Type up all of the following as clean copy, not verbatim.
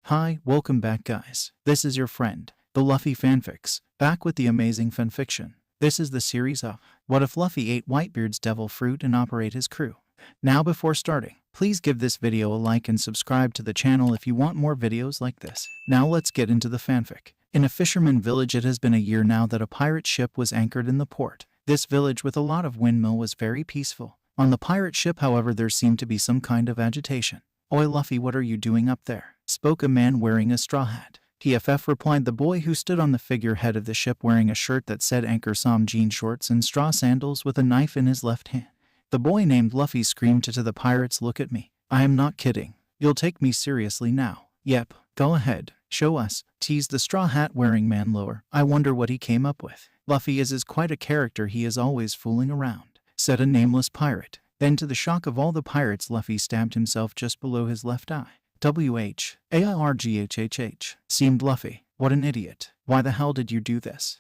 Hi, welcome back guys. This is your friend, the Luffy fanfics, back with the amazing fanfiction. This is the series of What If Luffy Ate Whitebeard's Devil Fruit and Operate His Crew. Now before starting, please give this video a like and subscribe to the channel if you want more videos like this. Now let's get into the fanfic. In a fisherman village, it has been a year now that a pirate ship was anchored in the port. This village with a lot of windmill was very peaceful. On the pirate ship, however, there seemed to be some kind of agitation. "Oi Luffy, what are you doing up there?" spoke a man wearing a straw hat. TFF, replied the boy who stood on the figurehead of the ship wearing a shirt that said Anchor Som jean shorts and straw sandals with a knife in his left hand. The boy named Luffy screamed to the pirates, "Look at me. I am not kidding. You'll take me seriously now." "Yep, go ahead. Show us," teased the straw hat wearing man lower. "I wonder what he came up with." "Luffy is quite a character, he is always fooling around," said a nameless pirate. Then to the shock of all the pirates, Luffy stabbed himself just below his left eye. "WHAIRGHHH, seemed Luffy. What an idiot. Why the hell did you do this?"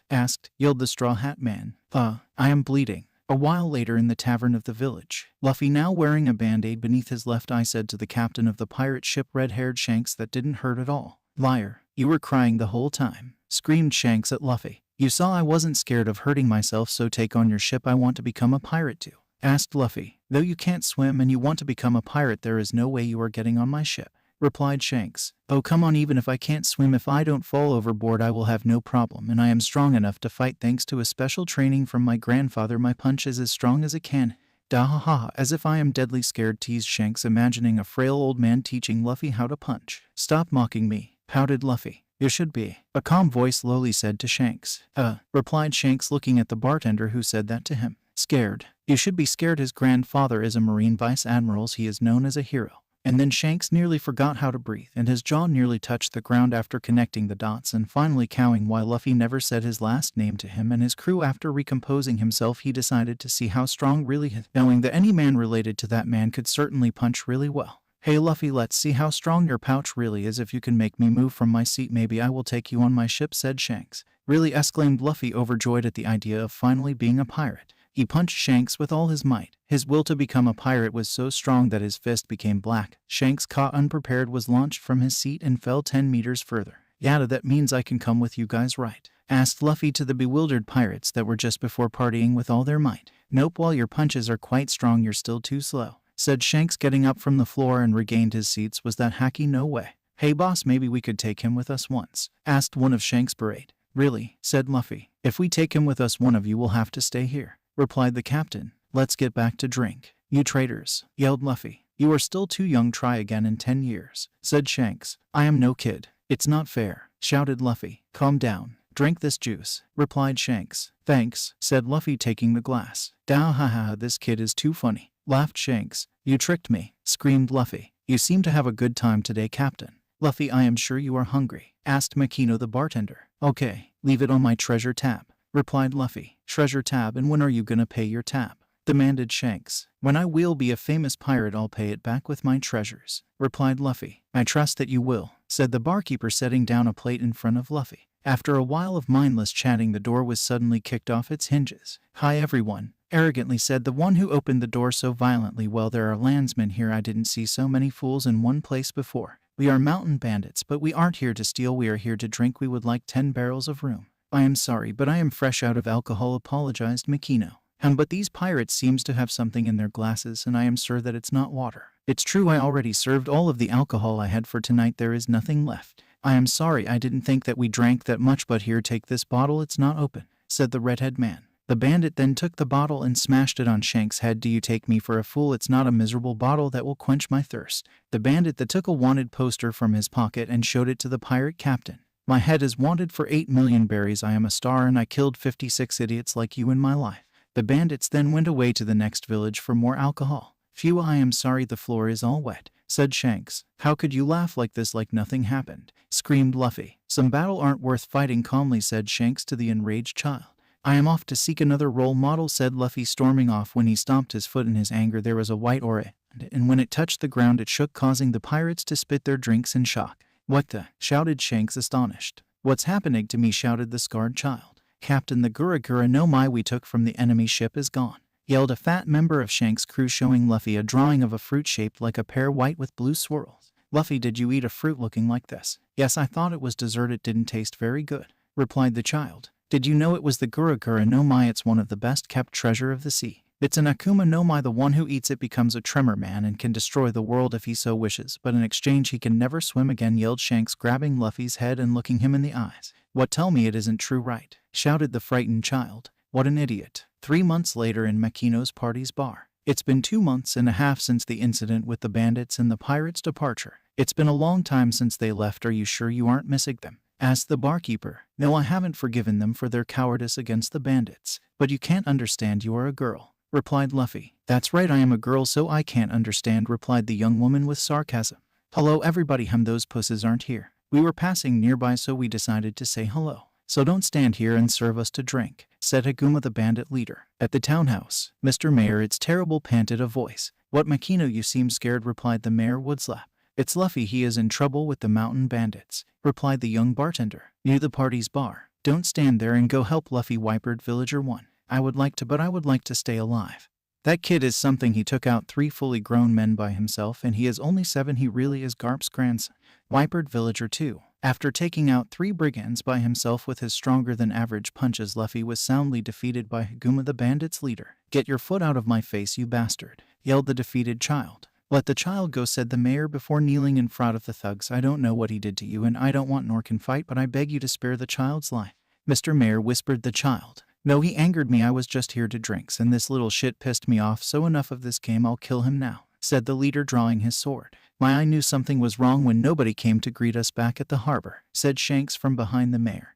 yelled the straw hat man. I am bleeding." A while later in the tavern of the village, Luffy, now wearing a band-aid beneath his left eye, said to the captain of the pirate ship, red-haired Shanks, "That didn't hurt at all." "Liar, you were crying the whole time," screamed Shanks at Luffy. "You saw I wasn't scared of hurting myself, so take on your ship. I want to become a pirate too," asked Luffy. "Though you can't swim and you want to become a pirate, there is no way you are getting on my ship," replied Shanks. "Oh come on, even if I can't swim, if I don't fall overboard I will have no problem, and I am strong enough to fight thanks to a special training from my grandfather. My punch is as strong as it can." "Dahaha, as if I am deadly scared," teased Shanks, imagining a frail old man teaching Luffy how to punch. "Stop mocking me," pouted Luffy. "You should be," a calm voice lowly said to Shanks. Replied Shanks, looking at the bartender who said that to him. "Scared? You should be scared. His grandfather is a Marine Vice Admiral. He is known as a hero." And then Shanks nearly forgot how to breathe, and his jaw nearly touched the ground after connecting the dots and finally cowing why Luffy never said his last name to him and his crew. After recomposing himself, he decided to see how strong really is, knowing that any man related to that man could certainly punch really well. "Hey Luffy, let's see how strong your pouch really is. If you can make me move from my seat, maybe I will take you on my ship," said Shanks. "Really?" exclaimed Luffy, overjoyed at the idea of finally being a pirate. He punched Shanks with all his might. His will to become a pirate was so strong that his fist became black. Shanks, caught unprepared, was launched from his seat and fell 10 meters further. "Yada, that means I can come with you guys, right?" asked Luffy to the bewildered pirates that were just before partying with all their might. "Nope, while your punches are quite strong, you're still too slow," said Shanks, getting up from the floor and regained his seats. "Was that hacky? No way." "Hey boss, maybe we could take him with us once," asked one of Shanks' berate. "Really?" said Luffy. "If we take him with us, one of you will have to stay here," replied the captain. "Let's get back to drink." "You traitors," yelled Luffy. "You are still too young. Try again in 10 years, said Shanks. "I am no kid. It's not fair," shouted Luffy. "Calm down. Drink this juice," replied Shanks. "Thanks," said Luffy, taking the glass. "Dahaha, this kid is too funny," laughed Shanks. "You tricked me," screamed Luffy. "You seem to have a good time today, Captain." "Luffy, I am sure you are hungry," asked Makino the bartender. "Okay, leave it on my treasure tab," replied Luffy. "Treasure tab? And when are you gonna pay your tab?" demanded Shanks. "When I will be a famous pirate, I'll pay it back with my treasures," replied Luffy. "I trust that you will," said the barkeeper, setting down a plate in front of Luffy. After a while of mindless chatting, the door was suddenly kicked off its hinges. "Hi everyone," arrogantly said the one who opened the door so violently. "Well, there are landsmen here. I didn't see so many fools in one place before. We are mountain bandits, but we aren't here to steal. We are here to drink. We would like 10 barrels of room." "I am sorry, but I am fresh out of alcohol," apologized Makino. "But these pirates seems to have something in their glasses, and I am sure that it's not water." "It's true, I already served all of the alcohol I had for tonight. There is nothing left." "I am sorry, I didn't think that we drank that much, but here, take this bottle. It's not open," said the redhead man. The bandit then took the bottle and smashed it on Shanks' head. "Do you take me for a fool? It's not a miserable bottle that will quench my thirst." The bandit that took a wanted poster from his pocket and showed it to the pirate captain. "My head is wanted for 8 million berries. I am a star and I killed 56 idiots like you in my life." The bandits then went away to the next village for more alcohol. "Phew, I am sorry, the floor is all wet," said Shanks. "How could you laugh like this, like nothing happened?" screamed Luffy. "Some battle aren't worth fighting," calmly said Shanks to the enraged child. "I am off to seek another role model," said Luffy, storming off. When he stomped his foot in his anger, there was a white aura, and when it touched the ground it shook, causing the pirates to spit their drinks in shock. "What the?" shouted Shanks, astonished. "What's happening to me?" shouted the scarred child. "Captain, the Gura no mai we took from the enemy ship is gone," yelled a fat member of Shanks' crew, showing Luffy a drawing of a fruit shaped like a pear, white with blue swirls. Luffy, did you eat a fruit looking like this? Yes, I thought it was dessert. It didn't taste very good, replied the child. Did you know it was the Gura no Mai? It's one of the best kept treasure of the sea. It's an Akuma no Mai. The one who eats it becomes a tremor man and can destroy the world if he so wishes, but in exchange he can never swim again, yelled Shanks, grabbing Luffy's head and looking him in the eyes. What, tell me it isn't true, right? Shouted the frightened child. What an idiot. 3 months later in Makino's party's bar. It's been 2 months and a half since the incident with the bandits and the pirates' departure. It's been a long time since they left. Are you sure you aren't missing them? Asked the barkeeper. No, I haven't forgiven them for their cowardice against the bandits. But you can't understand, you are a girl, replied Luffy. That's right, I am a girl, so I can't understand, replied the young woman with sarcasm. Hello everybody, those pusses aren't here. We were passing nearby, so we decided to say hello. So don't stand here and serve us to drink, said Haguma, the bandit leader. At the townhouse, Mr. Mayor, it's terrible, panted a voice. What, Makino, you seem scared, replied the mayor Woodslap. It's Luffy, he is in trouble with the mountain bandits, replied the young bartender. Near the party's bar. Don't stand there and go help Luffy, Whitebeard Villager 1. I would like to, but I would like to stay alive. That kid is something. He took out 3 fully grown men by himself and he is only 7. He really is Garp's grandson. Whitebeard Villager 2. After taking out 3 brigands by himself with his stronger than average punches, Luffy was soundly defeated by Haguma, the bandits' leader. Get your foot out of my face, you bastard, yelled the defeated child. Let the child go, said the mayor before kneeling in front of the thugs. I don't know what he did to you and I don't want nor can fight, but I beg you to spare the child's life. Mr. Mayor, whispered the child. No, he angered me. I was just here to drinks and this little shit pissed me off, so enough of this game. I'll kill him now, said the leader, drawing his sword. I knew something was wrong when nobody came to greet us back at the harbor, said Shanks from behind the mayor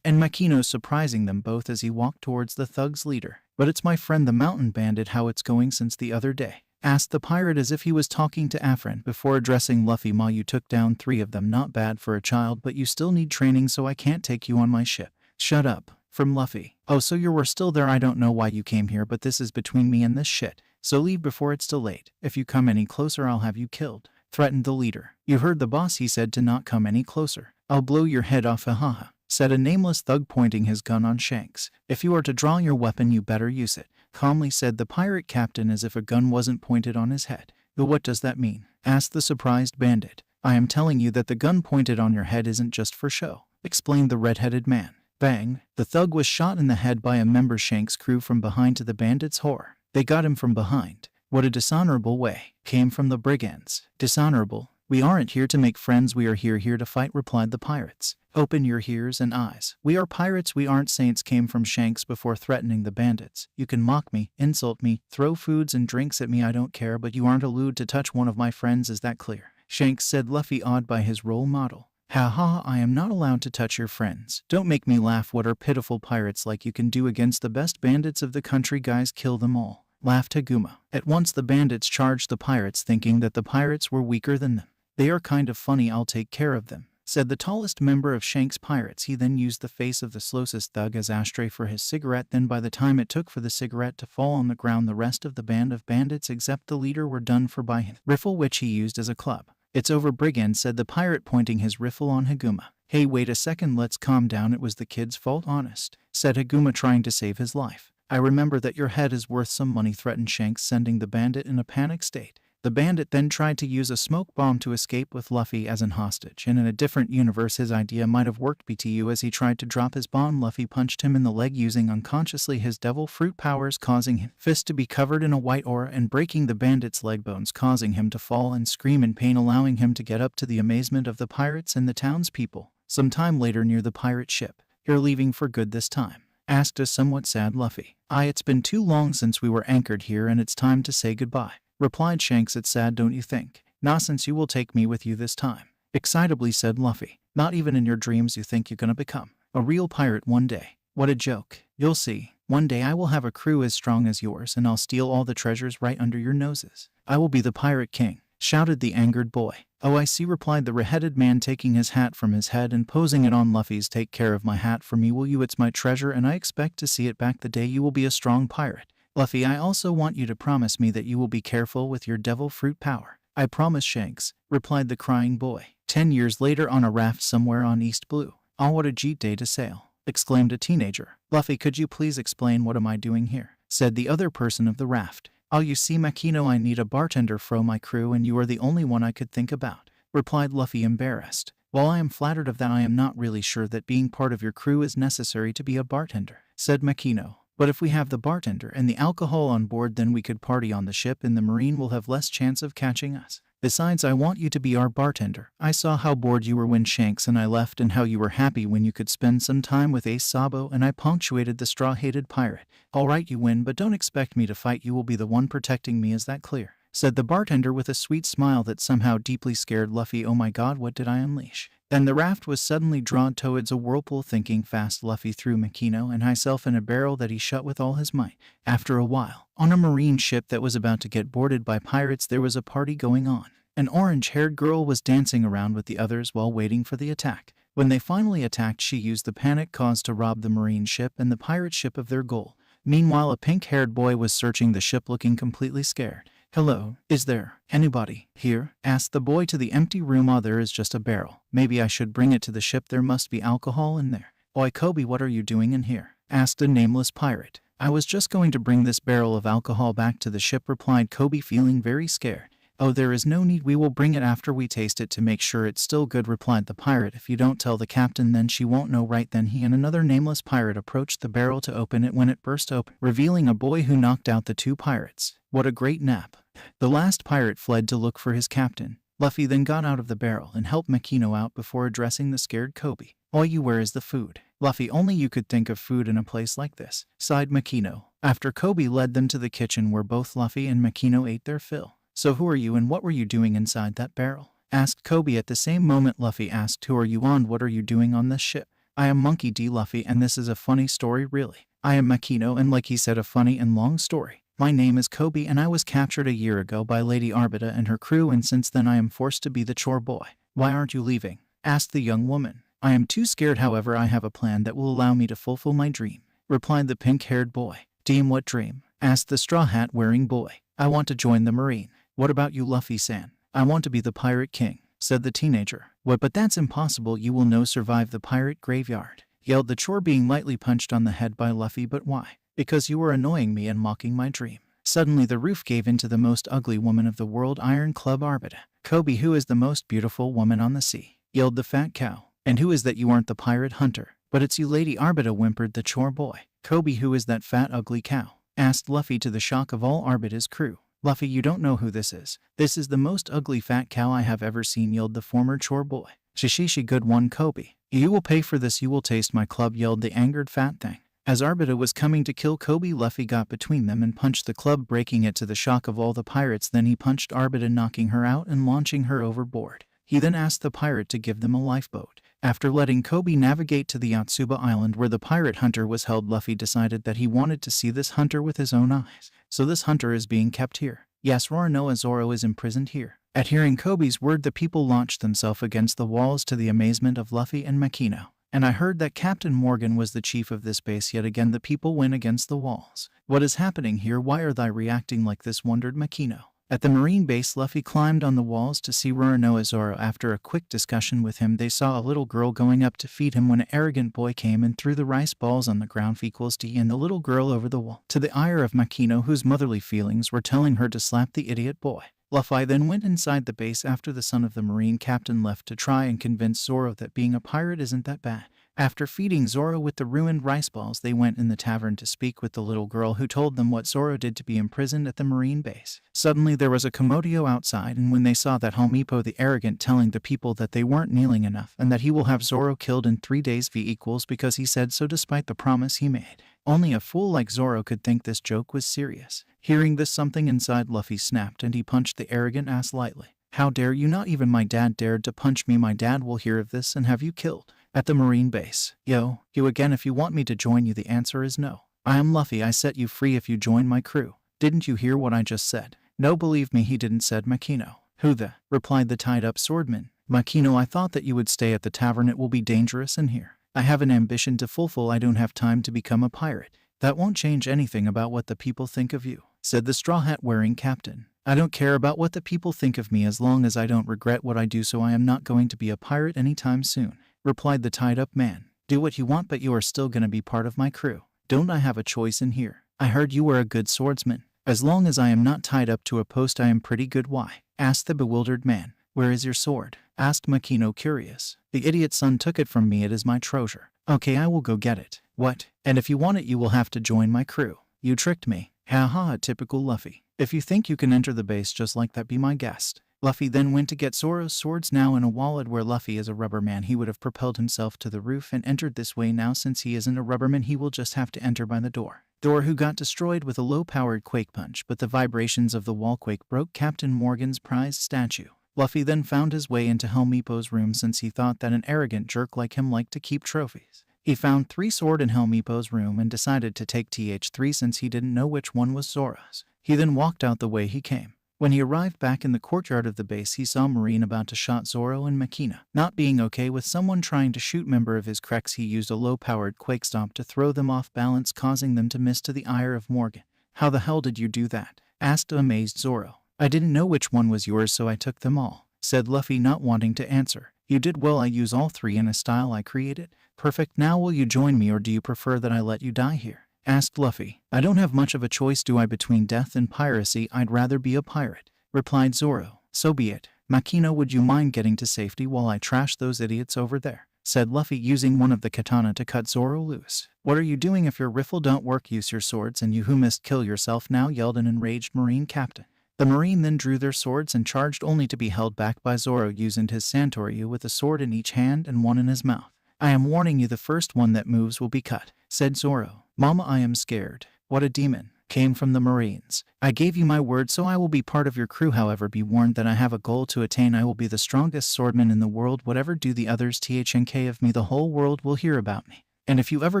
and Makino, surprising them both as he walked towards the thug's leader. But it's my friend the mountain bandit. How it's going since the other day? Asked the pirate as if he was talking to Afrin before addressing Luffy. Ma, you took down 3 of them. Not bad for a child, but you still need training, so I can't take you on my ship. Shut up. From Luffy. Oh, so you were still there. I don't know why you came here, but this is between me and this shit. So leave before it's too late. If you come any closer, I'll have you killed, threatened the leader. You heard the boss, he said to not come any closer. I'll blow your head off, haha, said a nameless thug, pointing his gun on Shanks. If you are to draw your weapon, you better use it, calmly said the pirate captain as if a gun wasn't pointed on his head. But what does that mean? Asked the surprised bandit. I am telling you that the gun pointed on your head isn't just for show, explained the red-headed man. Bang! The thug was shot in the head by a member Shanks' crew from behind. To the bandits' horror, they got him from behind. What a dishonorable way, came from the brigands. Dishonorable? We aren't here to make friends, we are here to fight, replied the pirates. Open your ears and eyes. We are pirates, we aren't saints, came from Shanks before threatening the bandits. You can mock me, insult me, throw foods and drinks at me, I don't care, but you aren't allowed to touch one of my friends, is that clear? Shanks said, Luffy, awed by his role model. Ha ha, I am not allowed to touch your friends. Don't make me laugh. What are pitiful pirates like you can do against the best bandits of the country? Guys, kill them all, laughed Haguma. At once the bandits charged the pirates, thinking that the pirates were weaker than them. They are kind of funny, I'll take care of them, said the tallest member of Shanks' pirates. He then used the face of the slowest thug as ashtray for his cigarette. Then by the time it took for the cigarette to fall on the ground, the rest of the band of bandits except the leader were done for by him. Riffle, which he used as a club. It's over, brigand, said the pirate, pointing his riffle on Haguma. Hey, wait a second, let's calm down. It was the kid's fault, honest, said Haguma, trying to save his life. I remember that your head is worth some money, threatened Shanks, sending the bandit in a panic state. The bandit then tried to use a smoke bomb to escape with Luffy as an hostage, and in a different universe his idea might have worked. BTU, as he tried to drop his bomb, Luffy punched him in the leg using unconsciously his devil fruit powers, causing his fist to be covered in a white aura and breaking the bandit's leg bones, causing him to fall and scream in pain, allowing him to get up to the amazement of the pirates and the townspeople. Some time later, near the pirate ship. You're leaving for good this time? Asked a somewhat sad Luffy. It's been too long since we were anchored here and it's time to say goodbye, replied Shanks. It's sad, don't you think? Nah, since you will take me with you this time, excitably said Luffy. Not even in your dreams you think you're gonna become a real pirate one day. What a joke. You'll see. One day I will have a crew as strong as yours and I'll steal all the treasures right under your noses. I will be the pirate king, shouted the angered boy. Oh, I see, replied the red-headed man, taking his hat from his head and posing it on Luffy's. Take care of my hat for me, will you? It's my treasure and I expect to see it back the day you will be a strong pirate. Luffy, I also want you to promise me that you will be careful with your devil fruit power. I promise, Shanks, replied the crying boy. 10 years later, on a raft somewhere on East Blue. Oh, what a jeet day to sail, exclaimed a teenager. Luffy, could you please explain what am I doing here? Said the other person of the raft. Oh, you see, Makino, I need a bartender for my crew and you are the only one I could think about. replied Luffy, embarrassed. While I am flattered of that, I am not really sure that being part of your crew is necessary to be a bartender, said Makino. But if we have the bartender and the alcohol on board, then we could party on the ship and the marine will have less chance of catching us. Besides, I want you to be our bartender. I saw how bored you were when Shanks and I left and how you were happy when you could spend some time with Ace Sabo, and I punctuated the straw-hated pirate. Alright, you win, but don't expect me to fight. You will be the one protecting me. Is that clear? Said the bartender with a sweet smile that somehow deeply scared Luffy. Oh my god, what did I unleash? Then the raft was suddenly drawn towards a whirlpool. Thinking fast, Luffy threw Makino and himself in a barrel that he shut with all his might. After a while, on a marine ship that was about to get boarded by pirates, there was a party going on. An orange-haired girl was dancing around with the others while waiting for the attack. When they finally attacked, she used the panic caused to rob the marine ship and the pirate ship of their gold. Meanwhile, a pink-haired boy was searching the ship looking completely scared. Hello, is there anybody here? Asked the boy to the empty room. Oh, there is just a barrel. Maybe I should bring it to the ship. There must be alcohol in there. Oi, Koby, what are you doing in here? Asked a nameless pirate. I was just going to bring this barrel of alcohol back to the ship, replied Koby, feeling very scared. Oh, there is no need. We will bring it after we taste it to make sure it's still good, replied the pirate. If you don't tell the captain, then she won't know. Right then he and another nameless pirate approached the barrel to open it when it burst open, revealing a boy who knocked out the two pirates. What a great nap. The last pirate fled to look for his captain. Luffy then got out of the barrel and helped Makino out before addressing the scared Koby. All you, where is the food? Luffy, only you could think of food in a place like this, sighed Makino. After Koby led them to the kitchen where both Luffy and Makino ate their fill. So who are you and what were you doing inside that barrel? Asked Koby. At the same moment, Luffy asked, who are you and what are you doing on this ship? I am Monkey D. Luffy, and this is a funny story, really. I am Makino, and like he said, a funny and long story. My name is Koby, and I was captured a year ago by Lady Arlong and her crew, and since then I am forced to be the chore boy. Why aren't you leaving? Asked the young woman. I am too scared. However, I have a plan that will allow me to fulfill my dream, replied the pink-haired boy. Dream? What dream? Asked the straw hat-wearing boy. I want to join the marine. What about you, Luffy-san? I want to be the pirate king, said the teenager. What? But that's impossible. You will no survive the pirate graveyard, yelled the chore, being lightly punched on the head by Luffy. But why? Because you were annoying me and mocking my dream. Suddenly the roof gave in to the most ugly woman of the world, Iron Club Arlong. Koby, who is the most beautiful woman on the sea? Yelled the fat cow. And who is that? You aren't the pirate hunter. But it's you, Lady Arlong, whimpered the chore boy. Koby, who is that fat ugly cow? Asked Luffy, to the shock of all Arlong's crew. Luffy, you don't know who this is. This is the most ugly fat cow I have ever seen, yelled the former chore boy. Shishishi, good one, Koby. You will pay for this. You will taste my club, yelled the angered fat thing. As Arlong was coming to kill Koby, Luffy got between them and punched the club, breaking it to the shock of all the pirates. Then he punched Arlong, knocking her out and launching her overboard. He then asked the pirate to give them a lifeboat. After letting Koby navigate to the Yotsuba Island where the pirate hunter was held, Luffy decided that he wanted to see this hunter with his own eyes. So this hunter is being kept here. Yes, Roronoa Zoro is imprisoned here. At hearing Koby's word, the people launched themselves against the walls to the amazement of Luffy and Makino. And I heard that Captain Morgan was the chief of this base. Yet again the people went against the walls. What is happening here? Why are they reacting like this? Wondered Makino. At the marine base, Luffy climbed on the walls to see Roronoa Zoro. After a quick discussion with him, they saw a little girl going up to feed him when an arrogant boy came and threw the rice balls on the ground equals to and the little girl over the wall, to the ire of Makino, whose motherly feelings were telling her to slap the idiot boy. Luffy then went inside the base after the son of the marine captain left to try and convince Zoro that being a pirate isn't that bad. After feeding Zoro with the ruined rice balls, they went in the tavern to speak with the little girl, who told them what Zoro did to be imprisoned at the marine base. Suddenly there was a commodio outside, and when they saw that Homipo the arrogant telling the people that they weren't kneeling enough and that he will have Zoro killed in 3 days because he said so despite the promise he made. Only a fool like Zoro could think this joke was serious. Hearing this, something inside Luffy snapped and he punched the arrogant ass lightly. How dare you? Not even my dad dared to punch me. My dad will hear of this and have you killed. At the marine base. Yo, you again. If you want me to join you, the answer is no. I am Luffy. I set you free if you join my crew. Didn't you hear what I just said? No, believe me, he didn't, said Makino. Who the? Replied the tied-up swordman. Makino, I thought that you would stay at the tavern. It will be dangerous in here. I have an ambition to fulfill. I don't have time to become a pirate. That won't change anything about what the people think of you, said the straw hat wearing captain. I don't care about what the people think of me as long as I don't regret what I do, so I am not going to be a pirate anytime soon, replied the tied-up man. Do what you want, but you are still gonna be part of my crew. Don't I have a choice in here? I heard you were a good swordsman. As long as I am not tied up to a post, I am pretty good. Why? Asked the bewildered man. Where is your sword? asked Makino curious. The idiot son took it from me. It is my treasure. Okay, I will go get it. What? And if you want it you will have to join my crew. You tricked me. Ha ha, typical Luffy. If you think you can enter the base just like that, be my guest. Luffy then went to get Zoro's swords. Now in a wallet where Luffy is a rubberman, he would have propelled himself to the roof and entered this way. Now since he isn't a rubberman, he will just have to enter by the door. Who got destroyed with a low-powered quake punch, but the vibrations of the wall quake broke Captain Morgan's prized statue. Luffy then found his way into Helmeppo's room since he thought that an arrogant jerk like him liked to keep trophies. He found 3 swords in Helmeppo's room and decided to take TH3 since he didn't know which one was Zoro's. He then walked out the way he came. When he arrived back in the courtyard of the base, he saw Marine about to shoot Zoro and Makino. Not being okay with someone trying to shoot member of his Krex, he used a low-powered quake stomp to throw them off balance, causing them to miss to the ire of Morgan. How the hell did you do that? Asked amazed Zoro. I didn't know which one was yours, so I took them all, said Luffy, not wanting to answer. You did well. I use all 3 in a style I created. Perfect. Now will you join me or do you prefer that I let you die here? Asked Luffy. I don't have much of a choice, do I, between death and piracy? I'd rather be a pirate, replied Zoro. So be it. Makino, would you mind getting to safety while I trash those idiots over there? Said Luffy, using one of the katana to cut Zoro loose. What are you doing? If your riffle don't work, use your swords, and you who must kill yourself now, yelled an enraged Marine captain. The Marine then drew their swords and charged, only to be held back by Zoro using his Santoryu with a sword in each hand and one in his mouth. I am warning you, the first one that moves will be cut, said Zoro. Mama, I am scared. What a demon, came from the Marines. I gave you my word, so I will be part of your crew. However, be warned that I have a goal to attain. I will be the strongest swordman in the world. Whatever do the others think of me, the whole world will hear about me. And if you ever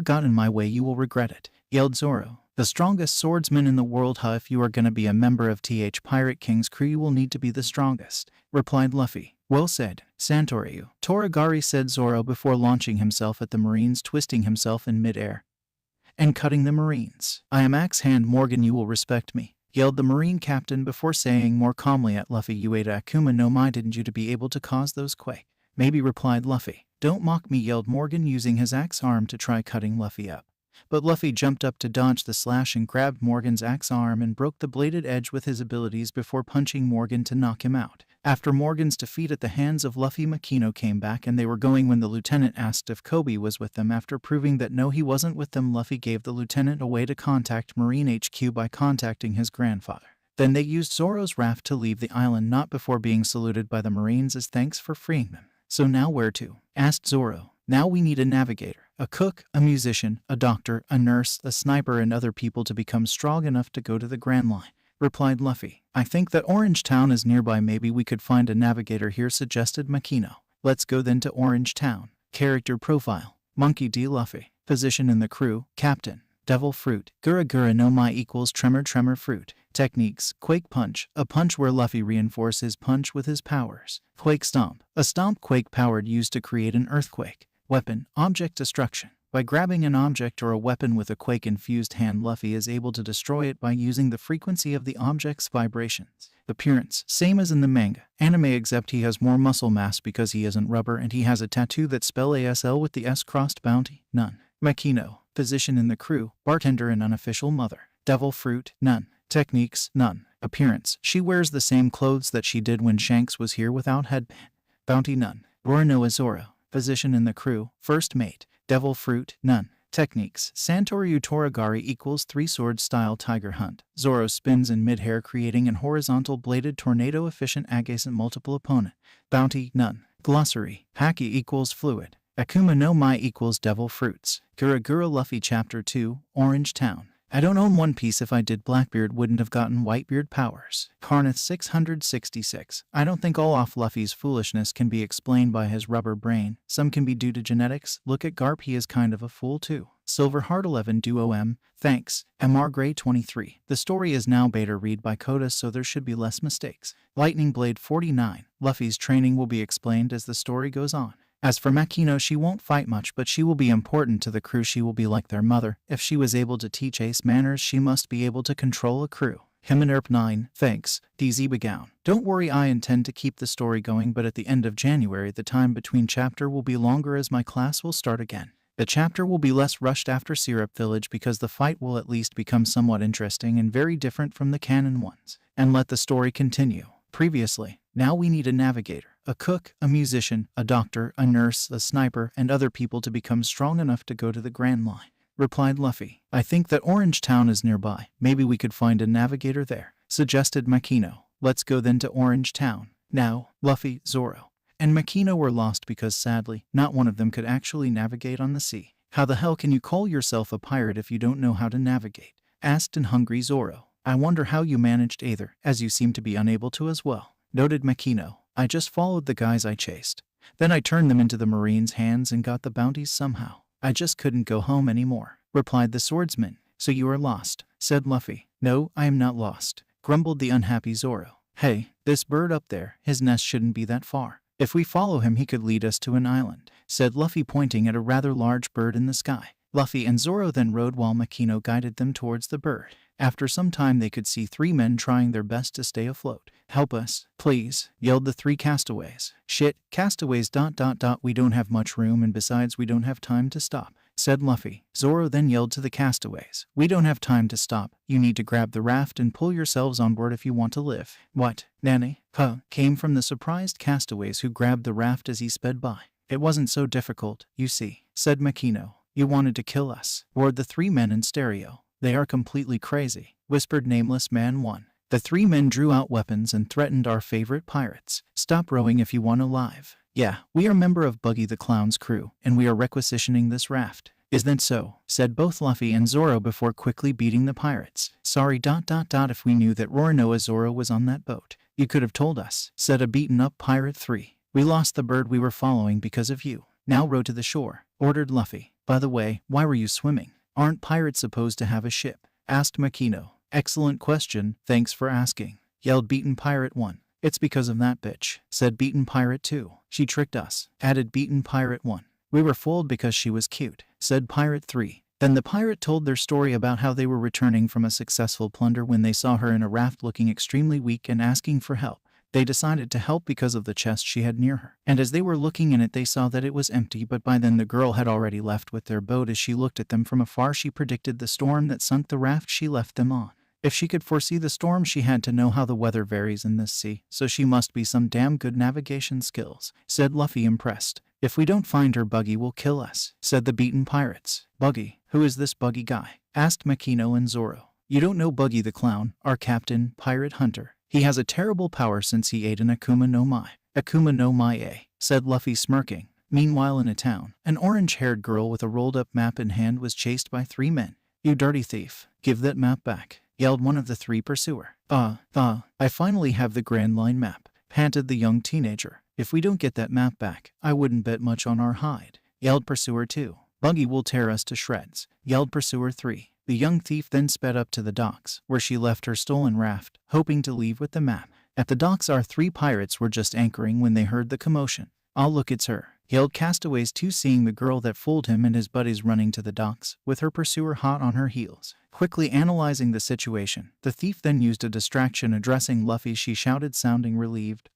got in my way, you will regret it, yelled Zoro. The strongest swordsman in the world, huh? If you are gonna be a member of Pirate King's crew, you will need to be the strongest, replied Luffy. Well said, Santoryu. Toragari, said Zoro before launching himself at the Marines, twisting himself in mid-air and cutting the Marines. I am Axe Hand Morgan, you will respect me, yelled the Marine captain before saying more calmly at Luffy, you ate Akuma no Mi, didn't you, to be able to cause those quake? Maybe, replied Luffy. Don't mock me, yelled Morgan, using his axe arm to try cutting Luffy up. But Luffy jumped up to dodge the slash and grabbed Morgan's axe arm and broke the bladed edge with his abilities before punching Morgan to knock him out. After Morgan's defeat at the hands of Luffy, Makino came back and they were going when the lieutenant asked if Koby was with them. After proving that no, he wasn't with them, Luffy gave the lieutenant a way to contact Marine HQ by contacting his grandfather. Then they used Zoro's raft to leave the island, not before being saluted by the Marines as thanks for freeing them. So now where to? Asked Zoro. Now we need a navigator, a cook, a musician, a doctor, a nurse, a sniper, and other people to become strong enough to go to the Grand Line, replied Luffy. I think that Orange Town is nearby. Maybe we could find a navigator here, suggested Makino. Let's go then to Orange Town. Character profile: Monkey D. Luffy. Position in the crew: Captain. Devil Fruit. Gura Gura no Mi equals Tremor Tremor Fruit. Techniques: Quake Punch, a punch where Luffy reinforces his punch with his powers. Quake Stomp, a stomp quake powered used to create an earthquake. Weapon: Object Destruction. By grabbing an object or a weapon with a quake-infused hand, Luffy is able to destroy it by using the frequency of the object's vibrations. Appearance: same as in the manga anime, except he has more muscle mass because he isn't rubber and he has a tattoo that spell ASL with the S crossed. Bounty: none. Makino. Position in the crew: bartender and unofficial mother. Devil Fruit: none. Techniques: none. Appearance: she wears the same clothes that she did when Shanks was here without headband. Bounty: none. Roronoa Zoro. Position in the crew: first mate. Devil Fruit: none. Techniques: Santoryu Toragari equals 3-sword style tiger hunt. Zoro spins in mid-air, creating an horizontal bladed tornado efficient against multiple opponent. Bounty: none. Glossary: Haki equals fluid. Akuma no Mi equals devil fruits. Gura Gura Luffy Chapter 2, Orange Town. I don't own One Piece. If I did, Blackbeard wouldn't have gotten Whitebeard powers. Carneth 666. I don't think all of Luffy's foolishness can be explained by his rubber brain. Some can be due to genetics. Look at Garp, he is kind of a fool too. Silverheart 11 Duo M. Thanks. MR Gray 23. The story is now beta read by Coda, so there should be less mistakes. Lightning Blade 49. Luffy's training will be explained as the story goes on. As for Makino, she won't fight much, but she will be important to the crew. She will be like their mother. If she was able to teach Ace manners, she must be able to control a crew. Himanerp 9. Thanks. DZ Bagown. Don't worry, I intend to keep the story going, but at the end of January the time between chapter will be longer as my class will start again. The chapter will be less rushed after Syrup Village because the fight will at least become somewhat interesting and very different from the canon ones. And let the story continue. Previously, Now we need a navigator, a cook, a musician, a doctor, a nurse, a sniper, and other people to become strong enough to go to the Grand Line," replied Luffy. "I think that Orange Town is nearby. Maybe we could find a navigator there," suggested Makino. "Let's go then to Orange Town." Now, Luffy, Zoro, and Makino were lost because sadly, not one of them could actually navigate on the sea. "How the hell can you call yourself a pirate if you don't know how to navigate?" asked an hungry Zoro. "I wonder how you managed either, as you seem to be unable to as well," noted Makino. "I just followed the guys I chased. Then I turned them into the Marines' hands and got the bounties somehow. I just couldn't go home anymore," replied the swordsman. "So you are lost," said Luffy. "No, I am not lost," grumbled the unhappy Zoro. "Hey, this bird up there, his nest shouldn't be that far. If we follow him he could lead us to an island," said Luffy, pointing at a rather large bird in the sky. Luffy and Zoro then rode while Makino guided them towards the bird. After some time they could see 3 men trying their best to stay afloat. "Help us, please," yelled the 3 castaways. "Shit, castaways ... we don't have much room and besides we don't have time to stop," said Luffy. Zoro then yelled to the castaways, "We don't have time to stop. You need to grab the raft and pull yourselves on board if you want to live." "What, Nanny? Huh?" came from the surprised castaways who grabbed the raft as he sped by. "It wasn't so difficult, you see," said Makino. "You wanted to kill us," roared the 3 men in stereo. "They are completely crazy," whispered Nameless Man 1. The 3 men drew out weapons and threatened our favorite pirates. "Stop rowing if you want alive." "Yeah, we are member of Buggy the Clown's crew, and we are requisitioning this raft." "Is that so?" said both Luffy and Zoro before quickly beating the pirates. "Sorry ... if we knew that Roronoa Zoro was on that boat. You could have told us," said a beaten-up Pirate 3. "We lost the bird we were following because of you. Now row to the shore," ordered Luffy. "By the way, why were you swimming? Aren't pirates supposed to have a ship?" asked Makino. "Excellent question, thanks for asking," yelled Beaten Pirate 1. "It's because of that bitch," said Beaten Pirate 2. "She tricked us," added Beaten Pirate 1. "We were fooled because she was cute," said Pirate 3. Then the pirate told their story about how they were returning from a successful plunder when they saw her in a raft looking extremely weak and asking for help. They decided to help because of the chest she had near her. And as they were looking in it they saw that it was empty, but by then the girl had already left with their boat. As she looked at them from afar she predicted the storm that sunk the raft she left them on. If she could foresee the storm she had to know how the weather varies in this sea, so she must be some damn good navigation skills, said Luffy impressed. "If we don't find her, Buggy will kill us," said the beaten pirates. "Buggy? Who is this Buggy guy?" asked Makino and Zoro. "You don't know Buggy the Clown, our captain, pirate hunter. He has a terrible power since he ate an Akuma no Mai." "Akuma no Mai, eh?" said Luffy smirking. Meanwhile in a town, an orange-haired girl with a rolled-up map in hand was chased by 3 men. "You dirty thief, give that map back," yelled one of the 3 pursuer. I finally have the Grand Line map," panted the young teenager. "If we don't get that map back, I wouldn't bet much on our hide," yelled Pursuer 2. "Buggy will tear us to shreds," yelled Pursuer 3. The young thief then sped up to the docks, where she left her stolen raft, hoping to leave with the map. At the docks our 3 pirates were just anchoring when they heard the commotion. "Oh look, it's her," yelled Castaways 2, seeing the girl that fooled him and his buddies running to the docks, with her pursuer hot on her heels. Quickly analyzing the situation, the thief then used a distraction. Addressing Luffy she shouted, sounding relieved,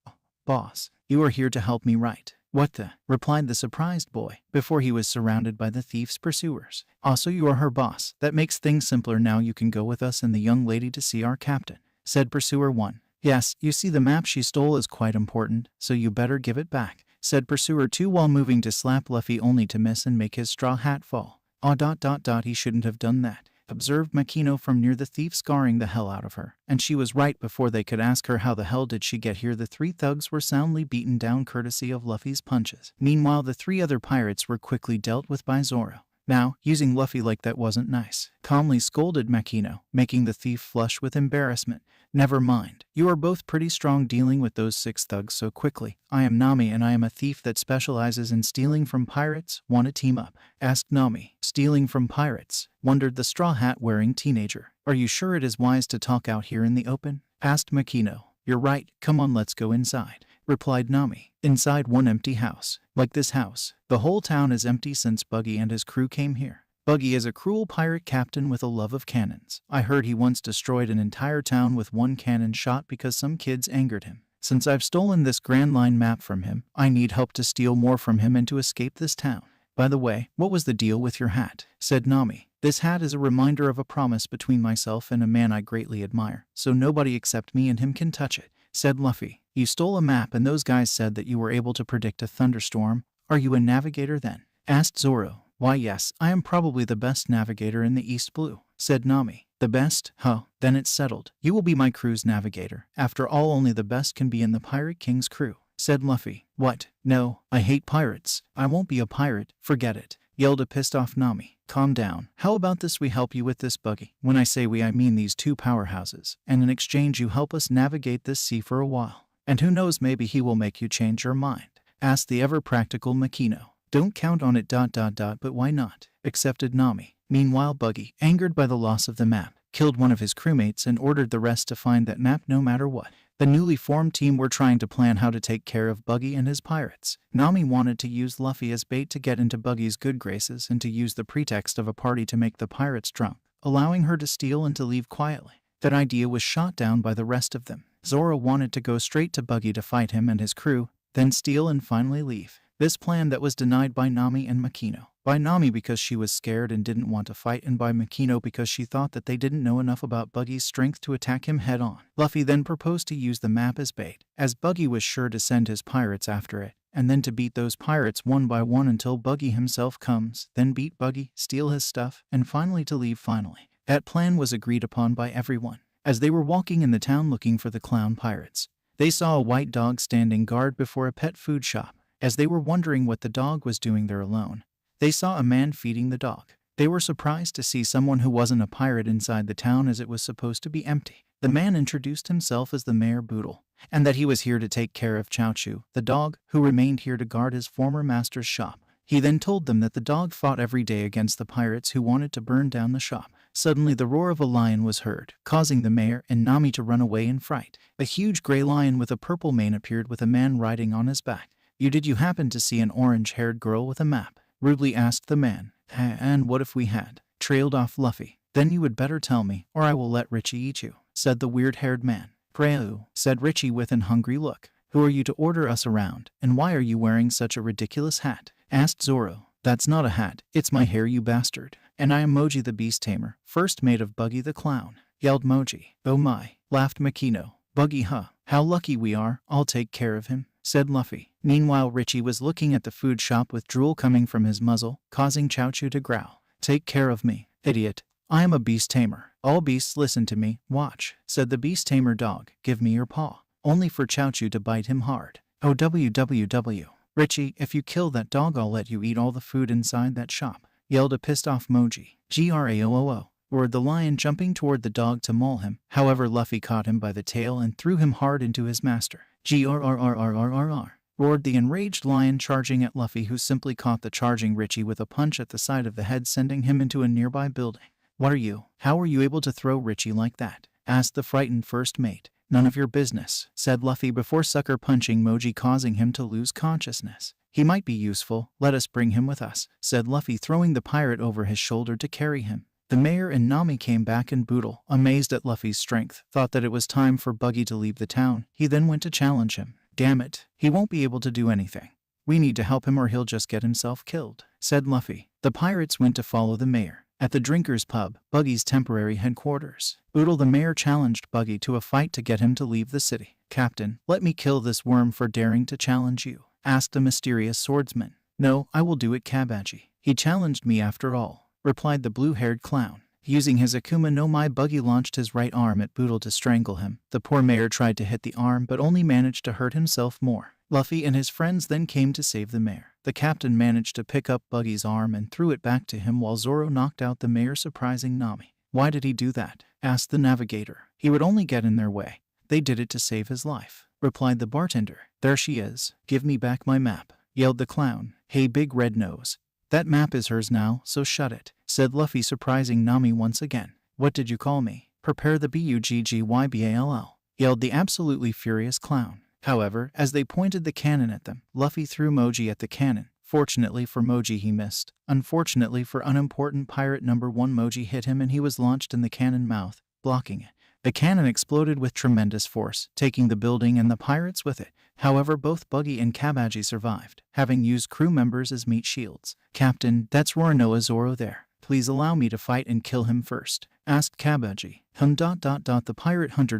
"Boss, you are here to help me, right?" "What the?" replied the surprised boy, before he was surrounded by the thief's pursuers. "Also you are her boss. That makes things simpler. Now you can go with us and the young lady to see our captain," said Pursuer 1. "Yes, you see the map she stole is quite important, so you better give it back," said Pursuer 2 while moving to slap Luffy, only to miss and make his straw hat fall. He shouldn't have done that," observed Makino from near the thief, scarring the hell out of her. And she was right. Before they could ask her how the hell did she get here, the 3 thugs were soundly beaten down courtesy of Luffy's punches. Meanwhile the 3 other pirates were quickly dealt with by Zoro. "Now, using Luffy like that wasn't nice," calmly scolded Makino, making the thief flush with embarrassment. "Never mind. You are both pretty strong dealing with those 6 thugs so quickly. I am Nami and I am a thief that specializes in stealing from pirates. Want to team up?" asked Nami. "Stealing from pirates?" wondered the straw hat wearing teenager. "Are you sure it is wise to talk out here in the open?" asked Makino. "You're right. Come on, let's go inside," replied Nami. Inside one empty house. Like this house, the whole town is empty since Buggy and his crew came here. Buggy is a cruel pirate captain with a love of cannons. I heard he once destroyed an entire town with 1 cannon shot because some kids angered him. Since I've stolen this Grand Line map from him, I need help to steal more from him and to escape this town. "By the way, what was the deal with your hat?" said Nami. "This hat is a reminder of a promise between myself and a man I greatly admire, so nobody except me and him can touch it," said Luffy. You stole a map and those guys said that you were able to predict a thunderstorm. Are you a navigator then? Asked Zoro. Why yes, I am probably the best navigator in the East Blue, said Nami. The best? Huh, then it's settled. You will be my crew's navigator. After all, only the best can be in the Pirate King's crew, said Luffy. What? No, I hate pirates. I won't be a pirate, forget it, yelled a pissed off Nami. Calm down. How about this, we help you with this buggy. When I say we, I mean these two powerhouses, and in exchange you help us navigate this sea for a while. And who knows, maybe he will make you change your mind, asked the ever-practical Makino. Don't count on it ... but why not? Accepted Nami. Meanwhile, Buggy, angered by the loss of the map, killed one of his crewmates and ordered the rest to find that map no matter what. The newly formed team were trying to plan how to take care of Buggy and his pirates. Nami wanted to use Luffy as bait to get into Buggy's good graces and to use the pretext of a party to make the pirates drunk, allowing her to steal and to leave quietly. That idea was shot down by the rest of them. Zoro wanted to go straight to Buggy to fight him and his crew, then steal and finally leave. This plan that was denied by Nami and Makino. By Nami because she was scared and didn't want to fight, and by Makino because she thought that they didn't know enough about Buggy's strength to attack him head on. Luffy then proposed to use the map as bait, as Buggy was sure to send his pirates after it, and then to beat those pirates one by one until Buggy himself comes, then beat Buggy, steal his stuff, and finally to leave finally. That plan was agreed upon by everyone. As they were walking in the town looking for the clown pirates, they saw a white dog standing guard before a pet food shop. As they were wondering what the dog was doing there alone, they saw a man feeding the dog. They were surprised to see someone who wasn't a pirate inside the town, as it was supposed to be empty. The man introduced himself as the Mayor Boodle, and that he was here to take care of Chao-Chu, the dog, who remained here to guard his former master's shop. He then told them that the dog fought every day against the pirates who wanted to burn down the shop. Suddenly the roar of a lion was heard, causing the mayor and Nami to run away in fright. A huge gray lion with a purple mane appeared with a man riding on his back. Did you happen to see an orange-haired girl with a map? Rudely asked the man. And what if we had? Trailed off Luffy. Then you would better tell me, or I will let Richie eat you, said the weird-haired man. Pray, said Richie with an hungry look. Who are you to order us around, and why are you wearing such a ridiculous hat? Asked Zoro. That's not a hat, it's my hair, you bastard. And I am Moji the Beast Tamer, first mate of Buggy the Clown, yelled Moji. Oh my, laughed Makino. Buggy, huh? How lucky we are, I'll take care of him, said Luffy. Meanwhile, Richie was looking at the food shop with drool coming from his muzzle, causing Chao-Chu to growl. Take care of me, idiot. I am a beast tamer. All beasts listen to me. Watch, said the beast tamer dog. Give me your paw. Only for Chao-Chu to bite him hard. Oh www. Richie, if you kill that dog, I'll let you eat all the food inside that shop, yelled a pissed off Moji. Graoo, roared the lion, jumping toward the dog to maul him. However, Luffy caught him by the tail and threw him hard into his master. Grrrrrrrrrr, roared the enraged lion, charging at Luffy, who simply caught the charging Richie with a punch at the side of the head, sending him into a nearby building. What are you? How are you able to throw Richie like that? Asked the frightened first mate. None of your business, said Luffy before sucker punching Moji, causing him to lose consciousness. He might be useful, let us bring him with us, said Luffy, throwing the pirate over his shoulder to carry him. The mayor and Nami came back, and Boodle, amazed at Luffy's strength, thought that it was time for Buggy to leave the town. He then went to challenge him. Damn it, he won't be able to do anything. We need to help him or he'll just get himself killed, said Luffy. The pirates went to follow the mayor. At the Drinkers Pub, Buggy's temporary headquarters, Boodle the mayor challenged Buggy to a fight to get him to leave the city. Captain, let me kill this worm for daring to challenge you, asked the mysterious swordsman. No, I will do it, Cabaji. He challenged me after all, replied the blue-haired clown. Using his Akuma no Mi, Buggy launched his right arm at Boodle to strangle him. The poor mayor tried to hit the arm but only managed to hurt himself more. Luffy and his friends then came to save the mayor. The captain managed to pick up Buggy's arm and threw it back to him, while Zoro knocked out the mayor, surprising Nami. Why did he do that? Asked the navigator. He would only get in their way. They did it to save his life, replied the bartender. There she is. Give me back my map, yelled the clown. Hey, big red nose. That map is hers now, so shut it, said Luffy, surprising Nami once again. What did you call me? Prepare the BUGGYBALL, yelled the absolutely furious clown. However, as they pointed the cannon at them, Luffy threw Moji at the cannon. Fortunately for Moji, he missed. Unfortunately for unimportant pirate number 1, Moji hit him and he was launched in the cannon mouth, blocking it. The cannon exploded with tremendous force, taking the building and the pirates with it. However, both Buggy and Cabaji survived, having used crew members as meat shields. Captain, that's Roronoa Zoro there. Please allow me to fight and kill him first, asked Cabaji. The pirate hunter ...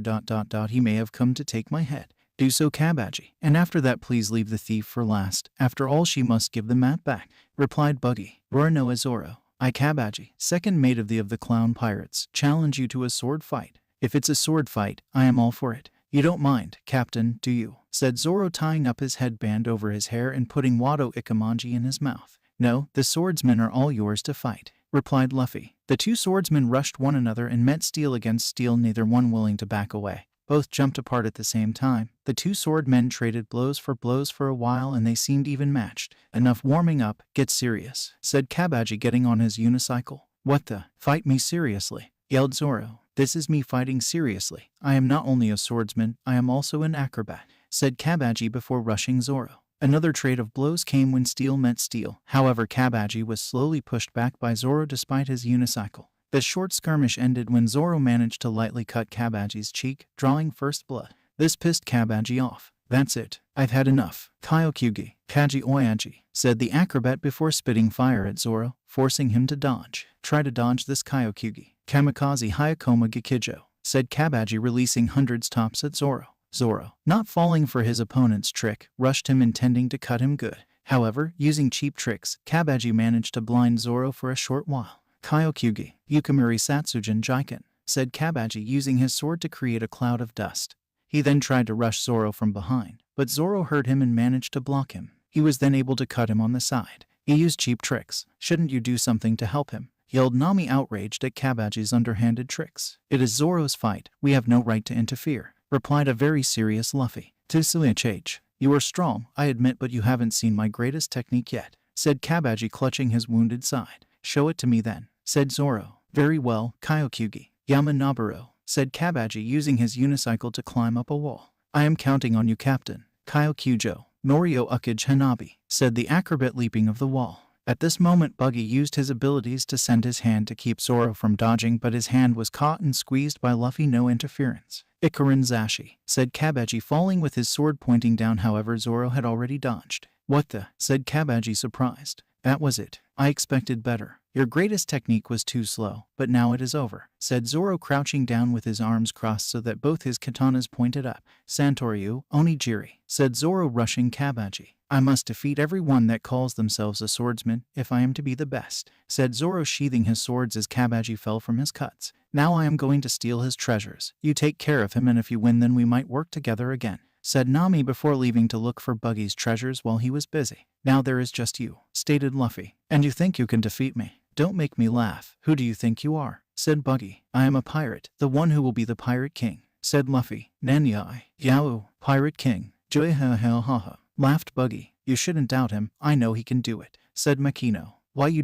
he may have come to take my head. Do so, Cabaji. And after that please leave the thief for last. After all she must give the map back, replied Buggy. Roar no Zoro. I Cabaji, second mate of the clown pirates, challenge you to a sword fight. If it's a sword fight, I am all for it. You don't mind, Captain, do you? Said Zoro, tying up his headband over his hair and putting Wado Ikamaji in his mouth. No, the swordsmen are all yours to fight, replied Luffy. The two swordsmen rushed one another and met steel against steel, neither one willing to back away. Both jumped apart at the same time. The two swordmen traded blows for a while, and they seemed even matched. Enough warming up, get serious, said Cabaji, getting on his unicycle. What the? Fight me seriously, yelled Zoro. This is me fighting seriously. I am not only a swordsman, I am also an acrobat, said Cabaji before rushing Zoro. Another trade of blows came when steel met steel. However, Cabaji was slowly pushed back by Zoro despite his unicycle. The short skirmish ended when Zoro managed to lightly cut Cabaji's cheek, drawing first blood. This pissed Cabaji off. That's it. I've had enough. Kyokyugi, Kaji Oyaji, said the acrobat before spitting fire at Zoro, forcing him to dodge. Try to dodge this Kyokyugi. Kamikaze Hayakoma Gekijo, said Cabaji, releasing hundreds tops at Zoro. Zoro, not falling for his opponent's trick, rushed him intending to cut him good. However, using cheap tricks, Cabaji managed to blind Zoro for a short while. Kyokyugi, Yukamuri Satsujin Jiken, said Cabaji, using his sword to create a cloud of dust. He then tried to rush Zoro from behind, but Zoro heard him and managed to block him. He was then able to cut him on the side. He used cheap tricks. Shouldn't you do something to help him? Yelled Nami, outraged at Cabaji's underhanded tricks. It is Zoro's fight. We have no right to interfere, replied a very serious Luffy. Tsuliachage, you are strong, I admit, but you haven't seen my greatest technique yet, said Cabaji, clutching his wounded side. Show it to me then, said Zoro. Very well, Kyokyugi. Yamanaburo, said Cabaji, using his unicycle to climb up a wall. I am counting on you, Captain. Kyokyujo, Norio Ukage Hanabi, said the acrobat, leaping of the wall. At this moment, Buggy used his abilities to send his hand to keep Zoro from dodging, but his hand was caught and squeezed by Luffy. No interference. Ikarin Zashi, said Cabaji, falling with his sword pointing down. However, Zoro had already dodged. What the? Said Cabaji, surprised. That was it. I expected better. Your greatest technique was too slow, but now it is over, said Zoro, crouching down with his arms crossed so that both his katanas pointed up. Santoryu, Onigiri, said Zoro, rushing Cabaji. I must defeat everyone that calls themselves a swordsman if I am to be the best, said Zoro, sheathing his swords as Cabaji fell from his cuts. Now I am going to steal his treasures. You take care of him, and if you win, then we might work together again, said Nami before leaving to look for Buggy's treasures while he was busy. Now there is just you, stated Luffy. And you think you can defeat me? Don't make me laugh. Who do you think you are? Said Buggy. I am a pirate, the one who will be the Pirate King, said Luffy. Nanyai, Yao, Pirate King. Joy ha ha ha ha, laughed Buggy. You shouldn't doubt him. I know he can do it, said Makino. Why you ...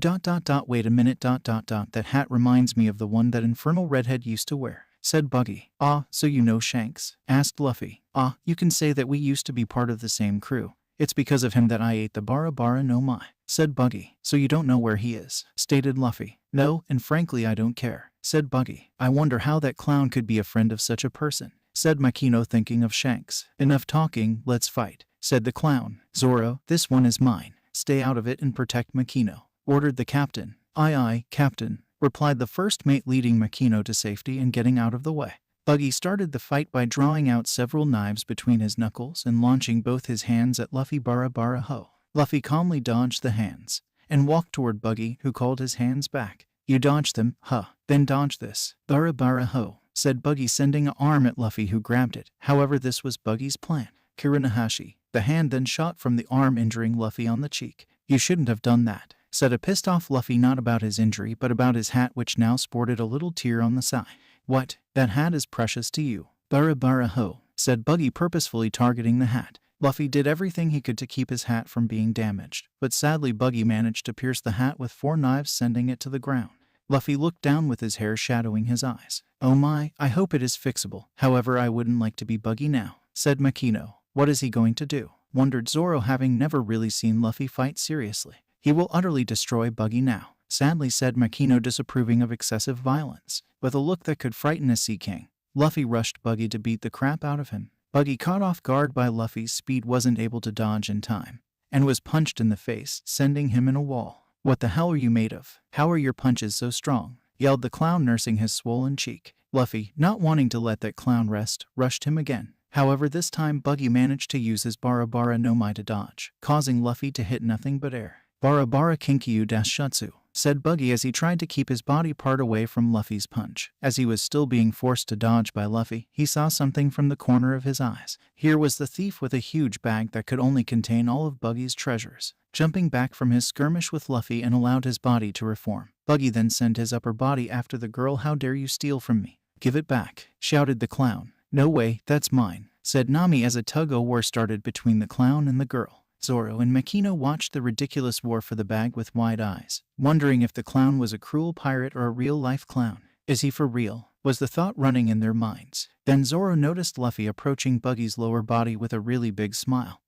wait a minute ... that hat reminds me of the one that infernal redhead used to wear, said Buggy. Ah, so you know Shanks? Asked Luffy. Ah, you can say that we used to be part of the same crew. It's because of him that I ate the Bara no Mai, said Buggy. So you don't know where he is, stated Luffy. No, and frankly I don't care, said Buggy. I wonder how that clown could be a friend of such a person, said Makino, thinking of Shanks. Enough talking, let's fight, said the clown. Zoro, this one is mine. Stay out of it and protect Makino, ordered the captain. Aye aye, Captain, replied the first mate, leading Makino to safety and getting out of the way. Buggy started the fight by drawing out several knives between his knuckles and launching both his hands at Luffy. Bara ho. Luffy calmly dodged the hands and walked toward Buggy, who called his hands back. You dodged them, huh? Then dodge this. Bara ho, said Buggy, sending an arm at Luffy, who grabbed it. However, this was Buggy's plan. Kirinahashi. The hand then shot from the arm, injuring Luffy on the cheek. You shouldn't have done that, said a pissed off Luffy, not about his injury but about his hat, which now sported a little tear on the side. What? That hat is precious to you. Bara ho, said Buggy, purposefully targeting the hat. Luffy did everything he could to keep his hat from being damaged, but sadly Buggy managed to pierce the hat with 4 knives, sending it to the ground. Luffy looked down with his hair shadowing his eyes. Oh my, I hope it is fixable. However, I wouldn't like to be Buggy now, said Makino. What is he going to do? Wondered Zoro, having never really seen Luffy fight seriously. He will utterly destroy Buggy now, sadly, said Makino, disapproving of excessive violence. With a look that could frighten a sea king, Luffy rushed Buggy to beat the crap out of him. Buggy, caught off guard by Luffy's speed, wasn't able to dodge in time and was punched in the face, sending him in a wall. What the hell are you made of? How are your punches so strong? Yelled the clown, nursing his swollen cheek. Luffy, not wanting to let that clown rest, rushed him again. However, this time Buggy managed to use his Bara no Mai to dodge, causing Luffy to hit nothing but air. Bara Kinkyu Shutsu, said Buggy as he tried to keep his body part away from Luffy's punch. As he was still being forced to dodge by Luffy, he saw something from the corner of his eyes. Here was the thief with a huge bag that could only contain all of Buggy's treasures. Jumping back from his skirmish with Luffy and allowed his body to reform, Buggy then sent his upper body after the girl. "How dare you steal from me? Give it back," shouted the clown. "No way, that's mine," said Nami as a tug-o-war started between the clown and the girl. Zoro and Makino watched the ridiculous war for the bag with wide eyes, wondering if the clown was a cruel pirate or a real-life clown. Is he for real? Was the thought running in their minds. Then Zoro noticed Luffy approaching Buggy's lower body with a really big smile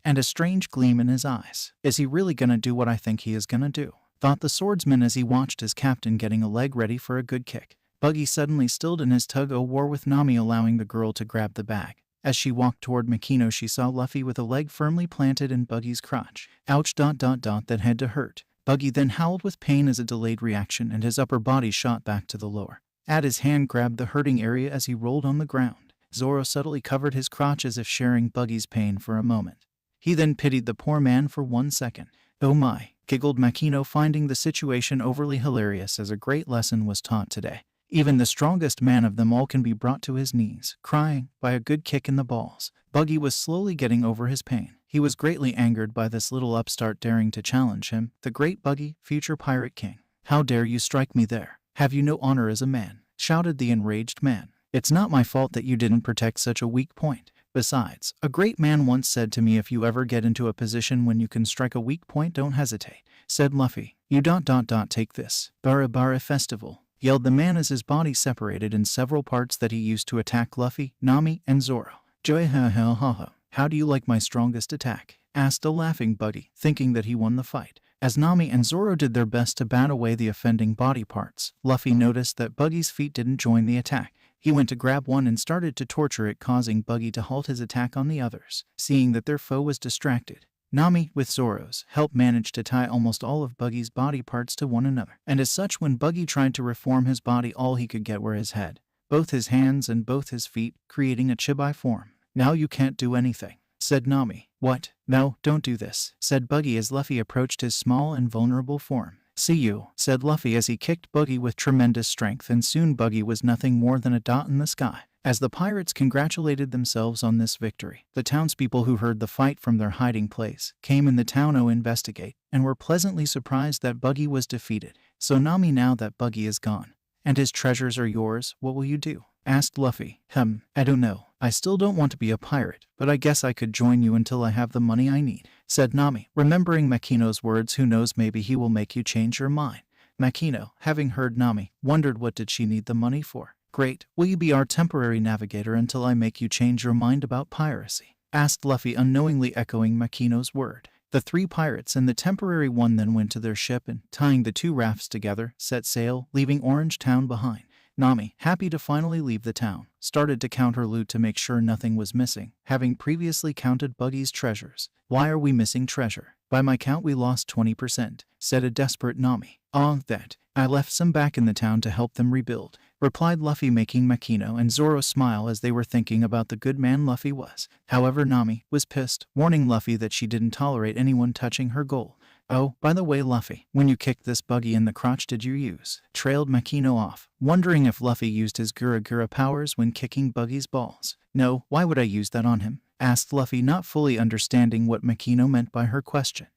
and a strange gleam in his eyes. Is he really gonna do what I think he is gonna do? Thought the swordsman as he watched his captain getting a leg ready for a good kick. Buggy suddenly stilled in his tug-o-war with Nami, allowing the girl to grab the bag. As she walked toward Makino, she saw Luffy with a leg firmly planted in Buggy's crotch. Ouch! That had to hurt. Buggy then howled with pain as a delayed reaction, and his upper body shot back to the lower. His hand grabbed the hurting area as he rolled on the ground. Zoro subtly covered his crotch as if sharing Buggy's pain for a moment. He then pitied the poor man for 1 second. "Oh my," giggled Makino, finding the situation overly hilarious as a great lesson was taught today. Even the strongest man of them all can be brought to his knees, crying, by a good kick in the balls. Buggy was slowly getting over his pain. He was greatly angered by this little upstart daring to challenge him, the great Buggy, future pirate king. "How dare you strike me there? Have you no honor as a man?" shouted the enraged man. "It's not my fault that you didn't protect such a weak point. Besides, a great man once said to me, if you ever get into a position when you can strike a weak point, don't hesitate," said Luffy. "You take this. Bara festival," yelled the man as his body separated in several parts that he used to attack Luffy, Nami, and Zoro. "Joy ha. How do you like my strongest attack?" asked a laughing Buggy, thinking that he won the fight. As Nami and Zoro did their best to bat away the offending body parts, Luffy noticed that Buggy's feet didn't join the attack. He went to grab one and started to torture it, causing Buggy to halt his attack on the others. Seeing that their foe was distracted, Nami, with Zoro's help, managed to tie almost all of Buggy's body parts to one another. And as such, when Buggy tried to reform his body, all he could get were his head, both his hands and both his feet, creating a chibi form. "Now you can't do anything," said Nami. "What? No, don't do this," said Buggy as Luffy approached his small and vulnerable form. "See you," said Luffy as he kicked Buggy with tremendous strength, and soon Buggy was nothing more than a dot in the sky. As the pirates congratulated themselves on this victory, the townspeople who heard the fight from their hiding place came in the town to investigate, and were pleasantly surprised that Buggy was defeated. "So Nami, now that Buggy is gone, and his treasures are yours, what will you do?" asked Luffy. I don't know. I still don't want to be a pirate, but I guess I could join you until I have the money I need," said Nami, remembering Makino's words. "Who knows, maybe he will make you change your mind." Makino, having heard Nami, wondered what did she need the money for. "Great, will you be our temporary navigator until I make you change your mind about piracy?" asked Luffy, unknowingly echoing Makino's word. The 3 pirates and the temporary one then went to their ship and, tying the 2 rafts together, set sail, leaving Orange Town behind. Nami, happy to finally leave the town, started to count her loot to make sure nothing was missing, having previously counted Buggy's treasures. "Why are we missing treasure? By my count we lost 20%, said a desperate Nami. That. I left some back in the town to help them rebuild," replied Luffy, making Makino and Zoro smile as they were thinking about the good man Luffy was. However, Nami was pissed, warning Luffy that she didn't tolerate anyone touching her gold. "Oh, by the way, Luffy, when you kicked this Buggy in the crotch, did you use?" trailed Makino off, wondering if Luffy used his Gura powers when kicking Buggy's balls. "No, why would I use that on him?" asked Luffy, not fully understanding what Makino meant by her question.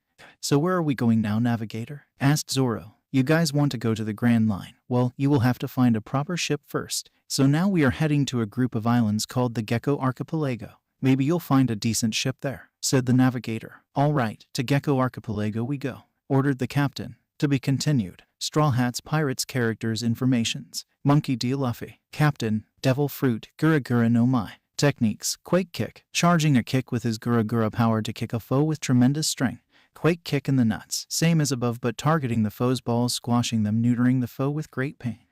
"So where are we going now, navigator?" asked Zoro. "You guys want to go to the Grand Line? Well, you will have to find a proper ship first. So now we are heading to a group of islands called the Gecko Archipelago. Maybe you'll find a decent ship there," said the navigator. "All right, to Gecko Archipelago we go," ordered the captain. To be continued. Straw Hats Pirates Characters Informations. Monkey D. Luffy. Captain, Devil Fruit, Gura no Mai. Techniques, Quake Kick, charging a kick with his Gura power to kick a foe with tremendous strength. Quake Kick in the nuts, same as above but targeting the foe's balls, squashing them, neutering the foe with great pain.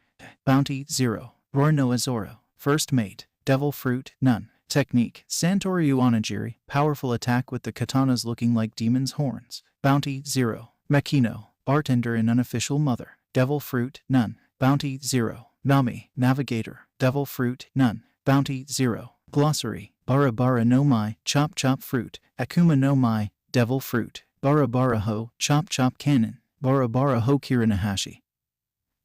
Bounty, 0. Roar no Zoro. First Mate, Devil Fruit, none. Technique, Santoryu Onigiri, powerful attack with the katanas looking like demon's horns. Bounty, 0. Makino, Bartender and Unofficial Mother. Devil Fruit, none. Bounty, 0. Nami, Navigator, Devil Fruit, none. Bounty, 0. Glossary, Bara bara no mai, chop chop fruit. Akuma no mai, devil fruit. Bara bara ho, chop chop cannon. Bara bara ho kiranahashi.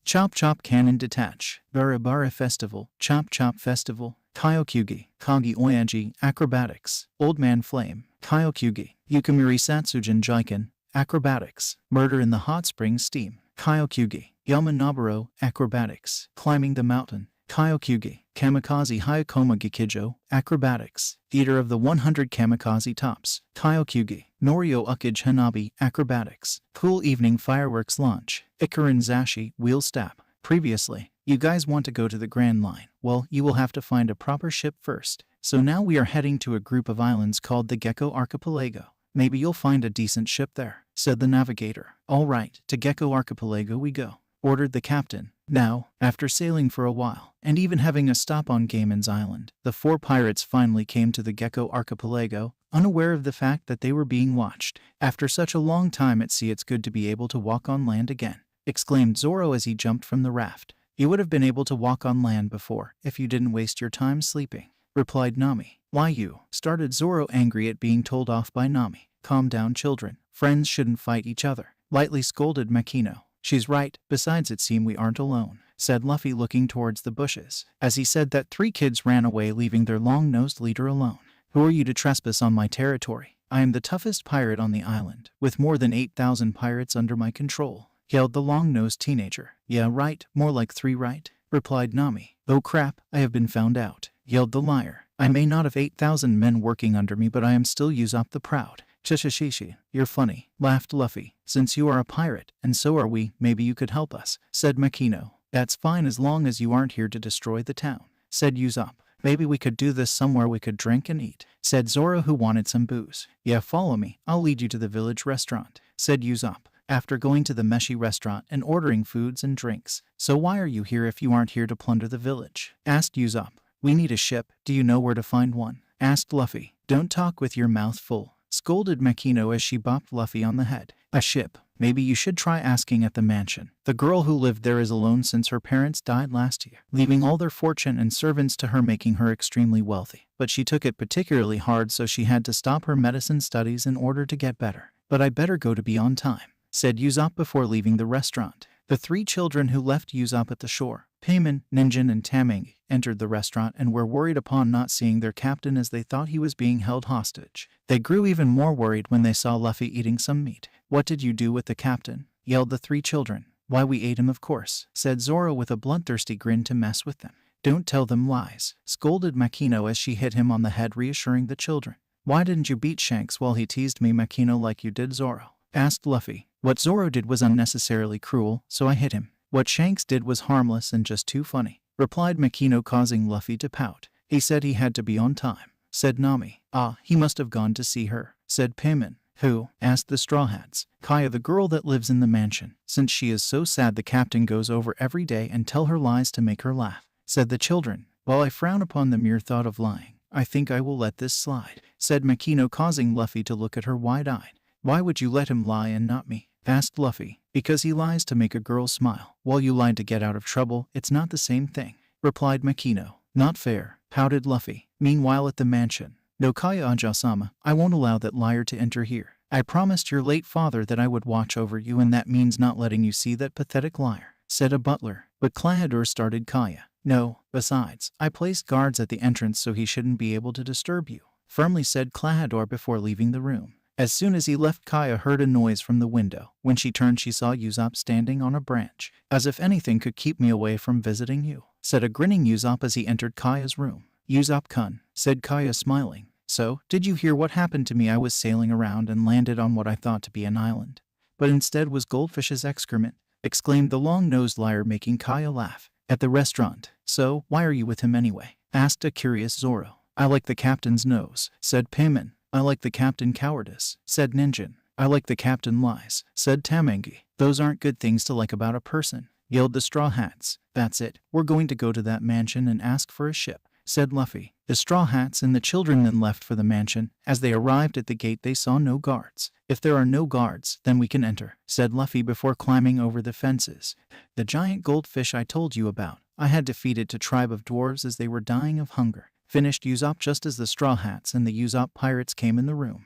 Chop chop cannon detach. Bara bara festival, chop chop festival. Kyokyugi, Kagi Oyaji, acrobatics. Old man flame. Kyokyugi, Yukamuri Satsujin Jiken, acrobatics. Murder in the hot spring steam. Kyokyugi, Yamanaburo, acrobatics. Climbing the mountain. Kyokyugi, Kamikaze Hayakoma Gikijo, acrobatics. Eater of the 100 kamikaze tops. Kyokyugi, Norio Ukage Hanabi, acrobatics. Cool evening fireworks launch. Ikarin Zashi, wheel stab. Previously, you guys want to go to the Grand Line. Well, you will have to find a proper ship first. So now we are heading to a group of islands called the Gecko Archipelago. Maybe you'll find a decent ship there, said the navigator. All right, to Gecko Archipelago we go, ordered the captain. Now, after sailing for a while, and even having a stop on Gaiman's Island, the 4 pirates finally came to the Gecko Archipelago, unaware of the fact that they were being watched. After such a long time at sea, it's good to be able to walk on land again, exclaimed Zoro as he jumped from the raft. You would have been able to walk on land before, if you didn't waste your time sleeping, replied Nami. Why you? Started Zoro, angry at being told off by Nami. Calm down, children. Friends shouldn't fight each other, lightly scolded Makino. She's right, besides it seems we aren't alone, said Luffy, looking towards the bushes. As he said that, 3 kids ran away, leaving their long-nosed leader alone. Who are you to trespass on my territory? I am the toughest pirate on the island, with more than 8,000 pirates under my control, yelled the long-nosed teenager. Yeah, right, more like 3, right? Replied Nami. Oh crap, I have been found out, yelled the liar. I may not have 8,000 men working under me, but I am still Usopp the Proud. Chishishishi, you're funny, laughed Luffy. Since you are a pirate, and so are we, maybe you could help us, said Makino. That's fine as long as you aren't here to destroy the town, said Usopp. Maybe we could do this somewhere we could drink and eat, said Zoro, who wanted some booze. Yeah, follow me, I'll lead you to the village restaurant, said Usopp, after going to the Meshi restaurant and ordering foods and drinks. So why are you here if you aren't here to plunder the village? Asked Usopp. We need a ship, do you know where to find one? Asked Luffy. Don't talk with your mouth full, scolded Makino as she bopped Luffy on the head. A ship? Maybe you should try asking at the mansion. The girl who lived there is alone since her parents died last year, leaving all their fortune and servants to her, making her extremely wealthy. But she took it particularly hard, so she had to stop her medicine studies in order to get better. But I better go to be on time, said Usopp before leaving the restaurant. The 3 children who left Usopp at the shore, Payman, Ninjin and Tamangi, entered the restaurant and were worried upon not seeing their captain, as they thought he was being held hostage. They grew even more worried when they saw Luffy eating some meat. What did you do with the captain? Yelled the 3 children. Why, we ate him, of course, said Zoro with a bloodthirsty grin to mess with them. Don't tell them lies, scolded Makino as she hit him on the head, reassuring the children. Why didn't you beat Shanks while he teased me, Makino, like you did Zoro? Asked Luffy. What Zoro did was unnecessarily cruel, so I hit him. What Shanks did was harmless and just too funny, replied Makino, causing Luffy to pout. He said he had to be on time, said Nami. Ah, he must have gone to see her, said Payman. Who? Asked the Straw Hats. Kaya, the girl that lives in the mansion. Since she is so sad, the captain goes over every day and tell her lies to make her laugh, said the children. While I frown upon the mere thought of lying, I think I will let this slide, said Makino, causing Luffy to look at her wide-eyed. Why would you let him lie and not me? Asked Luffy. Because he lies to make a girl smile, while you lied to get out of trouble. It's not the same thing, replied Makino. Not fair, pouted Luffy. Meanwhile at the mansion. No, Kaya Aja-sama, I won't allow that liar to enter here. I promised your late father that I would watch over you, and that means not letting you see that pathetic liar, said a butler. But Klahadore, started Kaya. No, besides, I placed guards at the entrance so he shouldn't be able to disturb you, firmly said Klahadore before leaving the room. As soon as he left, Kaya heard a noise from the window. When she turned, she saw Usopp standing on a branch. As if anything could keep me away from visiting you, said a grinning Usopp as he entered Kaya's room. Usopp-kun, said Kaya, smiling. So, did you hear what happened to me? I was sailing around and landed on what I thought to be an island, but instead was goldfish's excrement, exclaimed the long-nosed liar, making Kaya laugh. At the restaurant. So, why are you with him anyway? Asked a curious Zoro. I like the captain's nose, said Payman. I like the captain cowardice, said Ninjin. I like the captain lies, said Tamangi. Those aren't good things to like about a person, yelled the Straw Hats. That's it, we're going to go to that mansion and ask for a ship, said Luffy. The Straw Hats and the children then left for the mansion. As they arrived at the gate, they saw no guards. If there are no guards, then we can enter, said Luffy before climbing over the fences. The giant goldfish I told you about. I had to feed it to tribe of dwarves as they were dying of hunger. finished Usopp just as the Straw Hats and the Usopp pirates came in the room.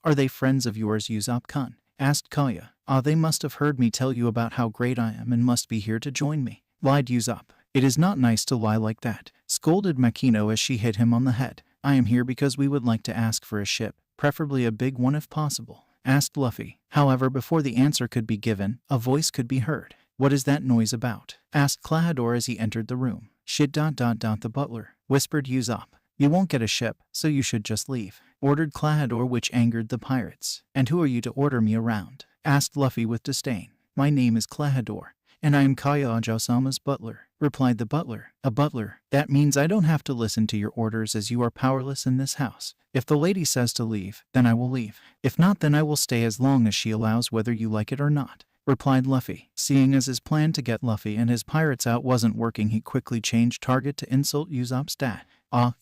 Are they friends of yours, Usopp-kun? Asked Kaya. They must have heard me tell you about how great I am and must be here to join me, lied Usopp. It is not nice to lie like that, scolded Makino as she hit him on the head. I am here because we would like to ask for a ship, preferably a big one if possible, asked Luffy. However, before the answer could be given, a voice could be heard. What is that noise about? Asked Klahadore as he entered the room. Shit. The butler, whispered Usopp. You won't get a ship, so you should just leave, ordered Klahadore, which angered the pirates. And who are you to order me around? Asked Luffy with disdain. My name is Klahadore, and I am Kaya Ajasama's butler, replied the butler. A butler? That means I don't have to listen to your orders as you are powerless in this house. If the lady says to leave, then I will leave. If not, then I will stay as long as she allows, whether you like it or not, replied Luffy. Seeing as his plan to get Luffy and his pirates out wasn't working, he quickly changed target to insult Usopp's dad.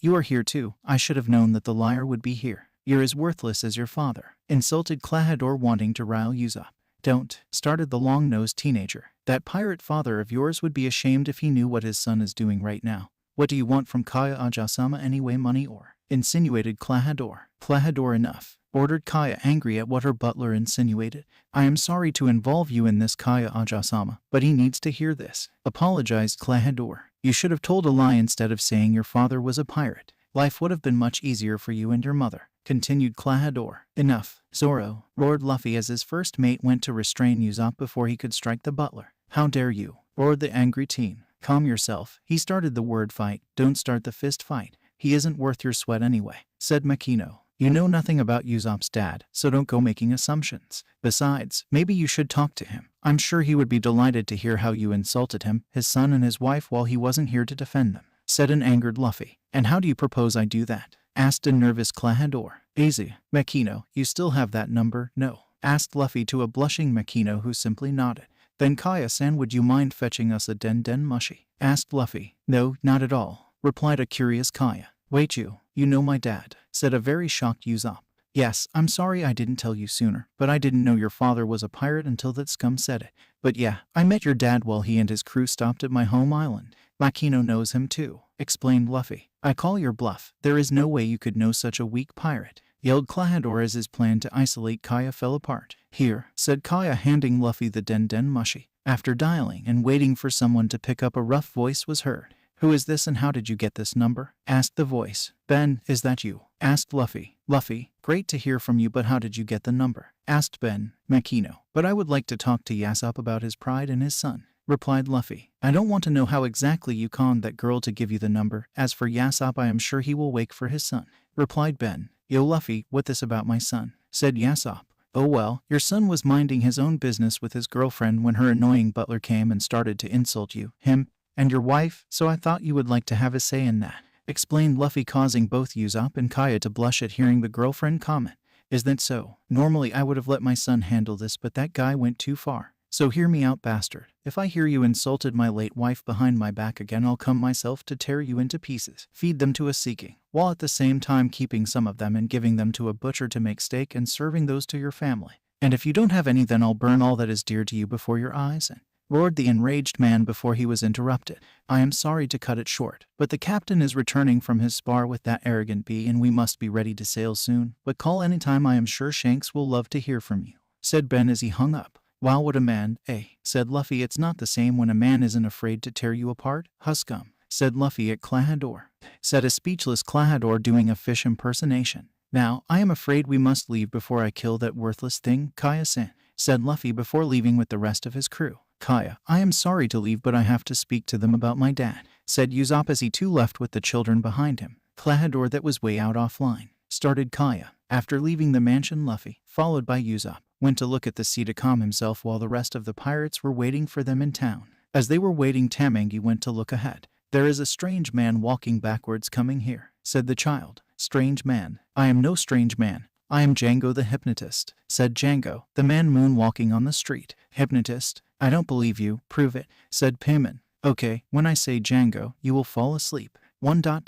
You are here too. I should have known that the liar would be here. You're as worthless as your father, insulted Klahadore, wanting to rile Usopp. Don't, started the long-nosed teenager. That pirate father of yours would be ashamed if he knew what his son is doing right now. What do you want from Kaya Ajasama anyway, money or? Insinuated Klahadore. Klahadore, enough, ordered Kaya, angry at what her butler insinuated. I am sorry to involve you in this, Kaya Ajasama, but he needs to hear this, apologized Klahadore. You should have told a lie instead of saying your father was a pirate. Life would have been much easier for you and your mother, continued Klahadore. Enough, Zoro, roared Luffy as his first mate went to restrain Usopp before he could strike the butler. How dare you, roared the angry teen. Calm yourself. He started the word fight. Don't start the fist fight. He isn't worth your sweat anyway, said Makino. You know nothing about Usopp's dad, so don't go making assumptions. Besides, maybe you should talk to him. I'm sure he would be delighted to hear how you insulted him, his son and his wife, while he wasn't here to defend them, said an angered Luffy. And how do you propose I do that? Asked a nervous Klahadore. Easy, Makino, you still have that number? No, asked Luffy to a blushing Makino who simply nodded. Then Kaya-san, would you mind fetching us a den mushi? Asked Luffy. No, not at all, replied a curious Kaya. Wait, you know my dad, said a very shocked Usopp. Yes, I'm sorry I didn't tell you sooner, but I didn't know your father was a pirate until that scum said it. But yeah, I met your dad while he and his crew stopped at my home island. Makino knows him too, explained Luffy. I call your bluff. There is no way you could know such a weak pirate, yelled Klahadore as his plan to isolate Kaya fell apart. Here, said Kaya, handing Luffy the den mushi. After dialing and waiting for someone to pick up, a rough voice was heard. Who is this and how did you get this number? Asked the voice. Ben, is that you? Asked Luffy. Luffy, great to hear from you, but how did you get the number? Asked Ben. Makino. But I would like to talk to Usopp about his pride and his son, replied Luffy. I don't want to know how exactly you conned that girl to give you the number. As for Usopp, I am sure he will wake for his son, replied Ben. Yo Luffy, what this about my son? Said Usopp. Oh well, your son was minding his own business with his girlfriend when her annoying butler came and started to insult you, him, and your wife, so I thought you would like to have a say in that, explained Luffy, causing both Usopp and Kaya to blush at hearing the girlfriend comment. Is that so? Normally I would have let my son handle this, but that guy went too far. So hear me out, bastard. If I hear you insulted my late wife behind my back again, I'll come myself to tear you into pieces, feed them to a seeking, while at the same time keeping some of them and giving them to a butcher to make steak and serving those to your family. And if you don't have any, then I'll burn all that is dear to you before your eyes, and roared the enraged man before he was interrupted. I am sorry to cut it short, but the captain is returning from his spar with that arrogant bee and we must be ready to sail soon. But call anytime, I am sure Shanks will love to hear from you, said Ben as he hung up. Wow, what a man, eh? Said Luffy. It's not the same when a man isn't afraid to tear you apart, Huscum, said Luffy at Klahadore. Said a speechless Klahadore doing a fish impersonation. Now, I am afraid we must leave before I kill that worthless thing, Kaya-san, said Luffy before leaving with the rest of his crew. Kaya, I am sorry to leave, but I have to speak to them about my dad, said Usopp as he too left with the children behind him. Klahadore, that was way out offline, started Kaya. After leaving the mansion, Luffy, followed by Usopp, went to look at the sea to calm himself while the rest of the pirates were waiting for them in town. As they were waiting, Tamangi went to look ahead. There is a strange man walking backwards coming here, said the child. Strange man? I am no strange man. I am Django the hypnotist, said Django, the man moonwalking on the street. Hypnotist? I don't believe you. Prove it, said Payman. Okay, when I say Django, you will fall asleep. 1.2.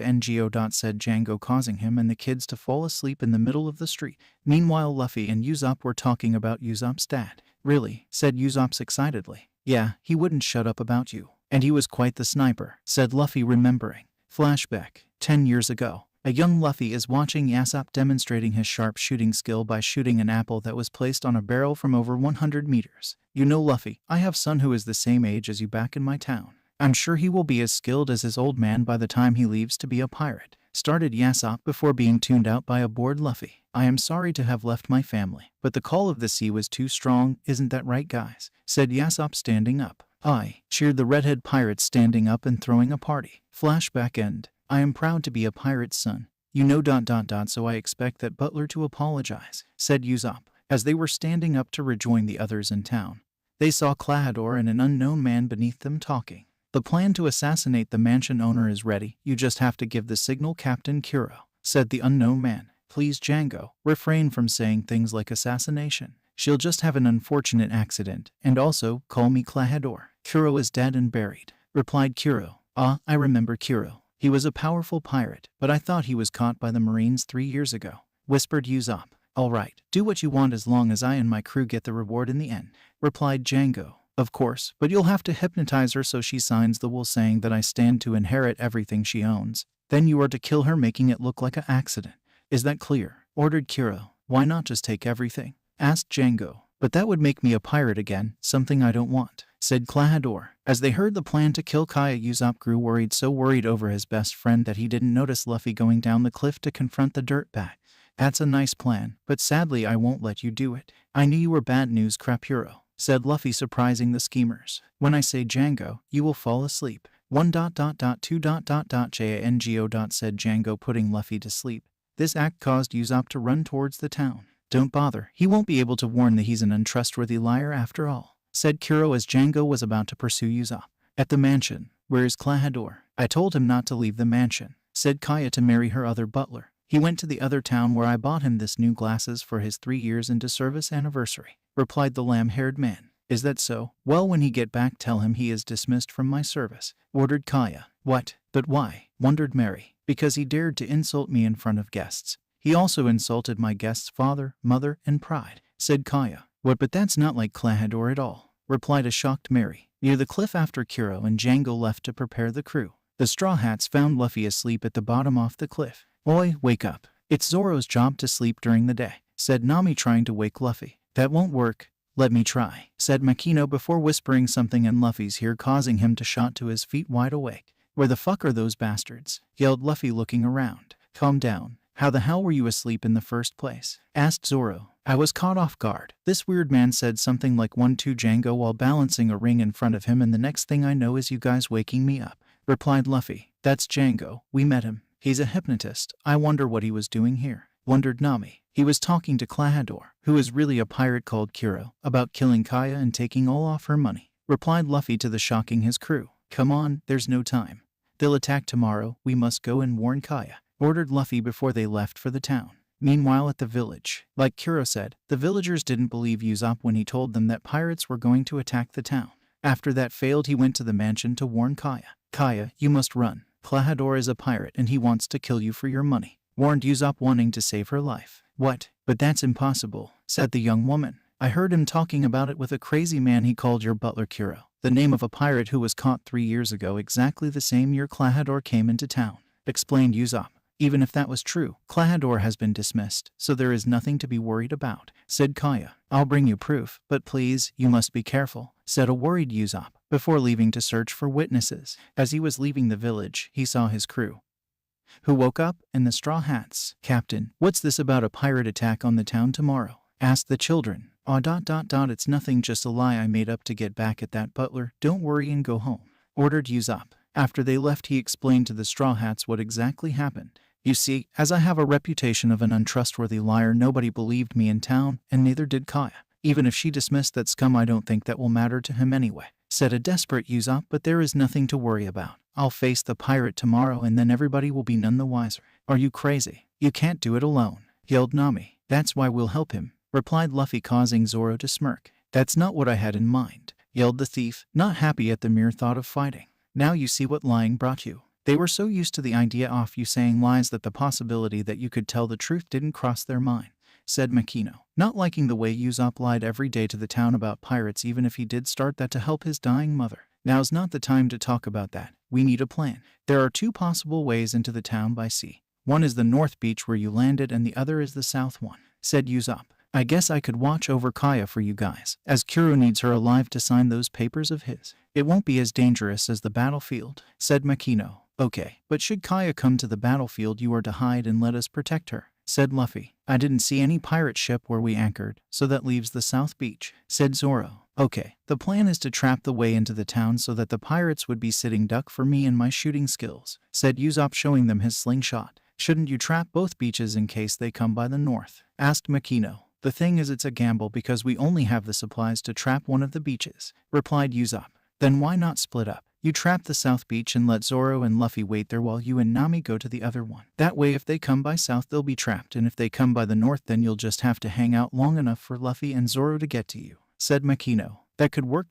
Jango, said Django, causing him and the kids to fall asleep in the middle of the street. Meanwhile, Luffy and Usopp were talking about Usopp's dad. Really, said Usopp excitedly. Yeah, he wouldn't shut up about you. And he was quite the sniper, said Luffy, remembering. Flashback. 10 years ago. A young Luffy is watching Usopp demonstrating his sharp shooting skill by shooting an apple that was placed on a barrel from over 100 meters. You know, Luffy, I have son who is the same age as you back in my town. I'm sure he will be as skilled as his old man by the time he leaves to be a pirate. Started Usopp before being tuned out by a bored Luffy. I am sorry to have left my family, but the call of the sea was too strong, isn't that right, guys? Said Usopp standing up. I cheered the redhead pirate standing up and throwing a party. Flashback end. I am proud to be a pirate's son. You know ... so I expect that butler to apologize, said Usopp. As they were standing up to rejoin the others in town, they saw Klahadore and an unknown man beneath them talking. The plan to assassinate the mansion owner is ready. You just have to give the signal, Captain Kuro, said the unknown man. Please, Django, refrain from saying things like assassination. She'll just have an unfortunate accident. And also, call me Klahadore. Kuro is dead and buried, replied Kuro. Ah, I remember Kuro. He was a powerful pirate, but I thought he was caught by the Marines 3 years ago, whispered Usopp. All right, do what you want as long as I and my crew get the reward in the end, replied Django. Of course, but you'll have to hypnotize her so she signs the will saying that I stand to inherit everything she owns. Then you are to kill her, making it look like an accident. Is that clear? Ordered Kuro. Why not just take everything? Asked Django. But that would make me a pirate again, something I don't want, said Klahadore. As they heard the plan to kill Kaya, Usopp grew worried, so worried over his best friend that he didn't notice Luffy going down the cliff to confront the dirtbag. That's a nice plan, but sadly I won't let you do it. I knew you were bad news, Crapuro, said Luffy, surprising the schemers. When I say Django, you will fall asleep. 1.2. Jango. Said Django, putting Luffy to sleep. This act caused Usopp to run towards the town. Don't bother, he won't be able to warn that he's an untrustworthy liar after all, said Kuro as Django was about to pursue Usopp. At the mansion, where is Klahadore? I told him not to leave the mansion, said Kaya, to marry her other butler. He went to the other town where I bought him this new glasses for his 3 years into service anniversary, replied the lamb-haired man. Is that so? Well, when he get back, tell him he is dismissed from my service, ordered Kaya. What? But why? Wondered Mary. Because he dared to insult me in front of guests. He also insulted my guest's father, mother, and pride, said Kaya. What? But that's not like Klahadore at all, replied a shocked Mary. Near the cliff after Kuro and Django left to prepare the crew, the Straw Hats found Luffy asleep at the bottom off the cliff. Oi, wake up. It's Zoro's job to sleep during the day, said Nami, trying to wake Luffy. That won't work. Let me try, said Makino before whispering something in Luffy's ear, causing him to shot to his feet wide awake. Where the fuck are those bastards? Yelled Luffy, looking around. Calm down. How the hell were you asleep in the first place? Asked Zoro. I was caught off guard. This weird man said something like 1-2 Django while balancing a ring in front of him, and the next thing I know is you guys waking me up, replied Luffy. That's Django. We met him. He's a hypnotist. I wonder what he was doing here, wondered Nami. He was talking to Klahadore, who is really a pirate called Kuro, about killing Kaya and taking all of her money, replied Luffy, to the shocking his crew. Come on, there's no time. They'll attack tomorrow. We must go and warn Kaya, ordered Luffy before they left for the town. Meanwhile, at the village, like Kuro said, the villagers didn't believe Usopp when he told them that pirates were going to attack the town. After that failed, he went to the mansion to warn Kaya. Kaya, you must run. Klahadore is a pirate and he wants to kill you for your money, warned Usopp, wanting to save her life. What? But that's impossible, said the young woman. I heard him talking about it with a crazy man he called your butler Kuro, the name of a pirate who was caught 3 years ago, exactly the same year Klahadore came into town, explained Usopp. Even if that was true, Klahadore has been dismissed, so there is nothing to be worried about, said Kaya. I'll bring you proof, but please, you must be careful, said a worried Usopp, before leaving to search for witnesses. As he was leaving the village, he saw his crew, who woke up, and the Straw Hats. Captain, what's this about a pirate attack on the town tomorrow? Asked the children. It's nothing, just a lie I made up to get back at that butler. Don't worry and go home, ordered Usopp. After they left, he explained to the Straw Hats what exactly happened. You see, as I have a reputation of an untrustworthy liar, nobody believed me in town, and neither did Kaya. Even if she dismissed that scum, I don't think that will matter to him anyway, said a desperate Usopp. But there is nothing to worry about. I'll face the pirate tomorrow and then everybody will be none the wiser. Are you crazy? You can't do it alone, yelled Nami. That's why we'll help him, replied Luffy, causing Zoro to smirk. That's not what I had in mind, yelled the thief, not happy at the mere thought of fighting. Now you see what lying brought you. They were so used to the idea of you saying lies that the possibility that you could tell the truth didn't cross their mind, said Makino, not liking the way Usopp lied every day to the town about pirates, even if he did start that to help his dying mother. Now's not the time to talk about that. We need a plan. There are 2 possible ways into the town by sea. One is the north beach where you landed and the other is the south one, said Usopp. I guess I could watch over Kaya for you guys, as Kuro needs her alive to sign those papers of his. It won't be as dangerous as the battlefield, said Makino. Okay, but should Kaya come to the battlefield you are to hide and let us protect her, said Luffy. I didn't see any pirate ship where we anchored, so that leaves the south beach, said Zoro. Okay, the plan is to trap the way into the town so that the pirates would be sitting duck for me and my shooting skills, said Usopp, showing them his slingshot. Shouldn't you trap both beaches in case they come by the north, asked Makino. The thing is it's a gamble because we only have the supplies to trap one of the beaches, replied Usopp. Then why not split up? You trap the south beach and let Zoro and Luffy wait there while you and Nami go to the other one. That way if they come by south they'll be trapped, and if they come by the north then you'll just have to hang out long enough for Luffy and Zoro to get to you, said Makino. That could work.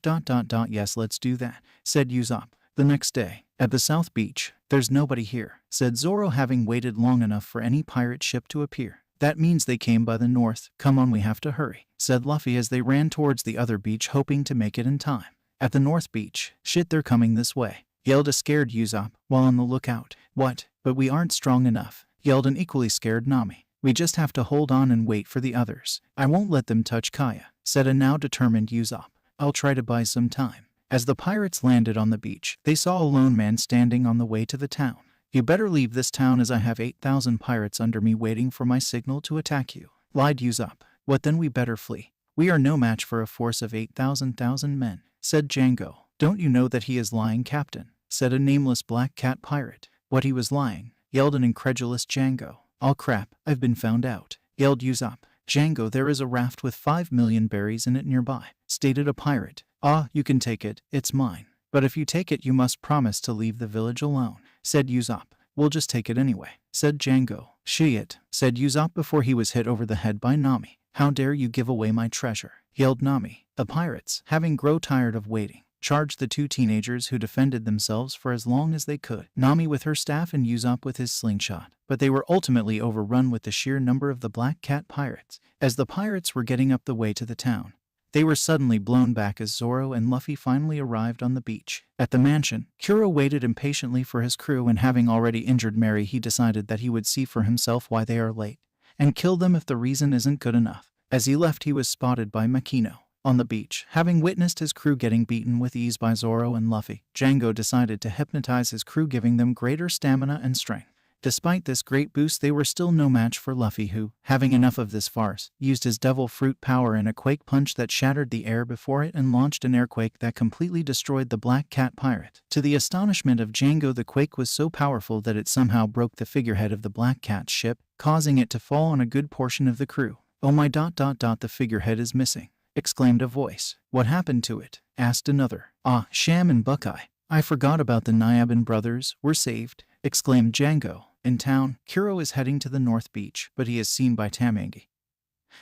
Yes, let's do that, said Usopp. The next day, at the south beach, there's nobody here, said Zoro, having waited long enough for any pirate ship to appear. That means they came by the north. Come on, we have to hurry, said Luffy as they ran towards the other beach hoping to make it in time. At the north beach, shit, they're coming this way, yelled a scared Usopp while on the lookout. What? But we aren't strong enough, yelled an equally scared Nami. We just have to hold on and wait for the others. I won't let them touch Kaya, said a now determined Usopp. I'll try to buy some time. As the pirates landed on the beach, they saw a lone man standing on the way to the town. You better leave this town as I have 8,000 pirates under me waiting for my signal to attack you, lied Usopp. What, then we better flee? We are no match for a force of 8,000 men, said Django. Don't you know that he is lying, Captain, said a nameless black cat pirate. What, he was lying, yelled an incredulous Django. Oh crap, I've been found out, yelled Usopp. Django, there is a raft with 5 million berries in it nearby, stated a pirate. Ah, you can take it, it's mine. But if you take it you must promise to leave the village alone, said Usopp. We'll just take it anyway, said Django. Shit, said Usopp before he was hit over the head by Nami. How dare you give away my treasure, yelled Nami. The pirates, having grown tired of waiting, charged the 2 teenagers who defended themselves for as long as they could, Nami with her staff and Usopp with his slingshot. But they were ultimately overrun with the sheer number of the black cat pirates. As the pirates were getting up the way to the town, they were suddenly blown back as Zoro and Luffy finally arrived on the beach. At the mansion, Kuro waited impatiently for his crew, and having already injured Mary, he decided that he would see for himself why they are late, and kill them if the reason isn't good enough. As he left, he was spotted by Makino. On the beach, having witnessed his crew getting beaten with ease by Zoro and Luffy, Django decided to hypnotize his crew, giving them greater stamina and strength. Despite this great boost, they were still no match for Luffy, who, having enough of this farce, used his devil fruit power in a quake punch that shattered the air before it and launched an airquake that completely destroyed the black cat pirate. To the astonishment of Django, the quake was so powerful that it somehow broke the figurehead of the black cat's ship, causing it to fall on a good portion of the crew. Oh my ... the figurehead is missing, exclaimed a voice. What happened to it? Asked another. Ah, Sham and Buckeye. I forgot about the Nyaban brothers. We're saved, exclaimed Django. In town, Kuro is heading to the north beach, but he is seen by Tamangi,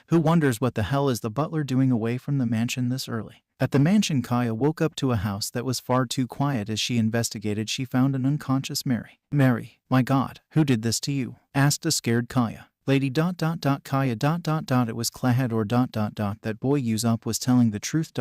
who wonders what the hell is the butler doing away from the mansion this early. At the mansion, Kaya woke up to a house that was far too quiet. As she investigated, she found an unconscious Mary. Mary, my God, who did this to you? Asked a scared Kaya. Lady ... Kaya ... it was Klahadore ... that boy Usopp was telling the truth ...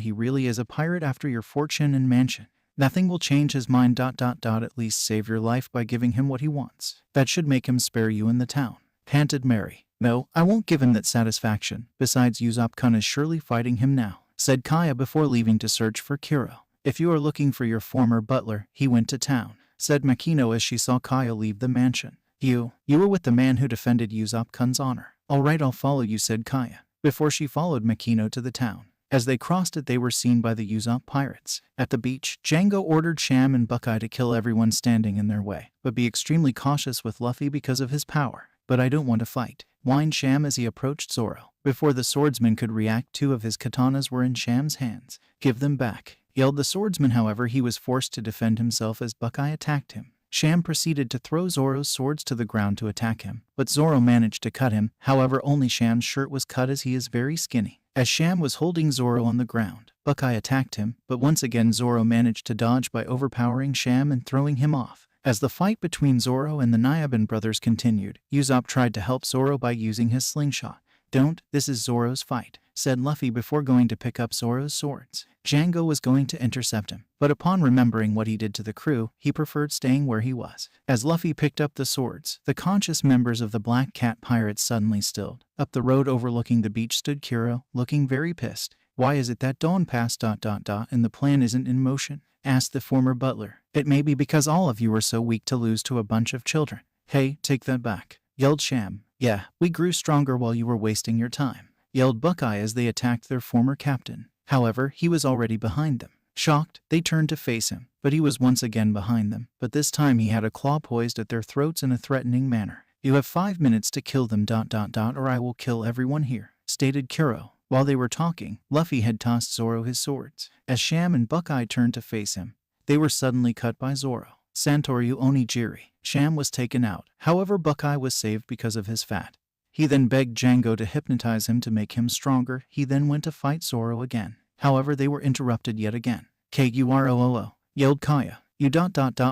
he really is a pirate after your fortune and mansion. Nothing will change his mind ... at least save your life by giving him what he wants. That should make him spare you in the town, panted Mary. No, I won't give him that satisfaction. Besides, Usopp-kun is surely fighting him now, said Kaya before leaving to search for Kuro. If you are looking for your former butler, he went to town, said Makino as she saw Kaya leave the mansion. You were with the man who defended Usopp-kun's honor. All right, I'll follow you, said Kaya, before she followed Makino to the town. As they crossed it, they were seen by the Usopp pirates. At the beach, Django ordered Sham and Buckeye to kill everyone standing in their way, but be extremely cautious with Luffy because of his power. But I don't want to fight, whined Sham as he approached Zoro. Before the swordsman could react, 2 of his katanas were in Sham's hands. Give them back, yelled the swordsman. However, he was forced to defend himself as Buckeye attacked him. Sham proceeded to throw Zoro's swords to the ground to attack him, but Zoro managed to cut him. However, only Sham's shirt was cut as he is very skinny. As Sham was holding Zoro on the ground, Buckeye attacked him, but once again Zoro managed to dodge by overpowering Sham and throwing him off. As the fight between Zoro and the Nyaban brothers continued, Usopp tried to help Zoro by using his slingshot. Don't, this is Zoro's fight, said Luffy before going to pick up Zoro's swords. Django was going to intercept him, but upon remembering what he did to the crew, he preferred staying where he was. As Luffy picked up the swords, the conscious members of the Black Cat Pirates suddenly stilled. Up the road overlooking the beach stood Kuro, looking very pissed. Why is it that Dawn passed ... and the plan isn't in motion? Asked the former butler. It may be because all of you were so weak to lose to a bunch of children. Hey, take that back, yelled Sham. Yeah, we grew stronger while you were wasting your time, yelled Buckeye as they attacked their former captain. However, he was already behind them. Shocked, they turned to face him, but he was once again behind them, but this time he had a claw poised at their throats in a threatening manner. You have 5 minutes to kill them ... or I will kill everyone here, stated Kuro. While they were talking, Luffy had tossed Zoro his swords. As Sham and Buckeye turned to face him, they were suddenly cut by Zoro. Santoryu Onigiri. Sham was taken out, however Buckeye was saved because of his fat. He then begged Django to hypnotize him to make him stronger. He then went to fight Zoro again. However, they were interrupted yet again. Kuro, yelled Kaya. You ...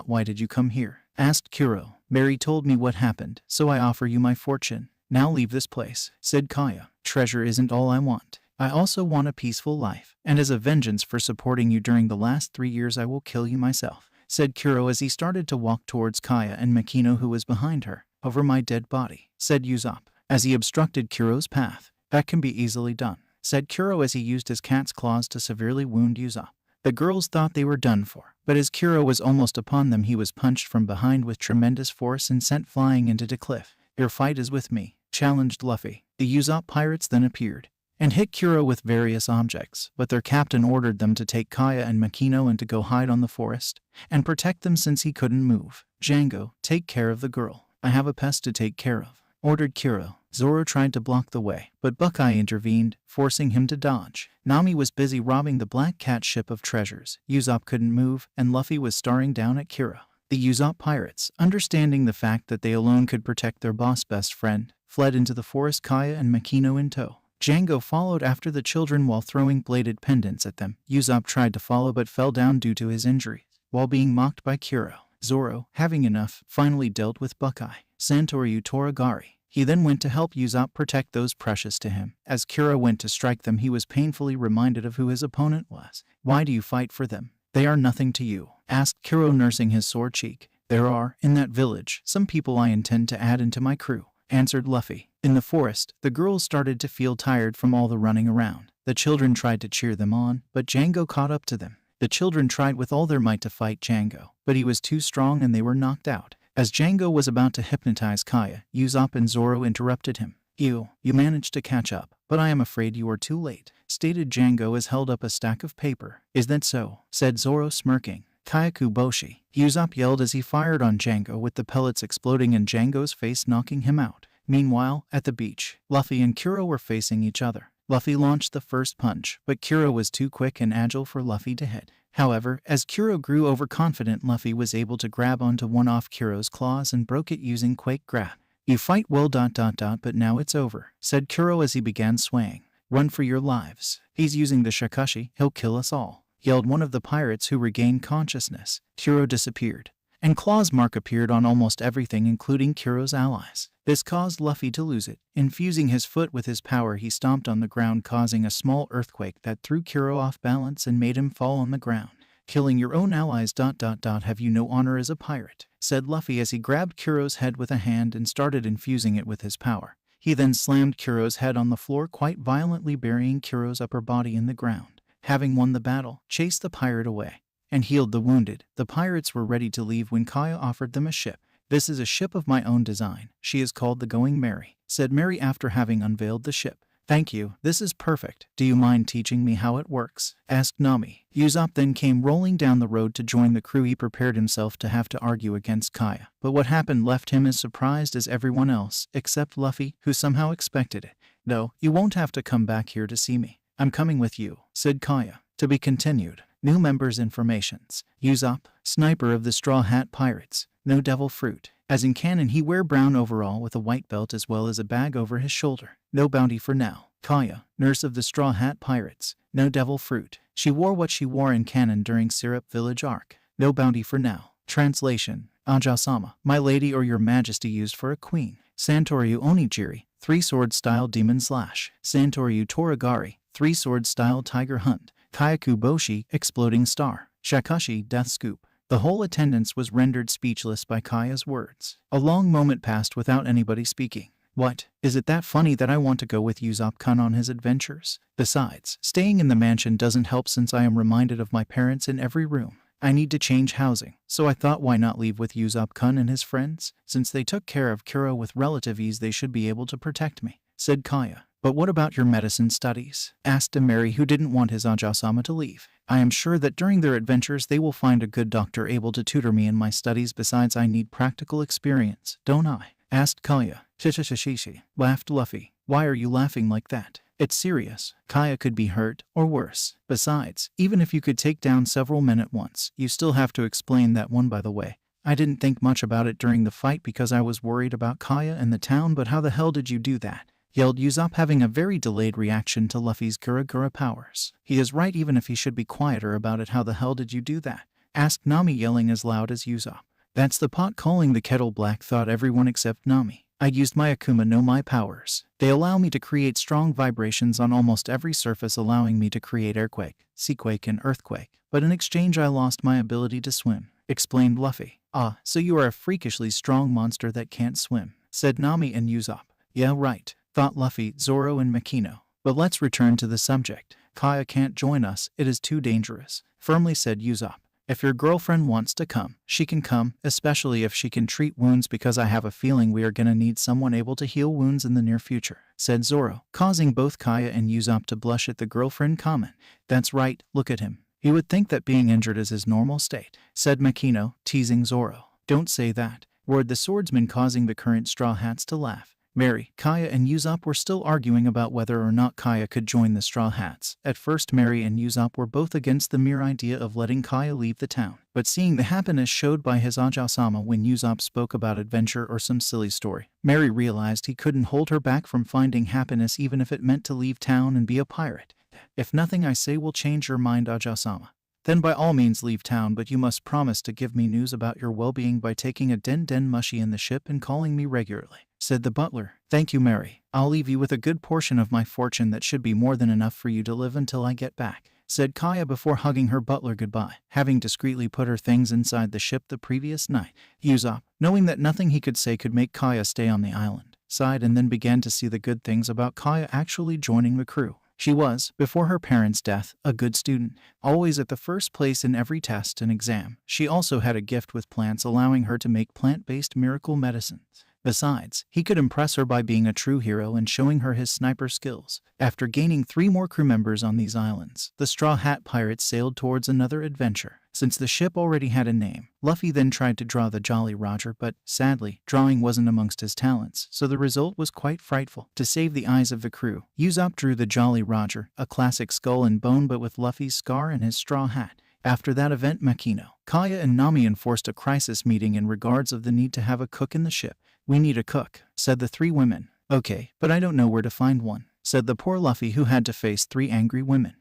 why did you come here? Asked Kuro. Mary told me what happened, so I offer you my fortune. Now leave this place, said Kaya. Treasure isn't all I want. I also want a peaceful life, and as a vengeance for supporting you during the last 3 years I will kill you myself, said Kuro as he started to walk towards Kaya and Makino who was behind her. Over my dead body, said Usopp, as he obstructed Kuro's path. That can be easily done, said Kuro as he used his cat's claws to severely wound Usopp. The girls thought they were done for, but as Kuro was almost upon them he was punched from behind with tremendous force and sent flying into the cliff. Your fight is with me, challenged Luffy. The Usopp pirates then appeared and hit Kuro with various objects, but their captain ordered them to take Kaya and Makino and to go hide on the forest and protect them since he couldn't move. Django, take care of the girl. I have a pest to take care of, ordered Kuro. Zoro tried to block the way, but Buckeye intervened, forcing him to dodge. Nami was busy robbing the Black Cat ship of treasures. Usopp couldn't move, and Luffy was staring down at Kuro. The Usopp pirates, understanding the fact that they alone could protect their boss best friend, fled into the forest, Kaya and Makino in tow. Django followed after the children while throwing bladed pendants at them. Usopp tried to follow but fell down due to his injuries, while being mocked by Kuro. Zoro, having enough, finally dealt with Buckeye. Santoryu Toragari. He then went to help Usopp protect those precious to him. As Kuro went to strike them he was painfully reminded of who his opponent was. Why do you fight for them? They are nothing to you, asked Kuro nursing his sore cheek. There are, in that village, some people I intend to add into my crew, answered Luffy. In the forest, the girls started to feel tired from all the running around. The children tried to cheer them on, but Django caught up to them. The children tried with all their might to fight Django, but he was too strong and they were knocked out. As Django was about to hypnotize Kaya, Usopp and Zoro interrupted him. You managed to catch up, but I am afraid you are too late, stated Django as held up a stack of paper. Is that so? Said Zoro smirking. Kayaku Boshi, Usopp yelled as he fired on Django with the pellets exploding in Django's face knocking him out. Meanwhile, at the beach, Luffy and Kuro were facing each other. Luffy launched the first punch, but Kuro was too quick and agile for Luffy to hit. However, as Kuro grew overconfident, Luffy was able to grab onto one off Kuro's claws and broke it using Quake Grab. You fight well ... but now it's over, said Kuro as he began swaying. Run for your lives. He's using the Shikushi, he'll kill us all, yelled one of the pirates who regained consciousness. Kuro disappeared, and Claw's mark appeared on almost everything including Kuro's allies. This caused Luffy to lose it. Infusing his foot with his power, he stomped on the ground, causing a small earthquake that threw Kuro off balance and made him fall on the ground. Killing your own allies ... have you no honor as a pirate, said Luffy as he grabbed Kuro's head with a hand and started infusing it with his power. He then slammed Kuro's head on the floor quite violently, burying Kuro's upper body in the ground. Having won the battle, chased the pirate away, and healed the wounded, the pirates were ready to leave when Kaya offered them a ship. This is a ship of my own design. She is called the Going Merry, said Merry after having unveiled the ship. Thank you, this is perfect. Do you mind teaching me how it works? Asked Nami. Usopp then came rolling down the road to join the crew. He prepared himself to have to argue against Kaya, but what happened left him as surprised as everyone else, except Luffy, who somehow expected it. No, you won't have to come back here to see me. I'm coming with you, said Kaya. To be continued. New members informations. Usopp, sniper of the Straw Hat Pirates. No devil fruit. As in canon, he wear brown overall with a white belt as well as a bag over his shoulder. No bounty for now. Kaya, nurse of the Straw Hat Pirates. No devil fruit. She wore what she wore in canon during Syrup Village arc. No bounty for now. Translation. Aja-sama, my lady or your majesty used for a queen. Santoryu Onigiri, 3-sword style demon slash, Santoryu Toragari, 3-sword style tiger hunt, Kyaku Boshi, exploding star, Shakushi, death scoop. The whole attendance was rendered speechless by Kaya's words. A long moment passed without anybody speaking. What? Is it that funny that I want to go with Usopp-kun on his adventures? Besides, staying in the mansion doesn't help since I am reminded of my parents in every room. I need to change housing, so I thought why not leave with Usopp-kun and his friends? Since they took care of Kuro with relative ease, they should be able to protect me, said Kaya. But what about your medicine studies? Asked Mary, who didn't want his Aja-sama to leave. I am sure that during their adventures they will find a good doctor able to tutor me in my studies. Besides, I need practical experience, don't I? Asked Kaya. Shishishishishi, laughed Luffy. Why are you laughing like that? It's serious. Kaya could be hurt, or worse. Besides, even if you could take down several men at once, you still have to explain that one. By the way, I didn't think much about it during the fight because I was worried about Kaya and the town, but how the hell did you do that? Yelled Usopp, having a very delayed reaction to Luffy's Gura powers. He is right, even if he should be quieter about it. How the hell did you do that? Asked Nami, yelling as loud as Usopp. That's the pot calling the kettle black, thought everyone except Nami. I used my Akuma no Mi powers. They allow me to create strong vibrations on almost every surface, allowing me to create airquake, seaquake, and earthquake. But in exchange I lost my ability to swim, explained Luffy. Ah, so you are a freakishly strong monster that can't swim, said Nami and Usopp. Yeah, right, thought Luffy, Zoro, and Makino. But let's return to the subject. Kaya can't join us, it is too dangerous, firmly said Usopp. If your girlfriend wants to come, she can come, especially if she can treat wounds, because I have a feeling we are gonna need someone able to heal wounds in the near future, said Zoro, causing both Kaya and Usopp to blush at the girlfriend comment. That's right, look at him. He would think that being injured is his normal state, said Makino, teasing Zoro. Don't say that, roared the swordsman, causing the current Straw Hats to laugh. Mary, Kaya, and Usopp were still arguing about whether or not Kaya could join the Straw Hats. At first, Mary and Usopp were both against the mere idea of letting Kaya leave the town, but seeing the happiness showed by his Aja-sama when Usopp spoke about adventure or some silly story, Mary realized he couldn't hold her back from finding happiness, even if it meant to leave town and be a pirate. If nothing I say will change your mind, Aja-sama, then by all means leave town, but you must promise to give me news about your well-being by taking a den mushi in the ship and calling me regularly, said the butler. Thank you, Mary. I'll leave you with a good portion of my fortune that should be more than enough for you to live until I get back, said Kaya before hugging her butler goodbye, having discreetly put her things inside the ship the previous night. Usopp, knowing that nothing he could say could make Kaya stay on the island, sighed and then began to see the good things about Kaya actually joining the crew. She was, before her parents' death, a good student, always at the first place in every test and exam. She also had a gift with plants, allowing her to make plant-based miracle medicines. Besides, he could impress her by being a true hero and showing her his sniper skills. After gaining 3 more crew members on these islands, the Straw Hat Pirates sailed towards another adventure. Since the ship already had a name, Luffy then tried to draw the Jolly Roger, but, sadly, drawing wasn't amongst his talents, so the result was quite frightful. To save the eyes of the crew, Usopp drew the Jolly Roger, a classic skull and bone but with Luffy's scar and his straw hat. After that event, Makino, Kaya, and Nami enforced a crisis meeting in regards of the need to have a cook in the ship. We need a cook, said the 3 women. Okay, but I don't know where to find one, said the poor Luffy, who had to face 3 angry women.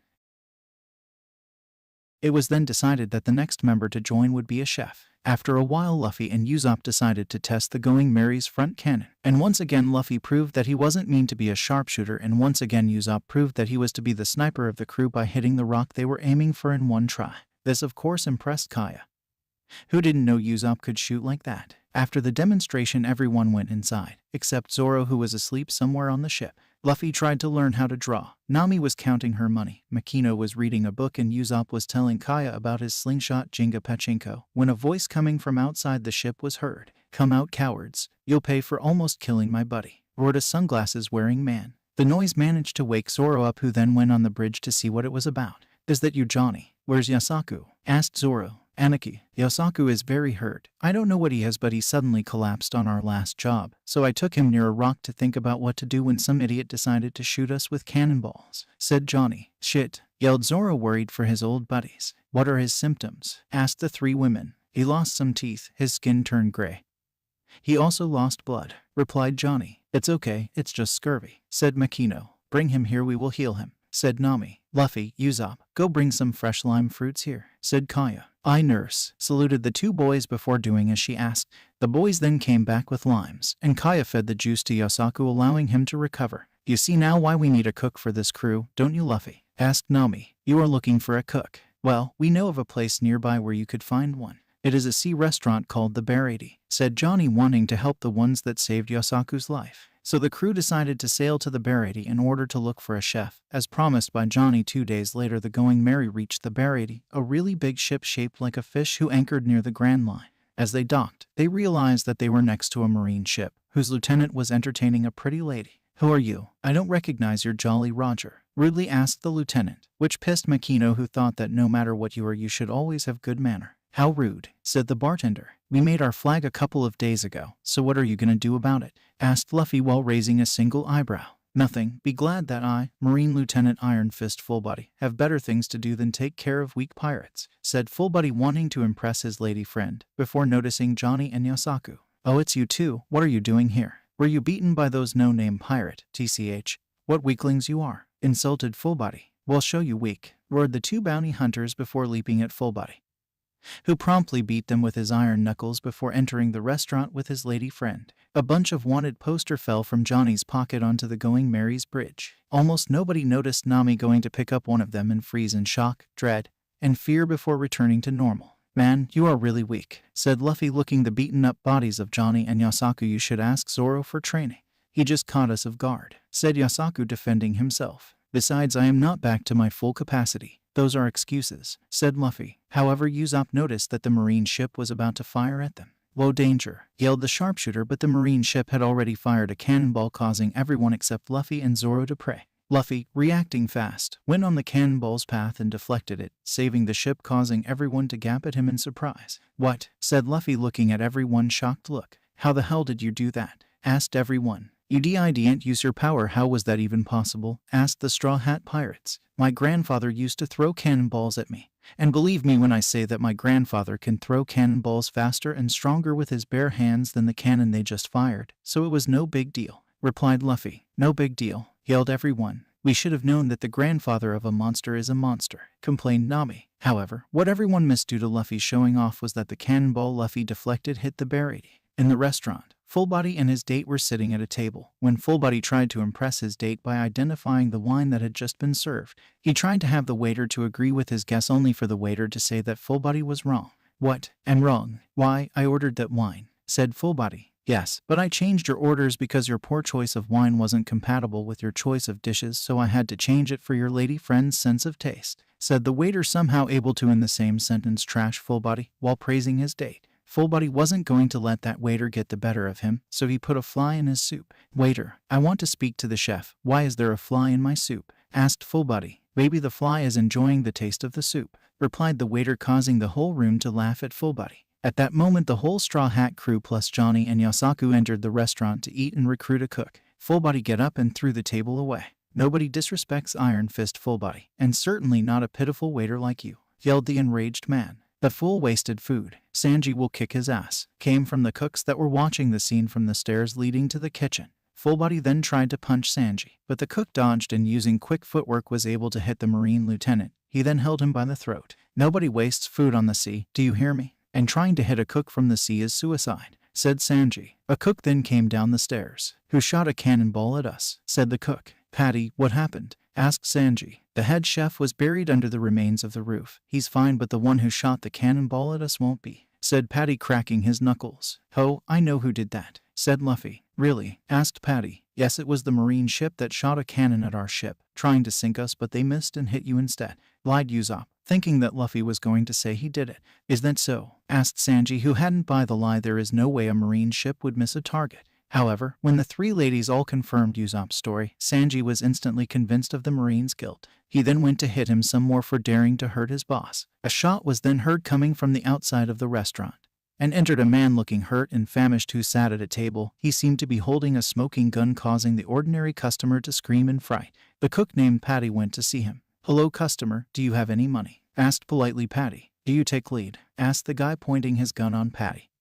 It was then decided that the next member to join would be a chef. After a while, Luffy and Usopp decided to test the Going Merry's front cannon. And once again Luffy proved that he wasn't mean to be a sharpshooter, and once again Usopp proved that he was to be the sniper of the crew by hitting the rock they were aiming for in one try. This of course impressed Kaya, who didn't know Usopp could shoot like that. After the demonstration, everyone went inside, except Zoro, who was asleep somewhere on the ship. Luffy tried to learn how to draw. Nami was counting her money. Makino was reading a book, and Usopp was telling Kaya about his slingshot Jenga Pachinko, when a voice coming from outside the ship was heard. Come out, cowards. You'll pay for almost killing my buddy, roared a sunglasses-wearing man. The noise managed to wake Zoro up, who then went on the bridge to see what it was about. Is that you, Johnny? Where's Yosaku? Asked Zoro. Aniki, Yosaku is very hurt. I don't know what he has, but he suddenly collapsed on our last job, so I took him near a rock to think about what to do when some idiot decided to shoot us with cannonballs, said Johnny. Shit, yelled Zoro, worried for his old buddies. What are his symptoms? Asked the 3 women. He lost some teeth, his skin turned gray. He also lost blood, replied Johnny. It's okay, it's just scurvy, said Makino. Bring him here, we will heal him, said Nami. Luffy, Usopp, go bring some fresh lime fruits here, said Kaya. "I, nurse," saluted the two boys before doing as she asked. The boys then came back with limes, and Kaya fed the juice to Yosaku, allowing him to recover. "You see now why we need a cook for this crew, don't you, Luffy?" asked Nami. "You are looking for a cook. Well, we know of a place nearby where you could find one. It is a sea restaurant called the Baratie," said Johnny, wanting to help the ones that saved Yosaku's life. So the crew decided to sail to the Baratie in order to look for a chef. As promised by Johnny, 2 days later the Going Merry reached the Baratie, a really big ship shaped like a fish who anchored near the Grand Line. As they docked, they realized that they were next to a marine ship, whose lieutenant was entertaining a pretty lady. "Who are you? I don't recognize your Jolly Roger," rudely asked the lieutenant, which pissed Makino, who thought that no matter what you are you should always have good manner. "How rude," said the bartender. "We made our flag a couple of days ago, so what are you gonna do about it?" asked Luffy while raising a single eyebrow. "Nothing. Be glad that I, Marine Lieutenant Iron Fist Fullbody, have better things to do than take care of weak pirates," said Fullbody, wanting to impress his lady friend, before noticing Johnny and Yosaku. "Oh, it's you two. What are you doing here? Were you beaten by those no-name pirate, TCH? What weaklings you are," insulted Fullbody. "We'll show you weak," roared the two bounty hunters before leaping at Fullbody, who promptly beat them with his iron knuckles before entering the restaurant with his lady friend. A bunch of wanted poster fell from Johnny's pocket onto the Going Merry's bridge. Almost nobody noticed Nami going to pick up one of them and freeze in shock, dread, and fear before returning to normal. "Man, you are really weak," said Luffy, looking the beaten-up bodies of Johnny and Yosaku. "You should ask Zoro for training. He just caught us off guard," said Yosaku, defending himself. "Besides, I am not back to my full capacity. Those are excuses," said Luffy. However, Usopp noticed that the marine ship was about to fire at them. "Low danger," yelled the sharpshooter, but the marine ship had already fired a cannonball, causing everyone except Luffy and Zoro to pray. Luffy, reacting fast, went on the cannonball's path and deflected it, saving the ship, causing everyone to gap at him in surprise. "What?" said Luffy, looking at everyone shocked look. "How the hell did you do that?" asked everyone. "You didn't use your power. How was that even possible?" asked the Straw Hat Pirates. "My grandfather used to throw cannonballs at me. And believe me when I say that my grandfather can throw cannonballs faster and stronger with his bare hands than the cannon they just fired, so it was no big deal," replied Luffy. "No big deal," yelled everyone. "We should have known that the grandfather of a monster is a monster," complained Nami. However, what everyone missed due to Luffy showing off was that the cannonball Luffy deflected hit the Baratie. In the restaurant, Fullbody and his date were sitting at a table. When Fullbody tried to impress his date by identifying the wine that had just been served, he tried to have the waiter to agree with his guess, only for the waiter to say that Fullbody was wrong. "What? And wrong? Why, I ordered that wine," said Fullbody. "Yes, but I changed your orders because your poor choice of wine wasn't compatible with your choice of dishes, so I had to change it for your lady friend's sense of taste," said the waiter, somehow able to in the same sentence trash Fullbody while praising his date. Fullbody wasn't going to let that waiter get the better of him, so he put a fly in his soup. "Waiter, I want to speak to the chef. Why is there a fly in my soup?" asked Fullbody. "Maybe the fly is enjoying the taste of the soup," replied the waiter, causing the whole room to laugh at Fullbody. At that moment, the whole Straw Hat crew plus Johnny and Yosaku entered the restaurant to eat and recruit a cook. Fullbody get up and threw the table away. "Nobody disrespects Iron Fist Fullbody, and certainly not a pitiful waiter like you," yelled the enraged man. "The fool wasted food. Sanji will kick his ass," came from the cooks that were watching the scene from the stairs leading to the kitchen. Fullbody then tried to punch Sanji, but the cook dodged and using quick footwork was able to hit the marine lieutenant. He then held him by the throat. "Nobody wastes food on the sea, do you hear me? And trying to hit a cook from the sea is suicide," said Sanji. "A cook then came down the stairs. Who shot a cannonball at us?" said the cook. "Patty, what happened?" asked Sanji. "The head chef was buried under the remains of the roof. He's fine, but the one who shot the cannonball at us won't be," said Patty, cracking his knuckles. "Oh, I know who did that," said Luffy. "Really?" asked Patty. "Yes, it was the marine ship that shot a cannon at our ship, trying to sink us, but they missed and hit you instead," lied Usopp, thinking that Luffy was going to say he did it. "Is that so?" asked Sanji, who hadn't buy the lie. There is no way a marine ship would miss a target. However, when the three ladies all confirmed Usopp's story, Sanji was instantly convinced of the marine's guilt. He then went to hit him some more for daring to hurt his boss. A shot was then heard coming from the outside of the restaurant, and entered a man looking hurt and famished who sat at a table. He seemed to be holding a smoking gun, causing the ordinary customer to scream in fright. The cook named Patty went to see him. "Hello, customer, do you have any money?" asked politely Patty. "Do you take lead?" asked the guy, pointing his gun on Patty,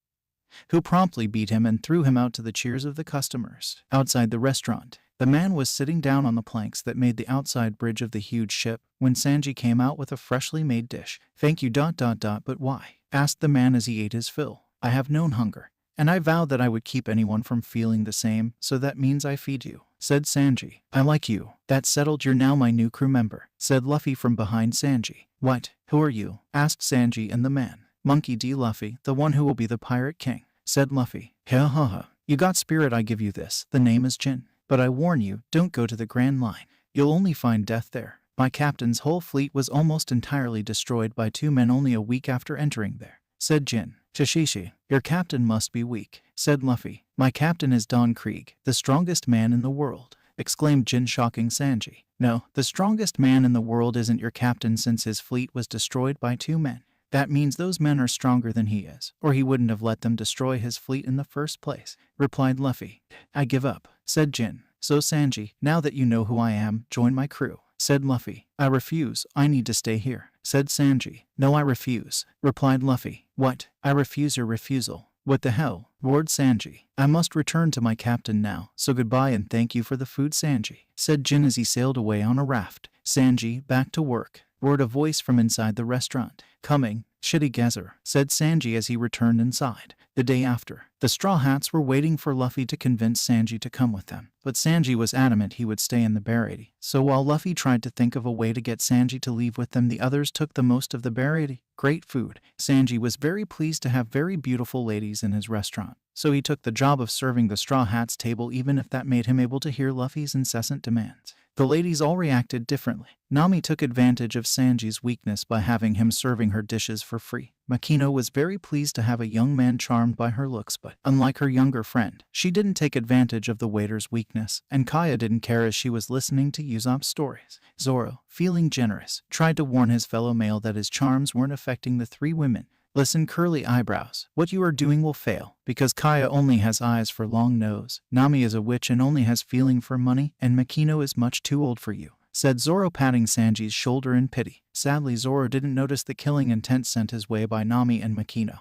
who promptly beat him and threw him out to the cheers of the customers. Outside the restaurant, The man was sitting down on the planks that made the outside bridge of the huge ship when Sanji came out with a freshly made dish. Thank you. But why? Asked the man as he ate his fill. I have known hunger, and I vowed that I would keep anyone from feeling the same, so that means I feed you, said Sanji. I like you. That's settled. You're now my new crew member, said Luffy from behind Sanji. What? Who are you? Asked Sanji and the man. Monkey D. Luffy, the one who will be the pirate king, said Luffy. Ha ha ha. You got spirit, I give you this. The name is Jin. But I warn you, don't go to the Grand Line. You'll only find death there. My captain's whole fleet was almost entirely destroyed by 2 men only a week after entering there, said Jin. Shishishi, your captain must be weak, said Luffy. My captain is Don Krieg, the strongest man in the world, exclaimed Jin, shocking Sanji. No, the strongest man in the world isn't your captain since his fleet was destroyed by 2 men. That means those men are stronger than he is, or he wouldn't have let them destroy his fleet in the first place, replied Luffy. I give up, said Jin. So Sanji, now that you know who I am, join my crew, said Luffy. I refuse. I need to stay here, said Sanji. No, I refuse, replied Luffy. What? I refuse your refusal. What the hell? Roared Sanji. I must return to my captain now, so goodbye and thank you for the food, Sanji, said Jin as he sailed away on a raft. Sanji, back to work, roared a voice from inside the restaurant. Coming, shitty gezer, said Sanji as he returned inside. The day after, the Straw Hats were waiting for Luffy to convince Sanji to come with them, but Sanji was adamant he would stay in the Baratie. So while Luffy tried to think of a way to get Sanji to leave with them, the others took the most of the Baratie. Great food. Sanji was very pleased to have very beautiful ladies in his restaurant, so he took the job of serving the Straw Hats table, even if that made him able to hear Luffy's incessant demands. The ladies all reacted differently. Nami took advantage of Sanji's weakness by having him serving her dishes for free. Makino was very pleased to have a young man charmed by her looks, but unlike her younger friend, she didn't take advantage of the waiter's weakness, and Kaya didn't care as she was listening to Usopp's stories. Zoro, feeling generous, tried to warn his fellow male that his charms weren't affecting the 3 women. Listen, curly eyebrows, what you are doing will fail, because Kaya only has eyes for long nose, Nami is a witch and only has feeling for money, and Makino is much too old for you, said Zoro, patting Sanji's shoulder in pity. Sadly, Zoro didn't notice the killing intent sent his way by Nami and Makino,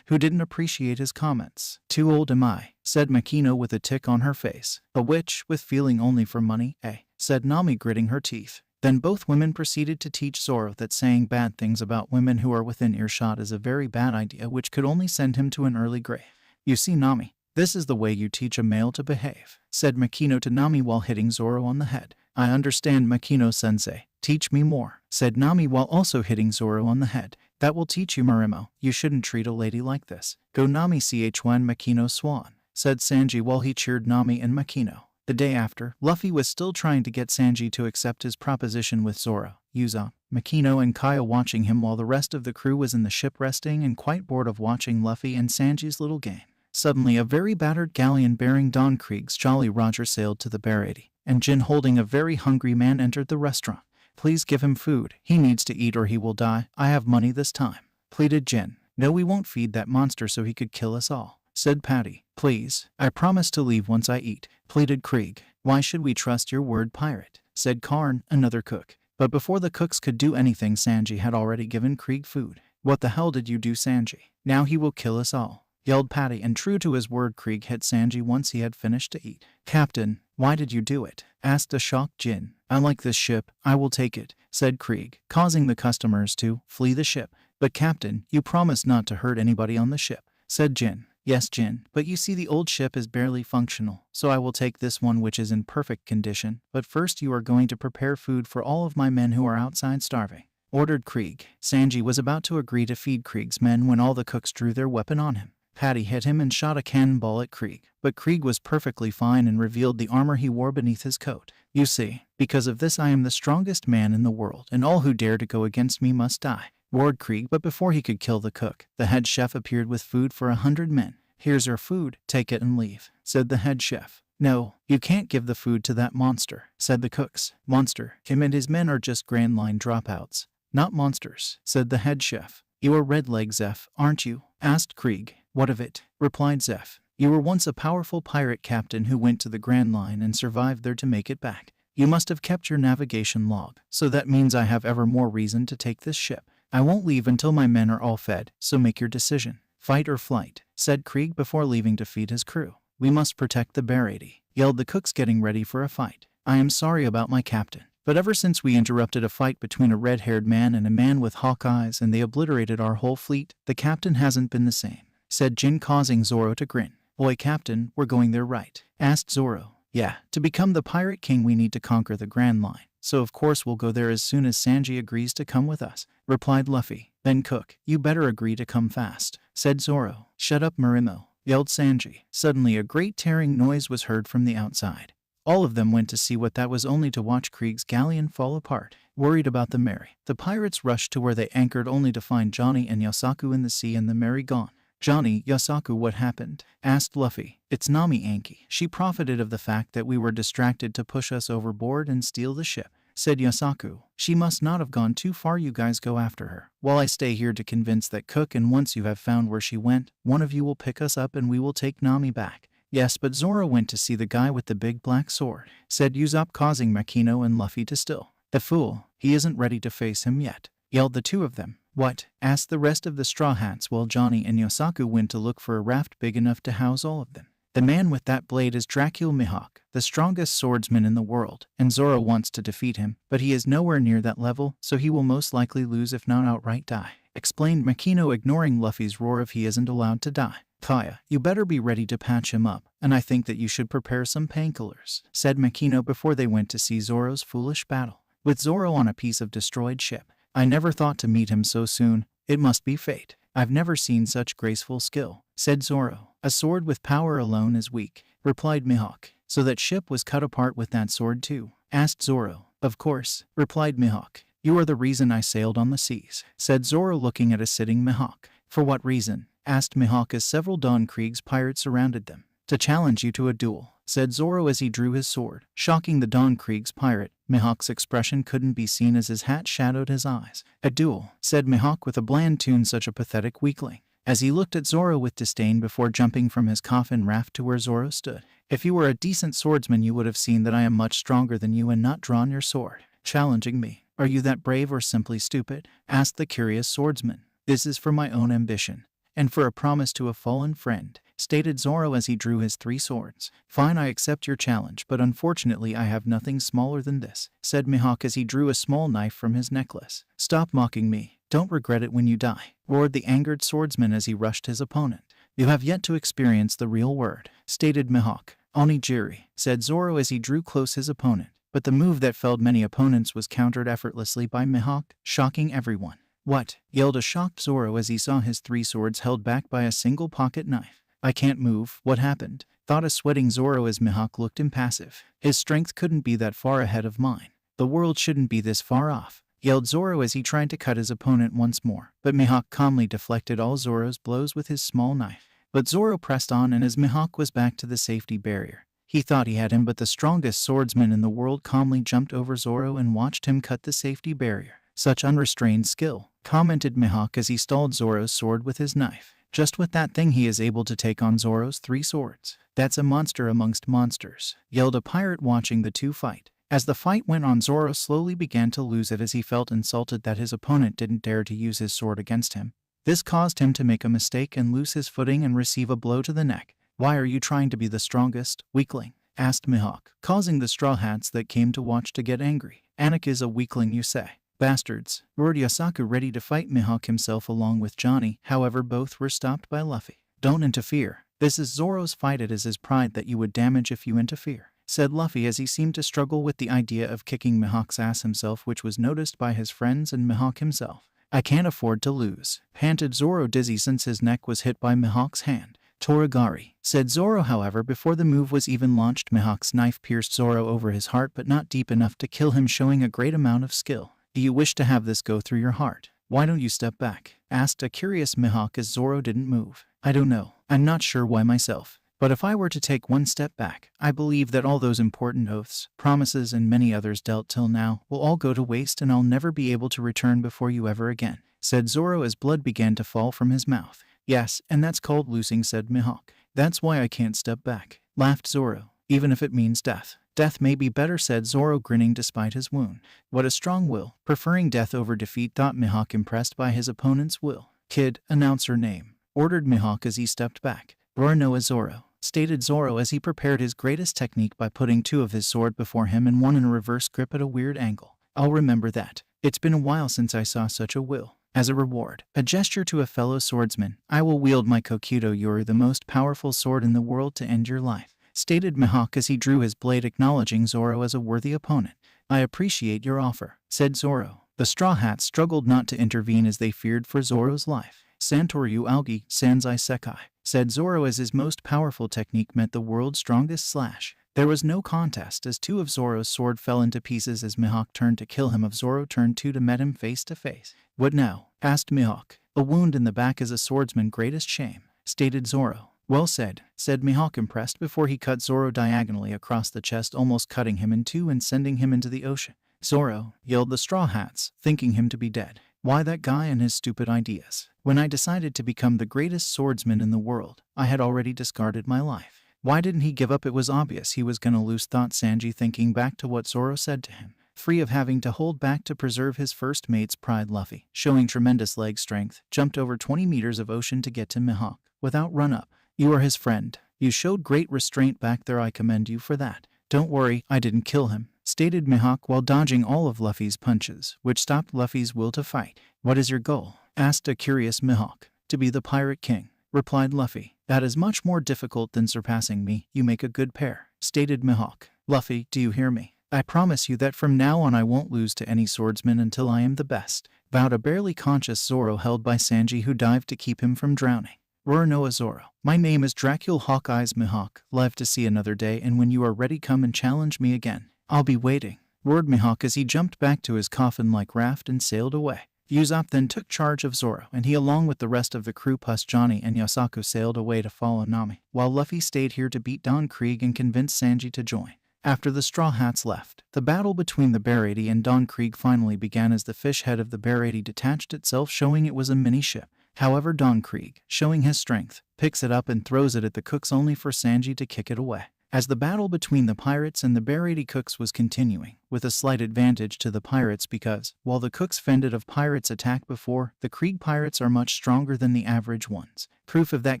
who didn't appreciate his comments. Too old am I, said Makino with a tick on her face. A witch with feeling only for money, eh? Said Nami, gritting her teeth. Then both women proceeded to teach Zoro that saying bad things about women who are within earshot is a very bad idea, which could only send him to an early grave. You see, Nami, this is the way you teach a male to behave, said Makino to Nami while hitting Zoro on the head. I understand, Makino-sensei. Teach me more, said Nami while also hitting Zoro on the head. That will teach you, Marimo. You shouldn't treat a lady like this. Go Nami ch1 Makino Swan, said Sanji while he cheered Nami and Makino. The day after, Luffy was still trying to get Sanji to accept his proposition with Zoro, Usopp, Makino and Kaya watching him while the rest of the crew was in the ship resting and quite bored of watching Luffy and Sanji's little game. Suddenly a very battered galleon bearing Don Krieg's Jolly Roger sailed to the Baratie, and Jin holding a very hungry man entered the restaurant. Please give him food. He needs to eat or he will die. I have money this time, pleaded Jin. No, we won't feed that monster so he could kill us all, said Patty. Please, I promise to leave once I eat, pleaded Krieg. Why should we trust your word, pirate? Said Karn, another cook. But before the cooks could do anything, Sanji had already given Krieg food. What the hell did you do, Sanji? Now he will kill us all, yelled Patty, and true to his word, Krieg hit Sanji once he had finished to eat. Captain, why did you do it? Asked a shocked Jin. I like this ship, I will take it, said Krieg, causing the customers to flee the ship. But Captain, you promised not to hurt anybody on the ship, said Jin. Yes, Jin, but you see the old ship is barely functional, so I will take this one which is in perfect condition. But first you are going to prepare food for all of my men who are outside starving, ordered Krieg. Sanji was about to agree to feed Krieg's men when all the cooks drew their weapon on him. Patty hit him and shot a cannonball at Krieg, but Krieg was perfectly fine and revealed the armor he wore beneath his coat. You see, because of this I am the strongest man in the world, and all who dare to go against me must die, roared Krieg. But before he could kill the cook, the head chef appeared with food for 100 men. Here's your food, take it and leave, said the head chef. No, you can't give the food to that monster, said the cooks. Monster, him and his men are just Grand Line dropouts, not monsters, said the head chef. You are Red Leg Zeph, aren't you? Asked Krieg. What of it? Replied Zeph. You were once a powerful pirate captain who went to the Grand Line and survived there to make it back. You must have kept your navigation log, so that means I have ever more reason to take this ship. I won't leave until my men are all fed, so make your decision. Fight or flight, said Krieg before leaving to feed his crew. We must protect the Baratie, yelled the cooks getting ready for a fight. I am sorry about my captain, but ever since we interrupted a fight between a red-haired man and a man with hawk eyes and they obliterated our whole fleet, the captain hasn't been the same, said Jin, causing Zoro to grin. Oi, Captain, we're going there, right? Asked Zoro. Yeah, to become the Pirate King we need to conquer the Grand Line, so of course we'll go there as soon as Sanji agrees to come with us, replied Luffy. Then Cook, you better agree to come fast, said Zoro. Shut up, Marimo, yelled Sanji. Suddenly a great tearing noise was heard from the outside. All of them went to see what that was, only to watch Krieg's galleon fall apart. Worried about the Mary, the pirates rushed to where they anchored only to find Johnny and Yosaku in the sea and the Mary gone. Johnny, Yosaku, what happened? Asked Luffy. It's Nami, Anki. She profited of the fact that we were distracted to push us overboard and steal the ship, said Yosaku. She must not have gone too far. You guys go after her, while I stay here to convince that Cook, and once you have found where she went, one of you will pick us up and we will take Nami back. Yes, but Zoro went to see the guy with the big black sword, said Usopp, causing Makino and Luffy to still. The fool, he isn't ready to face him yet, yelled the two of them. What? Asked the rest of the Straw Hats while Johnny and Yosaku went to look for a raft big enough to house all of them. The man with that blade is Dracul Mihawk, the strongest swordsman in the world, and Zoro wants to defeat him, but he is nowhere near that level, so he will most likely lose if not outright die, explained Makino, ignoring Luffy's roar of he isn't allowed to die. Kaya, you better be ready to patch him up, and I think that you should prepare some painkillers, said Makino before they went to see Zoro's foolish battle with Zoro on a piece of destroyed ship. I never thought to meet him so soon. It must be fate. I've never seen such graceful skill, said Zoro. A sword with power alone is weak, replied Mihawk. So that ship was cut apart with that sword too? Asked Zoro. Of course, replied Mihawk. You are the reason I sailed on the seas, said Zoro, looking at a sitting Mihawk. For what reason? Asked Mihawk as several Don Krieg's pirates surrounded them. To challenge you to a duel, said Zoro as he drew his sword, shocking the Don Krieg's pirate. Mihawk's expression couldn't be seen as his hat shadowed his eyes. A duel, said Mihawk with a bland tune, such a pathetic weakling, as he looked at Zoro with disdain before jumping from his coffin raft to where Zoro stood. If you were a decent swordsman you would have seen that I am much stronger than you and not drawn your sword, challenging me. Are you that brave or simply stupid? Asked the curious swordsman. This is for my own ambition, and for a promise to a fallen friend, stated Zoro as he drew his three swords. Fine, I accept your challenge, but unfortunately I have nothing smaller than this, said Mihawk as he drew a small knife from his necklace. Stop mocking me. Don't regret it when you die, roared the angered swordsman as he rushed his opponent. You have yet to experience the real word, stated Mihawk. Onigiri, said Zoro as he drew close his opponent, but the move that felled many opponents was countered effortlessly by Mihawk, shocking everyone. What? Yelled a shocked Zoro as he saw his three swords held back by a single pocket knife. I can't move. What happened? Thought a sweating Zoro as Mihawk looked impassive. His strength couldn't be that far ahead of mine. The world shouldn't be this far off, yelled Zoro as he tried to cut his opponent once more, but Mihawk calmly deflected all Zoro's blows with his small knife. But Zoro pressed on, and as Mihawk was back to the safety barrier, he thought he had him, but the strongest swordsman in the world calmly jumped over Zoro and watched him cut the safety barrier. Such unrestrained skill, commented Mihawk as he stalled Zoro's sword with his knife. Just with that thing he is able to take on Zoro's three swords. That's a monster amongst monsters, yelled a pirate watching the two fight. As the fight went on, Zoro slowly began to lose it as he felt insulted that his opponent didn't dare to use his sword against him. This caused him to make a mistake and lose his footing and receive a blow to the neck. Why are you trying to be the strongest, weakling? Asked Mihawk, causing the Straw Hats that came to watch to get angry. Anak is a weakling, you say? Bastards, roared Yosaku, ready to fight Mihawk himself along with Johnny. However, both were stopped by Luffy. Don't interfere. This is Zoro's fight. It is his pride that you would damage if you interfere, said Luffy as he seemed to struggle with the idea of kicking Mihawk's ass himself, which was noticed by his friends and Mihawk himself. I can't afford to lose, panted Zoro, dizzy since his neck was hit by Mihawk's hand. Toragari, said Zoro. However, before the move was even launched, Mihawk's knife pierced Zoro over his heart, but not deep enough to kill him, showing a great amount of skill. Do you wish to have this go through your heart? Why don't you step back? Asked a curious Mihawk as Zoro didn't move. I don't know. I'm not sure why myself. But if I were to take one step back, I believe that all those important oaths, promises, and many others dealt till now will all go to waste, and I'll never be able to return before you ever again, said Zoro as blood began to fall from his mouth. Yes, and that's called losing, said Mihawk. That's why I can't step back, laughed Zoro. Even if it means death. Death may be better, said Zoro, grinning despite his wound. What a strong will, preferring death over defeat, thought Mihawk, impressed by his opponent's will. Kid, announce her name, ordered Mihawk as he stepped back. Roronoa Zoro, stated Zoro as he prepared his greatest technique by putting two of his sword before him and one in a reverse grip at a weird angle. I'll remember that. It's been a while since I saw such a will. As a reward, a gesture to a fellow swordsman, I will wield my Kokudo Yuri, the most powerful sword in the world, to end your life, stated Mihawk as he drew his blade, acknowledging Zoro as a worthy opponent. I appreciate your offer, said Zoro. The Straw Hats struggled not to intervene as they feared for Zoro's life. Santoryu Algi Sanzai Sekai, said Zoro as his most powerful technique met the world's strongest slash. There was no contest as two of Zoro's sword fell into pieces as Mihawk turned to kill him. Of Zoro turned to met him face to face. What now? Asked Mihawk. A wound in the back is a swordsman's greatest shame, stated Zoro. Well said Mihawk, impressed, before he cut Zoro diagonally across the chest, almost cutting him in two and sending him into the ocean. Zoro, yelled the Straw Hats, thinking him to be dead. Why that guy and his stupid ideas? When I decided to become the greatest swordsman in the world, I had already discarded my life. Why didn't he give up? It was obvious he was gonna lose, thought Sanji, thinking back to what Zoro said to him. Free of having to hold back to preserve his first mate's pride, Luffy, showing tremendous leg strength, jumped over 20 meters of ocean to get to Mihawk, without run-up. You are his friend. You showed great restraint back there. I commend you for that. Don't worry, I didn't kill him, stated Mihawk while dodging all of Luffy's punches, which stopped Luffy's will to fight. What is your goal? Asked a curious Mihawk. To be the Pirate King, replied Luffy. That is much more difficult than surpassing me. You make a good pair, stated Mihawk. Luffy, do you hear me? I promise you that from now on I won't lose to any swordsman until I am the best, vowed a barely conscious Zoro held by Sanji, who dived to keep him from drowning. Roronoa Zoro. My name is Dracula Hawkeye's Mihawk. Live to see another day, and when you are ready, come and challenge me again. I'll be waiting, roared Mihawk as he jumped back to his coffin-like raft and sailed away. Usopp then took charge of Zoro, and he, along with the rest of the crew plus Johnny and Yosaku, sailed away to follow Nami, while Luffy stayed here to beat Don Krieg and convince Sanji to join. After the Straw Hats left, the battle between the Baratie and Don Krieg finally began as the fish head of the Baratie detached itself, showing it was a mini-ship. However, Don Krieg, showing his strength, picks it up and throws it at the cooks, only for Sanji to kick it away. As the battle between the pirates and the Baratie cooks was continuing, with a slight advantage to the pirates because, while the cooks fended off pirates' attack before, the Krieg pirates are much stronger than the average ones. Proof of that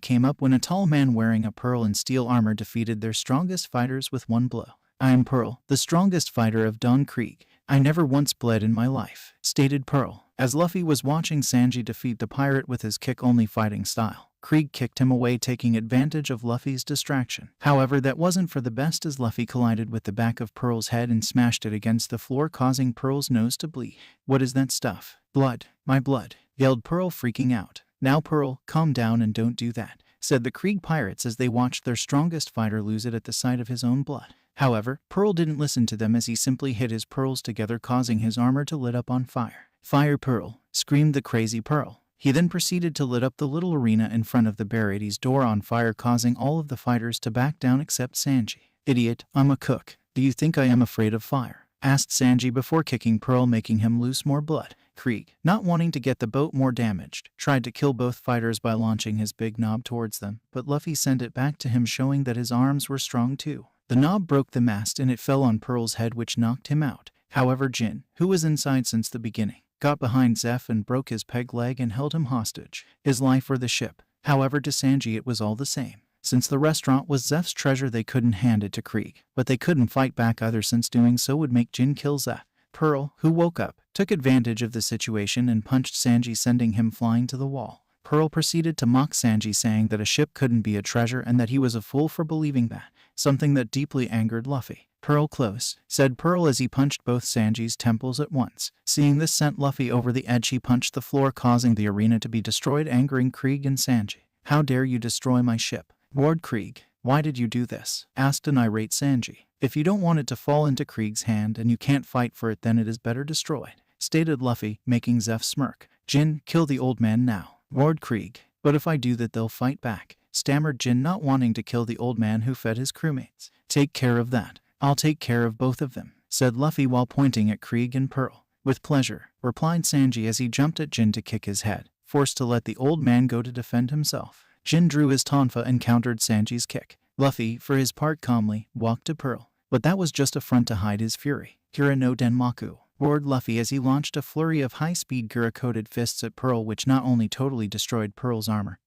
came up when a tall man wearing a pearl and steel armor defeated their strongest fighters with one blow. I am Pearl, the strongest fighter of Don Krieg. I never once bled in my life, stated Pearl. As Luffy was watching Sanji defeat the pirate with his kick-only fighting style, Krieg kicked him away, taking advantage of Luffy's distraction. However, that wasn't for the best, as Luffy collided with the back of Pearl's head and smashed it against the floor, causing Pearl's nose to bleed. What is that stuff? Blood. My blood, yelled Pearl, freaking out. Now Pearl, calm down and don't do that, said the Krieg pirates as they watched their strongest fighter lose it at the sight of his own blood. However, Pearl didn't listen to them as he simply hit his pearls together, causing his armor to lit up on fire. Fire, Pearl, screamed the crazy Pearl. He then proceeded to lit up the little arena in front of the Baratie's door on fire, causing all of the fighters to back down except Sanji. Idiot, I'm a cook. Do you think I am afraid of fire? Asked Sanji before kicking Pearl, making him lose more blood. Krieg, not wanting to get the boat more damaged, tried to kill both fighters by launching his big knob towards them, but Luffy sent it back to him, showing that his arms were strong too. The knob broke the mast and it fell on Pearl's head, which knocked him out. However, Jin, who was inside since the beginning, got behind Zeph and broke his peg leg and held him hostage. His life or the ship. However, to Sanji it was all the same. Since the restaurant was Zeph's treasure, they couldn't hand it to Krieg, but they couldn't fight back either, since doing so would make Jin kill Zeph. Pearl, who woke up, took advantage of the situation and punched Sanji, sending him flying to the wall. Pearl proceeded to mock Sanji, saying that a ship couldn't be a treasure and that he was a fool for believing that, something that deeply angered Luffy. Pearl close, said Pearl as he punched both Sanji's temples at once. Seeing this sent Luffy over the edge, he punched the floor, causing the arena to be destroyed, angering Krieg and Sanji. How dare you destroy my ship? Roared Krieg. Why did you do this? Asked an irate Sanji. If you don't want it to fall into Krieg's hand and you can't fight for it, then it is better destroyed, stated Luffy, making Zeph smirk. Jin, kill the old man now, roared Krieg. But if I do that, they'll fight back, stammered Jin, not wanting to kill the old man who fed his crewmates. Take care of that. I'll take care of both of them, said Luffy while pointing at Krieg and Pearl. With pleasure, replied Sanji as he jumped at Jin to kick his head, forced to let the old man go to defend himself. Jin drew his tonfa and countered Sanji's kick. Luffy, for his part, calmly walked to Pearl, but that was just a front to hide his fury. Gura no Denmaku, roared Luffy as he launched a flurry of high-speed Gura-coated fists at Pearl, which not only totally destroyed Pearl's armor,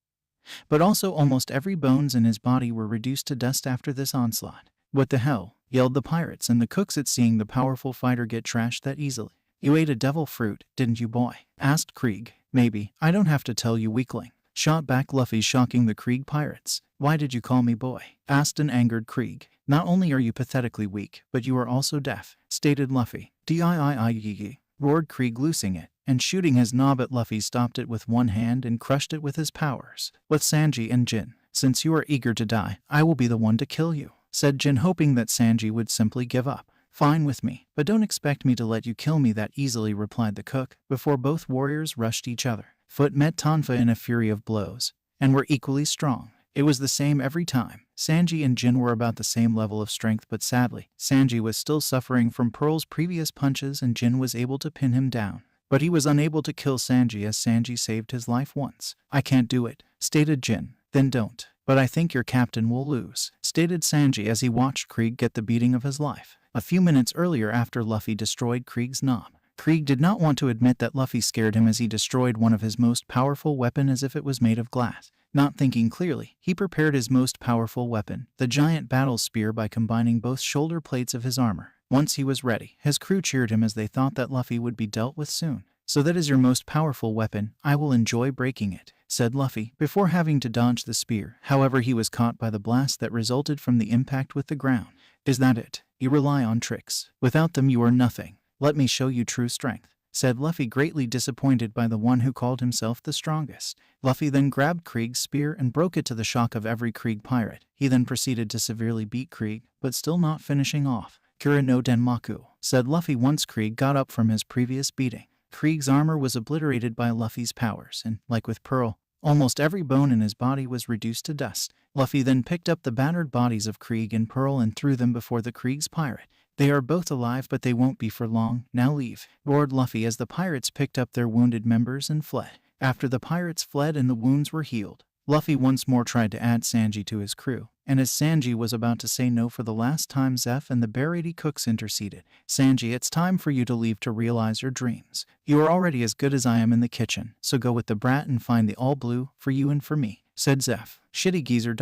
but also almost every bones in his body were reduced to dust after this onslaught. What the hell? Yelled the pirates and the cooks at seeing the powerful fighter get trashed that easily. You ate a devil fruit, didn't you, boy? Asked Krieg. Maybe. I don't have to tell you, weakling. Shot back Luffy, shocking the Krieg pirates. Why did you call me boy? Asked an angered Krieg. Not only are you pathetically weak, but you are also deaf, stated Luffy. D-I-I-I-Yee, roared Krieg, loosing it, and shooting his knob at Luffy, stopped it with one hand and crushed it with his powers. With Sanji and Jin, since you are eager to die, I will be the one to kill you, said Jin, hoping that Sanji would simply give up. Fine with me, but don't expect me to let you kill me that easily, replied the cook, before both warriors rushed each other. Foot met Tonfa in a fury of blows, and were equally strong. It was the same every time. Sanji and Jin were about the same level of strength, but sadly, Sanji was still suffering from Pearl's previous punches and Jin was able to pin him down. But he was unable to kill Sanji, as Sanji saved his life once. I can't do it, stated Jin. Then don't. But I think your captain will lose, stated Sanji as he watched Krieg get the beating of his life. A few minutes earlier, after Luffy destroyed Krieg's knob, Krieg did not want to admit that Luffy scared him as he destroyed one of his most powerful weapons as if it was made of glass. Not thinking clearly, he prepared his most powerful weapon, the giant battle spear, by combining both shoulder plates of his armor. Once he was ready, his crew cheered him as they thought that Luffy would be dealt with soon. So that is your most powerful weapon. I will enjoy breaking it, said Luffy, before having to dodge the spear. However, he was caught by the blast that resulted from the impact with the ground. Is that it? You rely on tricks. Without them you are nothing. Let me show you true strength, said Luffy, greatly disappointed by the one who called himself the strongest. Luffy then grabbed Krieg's spear and broke it to the shock of every Krieg pirate. He then proceeded to severely beat Krieg, but still not finishing off. Kura no Denmaku, said Luffy once Krieg got up from his previous beating. Krieg's armor was obliterated by Luffy's powers, and, like with Pearl, almost every bone in his body was reduced to dust. Luffy then picked up the battered bodies of Krieg and Pearl and threw them before the Krieg's pirate. They are both alive, but they won't be for long. Now leave, roared Luffy as the pirates picked up their wounded members and fled. After the pirates fled and the wounds were healed, Luffy once more tried to add Sanji to his crew, and as Sanji was about to say no for the last time, Zeph and the Baratie cooks interceded. Sanji, it's time for you to leave to realize your dreams. You are already as good as I am in the kitchen, so go with the brat and find the all blue, for you and for me, said Zeph. Shitty geezer ...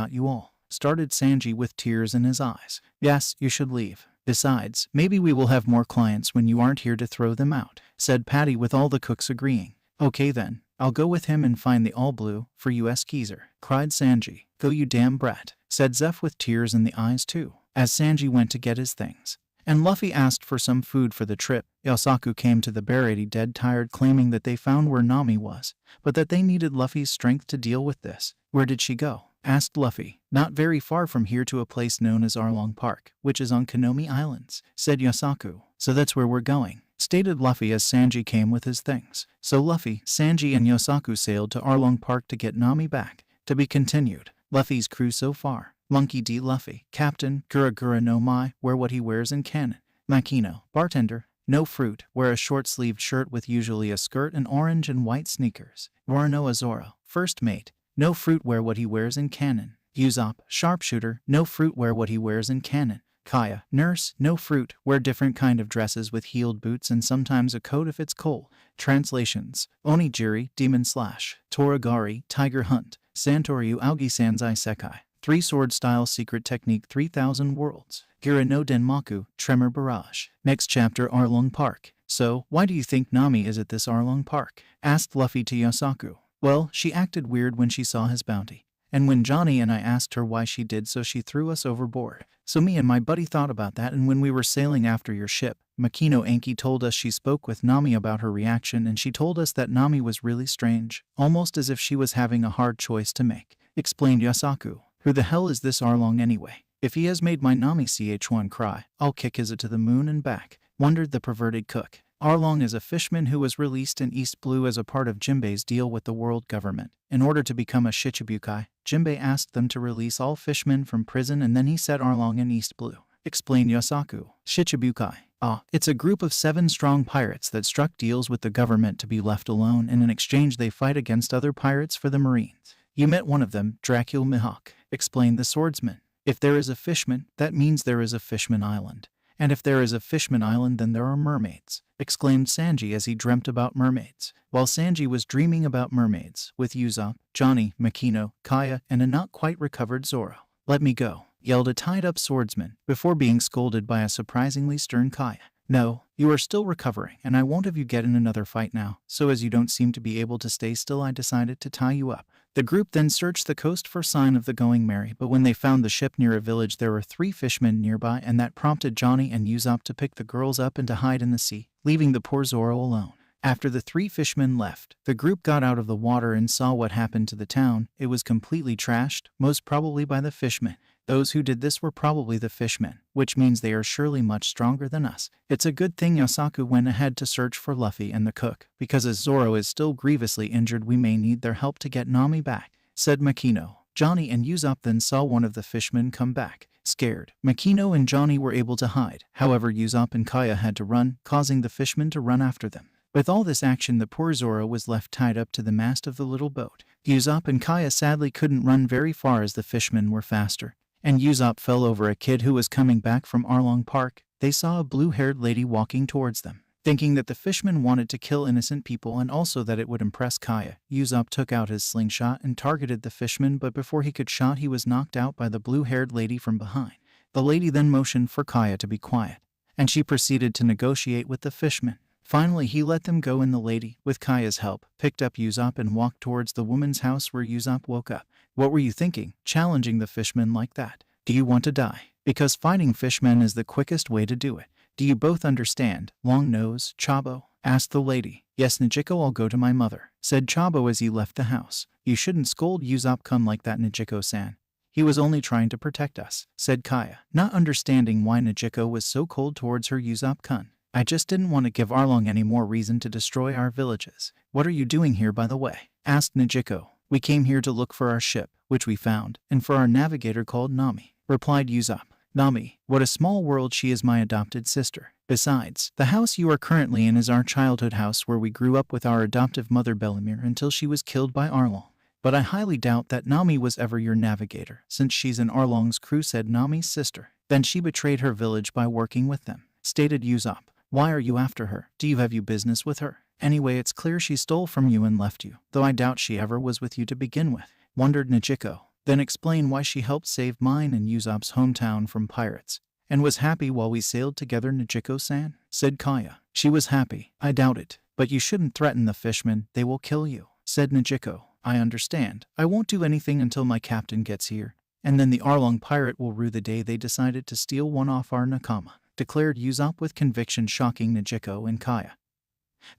you all, started Sanji with tears in his eyes. Yes, you should leave. Besides, maybe we will have more clients when you aren't here to throw them out, said Patty, with all the cooks agreeing. Okay then, I'll go with him and find the all blue, for you geezer, cried Sanji. Go you damn brat, said Zeph with tears in the eyes too, as Sanji went to get his things. And Luffy asked for some food for the trip. Yosaku came to the Baratie dead tired, claiming that they found where Nami was, but that they needed Luffy's strength to deal with this. Where did she go? Asked Luffy. Not very far from here, to a place known as Arlong Park, which is on Konomi Islands, said Yosaku. So that's where we're going, stated Luffy as Sanji came with his things. So Luffy, Sanji and Yosaku sailed to Arlong Park to get Nami back. To be continued. Luffy's crew so far. Monkey D. Luffy, Captain, Gura no Mai, wear what he wears in canon. Makino, bartender, no fruit, wear a short-sleeved shirt with usually a skirt and orange and white sneakers. Wano Zoro, first mate, no fruit, wear what he wears in canon. Usopp, sharpshooter, no fruit, wear what he wears in canon. Kaya, nurse, no fruit, wear different kind of dresses with heeled boots and sometimes a coat if it's cold. Translations: Onigiri, demon slash, Toragari, tiger hunt, Santoryu Aogi Sanzai Sekai, 3-sword style secret technique 3000 worlds, Gura no Denmaku, tremor barrage. Next chapter, Arlong Park. So, why do you think Nami is at this Arlong Park? Asked Luffy to Yosaku. Well, she acted weird when she saw his bounty. And when Johnny and I asked her why she did so, she threw us overboard. So me and my buddy thought about that, and when we were sailing after your ship, Makino Anki told us she spoke with Nami about her reaction, and she told us that Nami was really strange, almost as if she was having a hard choice to make, explained Yosaku. Who the hell is this Arlong anyway? If he has made my Nami ch1 cry, I'll kick his to the moon and back, wondered the perverted cook. Arlong is a fishman who was released in East Blue as a part of Jinbei's deal with the world government. In order to become a Shichibukai, Jinbei asked them to release all fishmen from prison, and then he set Arlong in East Blue, explained Yosaku. Shichibukai. It's a group of 7 strong pirates that struck deals with the government to be left alone, and in exchange they fight against other pirates for the Marines. You met one of them, Dracula Mihawk, explained the swordsman. If there is a fishman, that means there is a Fishman Island. And if there is a Fishman Island, then there are mermaids, exclaimed Sanji as he dreamt about mermaids. While Sanji was dreaming about mermaids, with Usopp, Johnny, Makino, Kaya, and a not quite recovered Zoro. "Let me go," yelled a tied-up swordsman, before being scolded by a surprisingly stern Kaya. "No, you are still recovering, and I won't have you get in another fight now, so as you don't seem to be able to stay still, I decided to tie you up." The group then searched the coast for sign of the Going Merry, but when they found the ship near a village, there were 3 fishmen nearby, and that prompted Johnny and Usopp to pick the girls up and to hide in the sea, leaving the poor Zoro alone. After the 3 fishmen left, the group got out of the water and saw what happened to the town. It was completely trashed, most probably by the fishmen. Those who did this were probably the fishmen, which means they are surely much stronger than us. It's a good thing Yosaku went ahead to search for Luffy and the cook, because as Zoro is still grievously injured, we may need their help to get Nami back, said Makino. Johnny and Usopp then saw one of the fishmen come back. Scared, Makino and Johnny were able to hide. However, Usopp and Kaya had to run, causing the fishmen to run after them. With all this action, the poor Zoro was left tied up to the mast of the little boat. Usopp and Kaya sadly couldn't run very far as the fishmen were faster, and Usopp fell over a kid who was coming back from Arlong Park. They saw a blue-haired lady walking towards them. Thinking that the fishmen wanted to kill innocent people and also that it would impress Kaya, Usopp took out his slingshot and targeted the fishman, but before he could shoot, he was knocked out by the blue-haired lady from behind. The lady then motioned for Kaya to be quiet, and she proceeded to negotiate with the fishmen. Finally, he let them go, and the lady, with Kaya's help, picked up Usopp and walked towards the woman's house, where Usopp woke up. "What were you thinking, challenging the fishmen like that? Do you want to die? Because fighting fishmen is the quickest way to do it. Do you both understand, Long Nose, Chabo?" asked the lady. "Yes, Nijiko, I'll go to my mother," said Chabo as he left the house. "You shouldn't scold Usopp-kun like that, Nijiko-san. He was only trying to protect us," said Kaya, not understanding why Nijiko was so cold towards her Usopp-kun. "I just didn't want to give Arlong any more reason to destroy our villages." "What are you doing here, by the way?" asked Nijiko. "We came here to look for our ship, which we found, and for our navigator called Nami," replied Usopp. "Nami, what a small world. She is my adopted sister. Besides, the house you are currently in is our childhood house, where we grew up with our adoptive mother Bellamere until she was killed by Arlong. But I highly doubt that Nami was ever your navigator, since she's in Arlong's crew," said Nami's sister. "Then she betrayed her village by working with them," stated Usopp. "Why are you after her? Do you have business with her? Anyway, it's clear she stole from you and left you, though I doubt she ever was with you to begin with," wondered Nijiko. "Then explain why she helped save mine and Usopp's hometown from pirates, and was happy while we sailed together, Nijiko-san," said Kaya. "She was happy. I doubt it. But you shouldn't threaten the fishmen. They will kill you," said Nijiko. "I understand. I won't do anything until my captain gets here, and then the Arlong pirate will rue the day they decided to steal one off our nakama," declared Usopp with conviction, shocking Nijiko and Kaya,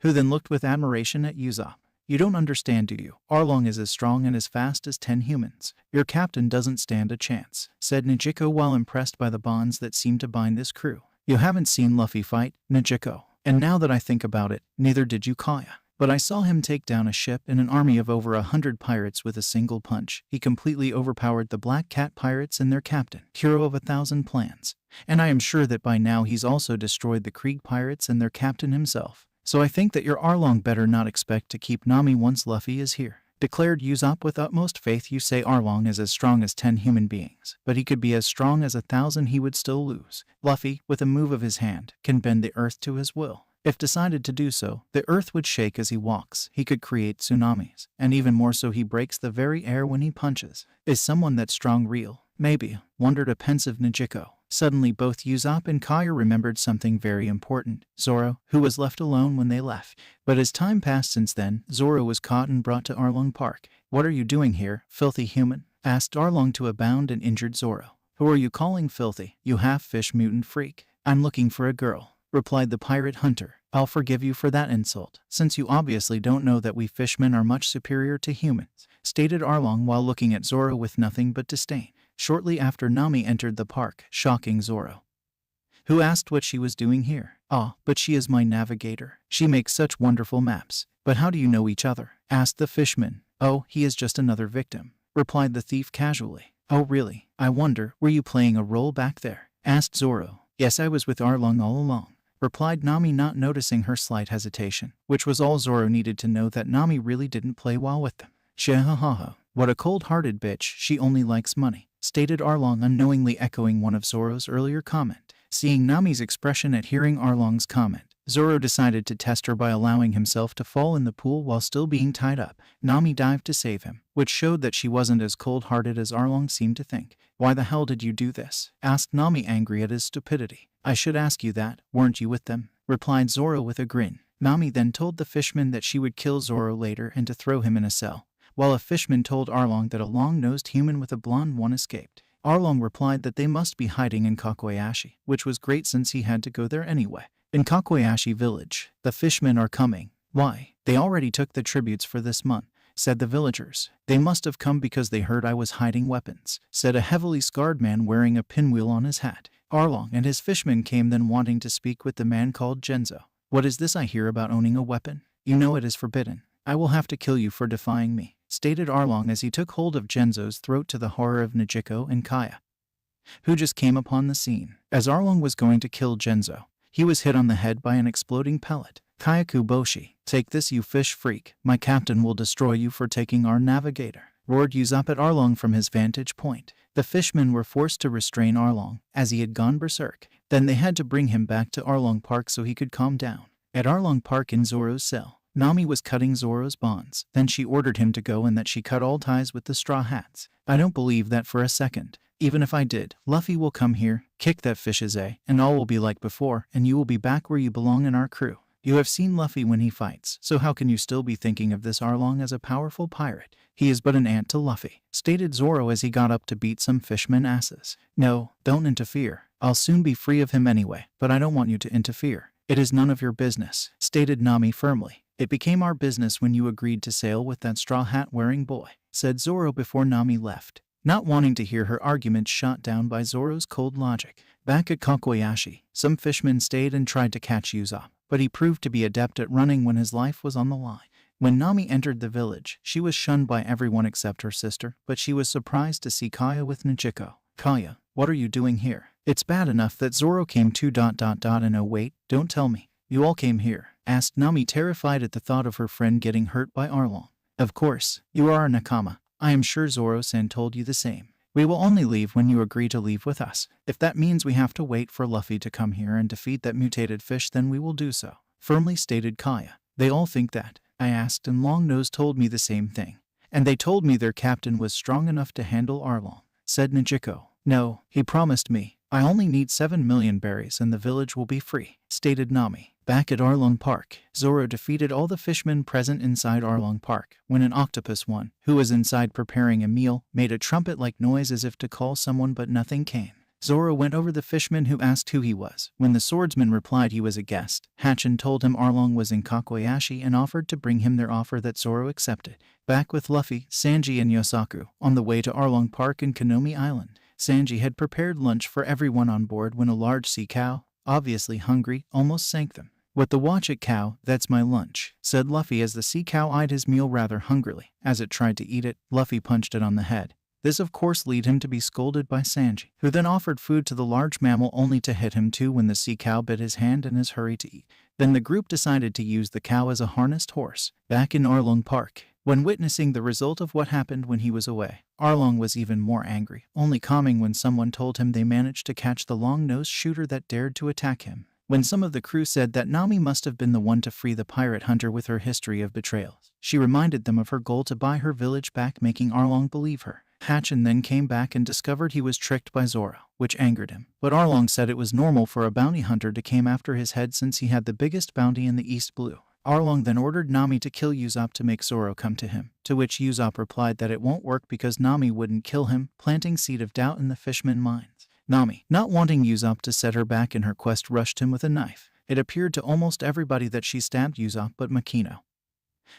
who then looked with admiration at Usopp. "You don't understand, do you? Arlong is as strong and as fast as 10 humans. Your captain doesn't stand a chance," said Nijiko, while impressed by the bonds that seemed to bind this crew. "You haven't seen Luffy fight, Nijiko. And now that I think about it, neither did you, Kaya. But I saw him take down a ship and an army of over 100 pirates with a single punch. He completely overpowered the Black Cat pirates and their captain, hero of 1,000 plans. And I am sure that by now he's also destroyed the Krieg pirates and their captain himself. So I think that your Arlong better not expect to keep Nami once Luffy is here," declared Usopp with utmost faith. "You say Arlong is as strong as 10 human beings, but he could be as strong as 1,000. He would still lose. Luffy, with a move of his hand, can bend the earth to his will. If decided to do so, the earth would shake as he walks. He could create tsunamis, and even more so, he breaks the very air when he punches. Is someone that strong real? Maybe," wondered a pensive Nijiko. Suddenly, both Usopp and Kaya remembered something very important: Zoro, who was left alone when they left. But as time passed since then, Zoro was caught and brought to Arlong Park. "What are you doing here, filthy human?" asked Arlong to a bound and injured Zoro. "Who are you calling filthy, you half-fish mutant freak?" "I'm looking for a girl," replied the pirate hunter. "I'll forgive you for that insult, since you obviously don't know that we fishmen are much superior to humans," stated Arlong while looking at Zoro with nothing but disdain. Shortly after, Nami entered the park, shocking Zoro, who asked what she was doing here. "Ah, but she is my navigator. She makes such wonderful maps." "But how do you know each other?" asked the fishman. "Oh, he is just another victim," replied the thief casually. "Oh really? I wonder, were you playing a role back there?" asked Zoro. "Yes, I was with Arlong all along," replied Nami, not noticing her slight hesitation, which was all Zoro needed to know that Nami really didn't play well with them. "Shahahaha, what a cold-hearted bitch. She only likes money," stated Arlong, unknowingly echoing one of Zoro's earlier comment. Seeing Nami's expression at hearing Arlong's comment, Zoro decided to test her by allowing himself to fall in the pool while still being tied up. Nami dived to save him, which showed that she wasn't as cold-hearted as Arlong seemed to think. "Why the hell did you do this?" asked Nami, angry at his stupidity. "I should ask you that, weren't you with them?" replied Zoro with a grin. Nami then told the Fishmen that she would kill Zoro later and to throw him in a cell, while a Fishman told Arlong that a long-nosed human with a blonde one escaped. Arlong replied that they must be hiding in Kakuyashi, which was great since he had to go there anyway. "In Kakuyashi village, the Fishmen are coming." "Why? They already took the tributes for this month," said the villagers. "They must have come because they heard I was hiding weapons," said a heavily scarred man wearing a pinwheel on his hat. Arlong and his Fishmen came then wanting to speak with the man called Genzo. "What is this I hear about owning a weapon? You know it is forbidden. I will have to kill you for defying me," stated Arlong as he took hold of Genzo's throat, to the horror of Gecko and Kaya, who just came upon the scene. As Arlong was going to kill Genzo, he was hit on the head by an exploding pellet. "Kayaku Boshi, take this, you fish freak. My captain will destroy you for taking our navigator," roared Usopp at Arlong from his vantage point. The Fishmen were forced to restrain Arlong, as he had gone berserk. Then they had to bring him back to Arlong Park so he could calm down. At Arlong Park in Zoro's cell, Nami was cutting Zoro's bonds. Then she ordered him to go and that she cut all ties with the Straw Hats. "I don't believe that for a second. Even if I did, Luffy will come here, kick that fish's a, and all will be like before, and you will be back where you belong in our crew. You have seen Luffy when he fights, so how can you still be thinking of this Arlong as a powerful pirate? He is but an ant to Luffy," stated Zoro as he got up to beat some fishmen asses. "No, don't interfere. I'll soon be free of him anyway, but I don't want you to interfere. It is none of your business," stated Nami firmly. "It became our business when you agreed to sail with that straw hat wearing boy," said Zoro before Nami left, not wanting to hear her arguments shot down by Zoro's cold logic. Back at Kakuyashi, some fishmen stayed and tried to catch Usopp, but he proved to be adept at running when his life was on the line. When Nami entered the village, she was shunned by everyone except her sister, but she was surprised to see Kaya with Gecko. "Kaya, what are you doing here?" "It's bad enough that Zoro came too ... and oh wait, don't tell me. You all came here?" asked Nami, terrified at the thought of her friend getting hurt by Arlong. "Of course, you are a nakama. I am sure Zoro-san told you the same. We will only leave when you agree to leave with us. If that means we have to wait for Luffy to come here and defeat that mutated fish, then we will do so," firmly stated Kaya. "They all think that. I asked and Longnose told me the same thing. And they told me their captain was strong enough to handle Arlong," said Gecko. "No, he promised me. I only need 7 million berries and the village will be free," stated Nami. Back at Arlong Park, Zoro defeated all the fishmen present inside Arlong Park when an octopus one, who was inside preparing a meal, made a trumpet-like noise as if to call someone, but nothing came. Zoro went over the fisherman who asked who he was. When the swordsman replied he was a guest, Hatchin told him Arlong was in Kakuyashi and offered to bring him their offer that Zoro accepted. Back with Luffy, Sanji and Yosaku, on the way to Arlong Park and Konomi Island, Sanji had prepared lunch for everyone on board when a large sea cow, obviously hungry, almost sank them. "What the watch it, cow, that's my lunch," said Luffy as the sea cow eyed his meal rather hungrily. As it tried to eat it, Luffy punched it on the head. This of course led him to be scolded by Sanji, who then offered food to the large mammal only to hit him too when the sea cow bit his hand in his hurry to eat. Then the group decided to use the cow as a harnessed horse. Back in Arlong Park, when witnessing the result of what happened when he was away, Arlong was even more angry, only calming when someone told him they managed to catch the long-nosed shooter that dared to attack him. When some of the crew said that Nami must have been the one to free the pirate hunter with her history of betrayals, she reminded them of her goal to buy her village back, making Arlong believe her. Hatchin then came back and discovered he was tricked by Zoro, which angered him. But Arlong said it was normal for a bounty hunter to come after his head since he had the biggest bounty in the East Blue. Arlong then ordered Nami to kill Usopp to make Zoro come to him, to which Usopp replied that it won't work because Nami wouldn't kill him, planting seed of doubt in the fishmen minds. Nami, not wanting Usopp to set her back in her quest, rushed him with a knife. It appeared to almost everybody that she stabbed Usopp, but Makino,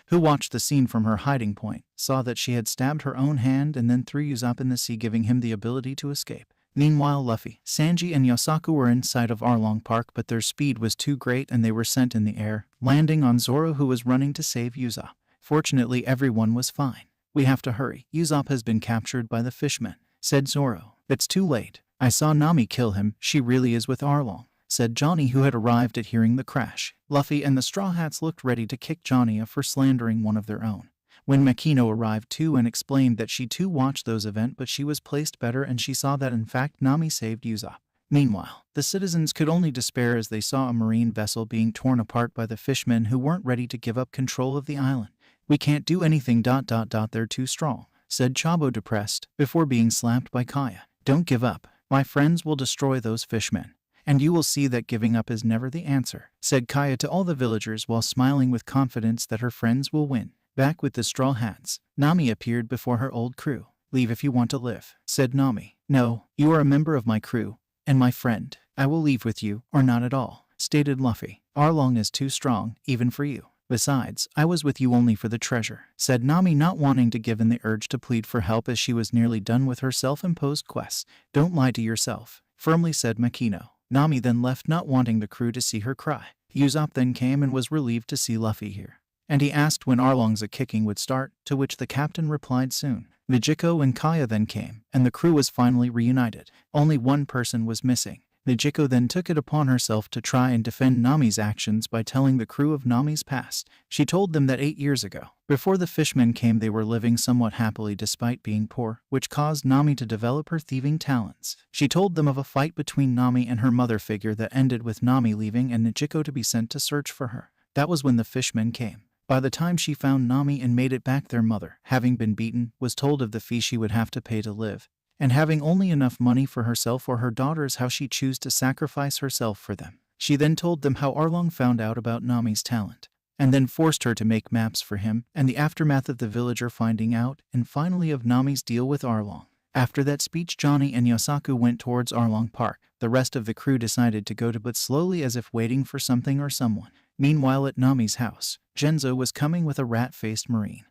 who watched the scene from her hiding point, saw that she had stabbed her own hand and then threw Usopp in the sea, giving him the ability to escape. Meanwhile, Luffy, Sanji and Yosaku were inside of Arlong Park, but their speed was too great and they were sent in the air, landing on Zoro, who was running to save Usopp. Fortunately, everyone was fine. "We have to hurry. Usopp has been captured by the fishmen," said Zoro. "It's too late. I saw Nami kill him. She really is with Arlong," said Johnny, who had arrived at hearing the crash. Luffy and the Straw Hats looked ready to kick Johnny for slandering one of their own. When Makino arrived too and explained that she too watched those events, but she was placed better and she saw that in fact Nami saved Usopp. Meanwhile, the citizens could only despair as they saw a marine vessel being torn apart by the fishmen who weren't ready to give up control of the island. "We can't do anything. They're too strong," said Chabo depressed, before being slapped by Kaya. "Don't give up. My friends will destroy those fishmen. And you will see that giving up is never the answer," said Kaya to all the villagers while smiling with confidence that her friends will win. Back with the Straw Hats, Nami appeared before her old crew. "Leave if you want to live," said Nami. "No, you are a member of my crew and my friend. I will leave with you, or not at all," stated Luffy. "Arlong is too strong, even for you. Besides, I was with you only for the treasure," said Nami, not wanting to give in the urge to plead for help as she was nearly done with her self-imposed quests. "Don't lie to yourself," firmly said Makino. Nami then left, not wanting the crew to see her cry. Usopp then came and was relieved to see Luffy here. And he asked when Arlong's a-kicking would start, to which the captain replied soon. The Gecko and Kaya then came, and the crew was finally reunited. Only one person was missing. The Gecko then took it upon herself to try and defend Nami's actions by telling the crew of Nami's past. She told them that 8 years ago, before the fishmen came, they were living somewhat happily despite being poor, which caused Nami to develop her thieving talents. She told them of a fight between Nami and her mother figure that ended with Nami leaving and the Gecko to be sent to search for her. That was when the fishmen came. By the time she found Nami and made it back, their mother, having been beaten, was told of the fee she would have to pay to live, and having only enough money for herself or her daughters, how she chose to sacrifice herself for them. She then told them how Arlong found out about Nami's talent, and then forced her to make maps for him, and the aftermath of the villager finding out, and finally of Nami's deal with Arlong. After that speech, Johnny and Yosaku went towards Arlong Park. The rest of the crew decided to go to but slowly, as if waiting for something or someone. Meanwhile, at Nami's house, Genzo was coming with a rat-faced marine,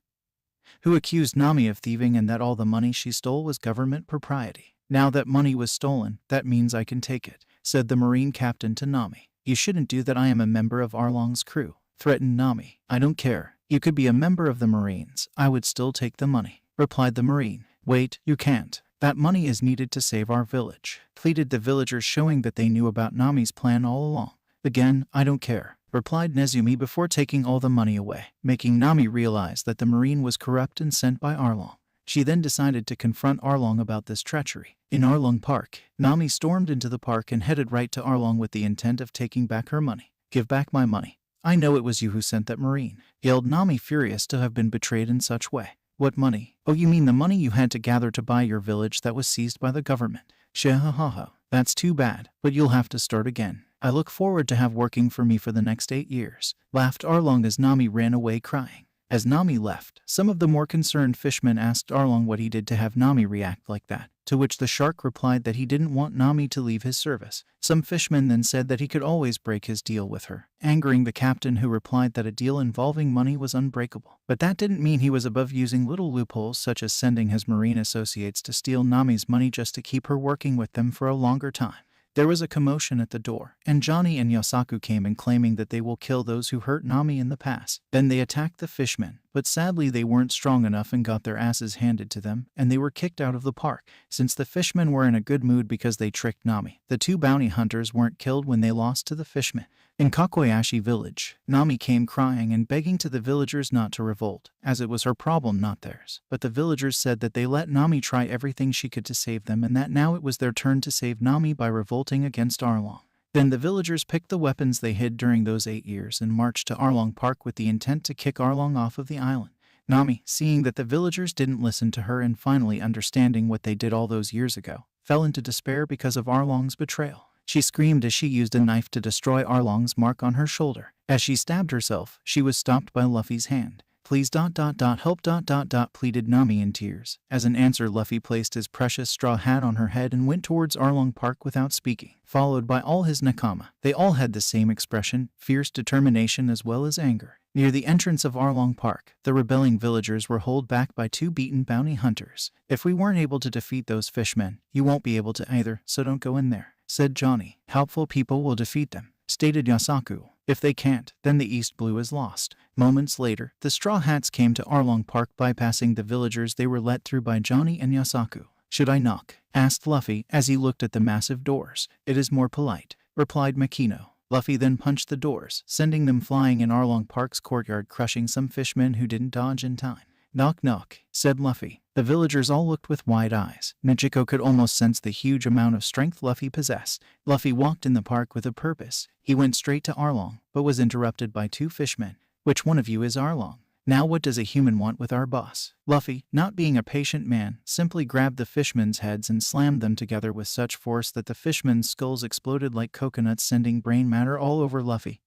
who accused Nami of thieving and that all the money she stole was government property. "Now that money was stolen, that means I can take it," said the marine captain to Nami. "You shouldn't do that. I am a member of Arlong's crew," threatened Nami. "I don't care. You could be a member of the Marines. I would still take the money," replied the marine. "Wait, you can't. That money is needed to save our village," pleaded the villagers, showing that they knew about Nami's plan all along. "Again, I don't care," replied Nezumi before taking all the money away, making Nami realize that the marine was corrupt and sent by Arlong. She then decided to confront Arlong about this treachery. In Arlong Park, Nami stormed into the park and headed right to Arlong with the intent of taking back her money. "Give back my money. I know it was you who sent that marine," yelled Nami, furious to have been betrayed in such way. "What money? Oh, you mean the money you had to gather to buy your village that was seized by the government? Shahahaha. That's too bad, but you'll have to start again. I look forward to have working for me for the next 8 years, laughed Arlong as Nami ran away crying. As Nami left, some of the more concerned fishmen asked Arlong what he did to have Nami react like that, to which the shark replied that he didn't want Nami to leave his service. Some fishmen then said that he could always break his deal with her, angering the captain, who replied that a deal involving money was unbreakable. But that didn't mean he was above using little loopholes such as sending his marine associates to steal Nami's money just to keep her working with them for a longer time. There was a commotion at the door, and Johnny and Yosaku came in, claiming that they will kill those who hurt Nami in the past. Then they attacked the fishmen, but sadly they weren't strong enough and got their asses handed to them, and they were kicked out of the park. Since the fishmen were in a good mood because they tricked Nami, the 2 bounty hunters weren't killed when they lost to the fishmen. In Kakoyashi village, Nami came crying and begging to the villagers not to revolt, as it was her problem, not theirs. But the villagers said that they let Nami try everything she could to save them, and that now it was their turn to save Nami by revolting against Arlong. Then the villagers picked the weapons they hid during those 8 years and marched to Arlong Park with the intent to kick Arlong off of the island. Nami, seeing that the villagers didn't listen to her and finally understanding what they did all those years ago, fell into despair because of Arlong's betrayal. She screamed as she used a knife to destroy Arlong's mark on her shoulder. As she stabbed herself, she was stopped by Luffy's hand. "Please help," pleaded Nami in tears. As an answer, Luffy placed his precious straw hat on her head and went towards Arlong Park without speaking, followed by all his nakama. They all had the same expression, fierce determination as well as anger. Near the entrance of Arlong Park, the rebelling villagers were held back by 2 beaten bounty hunters. "If we weren't able to defeat those fishmen, you won't be able to either, so don't go in there," said Johnny. "Helpful people will defeat them," stated Yosaku. "If they can't, then the East Blue is lost." Moments later, the Straw Hats came to Arlong Park. Bypassing the villagers, they were let through by Johnny and Yosaku. "Should I knock?" asked Luffy as he looked at the massive doors. "It is more polite," replied Makino. Luffy then punched the doors, sending them flying in Arlong Park's courtyard, crushing some fishmen who didn't dodge in time. Knock knock, said Luffy. The villagers all looked with wide eyes. Gecko could almost sense the huge amount of strength Luffy possessed. Luffy walked in the park with a purpose. He went straight to Arlong, but was interrupted by two fishmen. Which one of you is Arlong? Now what does a human want with our boss? Luffy, not being a patient man, simply grabbed the fishmen's heads and slammed them together with such force that the fishmen's skulls exploded like coconuts, sending brain matter all over Luffy,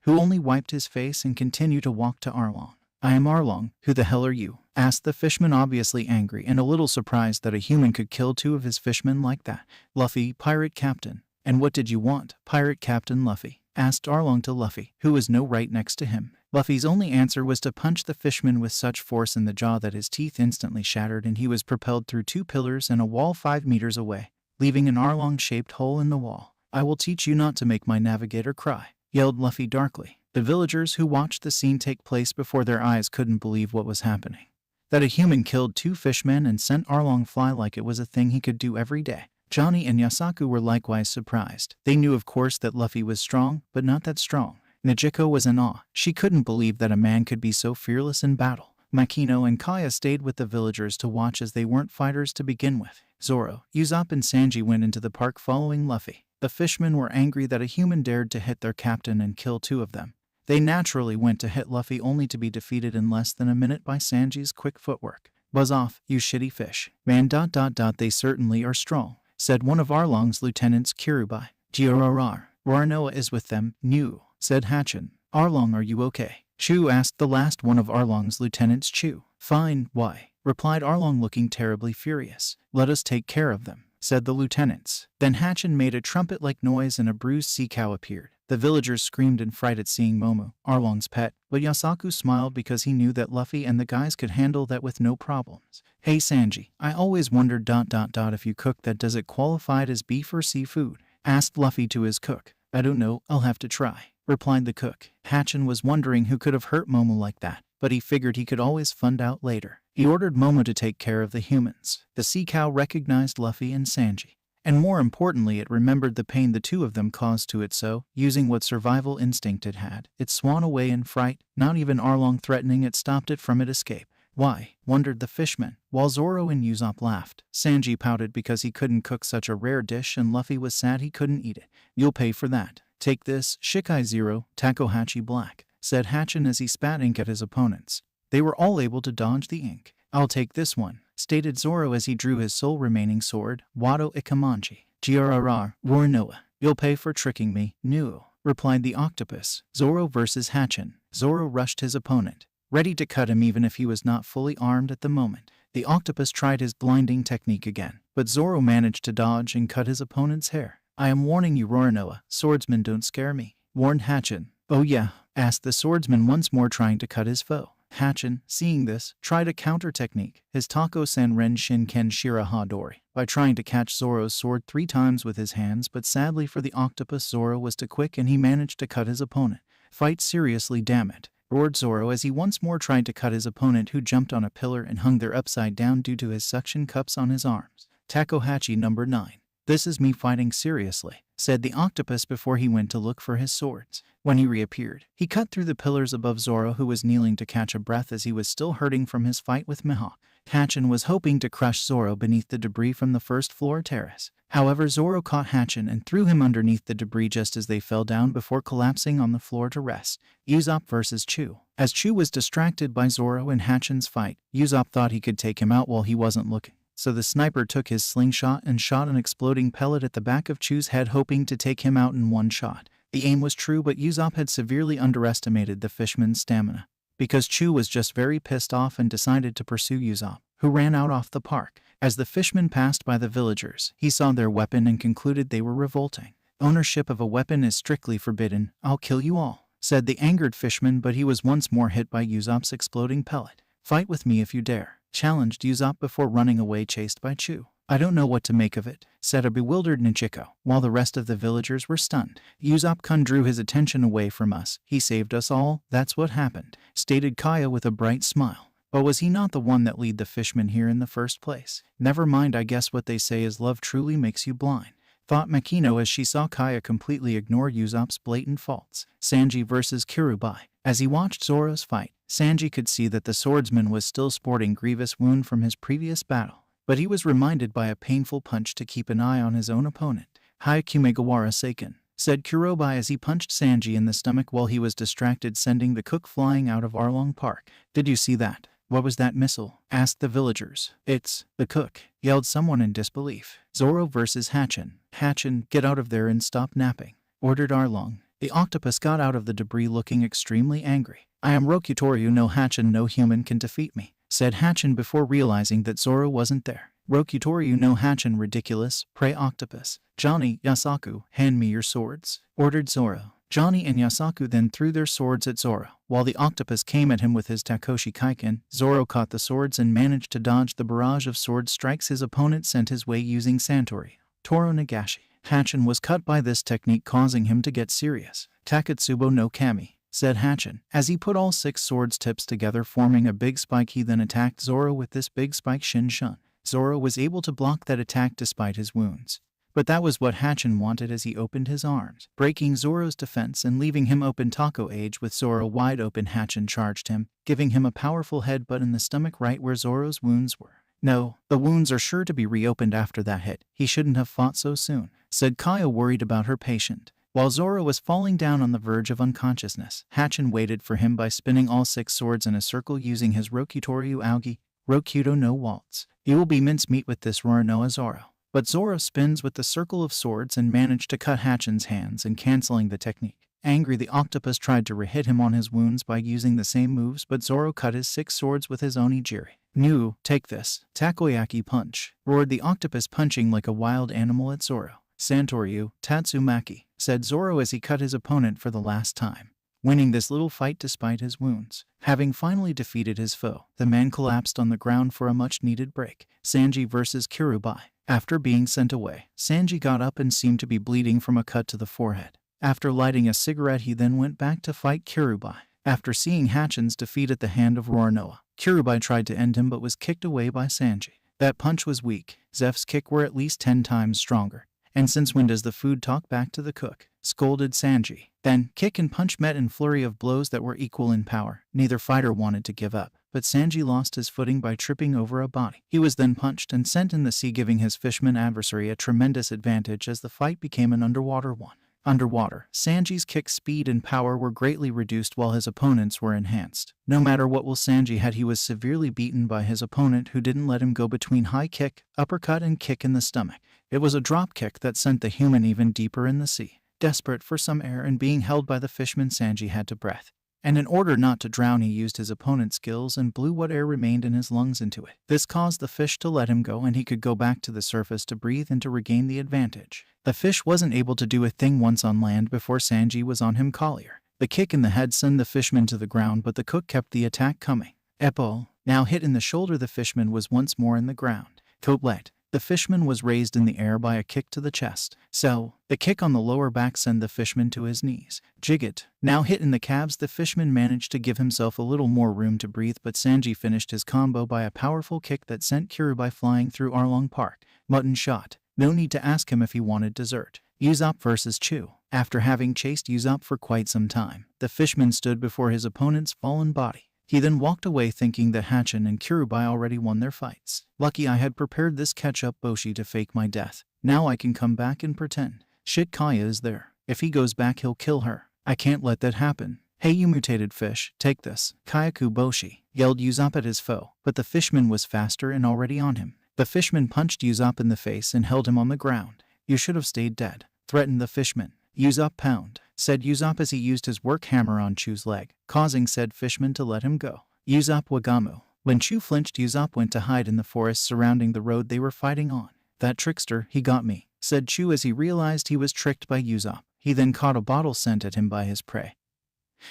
who only wiped his face and continued to walk to Arlong. I am Arlong. Who the hell are you? Asked the fishman, obviously angry and a little surprised that a human could kill two of his fishmen like that. Luffy, pirate captain. And what did you want, pirate captain Luffy? Asked Arlong to Luffy, who was no right next to him. Luffy's only answer was to punch the fishman with such force in the jaw that his teeth instantly shattered and he was propelled through two pillars and a wall 5 meters away, leaving an Arlong-shaped hole in the wall. I will teach you not to make my navigator cry, yelled Luffy darkly. The villagers who watched the scene take place before their eyes couldn't believe what was happening. That a human killed two fishmen and sent Arlong fly like it was a thing he could do every day. Johnny and Yosaku were likewise surprised. They knew of course that Luffy was strong, but not that strong. Gecko was in awe. She couldn't believe that a man could be so fearless in battle. Makino and Kaya stayed with the villagers to watch as they weren't fighters to begin with. Zoro, Usopp and Sanji went into the park following Luffy. The fishmen were angry that a human dared to hit their captain and kill two of them. They naturally went to hit Luffy only to be defeated in less than a minute by Sanji's quick footwork. Buzz off, you shitty fish. Man ... They certainly are strong, said one of Arlong's lieutenants, Kurubai. Gura, Ranoa is with them, New, said Hatchin. Arlong, are you okay? Chu asked the last one of Arlong's lieutenants. Chu. Fine, why? Replied Arlong, looking terribly furious. Let us take care of them, said the lieutenants. Then Hatchin made a trumpet-like noise and a bruised sea cow appeared. The villagers screamed in fright at seeing Momo, Arlong's pet, but Yosaku smiled because he knew that Luffy and the guys could handle that with no problems. Hey Sanji, I always wondered ... if you cook that, does it qualify as beef or seafood? Asked Luffy to his cook. I don't know, I'll have to try, replied the cook. Hatchin was wondering who could have hurt Momo like that, but he figured he could always find out later. He ordered Momo to take care of the humans. The sea cow recognized Luffy and Sanji, and more importantly it remembered the pain the two of them caused to it, so, using what survival instinct it had, it swam away in fright. Not even Arlong threatening it stopped it from its escape. Why? Wondered the fishmen, while Zoro and Usopp laughed. Sanji pouted because he couldn't cook such a rare dish and Luffy was sad he couldn't eat it. You'll pay for that. Take this, Shikai Zero, Takohachi Black, said Hatchin as he spat ink at his opponents. They were all able to dodge the ink. I'll take this one, stated Zoro as he drew his sole remaining sword, Wado Ikamanchi. Grrr, Ranoa. You'll pay for tricking me, Nuo, replied the octopus. Zoro versus Hatchin. Zoro rushed his opponent, ready to cut him even if he was not fully armed at the moment. The octopus tried his blinding technique again, but Zoro managed to dodge and cut his opponent's hair. I am warning you, Ranoa, swordsman, don't scare me, warned Hatchin. Oh yeah? Asked the swordsman once more, trying to cut his foe. Hatchin, seeing this, tried a counter technique, his Tako Senren Shinken Shirahadori, by trying to catch Zoro's sword 3 times with his hands, but sadly for the octopus, Zoro was too quick and he managed to cut his opponent. Fight seriously, damn it, roared Zoro as he once more tried to cut his opponent, who jumped on a pillar and hung there upside down due to his suction cups on his arms. Takohachi number 9. This is me fighting seriously, said the octopus before he went to look for his swords. When he reappeared, he cut through the pillars above Zoro, who was kneeling to catch a breath as he was still hurting from his fight with Mihawk. Hatchin was hoping to crush Zoro beneath the debris from the first floor terrace. However, Zoro caught Hatchin and threw him underneath the debris just as they fell down before collapsing on the floor to rest. Usopp versus Chu. As Chu was distracted by Zoro and Hatchin's fight, Usopp thought he could take him out while he wasn't looking. So the sniper took his slingshot and shot an exploding pellet at the back of Chu's head, hoping to take him out in one shot. The aim was true, but Usopp had severely underestimated the fishman's stamina, because Chu was just very pissed off and decided to pursue Usopp, who ran out off the park. As the fishman passed by the villagers, he saw their weapon and concluded they were revolting. Ownership of a weapon is strictly forbidden. I'll kill you all, said the angered fishman, but he was once more hit by Usopp's exploding pellet. Fight with me if you dare, challenged Usopp before running away, chased by Chu. I don't know what to make of it, said a bewildered Gecko, while the rest of the villagers were stunned. Usopp-kun drew his attention away from us. He saved us all, that's what happened, stated Kaya with a bright smile. But was he not the one that led the fishmen here in the first place? Never mind, I guess what they say is love truly makes you blind, thought Makino as she saw Kaya completely ignore Usopp's blatant faults. Sanji versus Kurubai. As he watched Zoro's fight, Sanji could see that the swordsman was still sporting grievous wound from his previous battle, but he was reminded by a painful punch to keep an eye on his own opponent. Hyakumegawara Seiken, said Kurobi as he punched Sanji in the stomach while he was distracted, sending the cook flying out of Arlong Park. Did you see that? What was that missile? Asked the villagers. It's the cook, yelled someone in disbelief. Zoro versus Hatchin. Hatchin, get out of there and stop napping, ordered Arlong. The octopus got out of the debris looking extremely angry. I am Rokutoryu no Hatchin, no human can defeat me, said Hatchin before realizing that Zoro wasn't there. Rokutoryu no Hatchin, ridiculous, pray octopus. Johnny, Yosaku, hand me your swords, ordered Zoro. Johnny and Yosaku then threw their swords at Zoro. While the octopus came at him with his Takoshi Kaiken, Zoro caught the swords and managed to dodge the barrage of sword strikes his opponent sent his way using Santori. Toro Nagashi. Hatchin was cut by this technique, causing him to get serious. Takatsubo no Kami, said Hatchin, as he put all 6 swords tips together forming a big spike. He then attacked Zoro with this big spike Shin Shun. Zoro was able to block that attack despite his wounds. But that was what Hatchin wanted as he opened his arms, breaking Zoro's defense and leaving him open. Taco Age with Zoro wide open. Hatchin charged him, giving him a powerful headbutt in the stomach right where Zoro's wounds were. No, the wounds are sure to be reopened after that hit. He shouldn't have fought so soon, said Kaya, worried about her patient. While Zoro was falling down on the verge of unconsciousness, Hatchin waited for him by spinning all 6 swords in a circle using his Rokutoryu Aogi, Rokuto no Waltz. You will be mincemeat with this, roar Noa Zoro. But Zoro spins with the circle of swords and managed to cut Hatchin's hands and canceling the technique. Angry, the octopus tried to re-hit him on his wounds by using the same moves, but Zoro cut his 6 swords with his onigiri. Nu, take this. Takoyaki punch, roared the octopus, punching like a wild animal at Zoro. Santoryu, Tatsumaki, said Zoro as he cut his opponent for the last time, winning this little fight despite his wounds. Having finally defeated his foe, the man collapsed on the ground for a much-needed break. Sanji versus Kurobi. After being sent away, Sanji got up and seemed to be bleeding from a cut to the forehead. After lighting a cigarette, he then went back to fight Kurobi. After seeing Hatchin's defeat at the hand of Roronoa, Kurobi tried to end him but was kicked away by Sanji. That punch was weak. Zeph's kick were at least 10 times stronger. And since when does the food talk back to the cook? Scolded Sanji. Then, kick and punch met in flurry of blows that were equal in power. Neither fighter wanted to give up, but Sanji lost his footing by tripping over a body. He was then punched and sent in the sea, giving his Fishman adversary a tremendous advantage as the fight became an underwater one. Underwater, Sanji's kick speed and power were greatly reduced while his opponent's were enhanced. No matter what will Sanji had, he was severely beaten by his opponent, who didn't let him go between high kick, uppercut and kick in the stomach. It was a drop kick that sent the human even deeper in the sea. Desperate for some air and being held by the Fishman, Sanji had to breath. And in order not to drown, he used his opponent's skills and blew what air remained in his lungs into it. This caused the fish to let him go and he could go back to the surface to breathe and to regain the advantage. The fish wasn't able to do a thing once on land before Sanji was on him. Collier. The kick in the head sent the Fishman to the ground, but the cook kept the attack coming. Eppo, now hit in the shoulder, the Fishman was once more in the ground. Koblet. The Fishman was raised in the air by a kick to the chest. So, the kick on the lower back sent the Fishman to his knees. Jigget. Now hit in the calves, the Fishman managed to give himself a little more room to breathe, but Sanji finished his combo by a powerful kick that sent Kurobi flying through Arlong Park. Mutton shot. No need to ask him if he wanted dessert. Usopp versus Chu. After having chased Usopp for quite some time, the Fishman stood before his opponent's fallen body. He then walked away thinking that Hatchin and Kurobi already won their fights. Lucky I had prepared this ketchup boshi to fake my death. Now I can come back and pretend. Shit, Kaya is there. If he goes back, he'll kill her. I can't let that happen. Hey, you mutated fish, take this. Kayaku boshi, yelled Usopp at his foe, but the Fishman was faster and already on him. The Fishman punched Usopp in the face and held him on the ground. You should have stayed dead, threatened the Fishman. Usopp pound, said Usopp as he used his work hammer on Chu's leg, causing said Fishman to let him go. Usopp Wagamu. When Chu flinched, Usopp went to hide in the forest surrounding the road they were fighting on. That trickster, he got me, said Chu as he realized he was tricked by Usopp. He then caught a bottle sent at him by his prey,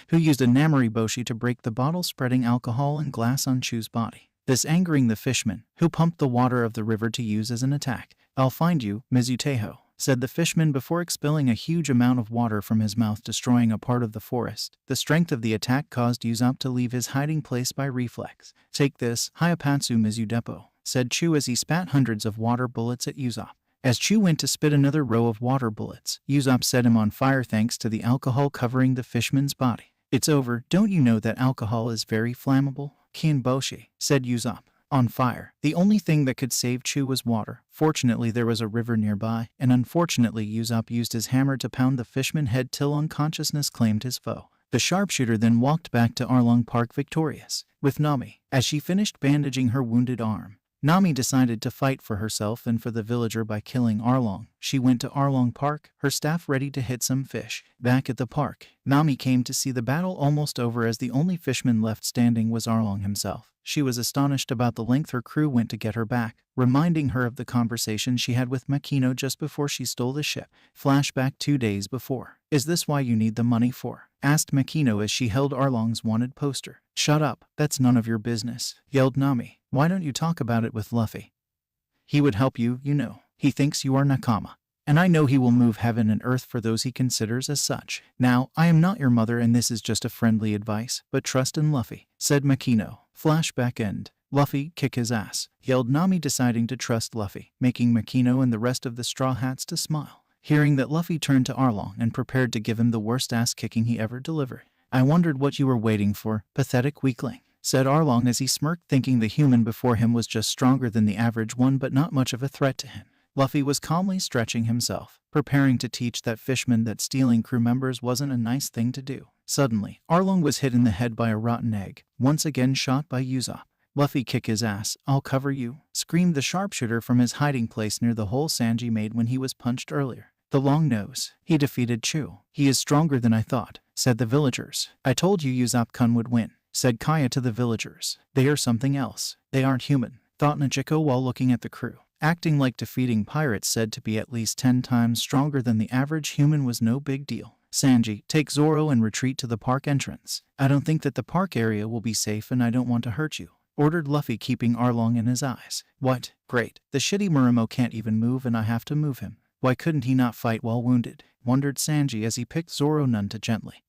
who used a Namori boshi to break the bottle, spreading alcohol and glass on Chu's body. This angering the Fishman, who pumped the water of the river to use as an attack. I'll find you, Mizuteho, said the Fishman before expelling a huge amount of water from his mouth, destroying a part of the forest. The strength of the attack caused Usopp to leave his hiding place by reflex. Take this, Hyapatsu Mizudepo, said Chu as he spat hundreds of water bullets at Usopp. As Chu went to spit another row of water bullets, Usopp set him on fire thanks to the alcohol covering the Fishman's body. It's over. Don't you know that alcohol is very flammable? Boshi, said Usopp. On fire. The only thing that could save Chu was water. Fortunately, there was a river nearby, and unfortunately, Usopp used his hammer to pound the fishman head till unconsciousness claimed his foe. The sharpshooter then walked back to Arlong Park victorious, with Nami. As she finished bandaging her wounded arm, Nami decided to fight for herself and for the villager by killing Arlong. She went to Arlong Park, her staff ready to hit some fish. Back at the park, Nami came to see the battle almost over as the only fishman left standing was Arlong himself. She was astonished about the length her crew went to get her back, reminding her of the conversation she had with Makino just before she stole the ship. Flashback 2 days before. Is this why you need the money for? Asked Makino as she held Arlong's wanted poster. Shut up, that's none of your business, yelled Nami. Why don't you talk about it with Luffy? He would help you, you know. He thinks you are Nakama. And I know he will move heaven and earth for those he considers as such. Now, I am not your mother and this is just a friendly advice, but trust in Luffy, said Makino. Flashback end. Luffy, kick his ass, yelled Nami, deciding to trust Luffy, making Makino and the rest of the Straw Hats to smile. Hearing that, Luffy turned to Arlong and prepared to give him the worst ass kicking he ever delivered. I wondered what you were waiting for, pathetic weakling, said Arlong as he smirked, thinking the human before him was just stronger than the average one but not much of a threat to him. Luffy was calmly stretching himself, preparing to teach that fishman that stealing crew members wasn't a nice thing to do. Suddenly, Arlong was hit in the head by a rotten egg, once again shot by Usopp. Luffy, kick his ass, I'll cover you, screamed the sharpshooter from his hiding place near the hole Sanji made when he was punched earlier. The long nose. He defeated Chu. He is stronger than I thought, said the villagers. I told you Usopp-kun would win, said Kaya to the villagers. They are something else. They aren't human, thought Gecko while looking at the crew. Acting like defeating pirates said to be at least 10 times stronger than the average human was no big deal. Sanji, take Zoro and retreat to the park entrance. I don't think that the park area will be safe and I don't want to hurt you, ordered Luffy, keeping Arlong in his eyes. What? Great. The shitty Muramo can't even move and I have to move him. Why couldn't he not fight while wounded? Wondered Sanji as he picked Zoro none too gently.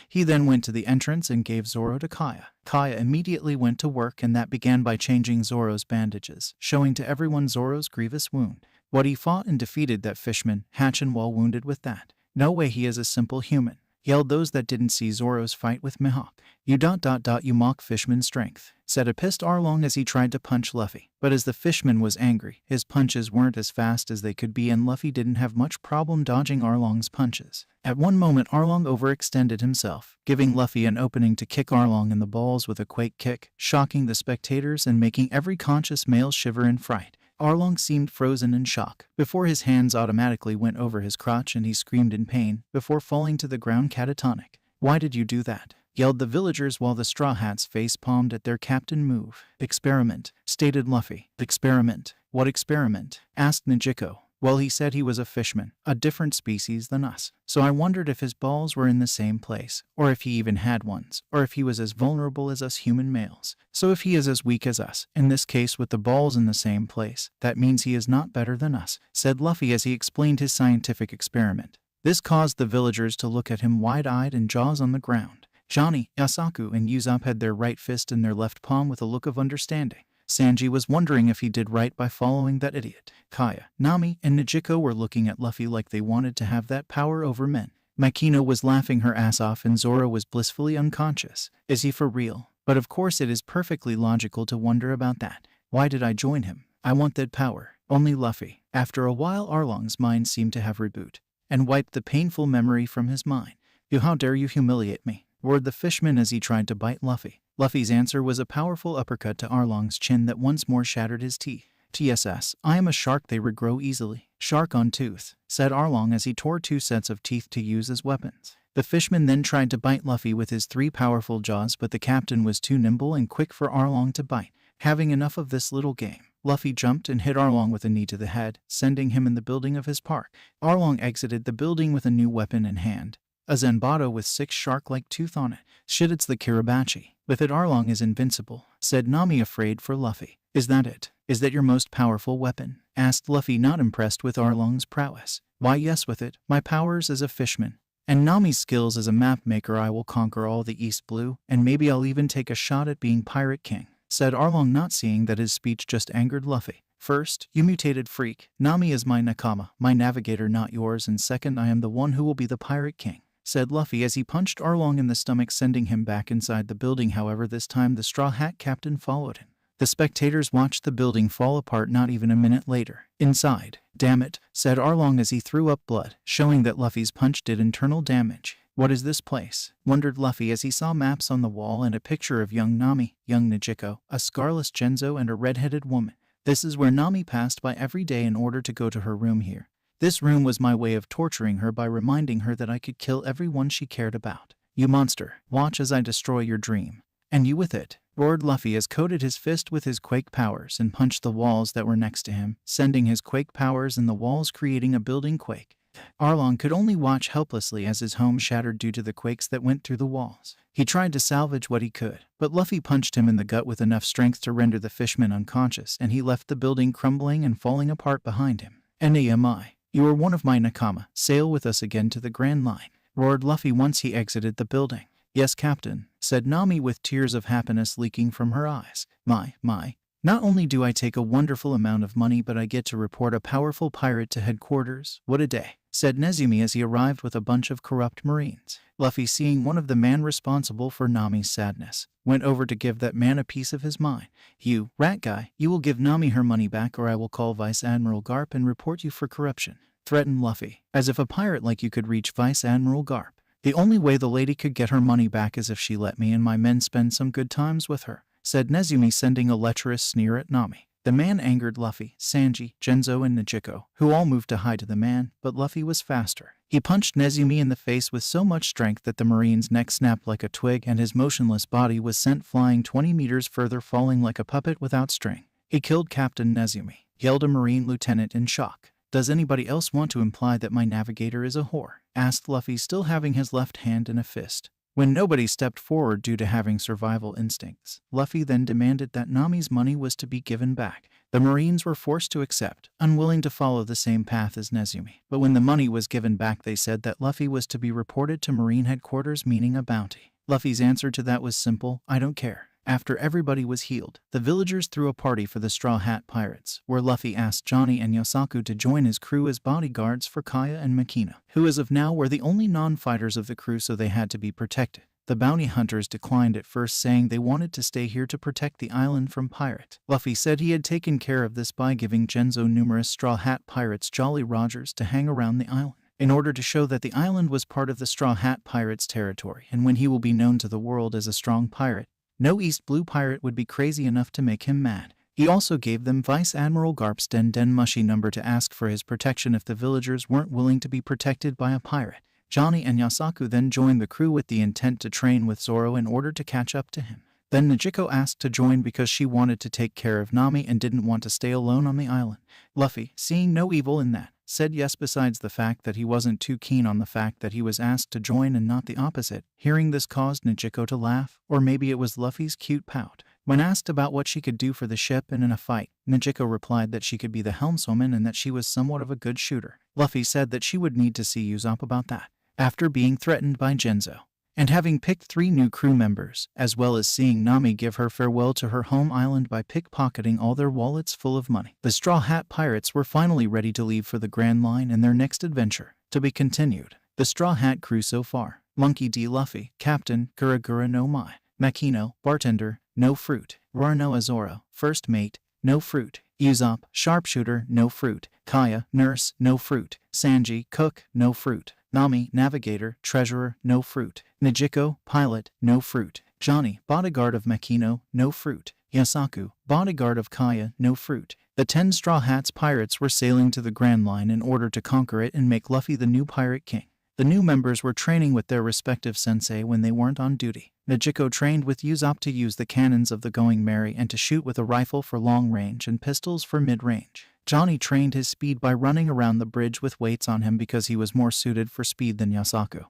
He then went to the entrance and gave Zoro to Kaya. Kaya immediately went to work, and that began by changing Zoro's bandages, showing to everyone Zoro's grievous wound. What he fought and defeated that fishman, Hatchin, while wounded with that. No way, he is a simple human, yelled those that didn't see Zoro's fight with Mihawk. You mock fishman's strength, said a pissed Arlong as he tried to punch Luffy. But as the fishman was angry, his punches weren't as fast as they could be and Luffy didn't have much problem dodging Arlong's punches. At one moment Arlong overextended himself, giving Luffy an opening to kick Arlong in the balls with a quake kick, shocking the spectators and making every conscious male shiver in fright. Arlong seemed frozen in shock, before his hands automatically went over his crotch and he screamed in pain, before falling to the ground catatonic. Why did you do that? Yelled the villagers while the Straw Hats face-palmed at their captain move. Experiment, stated Luffy. Experiment? What experiment? Asked Gecko. Well, he said he was a fishman, a different species than us. So I wondered if his balls were in the same place, or if he even had ones, or if he was as vulnerable as us human males. So if he is as weak as us, in this case with the balls in the same place, that means he is not better than us, said Luffy as he explained his scientific experiment. This caused the villagers to look at him wide-eyed and jaws on the ground. Johnny, Yosaku, and Usopp had their right fist in their left palm with a look of understanding. Sanji was wondering if he did right by following that idiot. Kaya, Nami, and Gecko were looking at Luffy like they wanted to have that power over men. Makino was laughing her ass off and Zoro was blissfully unconscious. Is he for real? But of course it is perfectly logical to wonder about that. Why did I join him? I want that power. Only Luffy. After a while Arlong's mind seemed to have reboot, and wiped the painful memory from his mind. You, how dare you humiliate me? Roared the fishman as he tried to bite Luffy. Luffy's answer was a powerful uppercut to Arlong's chin that once more shattered his teeth. TSS, I am a shark, they regrow easily. Shark on tooth, said Arlong as he tore 2 sets of teeth to use as weapons. The fishman then tried to bite Luffy with his 3 powerful jaws, but the captain was too nimble and quick for Arlong to bite. Having enough of this little game, Luffy jumped and hit Arlong with a knee to the head, sending him in the building of his park. Arlong exited the building with a new weapon in hand. A Zenbato with 6 shark-like tooth on it. Shit, it's the Cabaji. With it Arlong is invincible, said Nami, afraid for Luffy. Is that it? Is that your most powerful weapon? Asked Luffy, not impressed with Arlong's prowess. Why, yes, with it, my powers as a fishman, and Nami's skills as a map maker, I will conquer all the East Blue, and maybe I'll even take a shot at being Pirate King, said Arlong, not seeing that his speech just angered Luffy. First, you mutated freak, Nami is my Nakama, my navigator, not yours, and second, I am the one who will be the Pirate King. said Luffy as he punched Arlong in the stomach, sending him back inside the building. However, this time the Straw Hat Captain followed him. The spectators watched the building fall apart not even a minute later. Inside, "Damn it," said Arlong as he threw up blood, showing that Luffy's punch did internal damage. "What is this place?" wondered Luffy as he saw maps on the wall and a picture of young Nami, young Gecko, a scarless Genzo, and a red-headed woman. "This is where Nami passed by every day in order to go to her room here. This room was my way of torturing her by reminding her that I could kill everyone she cared about. You monster, watch as I destroy your dream. And you with it," roared Luffy as coated his fist with his quake powers and punched the walls that were next to him, sending his quake powers in the walls, creating a building quake. Arlong could only watch helplessly as his home shattered due to the quakes that went through the walls. He tried to salvage what he could, but Luffy punched him in the gut with enough strength to render the Fishmen unconscious, and he left the building crumbling and falling apart behind him. "Nami, you are one of my nakama. Sail with us again to the Grand Line," roared Luffy once he exited the building. "Yes, Captain," said Nami with tears of happiness leaking from her eyes. My. Not only do I take a wonderful amount of money, but I get to report a powerful pirate to headquarters. What a day," said Nezumi as he arrived with a bunch of corrupt marines. Luffy, seeing one of the man responsible for Nami's sadness, went over to give that man a piece of his mind. "You, rat guy, you will give Nami her money back or I will call Vice Admiral Garp and report you for corruption," threatened Luffy. "As if a pirate like you could reach Vice Admiral Garp. The only way the lady could get her money back is if she let me and my men spend some good times with her," said Nezumi, sending a lecherous sneer at Nami. The man angered Luffy, Sanji, Genzo, and Gecko, who all moved to hide the man, but Luffy was faster. He punched Nezumi in the face with so much strength that the marine's neck snapped like a twig and his motionless body was sent flying 20 meters further, falling like a puppet without string. "He killed Captain Nezumi," yelled a marine lieutenant in shock. "Does anybody else want to imply that my navigator is a whore?" asked Luffy, still having his left hand in a fist. When nobody stepped forward due to having survival instincts, Luffy then demanded that Nami's money was to be given back. The Marines were forced to accept, unwilling to follow the same path as Nezumi. But when the money was given back, they said that Luffy was to be reported to Marine headquarters, meaning a bounty. Luffy's answer to that was simple: "I don't care." After everybody was healed, the villagers threw a party for the Straw Hat Pirates, where Luffy asked Johnny and Yosaku to join his crew as bodyguards for Kaya and Makino, who as of now were the only non-fighters of the crew, so they had to be protected. The bounty hunters declined at first, saying they wanted to stay here to protect the island from pirate. Luffy said he had taken care of this by giving Genzo numerous Straw Hat Pirates Jolly Rogers to hang around the island, in order to show that the island was part of the Straw Hat Pirates' territory, and when he will be known to the world as a strong pirate, no East Blue pirate would be crazy enough to make him mad. He also gave them Vice Admiral Garp's Den Mushy number to ask for his protection if the villagers weren't willing to be protected by a pirate. Johnny and Yosaku then joined the crew with the intent to train with Zoro in order to catch up to him. Then Gecko asked to join because she wanted to take care of Nami and didn't want to stay alone on the island. Luffy, seeing no evil in that, said yes, besides the fact that he wasn't too keen on the fact that he was asked to join and not the opposite. Hearing this caused Gecko to laugh, or maybe it was Luffy's cute pout. When asked about what she could do for the ship and in a fight, Gecko replied that she could be the helmswoman and that she was somewhat of a good shooter. Luffy said that she would need to see Usopp about that. After being threatened by Genzo, and having picked 3 new crew members, as well as seeing Nami give her farewell to her home island by pickpocketing all their wallets full of money, the Straw Hat Pirates were finally ready to leave for the Grand Line and their next adventure, to be continued. The Straw Hat crew so far: Monkey D. Luffy, Captain, Gura no Mai, Makino, Bartender, no fruit, Rano Azoro, First Mate, no fruit, Usopp, Sharpshooter, no fruit, Kaya, Nurse, no fruit, Sanji, Cook, no fruit, Nami, Navigator, Treasurer, no fruit, Gecko, Pilot, no fruit, Johnny, Bodyguard of Makino, no fruit, Yosaku, Bodyguard of Kaya, no fruit. The 10 Straw Hats Pirates were sailing to the Grand Line in order to conquer it and make Luffy the new Pirate King. The new members were training with their respective sensei when they weren't on duty. Gecko trained with Usopp to use the cannons of the Going Merry and to shoot with a rifle for long range and pistols for mid-range. Johnny trained his speed by running around the bridge with weights on him because he was more suited for speed than Yosaku,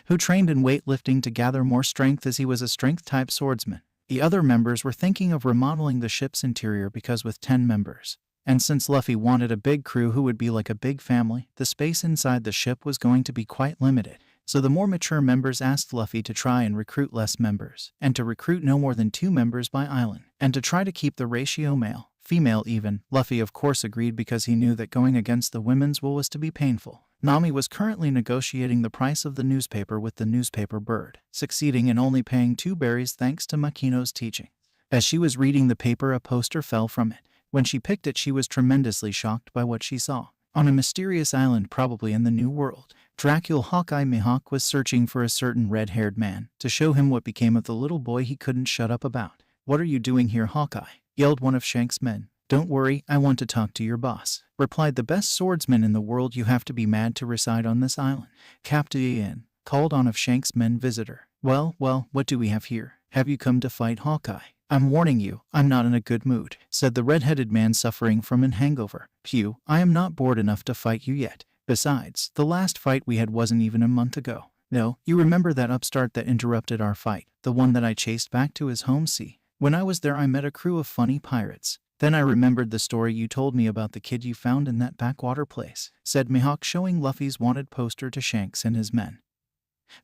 who trained in weightlifting to gather more strength as he was a strength-type swordsman. The other members were thinking of remodeling the ship's interior because with 10 members, and since Luffy wanted a big crew who would be like a big family, the space inside the ship was going to be quite limited. So the more mature members asked Luffy to try and recruit less members, and to recruit no more than 2 members by island, and to try to keep the ratio male-female even. Luffy of course agreed because he knew that going against the women's will was to be painful. Nami was currently negotiating the price of the newspaper with the newspaper bird, succeeding in only paying 2 berries thanks to Makino's teaching. As she was reading the paper, a poster fell from it. When she picked it, she was tremendously shocked by what she saw. On a mysterious island, probably in the New World, Dracula Hawkeye Mihawk was searching for a certain red-haired man to show him what became of the little boy he couldn't shut up about. "What are you doing here, Hawkeye?" yelled one of Shanks' men. "Don't worry, I want to talk to your boss," replied the best swordsman in the world. "You have to be mad to reside on this island." Captain Ian called on of Shanks' men visitor. Well, what do we have here? Have you come to fight, Hawkeye?" "I'm warning you, I'm not in a good mood," said the red-headed man suffering from an hangover. "Phew, I am not bored enough to fight you yet. Besides, the last fight we had wasn't even a month ago." "No, you remember that upstart that interrupted our fight, the one that I chased back to his home sea? When I was there I met a crew of funny pirates. Then I remembered the story you told me about the kid you found in that backwater place," said Mihawk, showing Luffy's wanted poster to Shanks and his men,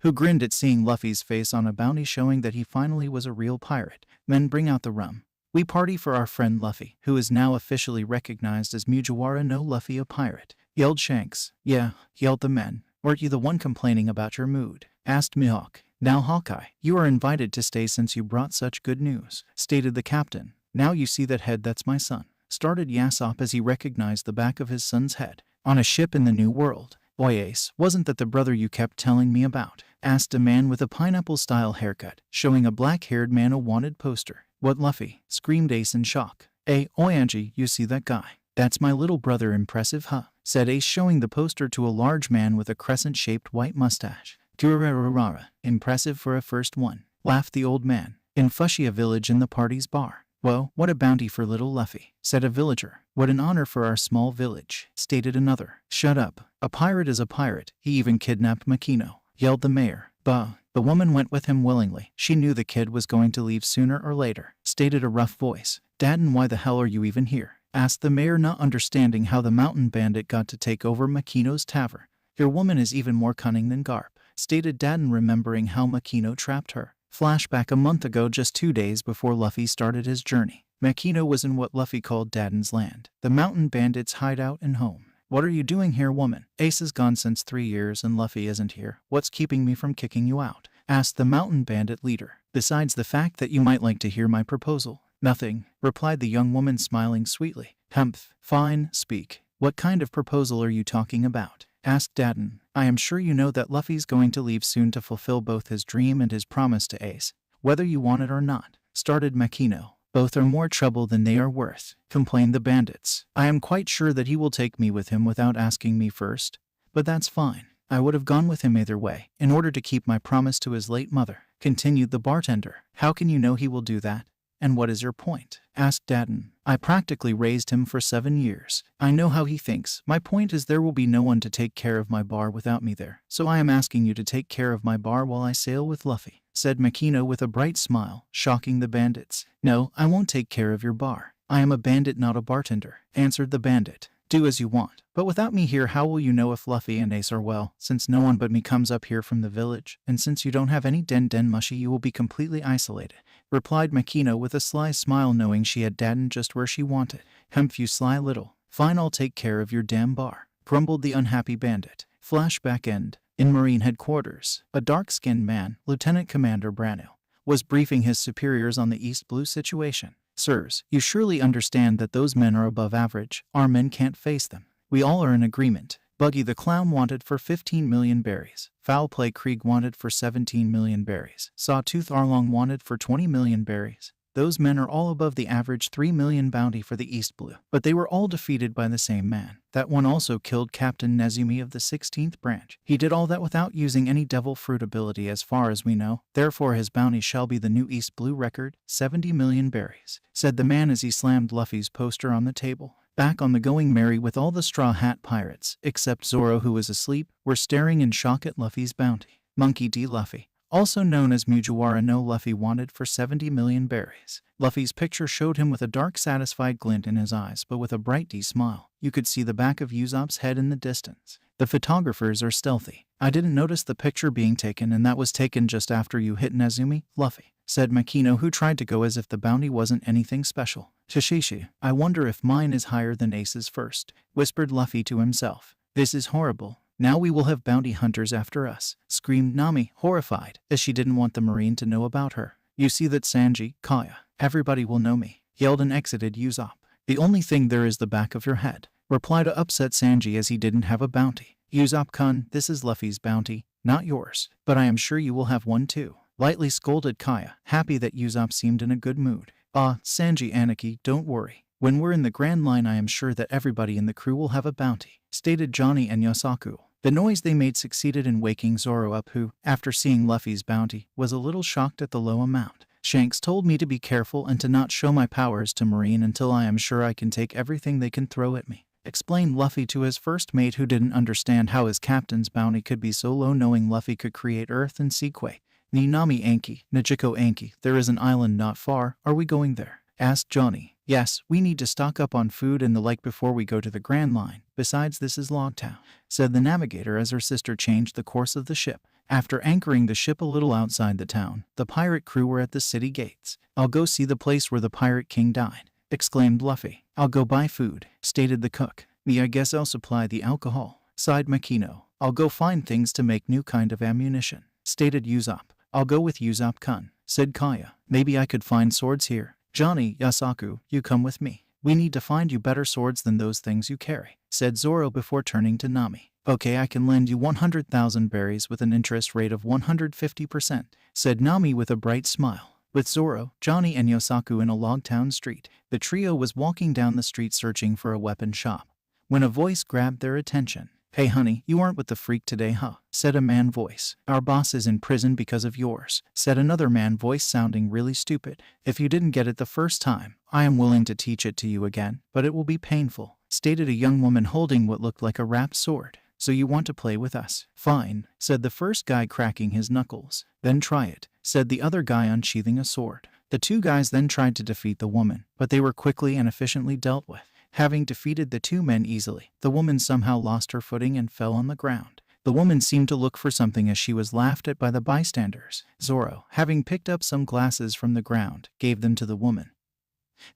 who grinned at seeing Luffy's face on a bounty, showing that he finally was a real pirate. "Men, bring out the rum. We party for our friend Luffy, who is now officially recognized as Mugiwara no Luffy, a pirate," yelled Shanks. "Yeah," yelled the men. "Weren't you the one complaining about your mood?" asked Mihawk. "Now, Hawkeye, you are invited to stay since you brought such good news," stated the captain. "Now you see that head, that's my son," started Usopp as he recognized the back of his son's head on a ship in the New World. "Why, Ace, wasn't that the brother you kept telling me about?" asked a man with a pineapple-style haircut, showing a black-haired man a wanted poster. "What, Luffy?" screamed Ace in shock. "Oi, Angie, you see that guy? That's my little brother. Impressive, huh?" said Ace, showing the poster to a large man with a crescent-shaped white mustache. "Gura, impressive for a first one," laughed the old man. "In Fushia village in the party's bar." "Whoa, what a bounty for little Luffy," said a villager. "What an honor for our small village," stated another. "Shut up. A pirate is a pirate. He even kidnapped Makino," yelled the mayor. "Bah." "The woman went with him willingly. She knew the kid was going to leave sooner or later," stated a rough voice. "Dadden, why the hell are you even here?" asked the mayor, not understanding how the mountain bandit got to take over Makino's tavern. "Your woman is even more cunning than Garp," stated Dadden, remembering how Makino trapped her. Flashback: a month ago, just 2 days before Luffy started his journey, Makino was in what Luffy called Dadden's land, the mountain bandits' hideout and home. "What are you doing here, woman? Ace is gone since 3 years and Luffy isn't here. What's keeping me from kicking you out?" asked the mountain bandit leader. "Besides the fact that you might like to hear my proposal." "Nothing," replied the young woman, smiling sweetly. "Humph. Fine, speak. What kind of proposal are you talking about?" asked Dadden. "I am sure you know that Luffy's going to leave soon to fulfill both his dream and his promise to Ace, whether you want it or not," started Makino. "Both are more trouble than they are worth," complained the bandits. "I am quite sure that he will take me with him without asking me first. But that's fine. I would have gone with him either way, in order to keep my promise to his late mother," continued the bartender. "How can you know he will do that? And what is your point?" asked Dadden. "I practically raised him for 7 years. I know how he thinks. My point is there will be no one to take care of my bar without me there. So I am asking you to take care of my bar while I sail with Luffy," said Makino with a bright smile, shocking the bandits. "No, I won't take care of your bar. I am a bandit, not a bartender," answered the bandit. "Do as you want. But without me here, how will you know if Luffy and Ace are well, since no one but me comes up here from the village? And since you don't have any den mushy, you will be completely isolated," replied Makino with a sly smile, knowing she had Dadden just where she wanted. "Humph, you sly little. Fine, I'll take care of your damn bar," grumbled the unhappy bandit. Flashback end. In Marine headquarters, a dark-skinned man, Lieutenant Commander Brano, was briefing his superiors on the East Blue situation. "Sirs, you surely understand that those men are above average. Our men can't face them. We all are in agreement. Buggy the Clown wanted for 15 million berries. Foul Play Krieg wanted for 17 million berries. Sawtooth Arlong wanted for 20 million berries. Those men are all above the average 3 million bounty for the East Blue. But they were all defeated by the same man. That one also killed Captain Nezumi of the 16th branch. He did all that without using any devil fruit ability as far as we know. Therefore his bounty shall be the new East Blue record, 70 million berries," said the man as he slammed Luffy's poster on the table. Back on the Going Merry with all the Straw Hat pirates, except Zoro, who was asleep, were staring in shock at Luffy's bounty. Monkey D. Luffy, also known as Mugiwara no Luffy, wanted for 70 million berries. Luffy's picture showed him with a dark, satisfied glint in his eyes, but with a bright D smile. You could see the back of Usopp's head in the distance. "The photographers are stealthy. I didn't notice the picture being taken, and that was taken just after you hit Nezumi, Luffy," said Makino, who tried to go as if the bounty wasn't anything special. "Shishishi, I wonder if mine is higher than Ace's first," whispered Luffy to himself. "This is horrible. Now we will have bounty hunters after us, screamed Nami, horrified, as she didn't want the Marine to know about her. You see that, Sanji, Kaya, everybody will know me, yelled and exited Usopp. The only thing there is the back of your head, replied to upset Sanji as he didn't have a bounty. Usopp-kun, this is Luffy's bounty, not yours, but I am sure you will have one too, lightly scolded Kaya, happy that Usopp seemed in a good mood. Sanji Aniki, don't worry. When we're in the Grand Line I am sure that everybody in the crew will have a bounty, stated Johnny and Yosaku. The noise they made succeeded in waking Zoro up who, after seeing Luffy's bounty, was a little shocked at the low amount. Shanks told me to be careful and to not show my powers to Marine until I am sure I can take everything they can throw at me, explained Luffy to his first mate who didn't understand how his captain's bounty could be so low knowing Luffy could create earth and seaquake. Ni Nami Anki, Najiko Anki, there is an island not far, are we going there? Asked Johnny. Yes, we need to stock up on food and the like before we go to the Grand Line. Besides, this is Loguetown, said the navigator as her sister changed the course of the ship. After anchoring the ship a little outside the town, the pirate crew were at the city gates. I'll go see the place where the pirate king died, exclaimed Luffy. I'll go buy food, stated the cook. Me, I guess I'll supply the alcohol, sighed Makino. I'll go find things to make new kind of ammunition, stated Usopp. I'll go with Usopp-kun, said Kaya. Maybe I could find swords here. Johnny, Yosaku, you come with me. We need to find you better swords than those things you carry, said Zoro before turning to Nami. Okay, I can lend you 100,000 berries with an interest rate of 150%, said Nami with a bright smile. With Zoro, Johnny and Yosaku in a Loguetown street, the trio was walking down the street searching for a weapon shop, when a voice grabbed their attention. Hey honey, you aren't with the freak today, huh? Said a man voice. Our boss is in prison because of yours, said another man voice sounding really stupid. If you didn't get it the first time, I am willing to teach it to you again, but it will be painful, stated a young woman holding what looked like a wrapped sword. So you want to play with us? Fine, said the first guy cracking his knuckles. Then try it, said the other guy unsheathing a sword. The two guys then tried to defeat the woman, but they were quickly and efficiently dealt with. Having defeated the two men easily, the woman somehow lost her footing and fell on the ground. The woman seemed to look for something as she was laughed at by the bystanders. Zoro, having picked up some glasses from the ground, gave them to the woman,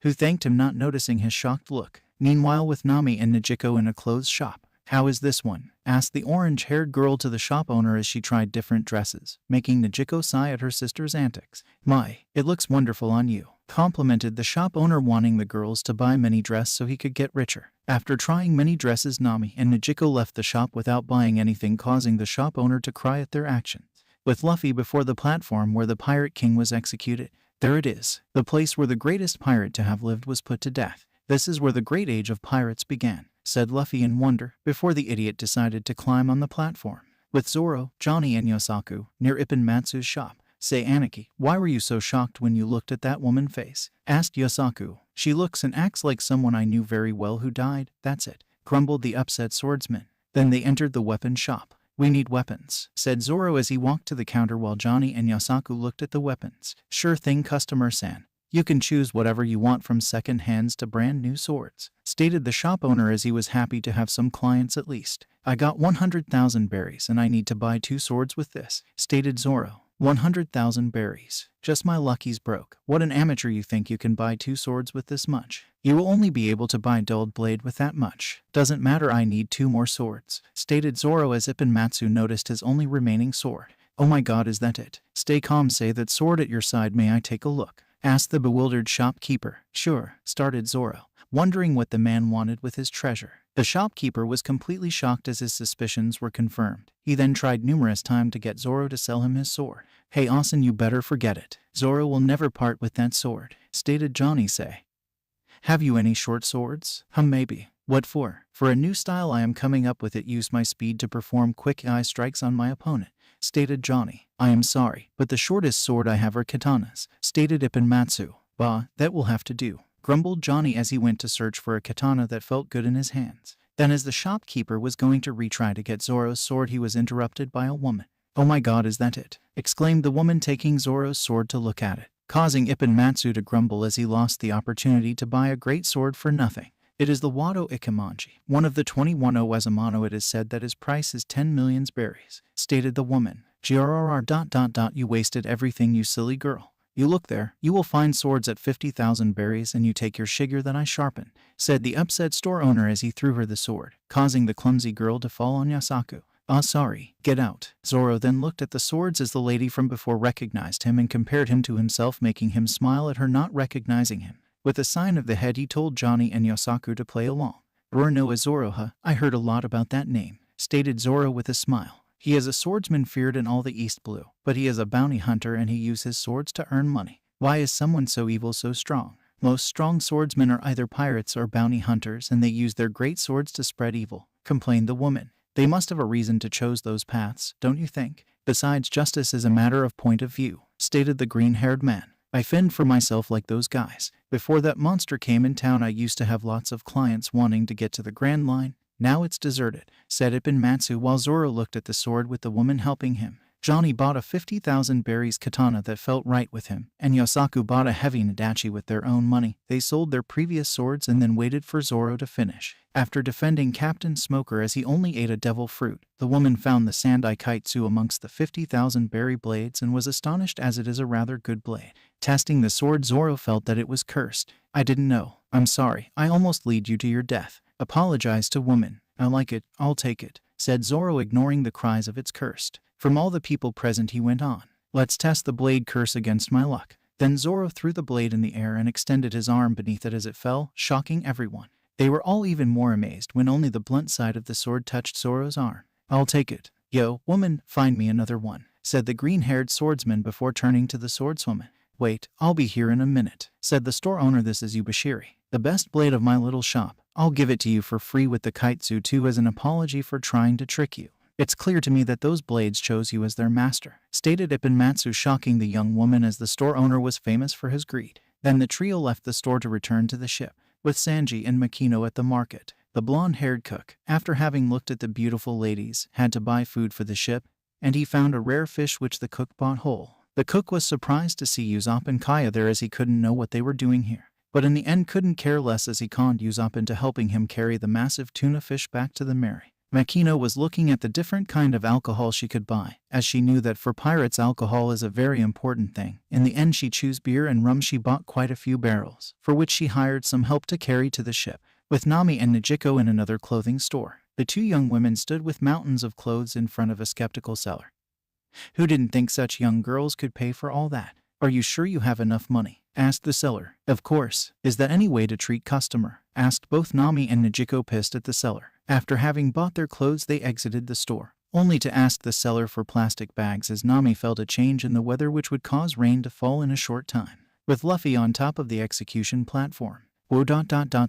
who thanked him, not noticing his shocked look. Meanwhile, with Nami and Najiko in a clothes shop. How is this one? Asked the orange-haired girl to the shop owner as she tried different dresses, making Najiko sigh at her sister's antics. My, it looks wonderful on you, complimented the shop owner, wanting the girls to buy many dresses so he could get richer. After trying many dresses, Nami and Najiko left the shop without buying anything, causing the shop owner to cry at their actions. With Luffy before the platform where the Pirate King was executed. There it is, the place where the greatest pirate to have lived was put to death. This is where the great age of pirates began, said Luffy in wonder, before the idiot decided to climb on the platform. With Zoro, Johnny and Yosaku, near Ipin Matsu's shop. Say Aniki, why were you so shocked when you looked at that woman's face? Asked Yosaku. She looks and acts like someone I knew very well who died, that's it, grumbled the upset swordsman. Then they entered the weapon shop. We need weapons, said Zoro as he walked to the counter while Johnny and Yosaku looked at the weapons. Sure thing, customer-san. You can choose whatever you want from second hands to brand new swords, stated the shop owner as he was happy to have some clients at least. I got 100,000 berries and I need to buy 2 swords with this, stated Zoro. 100,000 berries. Just my lucky's broke. What an amateur, you think you can buy 2 swords with this much? You will only be able to buy dulled blade with that much. Doesn't matter, I need 2 more swords, stated Zoro as Ipin Matsu noticed his only remaining sword. Oh my god, is that it? Stay calm, say that sword at your side, may I take a look? Asked the bewildered shopkeeper. Sure, started Zoro, wondering what the man wanted with his treasure. The shopkeeper was completely shocked as his suspicions were confirmed. He then tried numerous times to get Zoro to sell him his sword. Hey Austin, you better forget it. Zoro will never part with that sword, stated Johnny. Say, have you any short swords? Maybe. What for? For a new style I am coming up with it. Use my speed to perform quick eye strikes on my opponent, stated Johnny. I am sorry, but the shortest sword I have are katanas, stated Ipin Matsu. Bah, that will have to do, grumbled Johnny as he went to search for a katana that felt good in his hands. Then as the shopkeeper was going to retry to get Zoro's sword, he was interrupted by a woman. Oh my god, is that it? Exclaimed the woman, taking Zoro's sword to look at it, causing Ipin Matsu to grumble as he lost the opportunity to buy a great sword for nothing. It is the Wado Ikemanji, one of the 21 Owasamano. It is said that his price is 10 million berries, stated the woman. Grrr. You wasted everything, you silly girl. You look there, you will find swords at 50,000 berries and you take your shigur that I sharpen, said the upset store owner as he threw her the sword, causing the clumsy girl to fall on Yosaku. "Ah, sorry, get out." Zoro then looked at the swords as the lady from before recognized him and compared him to himself, making him smile at her not recognizing him. With a sign of the head he told Johnny and Yosaku to play along. "Roro Zoro, huh? I heard a lot about that name," stated Zoro with a smile. "He is a swordsman feared in all the East Blue, but he is a bounty hunter and he uses his swords to earn money. Why is someone so evil so strong? Most strong swordsmen are either pirates or bounty hunters and they use their great swords to spread evil," complained the woman. "They must have a reason to choose those paths, don't you think? Besides, justice is a matter of point of view," stated the green-haired man. "I fend for myself like those guys. Before that monster came in town I used to have lots of clients wanting to get to the Grand Line. Now it's deserted," said Ipin Matsu while Zoro looked at the sword with the woman helping him. Johnny bought a 50,000 berries katana that felt right with him, and Yosaku bought a heavy nadachi with their own money. They sold their previous swords and then waited for Zoro to finish. After defending Captain Smoker as he only ate a devil fruit, the woman found the Sandai Kaitsu amongst the 50,000 berry blades and was astonished as it is a rather good blade. Testing the sword, Zoro felt that it was cursed. "I didn't know. I'm sorry. I almost lead you to your death," apologized to woman. "I like it. I'll take it," said Zoro, ignoring the cries of "it's cursed." From all the people present he went on, "Let's test the blade curse against my luck." Then Zoro threw the blade in the air and extended his arm beneath it as it fell, shocking everyone. They were all even more amazed when only the blunt side of the sword touched Zoro's arm. "I'll take it. Yo, woman, find me another one," said the green-haired swordsman before turning to the swordswoman. "Wait, I'll be here in a minute," said the store owner. "This is Yubashiri, the best blade of my little shop. I'll give it to you for free with the kaitsu too as an apology for trying to trick you. It's clear to me that those blades chose you as their master," stated Ipin Matsu, shocking the young woman as the store owner was famous for his greed. Then the trio left the store to return to the ship, with Sanji and Makino at the market. The blonde-haired cook, after having looked at the beautiful ladies, had to buy food for the ship, and he found a rare fish which the cook bought whole. The cook was surprised to see Usopp and Kaya there as he couldn't know what they were doing here, but in the end couldn't care less as he conned Usopp into helping him carry the massive tuna fish back to the Mary. Makino was looking at the different kind of alcohol she could buy, as she knew that for pirates alcohol is a very important thing. In the end she chose beer and rum. She bought quite a few barrels, for which she hired some help to carry to the ship. With Nami and Gecko in another clothing store, the two young women stood with mountains of clothes in front of a skeptical seller. "Who didn't think such young girls could pay for all that? Are you sure you have enough money?" asked the seller. "Of course. Is that any way to treat customer?" asked both Nami and Gecko, pissed at the seller. After having bought their clothes they exited the store, only to ask the seller for plastic bags as Nami felt a change in the weather which would cause rain to fall in a short time. With Luffy on top of the execution platform. "Whoa.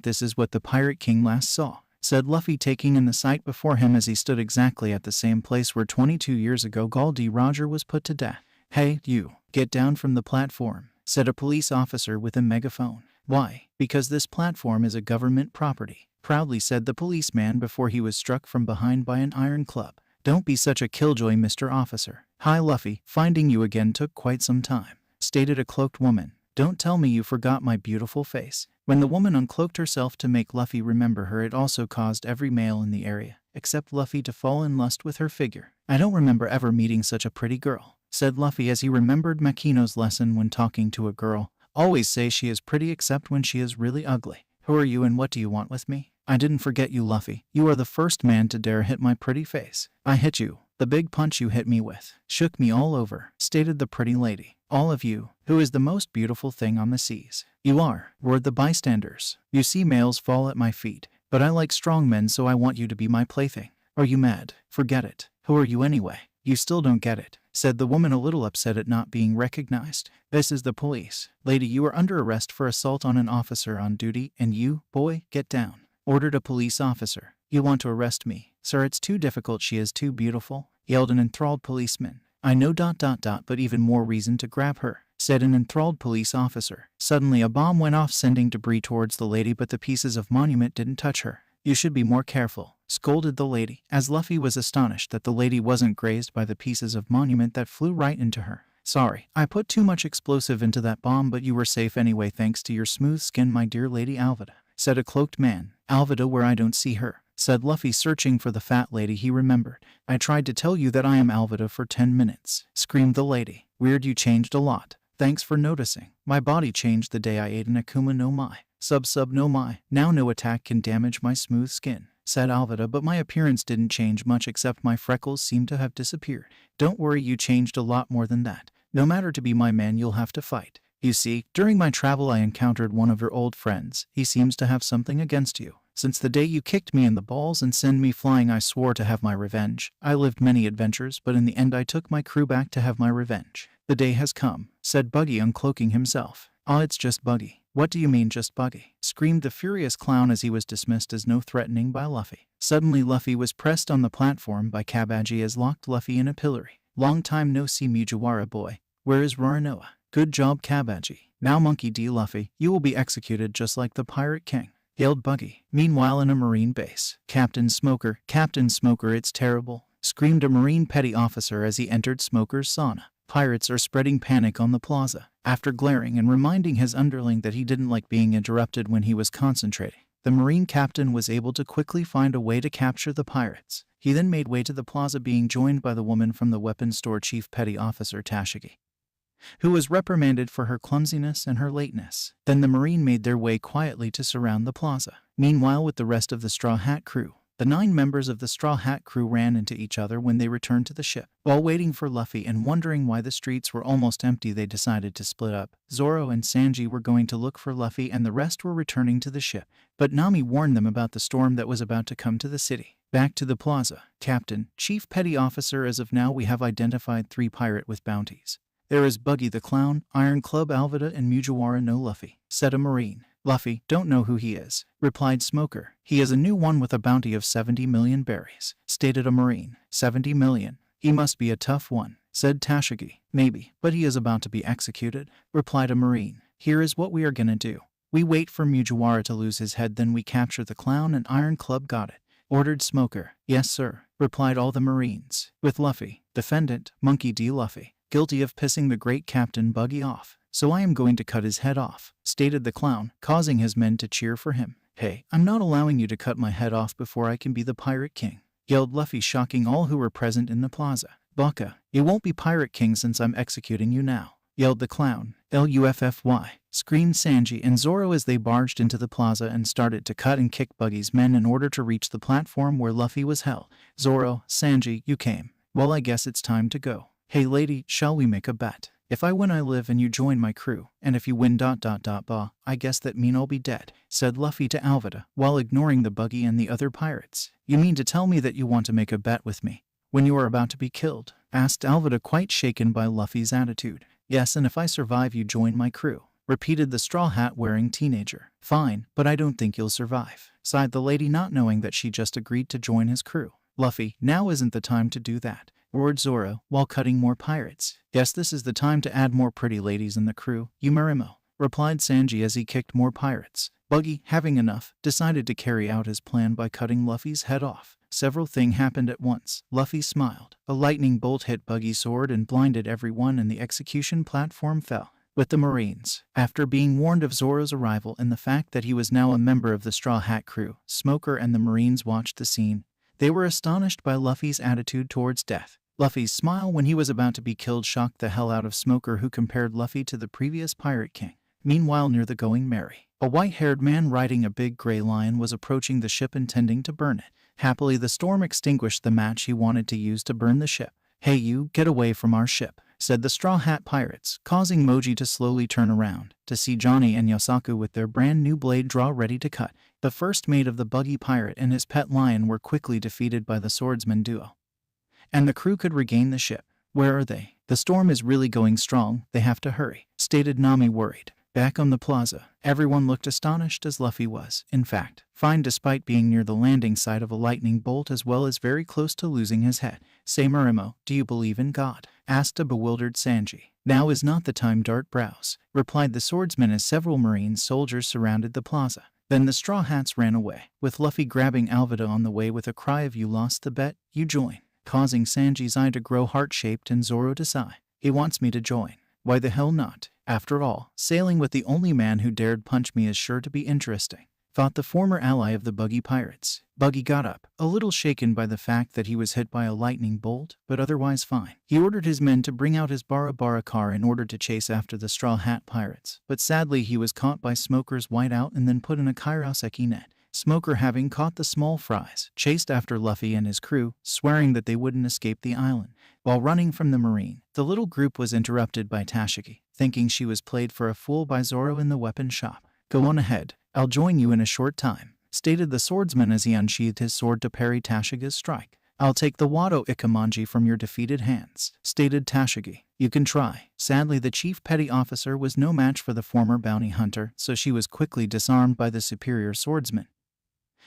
This is what the Pirate King last saw," said Luffy, taking in the sight before him as he stood exactly at the same place where 22 years ago Gul D. Roger was put to death. "Hey, you, get down from the platform," said a police officer with a megaphone. "Why? Because this platform is a government property," proudly said the policeman before he was struck from behind by an iron club. "Don't be such a killjoy, Mr. Officer." "Hi, Luffy, finding you again took quite some time," stated a cloaked woman. "Don't tell me you forgot my beautiful face." When the woman uncloaked herself to make Luffy remember her, it also caused every male in the area, except Luffy, to fall in lust with her figure. "I don't remember ever meeting such a pretty girl," said Luffy as he remembered Makino's lesson when talking to a girl. "Always say she is pretty except when she is really ugly." "Who are you and what do you want with me?" "I didn't forget you, Luffy. You are the first man to dare hit my pretty face." "I hit you. The big punch you hit me with shook me all over," stated the pretty lady. "All of you. Who is the most beautiful thing on the seas?" "You are," roared the bystanders. "You see males fall at my feet, but I like strong men, so I want you to be my plaything." "Are you mad?" "Forget it. Who are you anyway?" "You still don't get it," said the woman, a little upset at not being recognized. "This is the police. Lady, you are under arrest for assault on an officer on duty, and you, boy, get down," ordered a police officer. "You want to arrest me? Sir, it's too difficult. She is too beautiful," yelled an enthralled policeman. "I know ... but even more reason to grab her," said an enthralled police officer. Suddenly a bomb went off, sending debris towards the lady, but the pieces of monument didn't touch her. "You should be more careful," scolded the lady, as Luffy was astonished that the lady wasn't grazed by the pieces of monument that flew right into her. "Sorry, I put too much explosive into that bomb, but you were safe anyway thanks to your smooth skin, my dear Lady Alvida," said a cloaked man. "Alvida, where? I don't see her," said Luffy, searching for the fat lady he remembered. "I tried to tell you that I am Alvida for 10 minutes, screamed the lady. "Weird, you changed a lot. Thanks for noticing. My body changed the day I ate an Akuma no Mi. Sub no Mi. Now no attack can damage my smooth skin," said Alvida, but my appearance didn't change much except my freckles seemed to have disappeared. Don't worry, you changed a lot more than that. No matter to be my man, you'll have to fight. You see, during my travel I encountered one of your old friends. He seems to have something against you. Since the day you kicked me in the balls and sent me flying, I swore to have my revenge. I lived many adventures, but in the end I took my crew back to have my revenge. The day has come, said Buggy, uncloaking himself. Ah, it's just Buggy. What do you mean just Buggy? Screamed the furious clown as he was dismissed as no threatening by Luffy. Suddenly Luffy was pressed on the platform by Cabaji as locked Luffy in a pillory. Long time no see, Mugiwara boy. Where is Roronoa? Good job, Cabaji. Now Monkey D. Luffy, you will be executed just like the Pirate King, yelled Buggy. Meanwhile in a Marine base, Captain Smoker, it's terrible, screamed a Marine petty officer as he entered Smoker's sauna. Pirates are spreading panic on the plaza. After glaring and reminding his underling that he didn't like being interrupted when he was concentrating, the Marine captain was able to quickly find a way to capture the pirates. He then made way to the plaza, being joined by the woman from the weapons store, Chief Petty Officer Tashigi, who was reprimanded for her clumsiness and her lateness. Then the Marine made their way quietly to surround the plaza. Meanwhile, with the rest of the Straw Hat crew, the 9 members of the Straw Hat crew ran into each other when they returned to the ship. While waiting for Luffy and wondering why the streets were almost empty, they decided to split up. Zoro and Sanji were going to look for Luffy and the rest were returning to the ship. But Nami warned them about the storm that was about to come to the city. Back to the plaza. Captain, Chief Petty Officer, as of now we have identified 3 pirate with bounties. There is Buggy the Clown, Iron Club Alvida, and Mugiwara no Luffy, said a Marine. Luffy, don't know who he is, replied Smoker. He is a new one with a bounty of 70 million berries, stated a Marine. 70 million. He must be a tough one, said Tashigi. Maybe, but he is about to be executed, replied a Marine. Here is what we are gonna do. We wait for Mugiwara to lose his head, then we capture the clown and Iron Club. Got it, ordered Smoker. Yes sir, replied all the Marines. With Luffy, defendant, Monkey D. Luffy, guilty of pissing the great Captain Buggy off. So I am going to cut his head off, stated the clown, causing his men to cheer for him. Hey, I'm not allowing you to cut my head off before I can be the Pirate King, yelled Luffy, shocking all who were present in the plaza. Baka, you won't be Pirate King since I'm executing you now, yelled the clown. Luffy, screamed Sanji and Zoro as they barged into the plaza and started to cut and kick Buggy's men in order to reach the platform where Luffy was held. Zoro, Sanji, you came. Well, I guess it's time to go. Hey lady, shall we make a bet? If I win I live and you join my crew, and if you win ... bah, I guess that mean I'll be dead, said Luffy to Alvida, while ignoring the Buggy and the other pirates. You mean to tell me that you want to make a bet with me when you are about to be killed? Asked Alvida, quite shaken by Luffy's attitude. Yes, and if I survive you join my crew, repeated the straw hat wearing teenager. Fine, but I don't think you'll survive, sighed the lady, not knowing that she just agreed to join his crew. Luffy, now isn't the time to do that, roared Zoro, while cutting more pirates. Yes, this is the time to add more pretty ladies in the crew, Yumarimo, replied Sanji as he kicked more pirates. Buggy, having enough, decided to carry out his plan by cutting Luffy's head off. Several things happened at once. Luffy smiled. A lightning bolt hit Buggy's sword and blinded everyone, and the execution platform fell. With the Marines, after being warned of Zoro's arrival and the fact that he was now a member of the Straw Hat crew, Smoker and the Marines watched the scene. They were astonished by Luffy's attitude towards death. Luffy's smile when he was about to be killed shocked the hell out of Smoker, who compared Luffy to the previous Pirate King. Meanwhile, near the Going Merry, a white-haired man riding a big gray lion was approaching the ship intending to burn it. Happily, the storm extinguished the match he wanted to use to burn the ship. Hey you, get away from our ship, said the Straw Hat pirates, causing Moji to slowly turn around to see Johnny and Yosaku with their brand new blade draw ready to cut. The first mate of the Buggy pirate and his pet lion were quickly defeated by the swordsman duo, and the crew could regain the ship. Where are they? The storm is really going strong, they have to hurry, stated Nami, worried. Back on the plaza, everyone looked astonished as Luffy was, in fact, fine despite being near the landing site of a lightning bolt as well as very close to losing his head. Say Marimo, do you believe in God? Asked a bewildered Sanji. Now is not the time, Dart Brows, replied the swordsman as several Marine soldiers surrounded the plaza. Then the Straw Hats ran away, with Luffy grabbing Alvida on the way with a cry of "You lost the bet, you join," causing Sanji's eye to grow heart-shaped and Zoro to sigh. He wants me to join. Why the hell not? After all, sailing with the only man who dared punch me is sure to be interesting, thought the former ally of the Buggy pirates. Buggy got up, a little shaken by the fact that he was hit by a lightning bolt, but otherwise fine. He ordered his men to bring out his Bara car in order to chase after the Straw Hat pirates, but sadly he was caught by Smoker's whiteout and then put in a Kairoseki net. Smoker, having caught the small fries, chased after Luffy and his crew, swearing that they wouldn't escape the island. While running from the marine, the little group was interrupted by Tashigi, thinking she was played for a fool by Zoro in the weapon shop. "Go on ahead, I'll join you in a short time," stated the swordsman as he unsheathed his sword to parry Tashigi's strike. "I'll take the Wado Ikamanji from your defeated hands," stated Tashigi. "You can try." Sadly, the chief petty officer was no match for the former bounty hunter, so she was quickly disarmed by the superior swordsman,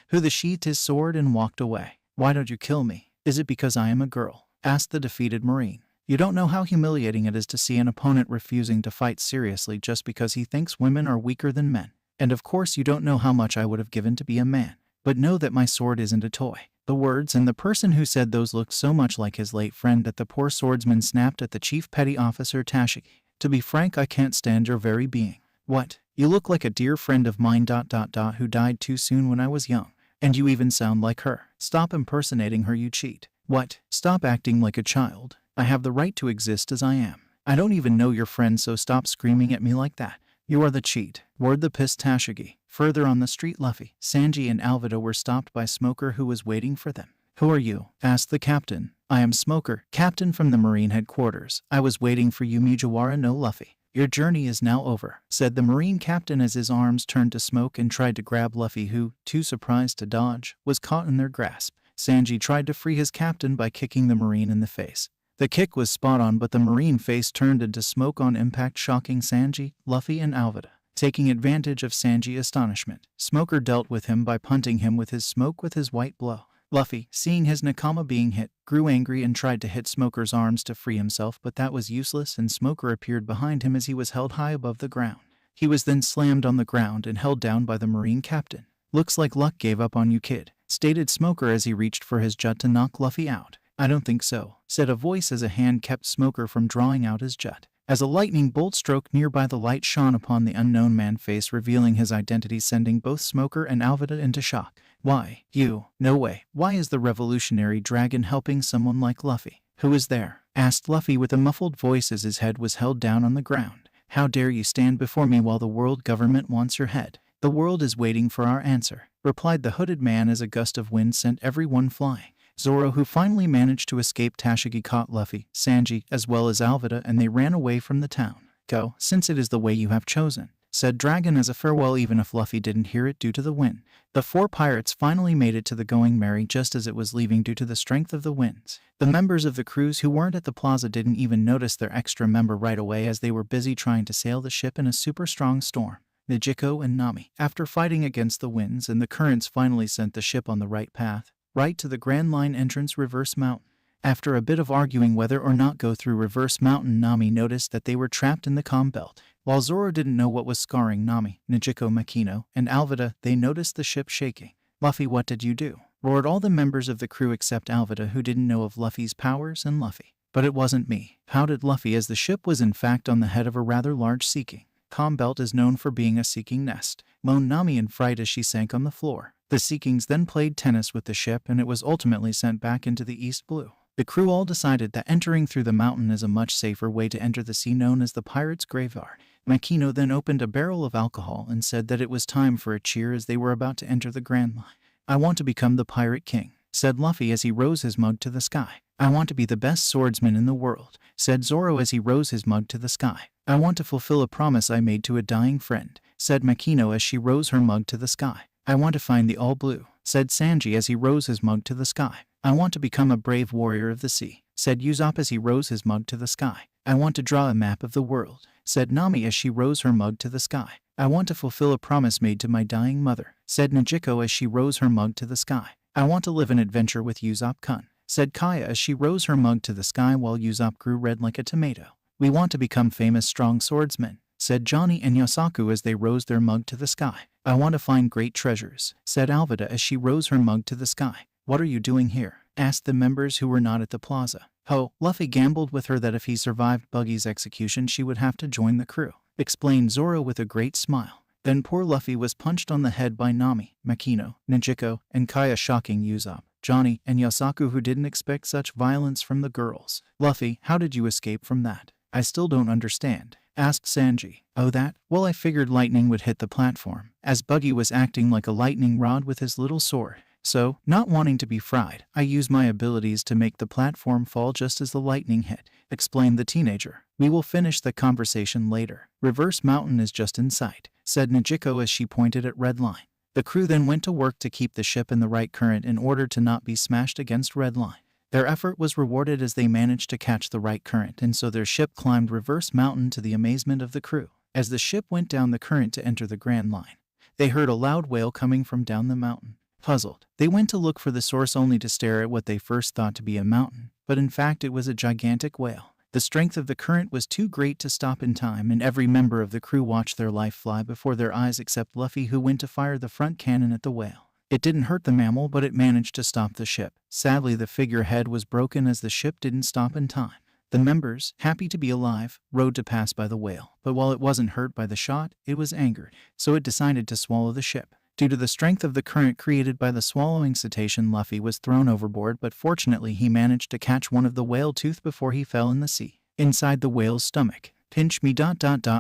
who sheathed his sword and walked away. "Why don't you kill me? Is it because I am a girl?" asked the defeated marine. "You don't know how humiliating it is to see an opponent refusing to fight seriously just because he thinks women are weaker than men. And of course you don't know how much I would have given to be a man. But know that my sword isn't a toy." The words and the person who said those looked so much like his late friend that the poor swordsman snapped at the chief petty officer Tashigi. "To be frank, I can't stand your very being." "What? You look like a dear friend of mine ... who died too soon when I was young. And you even sound like her. Stop impersonating her, you cheat." "What? Stop acting like a child. I have the right to exist as I am. I don't even know your friend, so stop screaming at me like that." "You are the cheat," roared the pissed Tashigi. Further on the street, Luffy, Sanji, and Alvida were stopped by Smoker, who was waiting for them. "Who are you?" asked the captain. "I am Smoker, captain from the marine headquarters. I was waiting for you, Mugiwara no Luffy." "Your journey is now over," said the marine captain as his arms turned to smoke and tried to grab Luffy, who, too surprised to dodge, was caught in their grasp. Sanji tried to free his captain by kicking the marine in the face. The kick was spot on, but the marine face turned into smoke on impact, shocking Sanji, Luffy, and Alvida. Taking advantage of Sanji's astonishment, Smoker dealt with him by punting him with his smoke with his white blow. Luffy, seeing his nakama being hit, grew angry and tried to hit Smoker's arms to free himself, but that was useless, and Smoker appeared behind him as he was held high above the ground. He was then slammed on the ground and held down by the marine captain. "Looks like luck gave up on you, kid," stated Smoker as he reached for his jut to knock Luffy out. "I don't think so," said a voice as a hand kept Smoker from drawing out his jut. As a lightning bolt stroked nearby, the light shone upon the unknown man's face, revealing his identity, sending both Smoker and Alvida into shock. "Why, you? No way. Why is the revolutionary dragon helping someone like Luffy?" "Who is there?" asked Luffy with a muffled voice as his head was held down on the ground. "How dare you stand before me while the world government wants your head?" "The world is waiting for our answer," replied the hooded man as a gust of wind sent everyone flying. Zoro, who finally managed to escape Tashigi, caught Luffy, Sanji, as well as Alvida, and they ran away from the town. "Go, since it is the way you have chosen," said Dragon as a farewell, even if Luffy didn't hear it due to the wind. The four pirates finally made it to the Going Merry just as it was leaving due to the strength of the winds. The members of the crews who weren't at the plaza didn't even notice their extra member right away, as they were busy trying to sail the ship in a super strong storm. The Gecko and Nami, after fighting against the winds and the currents, finally sent the ship on the right path, right to the Grand Line entrance, Reverse Mountain. After a bit of arguing whether or not go through Reverse Mountain, Nami noticed that they were trapped in the calm belt. While Zoro didn't know what was scarring Nami, Nijiko, Makino, and Alvida, they noticed the ship shaking. "Luffy, what did you do?" roared all the members of the crew except Alvida, who didn't know of Luffy's powers, and Luffy. "But it wasn't me," pouted Luffy, as the ship was in fact on the head of a rather large sea king. "Calm belt is known for being a sea king nest," moaned Nami in fright as she sank on the floor. The Sea Kings then played tennis with the ship, and it was ultimately sent back into the East Blue. The crew all decided that entering through the mountain is a much safer way to enter the sea, known as the Pirates' Graveyard. Makino then opened a barrel of alcohol and said that it was time for a cheer as they were about to enter the Grand Line. "I want to become the Pirate King," said Luffy as he rose his mug to the sky. "I want to be the best swordsman in the world," said Zoro as he rose his mug to the sky. "I want to fulfill a promise I made to a dying friend," said Makino as she rose her mug to the sky. "I want to find the All Blue," said Sanji as he rose his mug to the sky. "I want to become a brave warrior of the sea," said Usopp as he rose his mug to the sky. "I want to draw a map of the world," said Nami as she rose her mug to the sky. "I want to fulfill a promise made to my dying mother," said Nijiko as she rose her mug to the sky. "I want to live an adventure with Usopp-kun," said Kaya as she rose her mug to the sky while Usopp grew red like a tomato. "We want to become famous strong swordsmen," said Johnny and Yosaku as they rose their mug to the sky. "I want to find great treasures," said Alvida as she rose her mug to the sky. "What are you doing here?" asked the members who were not at the plaza. "Oh, Luffy gambled with her that if he survived Buggy's execution she would have to join the crew," explained Zoro with a great smile. Then poor Luffy was punched on the head by Nami, Makino, Nijiko, and Kaya, shocking Usopp, Johnny, and Yosaku, who didn't expect such violence from the girls. "Luffy, how did you escape from that? I still don't understand," asked Sanji. Oh that? Well, I figured lightning would hit the platform, as Buggy was acting like a lightning rod with his little sword. So, not wanting to be fried, I used my abilities to make the platform fall just as the lightning hit, explained the teenager. We will finish the conversation later. Reverse Mountain is just in sight, said Nijiko as she pointed at Red Line. The crew then went to work to keep the ship in the right current in order to not be smashed against Red Line. Their effort was rewarded as they managed to catch the right current, and so their ship climbed Reverse Mountain to the amazement of the crew. As the ship went down the current to enter the Grand Line, they heard a loud wail coming from down the mountain. Puzzled, they went to look for the source only to stare at what they first thought to be a mountain, but in fact it was a gigantic whale. The strength of the current was too great to stop in time, and every member of the crew watched their life fly before their eyes except Luffy, who went to fire the front cannon at the whale. It didn't hurt the mammal, but it managed to stop the ship. Sadly, the figurehead was broken as the ship didn't stop in time. The members, happy to be alive, rode to pass by the whale, but while it wasn't hurt by the shot, it was angered, so it decided to swallow the ship. Due to the strength of the current created by the swallowing cetacean, Luffy was thrown overboard, but fortunately he managed to catch one of the whale tooth before he fell in the sea. Inside the whale's stomach, pinch me ...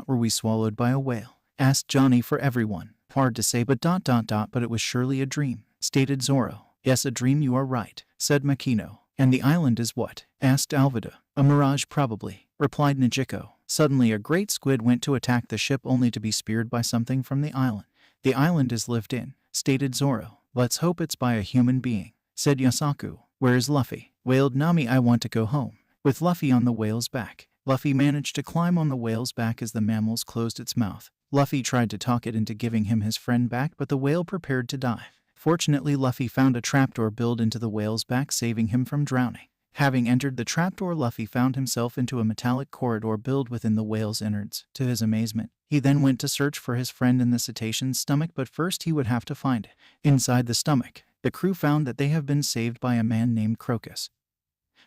were we swallowed by a whale? Asked Johnny for everyone. Hard to say but ... but it was surely a dream, stated Zoro. Yes, a dream, you are right, said Makino. And the island is what? Asked Alvida. A mirage probably, replied Nijiko. Suddenly a great squid went to attack the ship only to be speared by something from the island. The island is lived in, stated Zoro. Let's hope it's by a human being, said Yosaku. Where is Luffy? Wailed Nami. I want to go home. With Luffy on the whale's back. Luffy managed to climb on the whale's back as the mammals closed its mouth. Luffy tried to talk it into giving him his friend back, but the whale prepared to dive. Fortunately, Luffy found a trapdoor built into the whale's back, saving him from drowning. Having entered the trapdoor, Luffy found himself into a metallic corridor built within the whale's innards. To his amazement, he then went to search for his friend in the cetacean's stomach, but first he would have to find it. Inside the stomach, the crew found that they have been saved by a man named Crocus,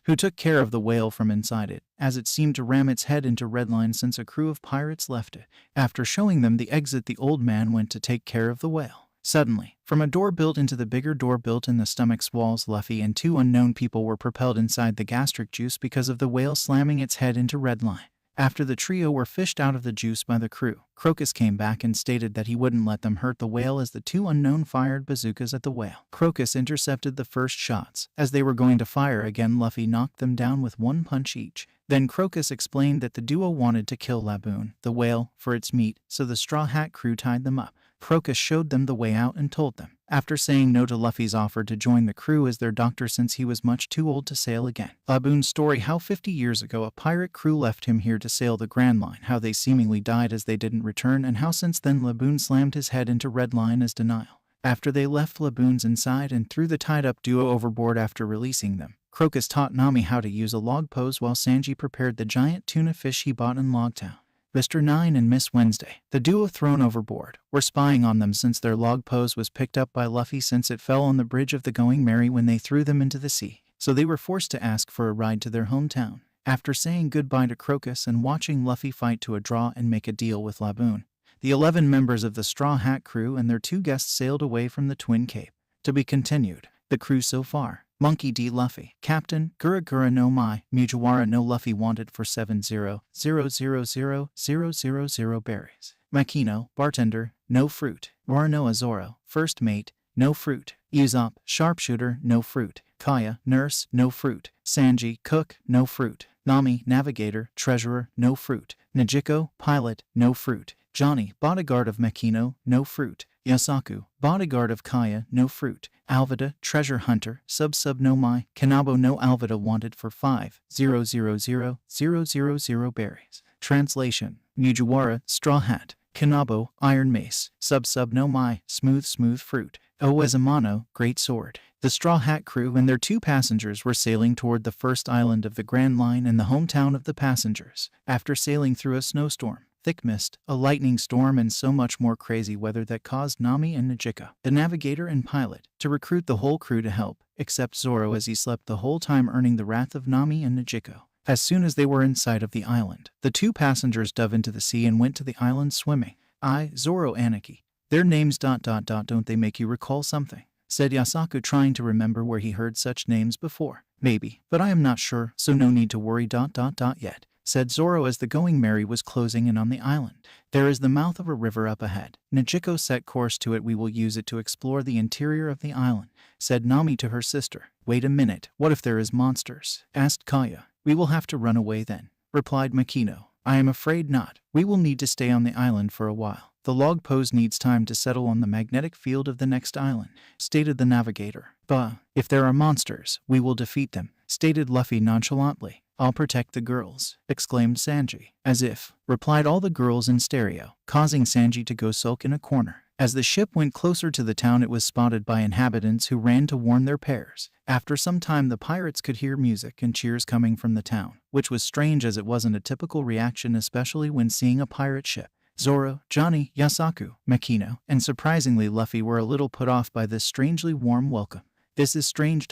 who took care of the whale from inside it, as it seemed to ram its head into Red Line since a crew of pirates left it. After showing them the exit, the old man went to take care of the whale. Suddenly, from a door built into the bigger door built in the stomach's walls, Luffy and two unknown people were propelled inside the gastric juice because of the whale slamming its head into Red Line. After the trio were fished out of the juice by the crew, Crocus came back and stated that he wouldn't let them hurt the whale as the two unknown fired bazookas at the whale. Crocus intercepted the first shots. As they were going to fire again, Luffy knocked them down with one punch each. Then Crocus explained that the duo wanted to kill Laboon, the whale, for its meat, so the Straw Hat crew tied them up. Crocus showed them the way out and told them, after saying no to Luffy's offer, to join the crew as their doctor since he was much too old to sail again. Laboon's story, how 50 years ago a pirate crew left him here to sail the Grand Line, how they seemingly died as they didn't return, and how since then Laboon slammed his head into Red Line as denial. After they left Laboon's inside and threw the tied-up duo overboard after releasing them, Crocus taught Nami how to use a log pose while Sanji prepared the giant tuna fish he bought in Loguetown. Mr. Nine and Miss Wednesday, the duo thrown overboard, were spying on them since their log pose was picked up by Luffy since it fell on the bridge of the Going Merry when they threw them into the sea, so they were forced to ask for a ride to their hometown. After saying goodbye to Crocus and watching Luffy fight to a draw and make a deal with Laboon, the 11 members of the Straw Hat crew and their 2 guests sailed away from the Twin Cape. To be continued. The crew so far: Monkey D. Luffy, Captain, Gura no Mai, Mugiwara no Luffy wanted for 70,000,000 berries. Makino, bartender, no fruit. Wanoa Zoro, first mate, no fruit. Usopp, sharpshooter, no fruit. Kaya, nurse, no fruit. Sanji, cook, no fruit. Nami, navigator, treasurer, no fruit. Nijiko, pilot, no fruit. Johnny, bodyguard of Makino, no fruit. Yosaku, bodyguard of Kaya, no fruit. Alvida, treasure hunter, sub no Mai. Kanabo no Alvida wanted for 5,000,000 berries. Translation: Mugiwara, straw hat. Kanabo, iron mace. Sub no Mai, smooth fruit. Oezamano, great sword. The Straw Hat crew and their 2 passengers were sailing toward the first island of the Grand Line and the hometown of the passengers. After sailing through a snowstorm, thick mist, a lightning storm, and so much more crazy weather that caused Nami and Nijiko, the navigator and pilot, to recruit the whole crew to help, except Zoro as he slept the whole time, earning the wrath of Nami and Nijiko. As soon as they were in sight of the island, the 2 passengers dove into the sea and went to the island swimming. Zoro, Aniki. Their names ... don't they make you recall something? Said Yosaku, trying to remember where he heard such names before. Maybe, but I am not sure, so no need to worry ... yet. said Zoro as the Going Merry was closing in on the island. There is the mouth of a river up ahead. Gecko set course to it. We will use it to explore the interior of the island, said Nami to her sister. Wait a minute, what if there is monsters? Asked Kaya. We will have to run away then, replied Makino. I am afraid not. We will need to stay on the island for a while. The log pose needs time to settle on the magnetic field of the next island, stated the navigator. Bah, if there are monsters, we will defeat them, stated Luffy nonchalantly. I'll protect the girls, exclaimed Sanji. As if, replied all the girls in stereo, causing Sanji to go sulk in a corner. As the ship went closer to the town, it was spotted by inhabitants who ran to warn their pairs. After some time, the pirates could hear music and cheers coming from the town, which was strange as it wasn't a typical reaction, especially when seeing a pirate ship. Zoro, Johnny, Yosaku, Makino, and surprisingly Luffy were a little put off by this strangely warm welcome. This is strange.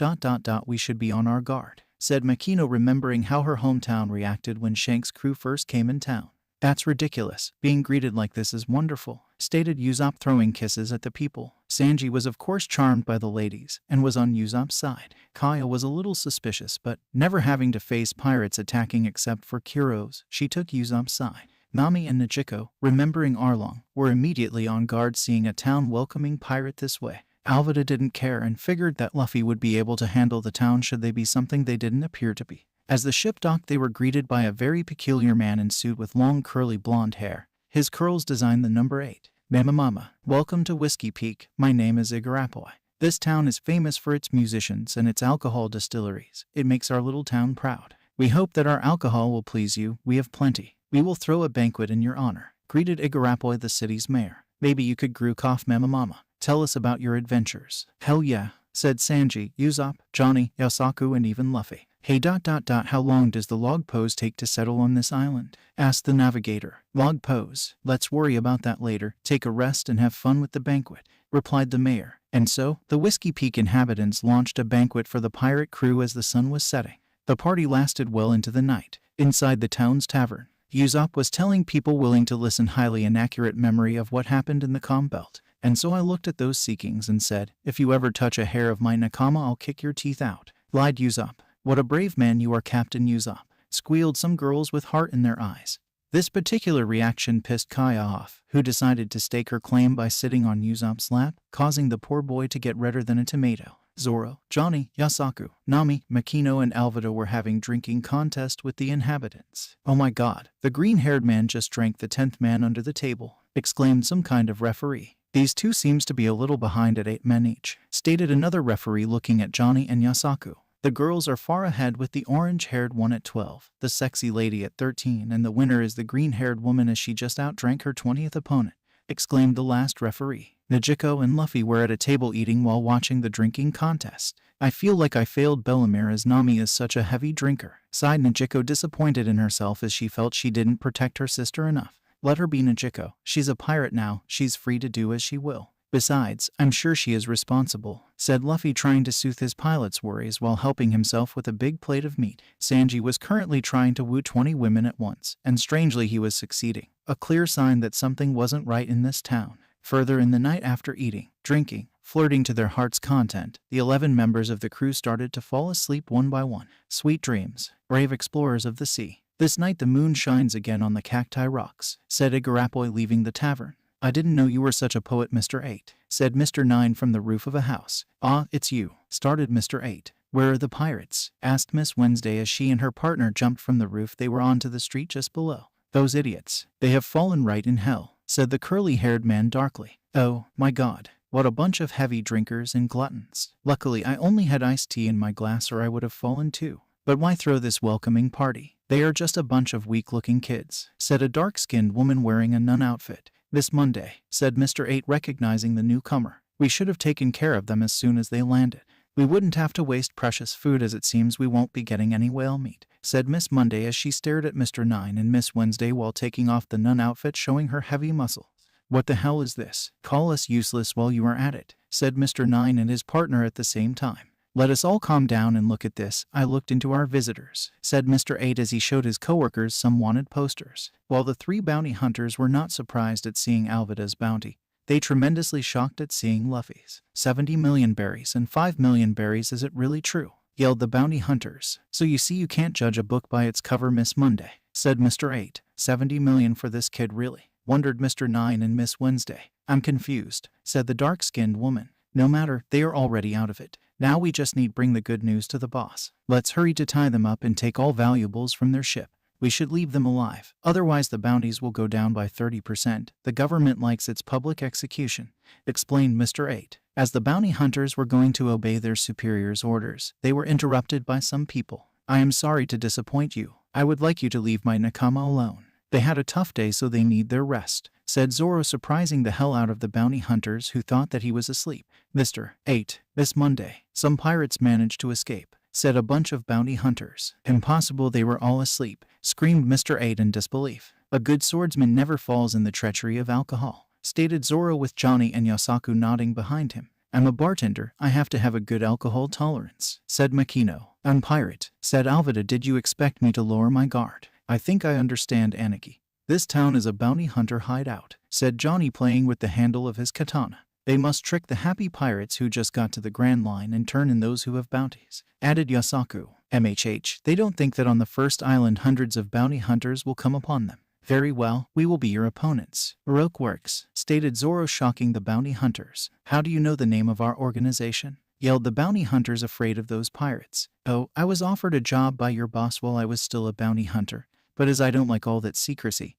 We should be on our guard, said Makino, remembering how her hometown reacted when Shanks' crew first came in town. That's ridiculous. Being greeted like this is wonderful, stated Usopp, throwing kisses at the people. Sanji was of course charmed by the ladies and was on Usopp's side. Kaya was a little suspicious, but never having to face pirates attacking except for Kuro's, she took Usopp's side. Nami and Gecko, remembering Arlong, were immediately on guard seeing a town welcoming pirate this way. Alvida didn't care and figured that Luffy would be able to handle the town should they be something they didn't appear to be. As the ship docked, they were greeted by a very peculiar man in suit with long curly blonde hair. His curls designed the number 8. Mama, welcome to Whiskey Peak. My name is Igarappoi. This town is famous for its musicians and its alcohol distilleries. It makes our little town proud. We hope that our alcohol will please you. We have plenty. We will throw a banquet in your honor, greeted Igarappoi, the city's mayor. Maybe you could brew cough, Mama. Tell us about your adventures. Hell yeah, said Sanji, Usopp, Johnny, Yosaku, and even Luffy. Hey, how long does the log pose take to settle on this island? Asked the navigator. Log pose? Let's worry about that later. Take a rest and have fun with the banquet, replied the mayor. And so, the Whiskey Peak inhabitants launched a banquet for the pirate crew as the sun was setting. The party lasted well into the night. Inside the town's tavern, Usopp was telling people willing to listen highly inaccurate memory of what happened in the calm belt. And so I looked at those Seekings and said, if you ever touch a hair of my Nakama, I'll kick your teeth out, lied Usopp. What a brave man you are, Captain Usopp, squealed some girls with heart in their eyes. This particular reaction pissed Kaya off, who decided to stake her claim by sitting on Usopp's lap, causing the poor boy to get redder than a tomato. Zoro, Johnny, Yosaku, Nami, Makino, and Alvida were having drinking contest with the inhabitants. Oh my god, the green-haired man just drank the 10th man under the table, exclaimed some kind of referee. These two seems to be a little behind at 8 men each, stated another referee looking at Johnny and Yosaku. The girls are far ahead with the orange-haired one at 12, the sexy lady at 13, and the winner is the green-haired woman as she just outdrank her 20th opponent, exclaimed the last referee. Gecko and Luffy were at a table eating while watching the drinking contest. I feel like I failed Bellemere as Nami is such a heavy drinker, sighed Gecko, disappointed in herself as she felt she didn't protect her sister enough. Let her be, Gecko. She's a pirate now, she's free to do as she will. Besides, I'm sure she is responsible, said Luffy, trying to soothe his pilot's worries while helping himself with a big plate of meat. Sanji was currently trying to woo 20 women at once, and strangely he was succeeding, a clear sign that something wasn't right in this town. Further in the night, after eating, drinking, flirting to their heart's content, the 11 members of the crew started to fall asleep one by one. Sweet dreams, brave explorers of the sea. This night the moon shines again on the cacti rocks, said Igarappoi, leaving the tavern. I didn't know you were such a poet, Mr. 8, said Mr. 9 from the roof of a house. Ah, it's you, started Mr. 8. Where are the pirates? Asked Miss Wednesday as she and her partner jumped from the roof they were on to the street just below. Those idiots. They have fallen right in hell, said the curly-haired man darkly. Oh, my god. What a bunch of heavy drinkers and gluttons. Luckily I only had iced tea in my glass or I would have fallen too. But why throw this welcoming party? They are just a bunch of weak-looking kids, said a dark-skinned woman wearing a nun outfit. Miss Monday, said Mr. 8, recognizing the newcomer. We should have taken care of them as soon as they landed. We wouldn't have to waste precious food as it seems we won't be getting any whale meat, said Miss Monday as she stared at Mr. 9 and Miss Wednesday while taking off the nun outfit showing her heavy muscles. What the hell is this? Call us useless while you are at it, said Mr. 9 and his partner at the same time. Let us all calm down and look at this. I looked into our visitors, said Mr. 8 as he showed his coworkers some wanted posters. While the 3 bounty hunters were not surprised at seeing Alvida's bounty, they tremendously shocked at seeing Luffy's. 70 million berries and 5 million berries, is it really true? Yelled the bounty hunters. So you see you can't judge a book by its cover, Miss Monday, said Mr. 8. 70 million for this kid really? Wondered Mr. 9 and Miss Wednesday. I'm confused, said the dark-skinned woman. No matter, they are already out of it. Now we just need bring the good news to the boss. Let's hurry to tie them up and take all valuables from their ship. We should leave them alive, otherwise the bounties will go down by 30%. The government likes its public execution, explained Mr. 8. As the bounty hunters were going to obey their superiors' orders, they were interrupted by some people. I am sorry to disappoint you. I would like you to leave my nakama alone. They had a tough day so they need their rest, said Zoro, surprising the hell out of the bounty hunters who thought that he was asleep. Mr. 8. This Monday, some pirates managed to escape, said a bunch of bounty hunters. Impossible, they were all asleep, screamed Mr. 8 in disbelief. A good swordsman never falls in the treachery of alcohol, stated Zoro with Johnny and Yosaku nodding behind him. I'm a bartender, I have to have a good alcohol tolerance, said Makino. I'm pirate, said Alvida. Did you expect me to lower my guard? I think I understand, Aniki. This town is a bounty hunter hideout, said Johnny, playing with the handle of his katana. They must trick the happy pirates who just got to the Grand Line and turn in those who have bounties, added Yosaku. They don't think that on the first island hundreds of bounty hunters will come upon them. Very well, we will be your opponents. Baroque Works, stated Zoro, shocking the bounty hunters. How do you know the name of our organization? Yelled the bounty hunters, afraid of those pirates. Oh, I was offered a job by your boss while I was still a bounty hunter, but as I don't like all that secrecy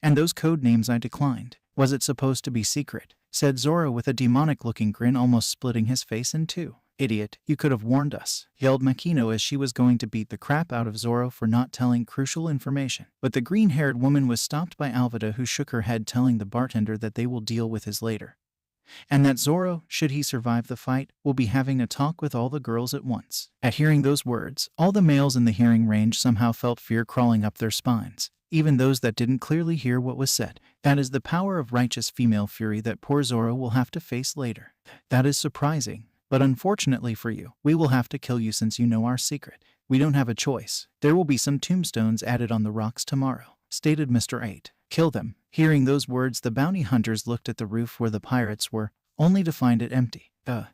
and those code names, I declined. Was it supposed to be secret? Said Zoro with a demonic-looking grin, almost splitting his face in two. Idiot, you could have warned us, yelled Makino as she was going to beat the crap out of Zoro for not telling crucial information. But the green-haired woman was stopped by Alvida, who shook her head, telling the bartender that they will deal with his later, and that Zoro, should he survive the fight, will be having a talk with all the girls at once. At hearing those words, all the males in the hearing range somehow felt fear crawling up their spines, even those that didn't clearly hear what was said. That is the power of righteous female fury that poor Zoro will have to face later. That is surprising, but unfortunately for you, we will have to kill you since you know our secret. We don't have a choice. There will be some tombstones added on the rocks tomorrow, stated Mr. 8. Kill them. Hearing those words, the bounty hunters looked at the roof where the pirates were, only to find it empty.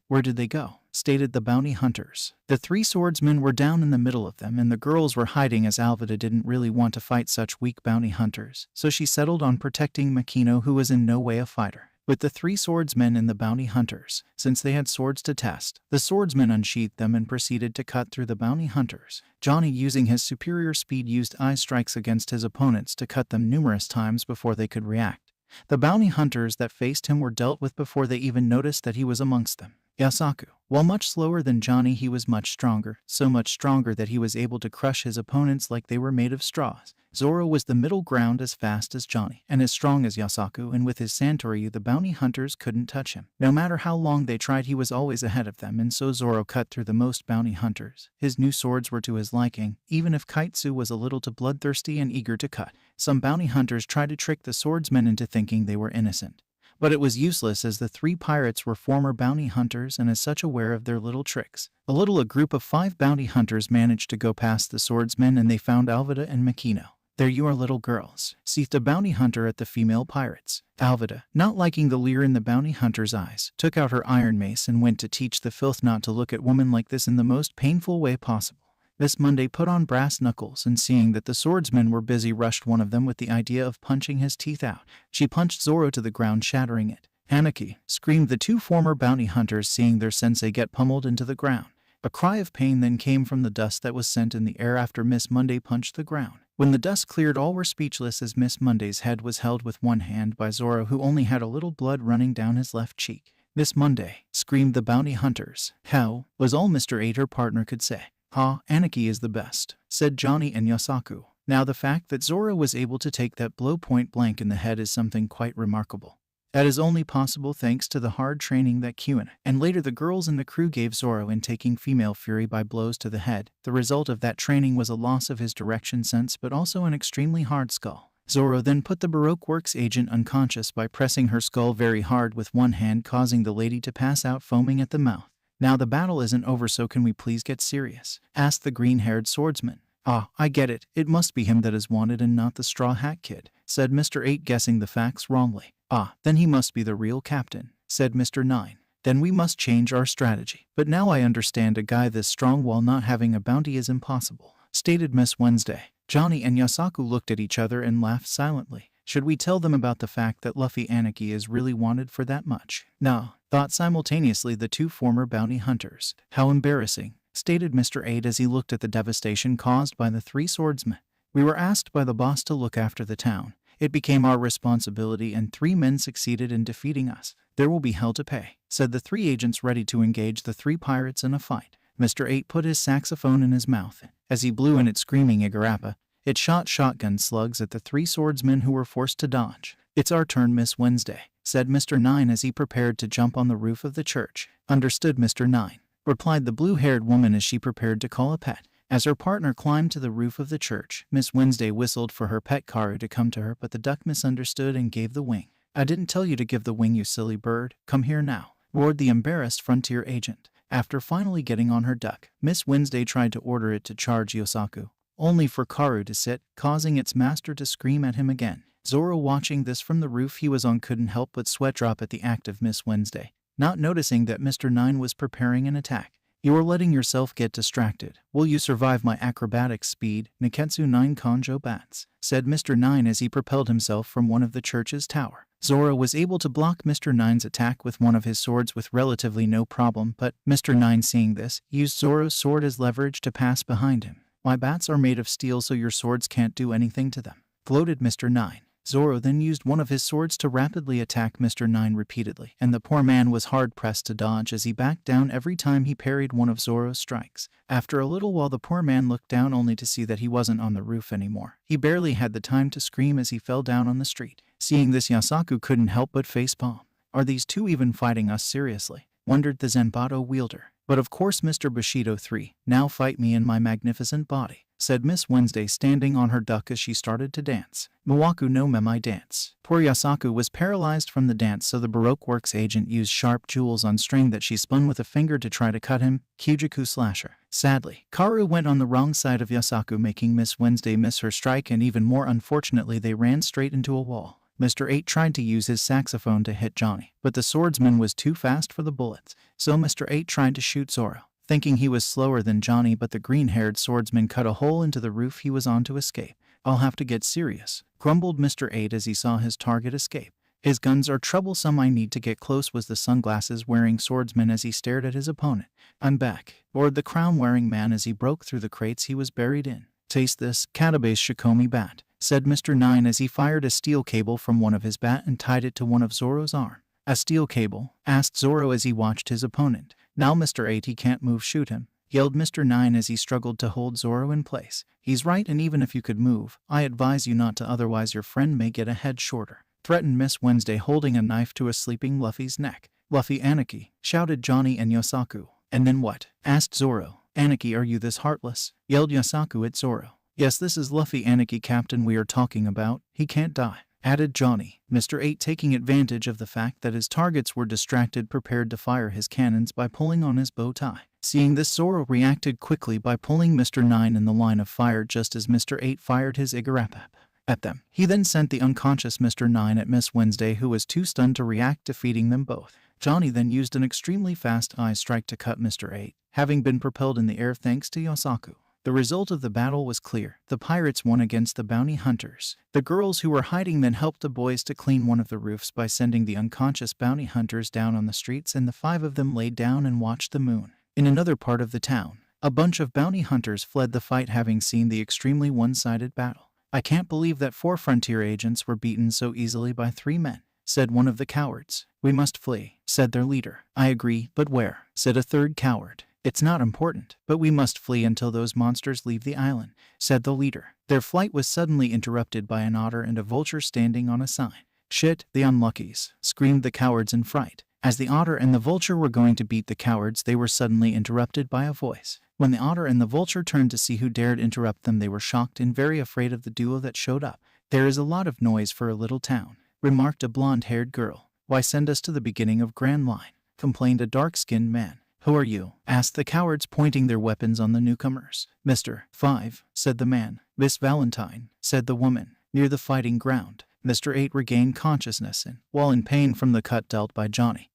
Where did they go? Stated the bounty hunters. The three swordsmen were down in the middle of them, and the girls were hiding, as Alvida didn't really want to fight such weak bounty hunters, so she settled on protecting Makino, who was in no way a fighter. With the three swordsmen and the bounty hunters, since they had swords to test, the swordsmen unsheathed them and proceeded to cut through the bounty hunters. Johnny, using his superior speed, used eye strikes against his opponents to cut them numerous times before they could react. The bounty hunters that faced him were dealt with before they even noticed that he was amongst them. Yosaku, while much slower than Johnny, he was much stronger, so much stronger that he was able to crush his opponents like they were made of straws. Zoro was the middle ground, as fast as Johnny, and as strong as Yosaku, and with his Santori the bounty hunters couldn't touch him. No matter how long they tried, he was always ahead of them, and so Zoro cut through the most bounty hunters. His new swords were to his liking, even if Kaitsu was a little too bloodthirsty and eager to cut. Some bounty hunters tried to trick the swordsmen into thinking they were innocent, but it was useless, as the three pirates were former bounty hunters and as such aware of their little tricks. A group of 5 bounty hunters managed to go past the swordsmen, and they found Alvida and Makino. There you are, little girls, seethed a bounty hunter at the female pirates. Alvida, not liking the leer in the bounty hunter's eyes, took out her iron mace and went to teach the filth not to look at women like this in the most painful way possible. Miss Monday put on brass knuckles, and seeing that the swordsmen were busy, rushed one of them with the idea of punching his teeth out. She punched Zoro to the ground, shattering it. Aniki, screamed the 2 former bounty hunters, seeing their sensei get pummeled into the ground. A cry of pain then came from the dust that was sent in the air after Miss Monday punched the ground. When the dust cleared, all were speechless, as Miss Monday's head was held with one hand by Zoro, who only had a little blood running down his left cheek. Miss Monday, screamed the bounty hunters. How? Was all Mr. 8, her partner, could say. Ha, Aniki is the best, said Johnny and Yosaku. Now the fact that Zoro was able to take that blow point blank in the head is something quite remarkable. That is only possible thanks to the hard training that Kuin and later the girls in the crew gave Zoro in taking female fury by blows to the head. The result of that training was a loss of his direction sense, but also an extremely hard skull. Zoro then put the Baroque Works agent unconscious by pressing her skull very hard with one hand, causing the lady to pass out foaming at the mouth. Now the battle isn't over, so can we please get serious? Asked the green-haired swordsman. Ah, I get it. It must be him that is wanted and not the Straw Hat Kid, said Mr. 8, guessing the facts wrongly. Ah, then he must be the real captain, said Mr. 9. Then we must change our strategy. But now I understand, a guy this strong while not having a bounty is impossible, stated Miss Wednesday. Johnny and Yosaku looked at each other and laughed silently. Should we tell them about the fact that Luffy Anarchy is really wanted for that much? No, thought simultaneously the two former bounty hunters. How embarrassing, stated Mr. 8 as he looked at the devastation caused by the three swordsmen. We were asked by the boss to look after the town. It became our responsibility and 3 men succeeded in defeating us. There will be hell to pay, said the 3 agents ready to engage the 3 pirates in a fight. Mr. 8 put his saxophone in his mouth. As he blew in it screaming Igarappa, it shot shotgun slugs at the 3 swordsmen who were forced to dodge. It's our turn, Miss Wednesday, said Mr. 9 as he prepared to jump on the roof of the church. Understood, Mr. 9, replied the blue-haired woman as she prepared to call a pet. As her partner climbed to the roof of the church, Miss Wednesday whistled for her pet Karu to come to her, but the duck misunderstood and gave the wing. I didn't tell you to give the wing, you silly bird. Come here now, roared the embarrassed frontier agent. After finally getting on her duck, Miss Wednesday tried to order it to charge Yosaku, only for Karu to sit, causing its master to scream at him again. Zoro, watching this from the roof he was on, couldn't help but sweat drop at the act of Miss Wednesday, not noticing that Mr. 9 was preparing an attack. You are letting yourself get distracted. Will you survive my acrobatic speed, Niketsu 9 Konjo Bats? Said Mr. 9 as he propelled himself from one of the church's tower. Zoro was able to block Mr. 9's attack with one of his swords with relatively no problem, but Mr. 9, seeing this, used Zoro's sword as leverage to pass behind him. My bats are made of steel, so your swords can't do anything to them, gloated Mr. 9. Zoro then used one of his swords to rapidly attack Mr. 9 repeatedly, and the poor man was hard-pressed to dodge as he backed down every time he parried one of Zoro's strikes. After a little while, the poor man looked down only to see that he wasn't on the roof anymore. He barely had the time to scream as he fell down on the street. Seeing this, Yosaku couldn't help but facepalm. Are these two even fighting us seriously? Wondered the Zanbato wielder. But of course, Mr. Bushido 3, now fight me in my magnificent body, said Miss Wednesday, standing on her duck as she started to dance. Miwaku no Memai dance. Poor Yosaku was paralyzed from the dance, so the Baroque Works agent used sharp jewels on string that she spun with a finger to try to cut him. Kyujiku slasher. Sadly, Karu went on the wrong side of Yosaku, making Miss Wednesday miss her strike, and even more unfortunately, they ran straight into a wall. Mr. 8 tried to use his saxophone to hit Johnny, but the swordsman was too fast for the bullets, so Mr. 8 tried to shoot Zoro, thinking he was slower than Johnny, but the green-haired swordsman cut a hole into the roof he was on to escape. I'll have to get serious, grumbled Mr. 8 as he saw his target escape. His guns are troublesome, I need to get close, was the sunglasses-wearing swordsman as he stared at his opponent. I'm back, roared the crown-wearing man as he broke through the crates he was buried in. Taste this, Katabe's Shikomi bat, said Mr. 9 as he fired a steel cable from one of his bat and tied it to one of Zoro's arm. A steel cable? Asked Zoro as he watched his opponent. Now Mr. 8, he can't move, shoot him, yelled Mr. 9 as he struggled to hold Zoro in place. He's right, and even if you could move, I advise you not to, otherwise your friend may get a head shorter, threatened Miss Wednesday, holding a knife to a sleeping Luffy's neck. Luffy Anarchy, shouted Johnny and Yosaku. And then what? Asked Zoro. Anarchy, are you this heartless? Yelled Yosaku at Zoro. Yes, this is Luffy Anarchy, Captain, we are talking about. He can't die, added Johnny. Mr. 8, taking advantage of the fact that his targets were distracted, prepared to fire his cannons by pulling on his bow tie. Seeing this, Zoro reacted quickly by pulling Mr. 9 in the line of fire just as Mr. 8 fired his Igarapap at them. He then sent the unconscious Mr. 9 at Miss Wednesday, who was too stunned to react, defeating them both. Johnny then used an extremely fast eye strike to cut Mr. 8, having been propelled in the air thanks to Yosaku. The result of the battle was clear. The pirates won against the bounty hunters. The girls who were hiding then helped the boys to clean one of the roofs by sending the unconscious bounty hunters down on the streets, and the 5 of them laid down and watched the moon. In another part of the town, a bunch of bounty hunters fled the fight, having seen the extremely one-sided battle. I can't believe that 4 frontier agents were beaten so easily by 3 men, said one of the cowards. We must flee, said their leader. I agree, but where? Said a third coward. It's not important, but we must flee until those monsters leave the island, said the leader. Their flight was suddenly interrupted by an otter and a vulture standing on a sign. Shit, the unluckies, screamed the cowards in fright. As the otter and the vulture were going to beat the cowards, they were suddenly interrupted by a voice. When the otter and the vulture turned to see who dared interrupt them, they were shocked and very afraid of the duo that showed up. There is a lot of noise for a little town, remarked a blonde-haired girl. Why send us to the beginning of Grand Line? Complained a dark-skinned man. Who are you? Asked the cowards, pointing their weapons on the newcomers. Mr. 5, said the man. Miss Valentine, said the woman. Near the fighting ground. Mr. 8 regained consciousness and, while in pain from the cut dealt by Johnny,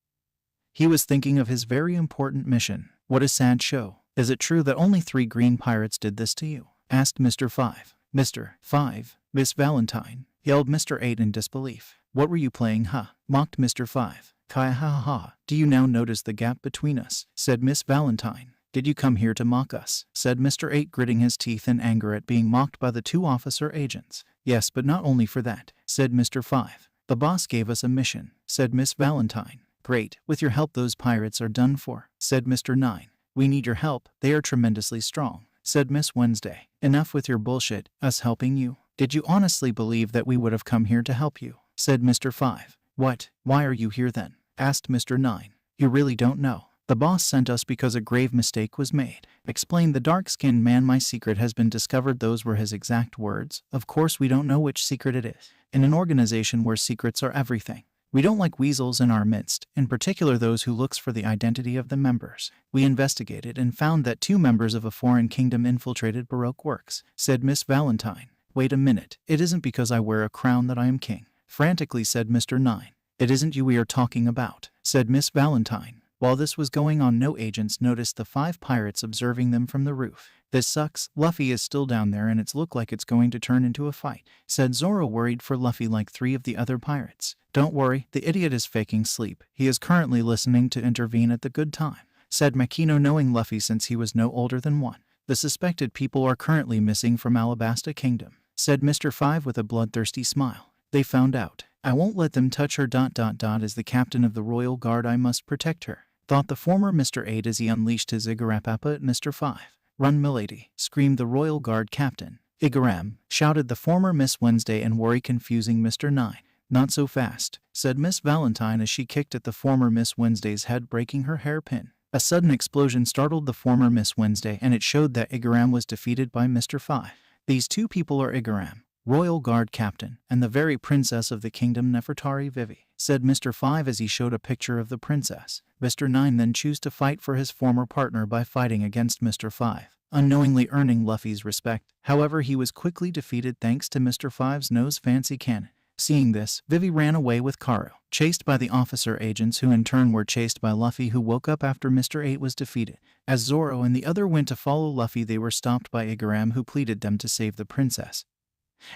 he was thinking of his very important mission. What a sad show. Is it true that only 3 green pirates did this to you? Asked Mr. 5. Mr. 5, Miss Valentine, yelled Mr. 8 in disbelief. What were you playing, huh? Mocked Mr. 5. Kaya ha ha ha. Do you now notice the gap between us? Said Miss Valentine. Did you come here to mock us? Said Mr. 8, gritting his teeth in anger at being mocked by the two officer agents. Yes, but not only for that, said Mr. 5. The boss gave us a mission, said Miss Valentine. Great, with your help those pirates are done for, said Mr. 9. We need your help, they are tremendously strong, said Miss Wednesday. Enough with your bullshit, us helping you. Did you honestly believe that we would have come here to help you? Said Mr. 5. What? Why are you here then? Asked Mr. 9. You really don't know. The boss sent us because a grave mistake was made, explained the dark-skinned man. My secret has been discovered. Those were his exact words. Of course we don't know which secret it is. In an organization where secrets are everything, we don't like weasels in our midst, in particular those who looks for the identity of the members. We investigated and found that 2 members of a foreign kingdom infiltrated Baroque Works, said Miss Valentine. Wait a minute, it isn't because I wear a crown that I am king, frantically said Mr. 9. It isn't you we are talking about, said Miss Valentine. While this was going on, no agents noticed the 5 pirates observing them from the roof. This sucks. Luffy is still down there and it's look like it's going to turn into a fight, said Zoro, worried for Luffy like 3 of the other pirates. Don't worry, the idiot is faking sleep. He is currently listening to intervene at the good time, said Makino, knowing Luffy since he was no older than 1. The suspected people are currently missing from Alabasta Kingdom, said Mr. 5 with a bloodthirsty smile. They found out. I won't let them touch her. As the captain of the Royal Guard, I must protect her, thought the former Mr. 8 as he unleashed his Igarapapa at Mr. 5. Run, milady, screamed the Royal Guard captain. Igaram, shouted the former Miss Wednesday and worry confusing Mr. 9. Not so fast, said Miss Valentine as she kicked at the former Miss Wednesday's head, breaking her hairpin. A sudden explosion startled the former Miss Wednesday and it showed that Igaram was defeated by Mr. 5. These 2 people are Igaram, Royal Guard captain, and the very princess of the kingdom, Nefertari Vivi, said Mr. 5 as he showed a picture of the princess. Mr. 9 then chose to fight for his former partner by fighting against Mr. 5, unknowingly earning Luffy's respect. However, he was quickly defeated thanks to Mr. 5's nose fancy cannon. Seeing this, Vivi ran away with Kuro, chased by the officer agents who in turn were chased by Luffy, who woke up after Mr. 8 was defeated. As Zoro and the other went to follow Luffy, they were stopped by Igaram, who pleaded them to save the princess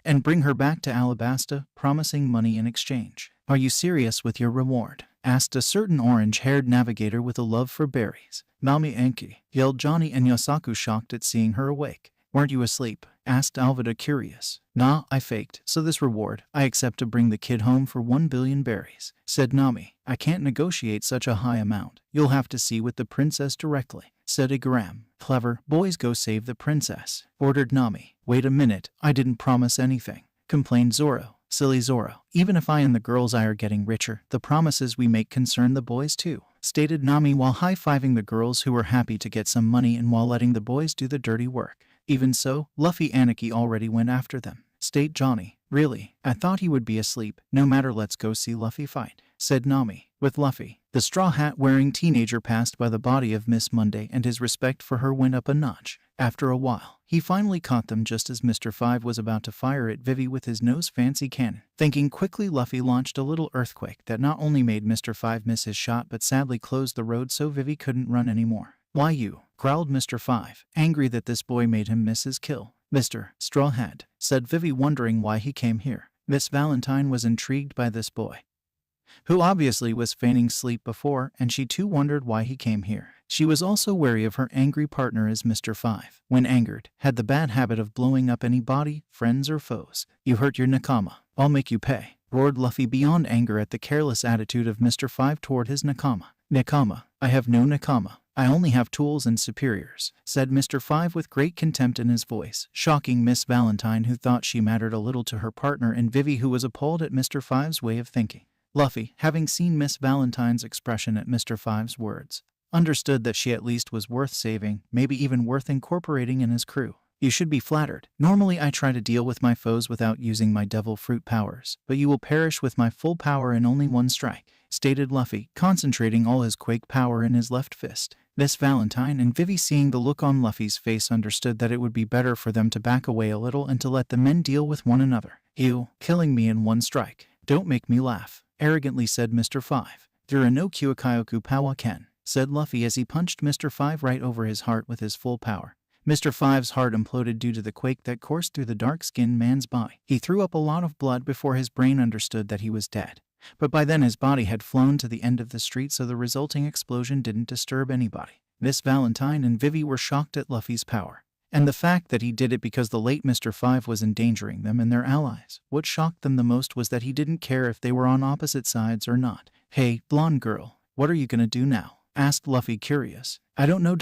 and bring her back to Alabasta, promising money in exchange. Are you serious with your reward? Asked a certain orange-haired navigator with a love for berries. Nami Enki, yelled Johnny and Yosaku, shocked at seeing her awake. Weren't you asleep? Asked Alvida, curious. Nah, I faked, so this reward, I accept to bring the kid home for 1 billion berries, said Nami. I can't negotiate such a high amount. You'll have to see with the princess directly, said Igaram. Clever, boys go save the princess, ordered Nami. Wait a minute, I didn't promise anything, complained Zoro. Silly Zoro, even if I and the girl's eye are getting richer, the promises we make concern the boys too, stated Nami while high-fiving the girls who were happy to get some money and while letting the boys do the dirty work. Even so, Luffy Anarchy already went after them, state Johnny. Really? I thought he would be asleep. No matter, let's go see Luffy fight, said Nami. With Luffy, the straw hat-wearing teenager passed by the body of Miss Monday and his respect for her went up a notch. After a while, he finally caught them just as Mr. 5 was about to fire at Vivi with his nose fancy cannon. Thinking quickly, Luffy launched a little earthquake that not only made Mr. 5 miss his shot but sadly closed the road so Vivi couldn't run anymore. Why you? Growled Mr. 5, angry that this boy made him miss his kill. Mr. Straw Hat, said Vivi, wondering why he came here. Miss Valentine was intrigued by this boy, who obviously was feigning sleep before, and she too wondered why he came here. She was also wary of her angry partner as Mr. 5, when angered, had the bad habit of blowing up anybody, friends or foes. You hurt your nakama, I'll make you pay, roared Luffy beyond anger at the careless attitude of Mr. 5 toward his nakama. Nakama? I have no nakama. I only have tools and superiors, said Mr. 5 with great contempt in his voice, shocking Miss Valentine, who thought she mattered a little to her partner, and Vivi, who was appalled at Mr. 5's way of thinking. Luffy, having seen Miss Valentine's expression at Mr. 5's words, understood that she at least was worth saving, maybe even worth incorporating in his crew. You should be flattered. Normally I try to deal with my foes without using my devil fruit powers, but you will perish with my full power in only one strike, stated Luffy, concentrating all his quake power in his left fist. Miss Valentine and Vivi, seeing the look on Luffy's face, understood that it would be better for them to back away a little and to let the men deal with one another. You, killing me in one strike. Don't make me laugh, arrogantly said Mr. 5. There are no Kyokyoku Powa Ken, said Luffy as he punched Mr. 5 right over his heart with his full power. Mr. Five's heart imploded due to the quake that coursed through the dark-skinned man's body. He threw up a lot of blood before his brain understood that he was dead. But by then his body had flown to the end of the street, so the resulting explosion didn't disturb anybody. Miss Valentine and Vivi were shocked at Luffy's power, and the fact that he did it because the late Mr. Five was endangering them and their allies. What shocked them the most was that he didn't care if they were on opposite sides or not. "Hey, blonde girl, what are you gonna do now?" asked Luffy, curious. "I don't know.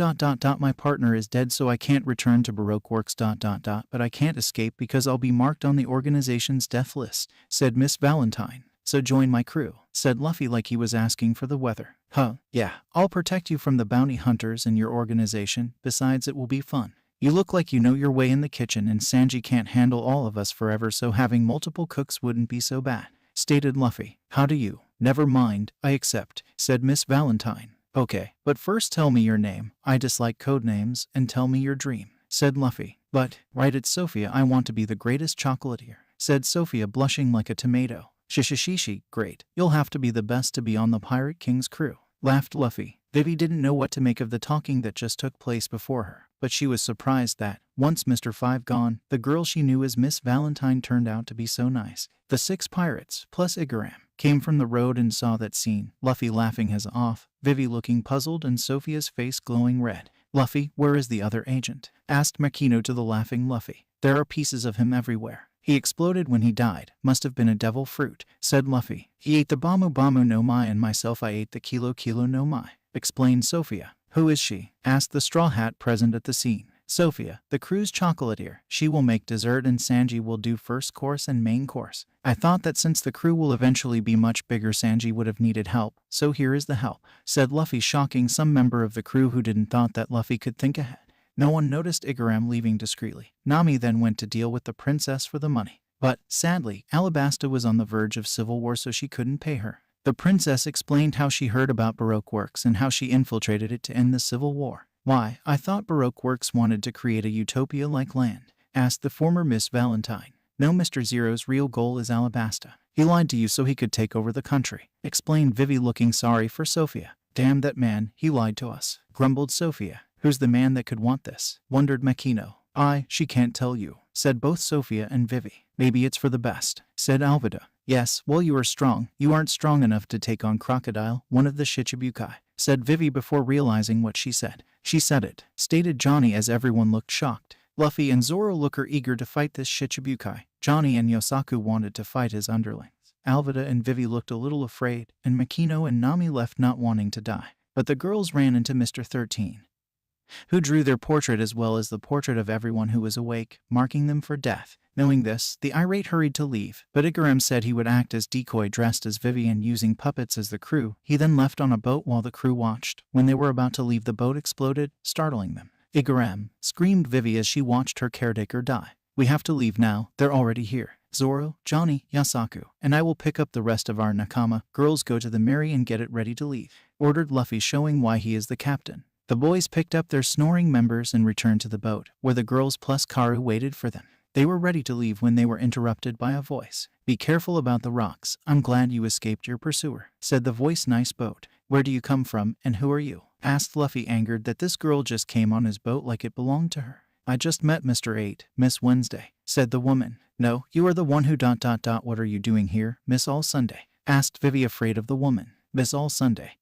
My partner is dead, so I can't return to Baroque Works. But I can't escape because I'll be marked on the organization's death list," said Miss Valentine. "So join my crew," said Luffy like he was asking for the weather. "Huh, yeah, I'll protect you from the bounty hunters and your organization. Besides, it will be fun. You look like you know your way in the kitchen, and Sanji can't handle all of us forever, so having multiple cooks wouldn't be so bad," stated Luffy. "How do you?" "Never mind, I accept," said Miss Valentine. "Okay, but first tell me your name. I dislike code names, and tell me your dream," said Luffy. "But, right, it's Sophia. I want to be the greatest chocolatier," said Sophia, blushing like a tomato. "Shishishishi, great. You'll have to be the best to be on the Pirate King's crew," laughed Luffy. Vivi didn't know what to make of the talking that just took place before her, but she was surprised that, once Mr. Five gone, the girl she knew as Miss Valentine turned out to be so nice. The 6 pirates, plus Igaram, came from the road and saw that scene, Luffy laughing his off, Vivi looking puzzled, and Sophia's face glowing red. "Luffy, where is the other agent?" asked Makino to the laughing Luffy. "There are pieces of him everywhere. He exploded when he died. Must have been a devil fruit," said Luffy. "He ate the Bamu no Mai, and myself I ate the Kilo no Mai," explained Sophia. "Who is she?" asked the straw hat present at the scene. "Sophia, the crew's chocolatier. She will make dessert and Sanji will do first course and main course. I thought that since the crew will eventually be much bigger, Sanji would have needed help, so here is the help," said Luffy, shocking some member of the crew who didn't thought that Luffy could think ahead. No one noticed Igaram leaving discreetly. Nami then went to deal with the princess for the money. But, sadly, Alabasta was on the verge of civil war, so she couldn't pay her. The princess explained how she heard about Baroque Works and how she infiltrated it to end the civil war. "Why, I thought Baroque Works wanted to create a utopia-like land," asked the former Miss Valentine. "No, Mr. Zero's real goal is Alabasta. He lied to you so he could take over the country," explained Vivi, looking sorry for Sophia. "Damn that man, he lied to us," grumbled Sophia. "Who's the man that could want this?" wondered Makino. She can't tell you," said both Sophia and Vivi. "Maybe it's for the best," said Alvida. "Yes, well, you are strong. You aren't strong enough to take on Crocodile, one of the Shichibukai," said Vivi before realizing what she said. "She said it," stated Johnny as everyone looked shocked. "Luffy and Zoro look eager to fight this Shichibukai. Johnny and Yosaku wanted to fight his underlings. Alvida and Vivi looked a little afraid, and Makino and Nami left not wanting to die. But the girls ran into Mr. 13, who drew their portrait as well as the portrait of everyone who was awake, marking them for death. Knowing this, the irate hurried to leave, but Igaram said he would act as decoy dressed as Vivi and using puppets as the crew. He then left on a boat while the crew watched. When they were about to leave, the boat exploded, startling them. "Igaram!" screamed Vivi as she watched her caretaker die. "We have to leave now, they're already here. Zoro, Johnny, Yosaku, and I will pick up the rest of our nakama. Girls, go to the Mary and get it ready to leave," ordered Luffy, showing why he is the captain. The boys picked up their snoring members and returned to the boat, where the girls plus Karu waited for them. They were ready to leave when they were interrupted by a voice. "Be careful about the rocks. I'm glad you escaped your pursuer," said the voice. "Nice boat. Where do you come from, and who are you?" asked Luffy, angered that this girl just came on his boat like it belonged to her. "I just met Mr. 8, Miss Wednesday," said the woman. "No, you are the one who ... What are you doing here, Miss All Sunday?" asked Vivi, afraid of the woman. "Miss All Sunday?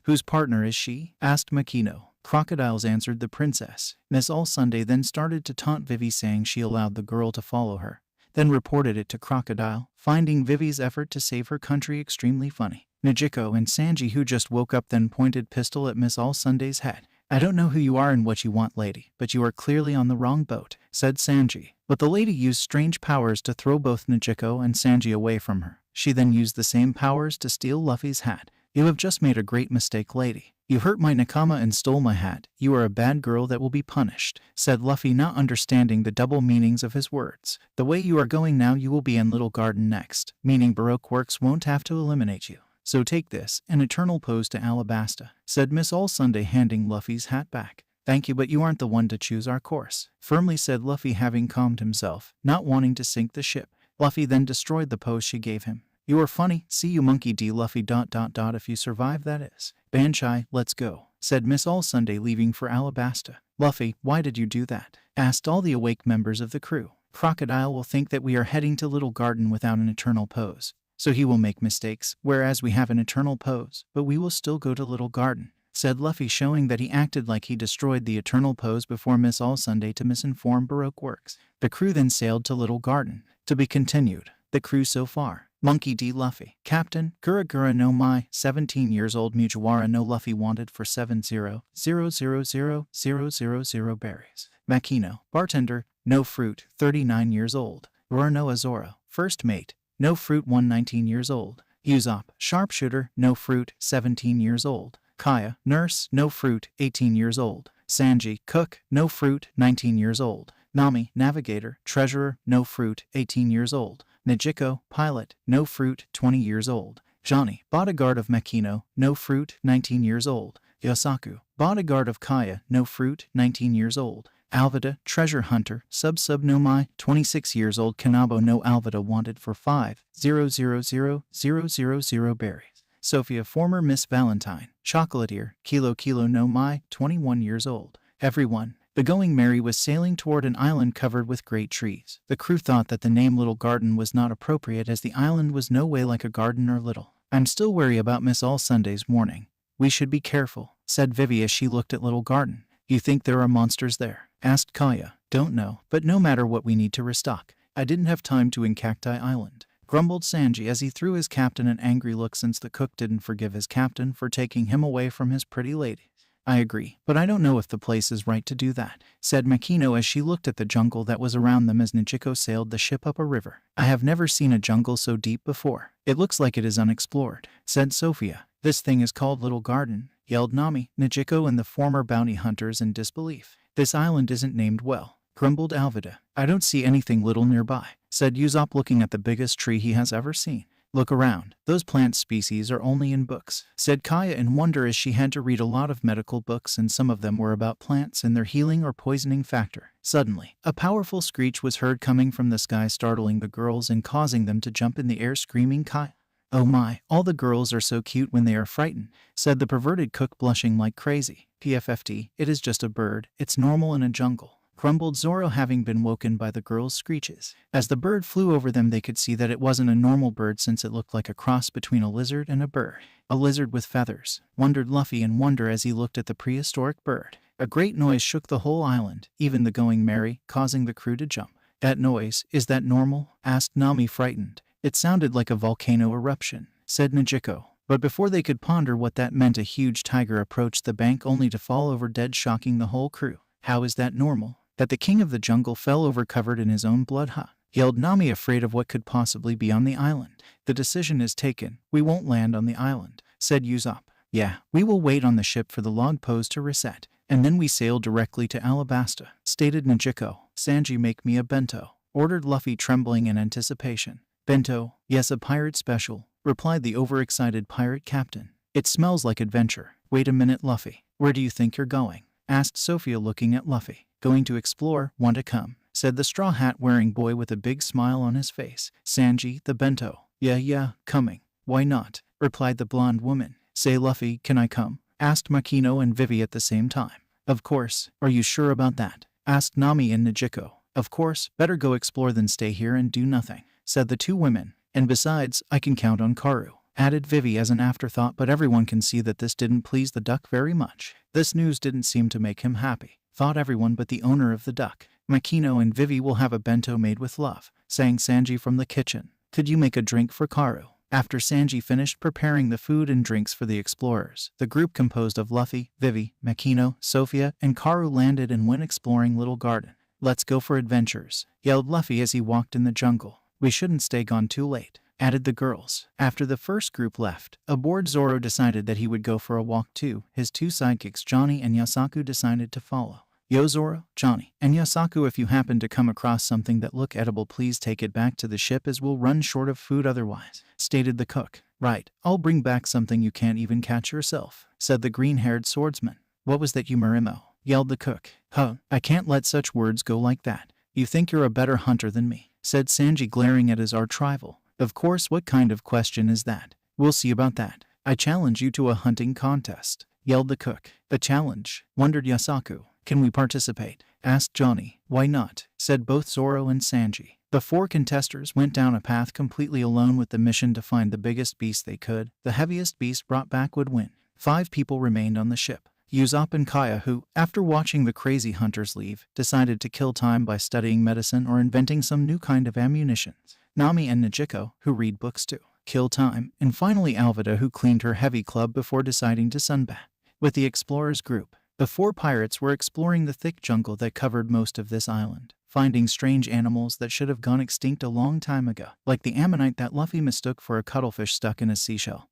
Whose partner is she?" asked Makino. "Crocodiles," answered the princess. Miss All Sunday then started to taunt Vivi, saying she allowed the girl to follow her, then reported it to Crocodile, finding Vivi's effort to save her country extremely funny. Gecko and Sanji, who just woke up, then pointed pistol at Miss All Sunday's head. "I don't know who you are and what you want, lady, but you are clearly on the wrong boat," said Sanji. But the lady used strange powers to throw both Gecko and Sanji away from her. She then used the same powers to steal Luffy's hat. "You have just made a great mistake, lady. You hurt my nakama and stole my hat. You are a bad girl that will be punished," said Luffy, not understanding the double meanings of his words. "The way you are going now, you will be in Little Garden next, meaning Baroque Works won't have to eliminate you. So take this, an eternal pose to Alabasta," said Miss All Sunday, handing Luffy's hat back. "Thank you, but you aren't the one to choose our course," firmly said Luffy, having calmed himself, not wanting to sink the ship. Luffy then destroyed the pose she gave him. "You are funny. See you, monkey D. Luffy ... If you survive, that is. Banshai, let's go," said Miss All Sunday, leaving for Alabasta. Luffy, why did you do that? Asked all the awake members of the crew. Crocodile will think that we are heading to Little Garden without an eternal pose. So he will make mistakes, whereas we have an eternal pose, but we will still go to Little Garden, said Luffy, showing that he acted like he destroyed the eternal pose before Miss All Sunday to misinform Baroque Works. The crew then sailed to Little Garden. To be continued. The crew so far. Monkey D. Luffy. Captain, Gura no Mai, 17 years old. Mujiwara no Luffy wanted for 70,000,000 berries. Makino. Bartender, no fruit, 39 years old. Roro Zoro. First mate, no fruit, 119 years old. Usopp. Sharpshooter, no fruit, 17 years old. Kaya. Nurse, no fruit, 18 years old. Sanji. Cook, no fruit, 19 years old. Nami. Navigator. Treasurer, no fruit, 18 years old. Gecko. Pilot, no fruit, 20 years old. Johnny. Bodyguard of Makino, no fruit, 19 years old. Yosaku. Bodyguard of Kaya, no fruit, 19 years old. Alvida. Treasure hunter, sub no Mai, 26 years old. Kanabo no Alvida wanted for 5,000,000 berries. Sophia. Former Miss Valentine. Chocolatier. Kilo no Mai, 21 years old. Everyone. The Going Merry was sailing toward an island covered with great trees. The crew thought that the name Little Garden was not appropriate as the island was no way like a garden or little. I'm still wary about Miss All Sunday's warning. We should be careful, said Vivi as she looked at Little Garden. You think there are monsters there? Asked Kaya. Don't know, but no matter what, we need to restock. I didn't have time to in Cacti Island, grumbled Sanji as he threw his captain an angry look since the cook didn't forgive his captain for taking him away from his pretty lady. I agree, but I don't know if the place is right to do that, said Makino as she looked at the jungle that was around them as Nijiko sailed the ship up a river. I have never seen a jungle so deep before. It looks like it is unexplored, said Sophia. This thing is called Little Garden, yelled Nami, Nijiko and the former bounty hunters in disbelief. This island isn't named well, grumbled Alvida. I don't see anything little nearby, said Usopp looking at the biggest tree he has ever seen. Look around. Those plant species are only in books, said Kaya in wonder as she had to read a lot of medical books and some of them were about plants and their healing or poisoning factor. Suddenly, a powerful screech was heard coming from the sky, startling the girls and causing them to jump in the air, screaming Kaya. Oh my, all the girls are so cute when they are frightened, said the perverted cook, blushing like crazy. PFFT, it is just a bird, it's normal in a jungle, grumbled Zoro, having been woken by the girls' screeches. As the bird flew over them, they could see that it wasn't a normal bird since it looked like a cross between a lizard and a bird. A lizard with feathers, wondered Luffy in wonder as he looked at the prehistoric bird. A great noise shook the whole island, even the Going Merry, causing the crew to jump. That noise, is that normal? Asked Nami, frightened. It sounded like a volcano eruption, said Nijiko. But before they could ponder what that meant, a huge tiger approached the bank only to fall over dead, shocking the whole crew. How is that normal? That the king of the jungle fell over covered in his own blood, huh? Yelled Nami, afraid of what could possibly be on the island. The decision is taken. We won't land on the island, said Usopp. Yeah, we will wait on the ship for the log pose to reset, and then we sail directly to Alabasta, stated Nijiko. Sanji, make me a bento, ordered Luffy, trembling in anticipation. Bento? Yes, a pirate special, replied the overexcited pirate captain. It smells like adventure. Wait a minute, Luffy. Where do you think you're going? Asked Sophia, looking at Luffy. Going to explore, want to come, said the straw hat wearing boy with a big smile on his face. Sanji, the bento. Yeah, coming. Why not? Replied the blonde woman. Say, Luffy, can I come? Asked Makino and Vivi at the same time. Of course. Are you sure about that? Asked Nami and Nijiko. Of course, better go explore than stay here and do nothing, said the two women. And besides, I can count on Karu, added Vivi as an afterthought, but everyone can see that this didn't please the duck very much. This news didn't seem to make him happy, thought everyone but the owner of the duck. Makino and Vivi will have a bento made with love, sang Sanji from the kitchen. Could you make a drink for Karu? After Sanji finished preparing the food and drinks for the explorers, the group composed of Luffy, Vivi, Makino, Sophia, and Karu landed and went exploring Little Garden. Let's go for adventures, yelled Luffy as he walked in the jungle. We shouldn't stay gone too late, added the girls. After the first group left, aboard Zoro decided that he would go for a walk too. His two sidekicks, Johnny and Yosaku, decided to follow. Yo, Zoro, Johnny, and Yosaku, if you happen to come across something that look edible, please take it back to the ship as we'll run short of food otherwise, stated the cook. Right, I'll bring back something you can't even catch yourself, said the green-haired swordsman. What was that, you Marimo? Yelled the cook. Huh, I can't let such words go like that. You think you're a better hunter than me, said Sanji, glaring at his arch-rival. Of course, what kind of question is that? We'll see about that. I challenge you to a hunting contest, yelled the cook. A challenge, wondered Yosaku. Can we participate? Asked Johnny. Why not? Said both Zoro and Sanji. The 4 contestants went down a path completely alone with the mission to find the biggest beast they could. The heaviest beast brought back would win. 5 people remained on the ship. Usopp and Kaya, who, after watching the crazy hunters leave, decided to kill time by studying medicine or inventing some new kind of ammunition. Nami and Gecko, who read books too, kill time, and finally Alvida, who cleaned her heavy club before deciding to sunbath. With the explorers group, the 4 pirates were exploring the thick jungle that covered most of this island, finding strange animals that should have gone extinct a long time ago, like the ammonite that Luffy mistook for a cuttlefish stuck in a seashell,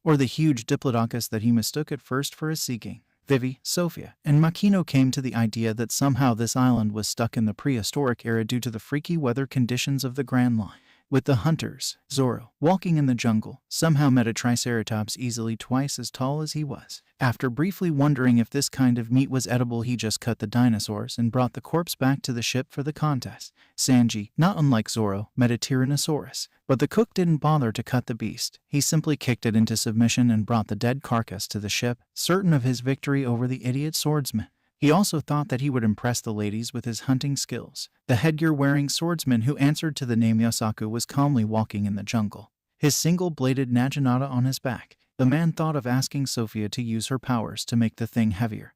or the huge diplodocus that he mistook at first for a sea king. Vivi, Sophia, and Makino came to the idea that somehow this island was stuck in the prehistoric era due to the freaky weather conditions of the Grand Line. With the hunters, Zoro, walking in the jungle, somehow met a triceratops easily twice as tall as he was. After briefly wondering if this kind of meat was edible, he just cut the dinosaurs and brought the corpse back to the ship for the contest. Sanji, not unlike Zoro, met a Tyrannosaurus, but the cook didn't bother to cut the beast. He simply kicked it into submission and brought the dead carcass to the ship, certain of his victory over the idiot swordsman. He also thought that he would impress the ladies with his hunting skills. The headgear-wearing swordsman who answered to the name Yosaku was calmly walking in the jungle, his single-bladed naginata on his back. The man thought of asking Sophia to use her powers to make the thing heavier,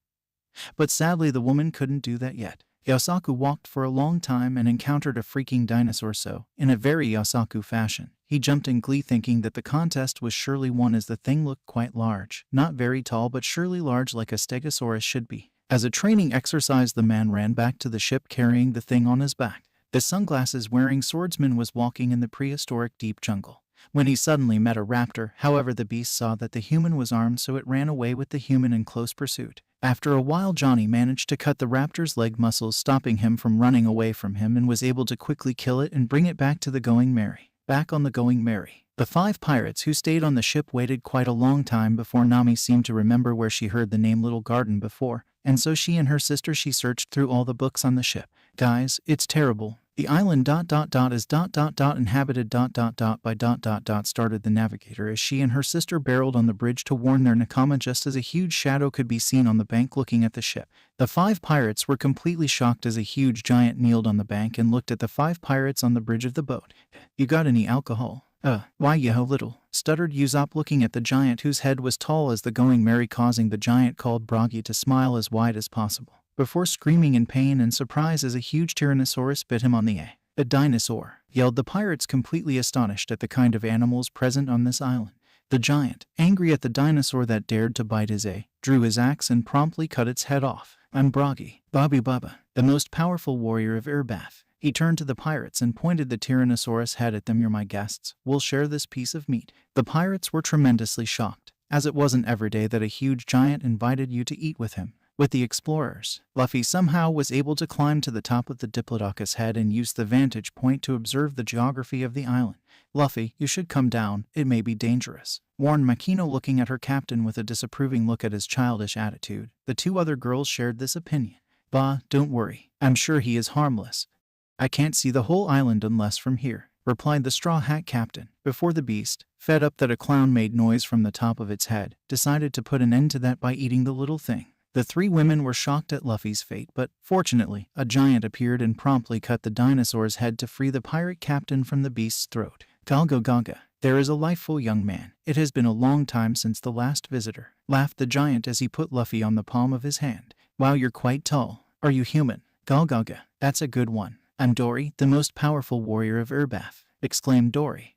but sadly the woman couldn't do that yet. Yosaku walked for a long time and encountered a freaking dinosaur, so, in a very Yosaku fashion, he jumped in glee thinking that the contest was surely won as the thing looked quite large. Not very tall, but surely large like a stegosaurus should be. As a training exercise, the man ran back to the ship carrying the thing on his back. The sunglasses-wearing swordsman was walking in the prehistoric deep jungle when he suddenly met a raptor. However, the beast saw that the human was armed, so it ran away with the human in close pursuit. After a while, Johnny managed to cut the raptor's leg muscles, stopping him from running away from him, and was able to quickly kill it and bring it back to the Going Merry. Back on the Going Merry, the 5 pirates who stayed on the ship waited quite a long time before Nami seemed to remember where she heard the name Little Garden before, and so she and her sister searched through all the books on the ship. Guys, it's terrible. The island is inhabited by started the navigator as she and her sister barreled on the bridge to warn their nakama just as a huge shadow could be seen on the bank looking at the ship. The 5 pirates were completely shocked as a huge giant kneeled on the bank and looked at the 5 pirates on the bridge of the boat. You got any alcohol? Why yo little, stuttered Usopp looking at the giant whose head was tall as the Going Merry, causing the giant called Buggy to smile as wide as possible, before screaming in pain and surprise as a huge Tyrannosaurus bit him on the A. A dinosaur, yelled the pirates, completely astonished at the kind of animals present on this island. The giant, angry at the dinosaur that dared to bite his A, drew his axe and promptly cut its head off. I'm Buggy, Bobby Bubba, the most powerful warrior of Earbath. He turned to the pirates and pointed the Tyrannosaurus head at them. You're my guests. We'll share this piece of meat. The pirates were tremendously shocked, as it wasn't every day that a huge giant invited you to eat with him. With the explorers, Luffy somehow was able to climb to the top of the Diplodocus head and use the vantage point to observe the geography of the island. Luffy, you should come down, it may be dangerous, warned Makino, looking at her captain with a disapproving look at his childish attitude. The 2 other girls shared this opinion. Bah, don't worry, I'm sure he is harmless. I can't see the whole island unless from here, replied the Straw Hat captain, before the beast, fed up that a clown made noise from the top of its head, decided to put an end to that by eating the little thing. The 3 women were shocked at Luffy's fate, but, fortunately, a giant appeared and promptly cut the dinosaur's head to free the pirate captain from the beast's throat. Galgo Gaga, there is a lifeful young man. It has been a long time since the last visitor, laughed the giant as he put Luffy on the palm of his hand. Wow, you're quite tall. Are you human? Galgaga, that's a good one. I'm Dory, the most powerful warrior of Earbath, exclaimed Dory.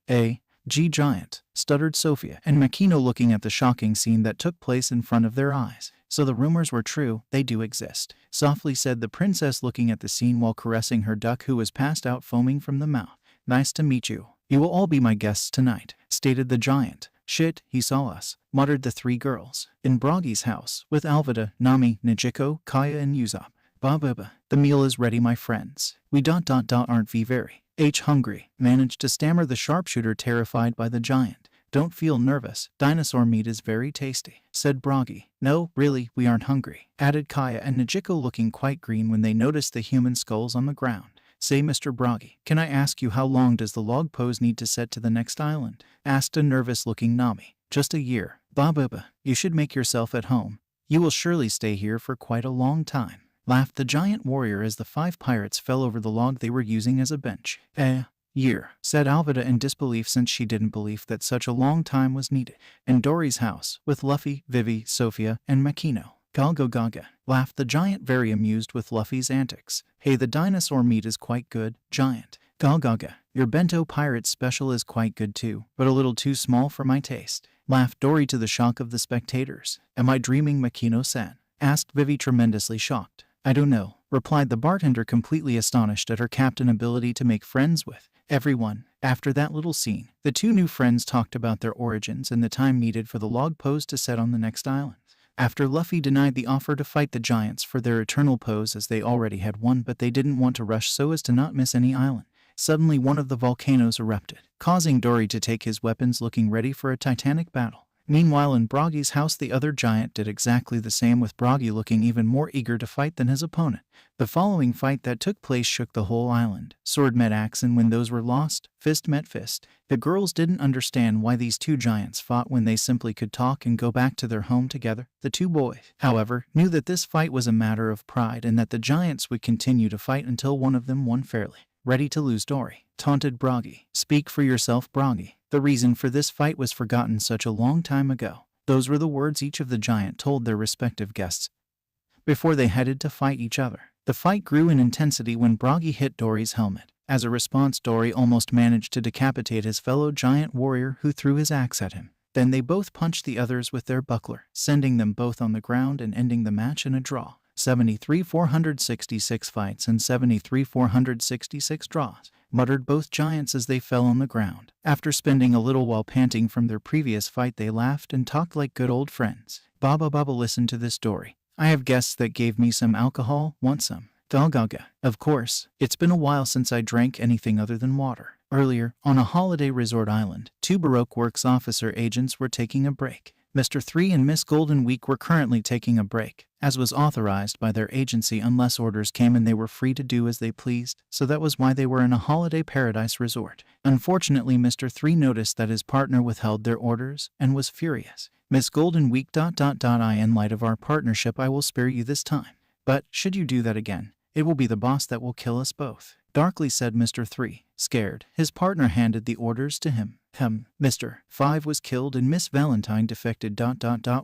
Giant, stuttered Sophia and Makino, looking at the shocking scene that took place in front of their eyes. So the rumors were true, they do exist, softly said the princess, looking at the scene while caressing her duck who was passed out foaming from the mouth. Nice to meet you. You will all be my guests tonight, stated the giant. Shit, he saw us, muttered the 3 girls. In Buggy's house, with Alvida, Nami, Gecko, Kaya and Usopp. Baba, the meal is ready, my friends. We aren't we very hungry, managed to stammer the sharpshooter, terrified by the giant. Don't feel nervous, dinosaur meat is very tasty, said Buggy. No, really, we aren't hungry, added Kaya and Gecko, looking quite green when they noticed the human skulls on the ground. Say, Mr. Buggy, can I ask you how long does the log pose need to set to the next island? Asked a nervous-looking Nami. Just a year. Baba, you should make yourself at home. You will surely stay here for quite a long time. laughed the giant warrior as the 5 pirates fell over the log they were using as a bench. Year, said Alvida in disbelief since she didn't believe that such a long time was needed. In Dory's house, with Luffy, Vivi, Sophia, and Makino. Gaga, laughed the giant, very amused with Luffy's antics. Hey, the dinosaur meat is quite good, giant. Gaga, your bento pirate special is quite good too, but a little too small for my taste. Laughed Dory to the shock of the spectators. Am I dreaming, Makino-san? Asked Vivi, tremendously shocked. I don't know, replied the bartender, completely astonished at her captain ability to make friends with everyone. After that little scene, the 2 new friends talked about their origins and the time needed for the log pose to set on the next island. After Luffy denied the offer to fight the giants for their eternal pose as they already had one, but they didn't want to rush so as to not miss any island. Suddenly one of the volcanoes erupted, causing Dory to take his weapons, looking ready for a titanic battle. Meanwhile, in Buggy's house, the other giant did exactly the same, with Buggy looking even more eager to fight than his opponent. The following fight that took place shook the whole island. Sword met axe, and when those were lost, fist met fist. The girls didn't understand why these 2 giants fought when they simply could talk and go back to their home together. The 2 boys, however, knew that this fight was a matter of pride and that the giants would continue to fight until one of them won fairly. Ready to lose, Dory? Taunted Buggy. Speak for yourself, Buggy. The reason for this fight was forgotten such a long time ago. Those were the words each of the giant told their respective guests before they headed to fight each other. The fight grew in intensity when Buggy hit Dory's helmet. As a response, Dory almost managed to decapitate his fellow giant warrior, who threw his axe at him. Then they both punched the others with their buckler, sending them both on the ground and ending the match in a draw. 73-466 fights and 73-466 draws, muttered both giants as they fell on the ground. After spending a little while panting from their previous fight, they laughed and talked like good old friends. Baba, listen to this story. I have guests that gave me some alcohol. Want some? Gaga. Of course. It's been a while since I drank anything other than water. Earlier, on a holiday resort island, 2 Baroque Works officer agents were taking a break. Mr. 3 and Miss Golden Week were currently taking a break, as was authorized by their agency unless orders came, and they were free to do as they pleased, so that was why they were in a holiday paradise resort. Unfortunately, Mr. 3 noticed that his partner withheld their orders and was furious. Miss Golden Week ... In light of our partnership, I will spare you this time. But, should you do that again, it will be the boss that will kill us both, darkly said Mr. 3. Scared, his partner handed the orders to him. Mr. 5 was killed and Miss Valentine defected ...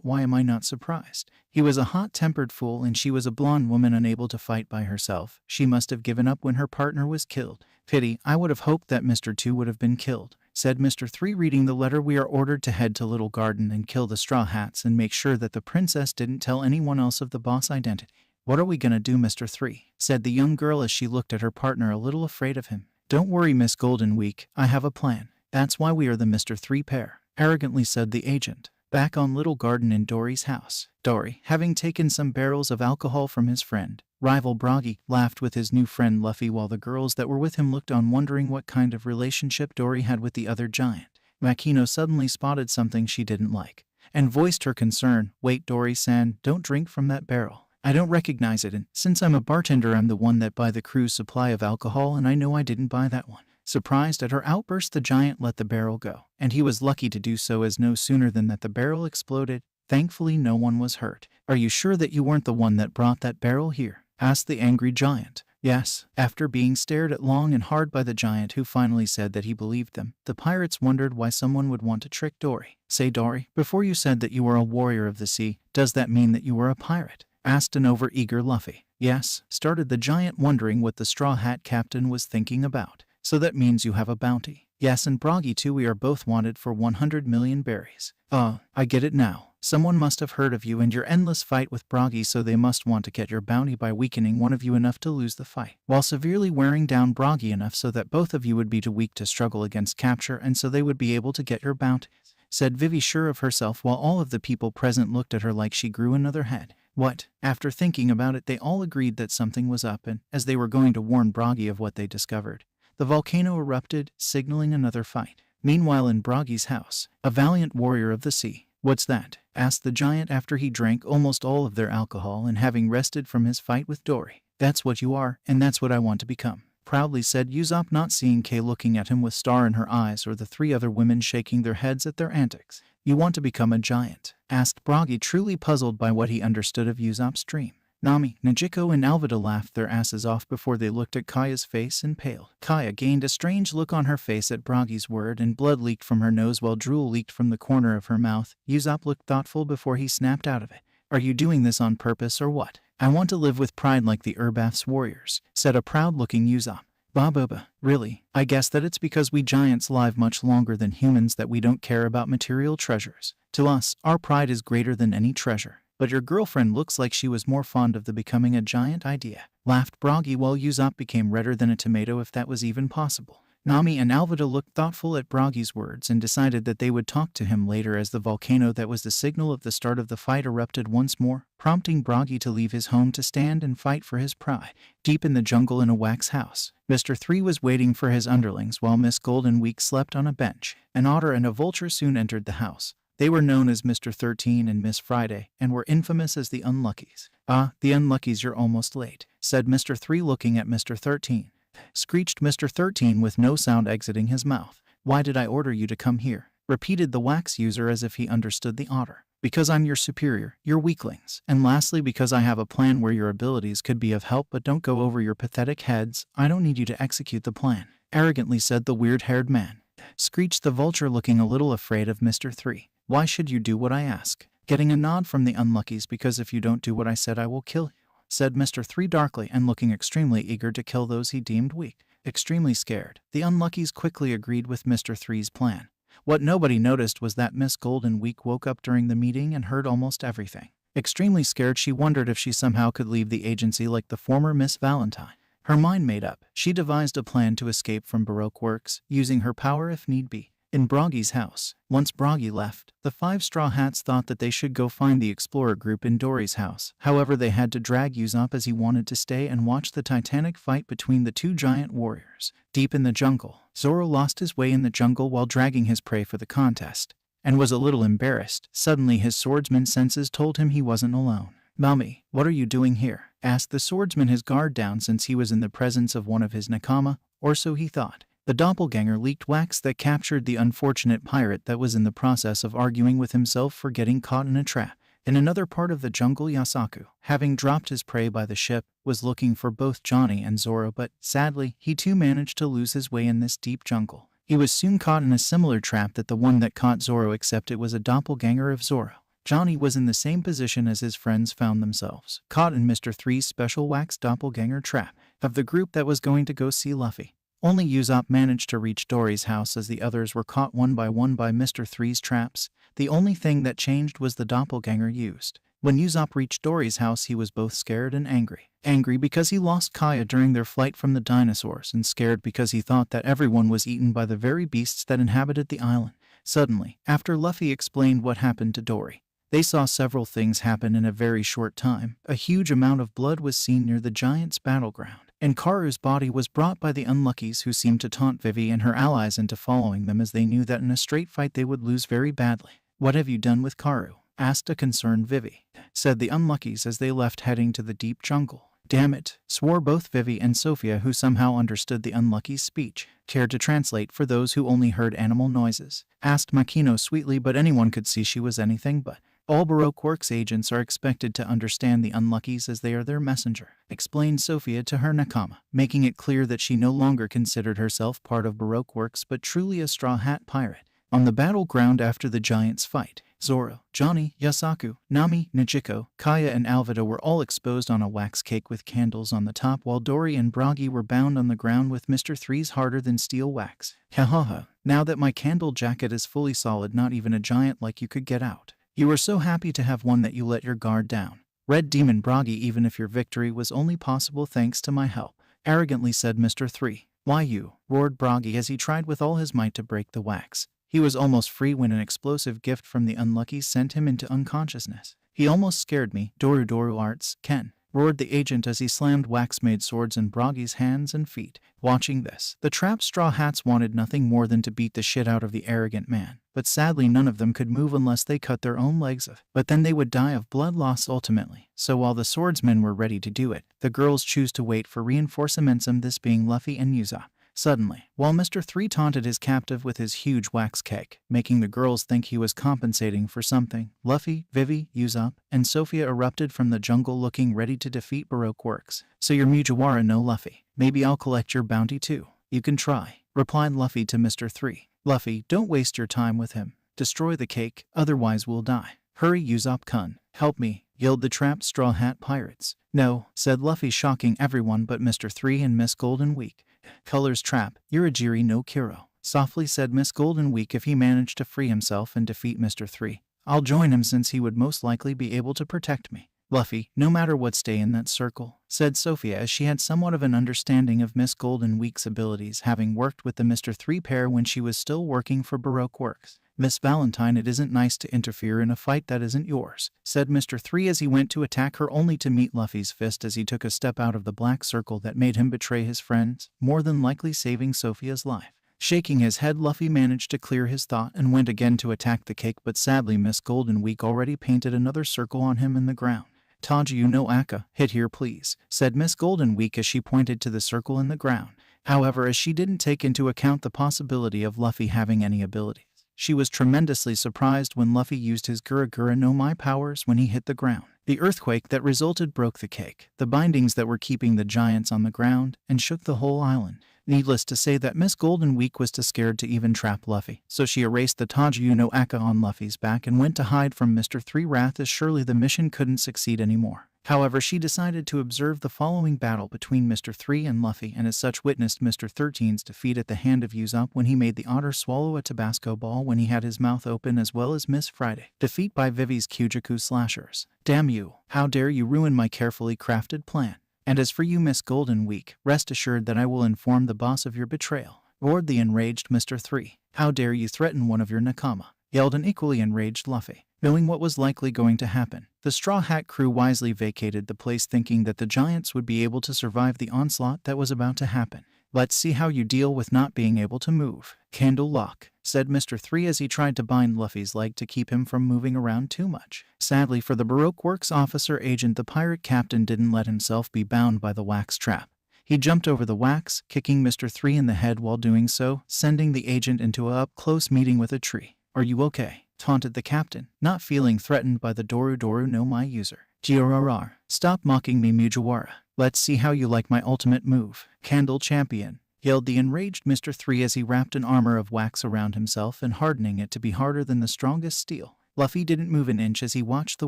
Why am I not surprised? He was a hot-tempered fool and she was a blonde woman unable to fight by herself. She must have given up when her partner was killed. Pity, I would have hoped that Mr. 2 would have been killed, said Mr. 3, reading the letter. We are ordered to head to Little Garden and kill the Straw Hats and make sure that the princess didn't tell anyone else of the boss' identity. What are we gonna do, Mr. 3? Said the young girl as she looked at her partner, a little afraid of him. Don't worry, Miss Golden Week, I have a plan. That's why we are the Mr. 3 pair, arrogantly said the agent. Back on Little Garden in Dory's house, Dory, having taken some barrels of alcohol from his friend, rival Buggy, laughed with his new friend Luffy while the girls that were with him looked on, wondering what kind of relationship Dory had with the other giant. Makino suddenly spotted something she didn't like and voiced her concern. Wait, Dory-san, don't drink from that barrel. I don't recognize it, and since I'm a bartender, I'm the one that buy the crew's supply of alcohol, and I know I didn't buy that one. Surprised at her outburst, the giant let the barrel go, and he was lucky to do so, as no sooner than that the barrel exploded. Thankfully, no one was hurt. Are you sure that you weren't the one that brought that barrel here? Asked the angry giant. Yes. After being stared at long and hard by the giant, who finally said that he believed them, the pirates wondered why someone would want to trick Dory. Say, Dory, before you said that you were a warrior of the sea, does that mean that you were a pirate? Asked an overeager Luffy. Yes, started the giant, wondering what the Straw Hat captain was thinking about. So that means you have a bounty. Yes, and Buggy too. We are both wanted for 100 million berries. I get it now. Someone must have heard of you and your endless fight with Buggy, so they must want to get your bounty by weakening one of you enough to lose the fight, while severely wearing down Buggy enough so that both of you would be too weak to struggle against capture, and so they would be able to get your bounties, said Vivi, sure of herself, while all of the people present looked at her like she grew another head. What? After thinking about it, they all agreed that something was up, and as they were going to warn Buggy of what they discovered, the volcano erupted, signaling another fight. Meanwhile, in Buggy's house, a valiant warrior of the sea. What's that? Asked the giant after he drank almost all of their alcohol and having rested from his fight with Dory. That's what you are, and that's what I want to become, proudly said Usopp, not seeing Kay looking at him with star in her eyes or the three other women shaking their heads at their antics. You want to become a giant? Asked Buggy, truly puzzled by what he understood of Usopp's dream. Nami, Gecko and Alvida laughed their asses off before they looked at Kaya's face and paled. Kaya gained a strange look on her face at Buggy's word, and blood leaked from her nose while drool leaked from the corner of her mouth. Usopp looked thoughtful before he snapped out of it. Are you doing this on purpose or what? I want to live with pride like the Urbath's warriors, said a proud-looking Usopp. Boba, really? I guess that it's because we giants live much longer than humans that we don't care about material treasures. To us, our pride is greater than any treasure. But your girlfriend looks like she was more fond of the becoming a giant idea, laughed Buggy while Usopp became redder than a tomato, if that was even possible. Nami and Alvida looked thoughtful at Buggy's words and decided that they would talk to him later as the volcano that was the signal of the start of the fight erupted once more, prompting Buggy to leave his home to stand and fight for his pride. Deep in the jungle in a wax house, Mr. 3 was waiting for his underlings while Miss Golden Week slept on a bench. An otter and a vulture soon entered the house. They were known as Mr. 13 and Miss Friday, and were infamous as the Unluckies. Ah, the Unluckies, you're almost late, said Mr. 3 looking at Mr. 13. Screeched Mr. 13 with no sound exiting his mouth. Why did I order you to come here? Repeated the wax user as if he understood the otter. Because I'm your superior, you're weaklings. And lastly, because I have a plan where your abilities could be of help but don't go over your pathetic heads. I don't need you to execute the plan, arrogantly said the weird-haired man. Screeched the vulture looking a little afraid of Mr. 3. Why should you do what I ask? Getting a nod from the Unluckies. Because if you don't do what I said, I will kill you, said Mr. 3 darkly and looking extremely eager to kill those he deemed weak. Extremely scared, the Unluckies quickly agreed with Mr. 3's plan. What nobody noticed was that Miss Golden Week woke up during the meeting and heard almost everything. Extremely scared, she wondered if she somehow could leave the agency like the former Miss Valentine. Her mind made up, she devised a plan to escape from Baroque Works, using her power if need be. In Buggy's house, once Buggy left, the 5 Straw Hats thought that they should go find the explorer group in Dory's house. However, they had to drag Usopp as he wanted to stay and watch the titanic fight between the 2 giant warriors. Deep in the jungle, Zoro lost his way in the jungle while dragging his prey for the contest, and was a little embarrassed. Suddenly his swordsman senses told him he wasn't alone. Nami, what are you doing here? Asked the swordsman, his guard down since he was in the presence of one of his nakama, or so he thought. The doppelganger leaked wax that captured the unfortunate pirate that was in the process of arguing with himself for getting caught in a trap. In another part of the jungle, Yosaku, having dropped his prey by the ship, was looking for both Johnny and Zoro, but, sadly, he too managed to lose his way in this deep jungle. He was soon caught in a similar trap that the one that caught Zoro, except it was a doppelganger of Zoro. Johnny was in the same position as his friends found themselves, caught in Mr. 3's special wax doppelganger trap, of the group that was going to go see Luffy. Only Usopp managed to reach Dory's house as the others were caught one by Mr. 3's traps. The only thing that changed was the doppelganger used. When Usopp reached Dory's house, he was both scared and angry. Angry because he lost Kaya during their flight from the dinosaurs, and scared because he thought that everyone was eaten by the very beasts that inhabited the island. Suddenly, after Luffy explained what happened to Dory, they saw several things happen in a very short time. A huge amount of blood was seen near the giants' battleground, and Karu's body was brought by the Unluckies, who seemed to taunt Vivi and her allies into following them, as they knew that in a straight fight they would lose very badly. What have you done with Karu? Asked a concerned Vivi. Said the Unluckies as they left, heading to the deep jungle. Damn it, swore both Vivi and Sophia, who somehow understood the Unlucky's speech. Cared to translate for those who only heard animal noises. Asked Makino sweetly, but anyone could see she was anything but. All Baroque Works agents are expected to understand the Unluckies as they are their messenger, explained Sophia to her nakama, making it clear that she no longer considered herself part of Baroque Works but truly a Straw Hat pirate. On the battleground after the giants' fight, Zoro, Johnny, Yosaku, Nami, Gecko, Kaya and Alvida were all exposed on a wax cake with candles on the top, while Dory and Buggy were bound on the ground with Mr. 3's harder-than-steel wax. Ha ha ha, now that my candle jacket is fully solid, not even a giant like you could get out. You were so happy to have one that you let your guard down. Red Demon Buggy, even if your victory was only possible thanks to my help, arrogantly said Mr. 3. Why you? Roared Buggy as he tried with all his might to break the wax. He was almost free when an explosive gift from the Unluckies sent him into unconsciousness. He almost scared me. Doru Doru Arts, Ken, roared the agent as he slammed wax-made swords in Buggy's hands and feet. Watching this, the trapped Straw Hats wanted nothing more than to beat the shit out of the arrogant man. But sadly none of them could move unless they cut their own legs off. But then they would die of blood loss ultimately. So while the swordsmen were ready to do it, the girls choose to wait for reinforcements, this being Luffy and Usopp. Suddenly, while Mr. 3 taunted his captive with his huge wax cake, making the girls think he was compensating for something, Luffy, Vivi, Usopp, and Sophia erupted from the jungle looking ready to defeat Baroque Works. So you're Mugiwara no Luffy. Maybe I'll collect your bounty too. You can try, replied Luffy to Mr. 3. Luffy, don't waste your time with him. Destroy the cake, otherwise we'll die. Hurry, Usopp-kun. Help me, yelled the trapped Straw Hat pirates. No, said Luffy, shocking everyone but Mr. 3 and Miss Golden Week. Color's trap, you're a Jiri no Kuro, softly said Miss Golden Week. If he managed to free himself and defeat Mr. 3, I'll join him since he would most likely be able to protect me. Luffy, no matter what, stay in that circle, said Sophia, as she had somewhat of an understanding of Miss Golden Week's abilities, having worked with the Mr. 3 pair when she was still working for Baroque Works. Miss Valentine, it isn't nice to interfere in a fight that isn't yours, said Mr. 3 as he went to attack her, only to meet Luffy's fist as he took a step out of the black circle that made him betray his friends, more than likely saving Sophia's life. Shaking his head, Luffy managed to clear his thought and went again to attack the cake, but sadly Miss Golden Week already painted another circle on him in the ground. Tajiu no Aka, hit here please, said Miss Golden Week as she pointed to the circle in the ground. However, as she didn't take into account the possibility of Luffy having any abilities, she was tremendously surprised when Luffy used his Gura no Mai powers when he hit the ground. The earthquake that resulted broke the cake, the bindings that were keeping the giants on the ground, and shook the whole island. Needless to say that Miss Golden Week was too scared to even trap Luffy, so she erased the Tajiu no Aka on Luffy's back and went to hide from Mr. 3 wrath, as surely the mission couldn't succeed anymore. However, she decided to observe the following battle between Mr. 3 and Luffy, and as such witnessed Mr. 13's defeat at the hand of Usopp when he made the otter swallow a Tabasco ball when he had his mouth open, as well as Miss Friday defeat by Vivi's Kyujaku slashers. Damn you, how dare you ruin my carefully crafted plan. And as for you, Miss Golden Week, rest assured that I will inform the boss of your betrayal, roared the enraged Mr. 3. How dare you threaten one of your nakama, yelled an equally enraged Luffy. Knowing what was likely going to happen, the Straw Hat crew wisely vacated the place, thinking that the giants would be able to survive the onslaught that was about to happen. Let's see how you deal with not being able to move. Candle lock, said Mr. 3 as he tried to bind Luffy's leg to keep him from moving around too much. Sadly for the Baroque Works officer agent, the pirate captain didn't let himself be bound by the wax trap. He jumped over the wax, kicking Mr. 3 in the head while doing so, sending the agent into a up-close meeting with a tree. Are you okay? Taunted the captain, not feeling threatened by the Doru no Mai user. GRRR, stop mocking me, Mugiwara. Let's see how you like my ultimate move. Candle champion, yelled the enraged Mr. 3 as he wrapped an armor of wax around himself and hardening it to be harder than the strongest steel. Luffy didn't move an inch as he watched the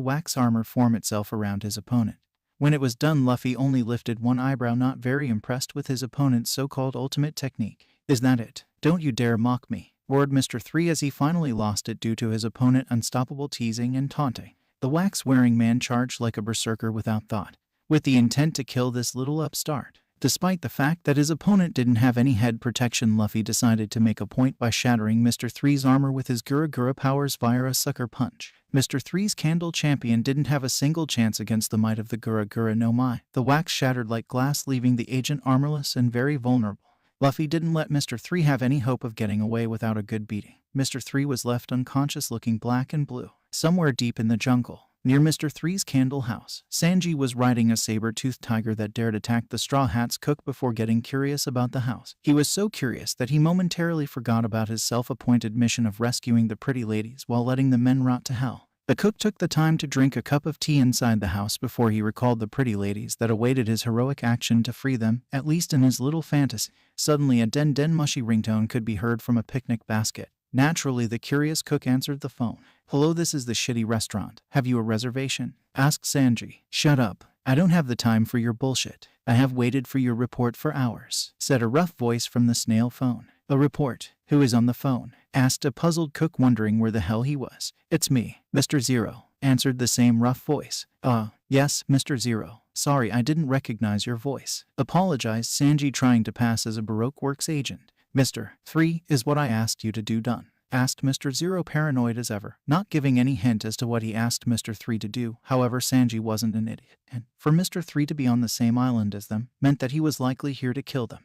wax armor form itself around his opponent. When it was done, Luffy only lifted one eyebrow, not very impressed with his opponent's so-called ultimate technique. Is that it? Don't you dare mock me, roared Mr. 3 as he finally lost it due to his opponent unstoppable teasing and taunting. The wax-wearing man charged like a berserker without thought, with the intent to kill this little upstart. Despite the fact that his opponent didn't have any head protection, Luffy decided to make a point by shattering Mr. 3's armor with his Gura powers via a sucker punch. Mr. 3's Candle champion didn't have a single chance against the might of the Gura no Mai. The wax shattered like glass, leaving the agent armorless and very vulnerable. Luffy didn't let Mr. 3 have any hope of getting away without a good beating. Mr. 3 was left unconscious, looking black and blue. Somewhere deep in the jungle, near Mr. 3's Candle house, Sanji was riding a saber-toothed tiger that dared attack the Straw Hat's cook before getting curious about the house. He was so curious that he momentarily forgot about his self-appointed mission of rescuing the pretty ladies while letting the men rot to hell. The cook took the time to drink a cup of tea inside the house before he recalled the pretty ladies that awaited his heroic action to free them, at least in his little fantasy. Suddenly a den mushy ringtone could be heard from a picnic basket. Naturally, the curious cook answered the phone. Hello, this is the shitty restaurant. Have you a reservation? Asked Sanji. Shut up. I don't have the time for your bullshit. I have waited for your report for hours, said a rough voice from the snail phone. A report? Who is on the phone? Asked a puzzled cook, wondering where the hell he was. It's me, Mr. Zero, answered the same rough voice. Yes, Mr. Zero. Sorry, I didn't recognize your voice, apologized Sanji, trying to pass as a Baroque Works agent. Mr. 3, is what I asked you to do done? Asked Mr. Zero, paranoid as ever, not giving any hint as to what he asked Mr. 3 to do. However, Sanji wasn't an idiot, and for Mr. 3 to be on the same island as them meant that he was likely here to kill them.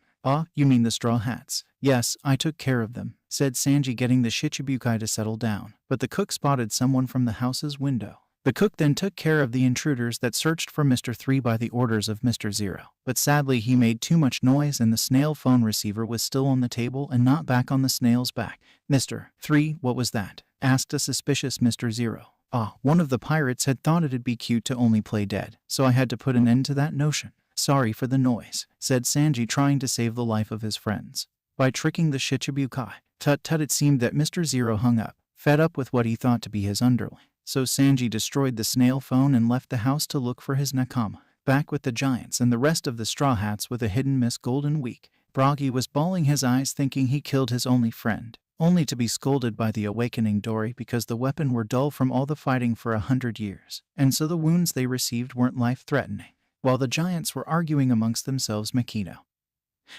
You mean the Straw Hats? Yes, I took care of them, said Sanji, getting the Shichibukai to settle down, but the cook spotted someone from the house's window. The cook then took care of the intruders that searched for Mr. 3 by the orders of Mr. 0. But sadly he made too much noise and the snail phone receiver was still on the table and not back on the snail's back. Mr. 3, what was that? Asked a suspicious Mr. 0. Ah, one of the pirates had thought it'd be cute to only play dead, so I had to put an end to that notion. Sorry for the noise, said Sanji, trying to save the life of his friends by tricking the Shichibukai. Tut tut, it seemed that Mr. 0 hung up, fed up with what he thought to be his underling. So Sanji destroyed the snail phone and left the house to look for his nakama. Back with the giants and the rest of the Straw Hats with a hidden Miss Golden Week, Buggy was bawling his eyes thinking he killed his only friend, only to be scolded by the awakening Dory because the weapon were dull from all the fighting for 100 years, and so the wounds they received weren't life-threatening. While the giants were arguing amongst themselves, Makino,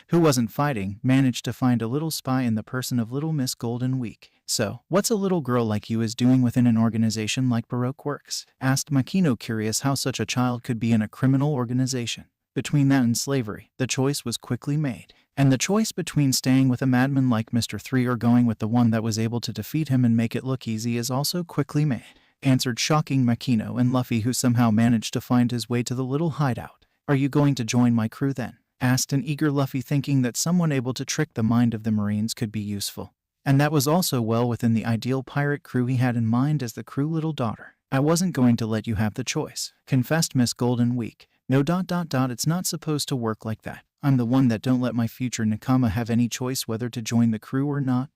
who wasn't fighting, managed to find a little spy in the person of little Miss Golden Week. So, what's a little girl like you is doing within an organization like Baroque Works? Asked Makino, curious how such a child could be in a criminal organization. Between that and slavery, the choice was quickly made. And the choice between staying with a madman like Mr. 3 or going with the one that was able to defeat him and make it look easy is also quickly made, answered shocking Makino and Luffy, who somehow managed to find his way to the little hideout. Are you going to join my crew then? Asked an eager Luffy, thinking that someone able to trick the mind of the Marines could be useful. And that was also well within the ideal pirate crew he had in mind as the crew little daughter. I wasn't going to let you have the choice, confessed Miss Golden Week. No ... it's not supposed to work like that. I'm the one that don't let my future nakama have any choice whether to join the crew or not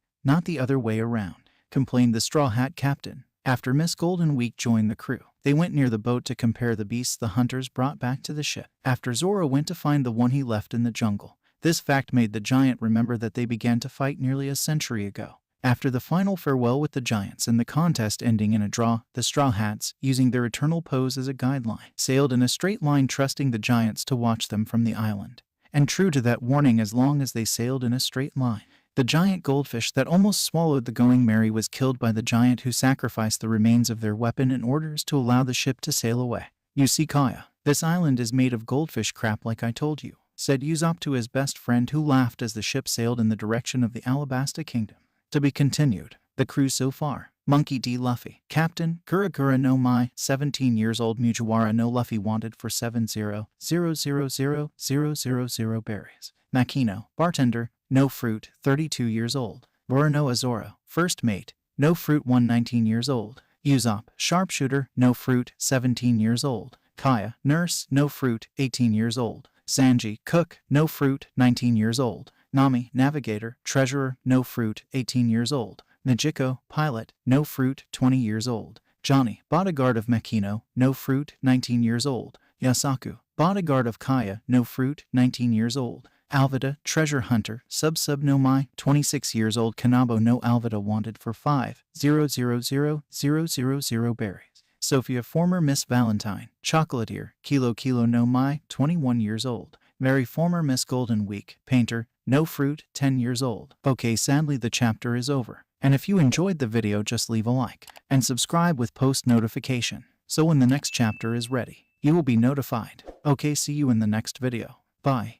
the other way around, complained the Straw Hat captain. After Miss Golden Week joined the crew, they went near the boat to compare the beasts the hunters brought back to the ship. After Zoro went to find the one he left in the jungle, this fact made the giant remember that they began to fight nearly a century ago. After the final farewell with the giants and the contest ending in a draw, the Straw Hats, using their eternal pose as a guideline, sailed in a straight line, trusting the giants to watch them from the island. And true to that warning, as long as they sailed in a straight line, the giant goldfish that almost swallowed the Going Merry was killed by the giant, who sacrificed the remains of their weapon in order to allow the ship to sail away. You see, Kaya, this island is made of goldfish crap like I told you, said Usopp to his best friend, who laughed as the ship sailed in the direction of the Alabasta Kingdom. To be continued. The crew so far: Monkey D. Luffy, Captain, Gura no Mai, 17 years old, Mujiwara no Luffy, wanted for 70,000,000 berries. Makino, bartender, no fruit, 32 years old. Gura no Zoro, first mate, no fruit, 19 years old. Usopp, sharpshooter, no fruit, 17 years old. Kaya, nurse, no fruit, 18 years old. Sanji, cook, no fruit, 19 years old. Nami, navigator, treasurer, no fruit, 18 years old. Gecko, pilot, no fruit, 20 years old. Johnny, bodyguard of Makino, no fruit, 19 years old. Yosaku, bodyguard of Kaya, no fruit, 19 years old. Alvida, treasure hunter, sub no Mai, 26 years old. Kanabo no Alvida, wanted for 5,000,000 berries. Sophia, former Miss Valentine, chocolatier, kilo no Mai, 21 years old. Mary, former Miss Golden Week, painter, no fruit, 10 years old. Okay, sadly the chapter is over. And if you enjoyed the video, just leave a like and subscribe with post notification, so when the next chapter is ready, you will be notified. Okay, see you in the next video. Bye.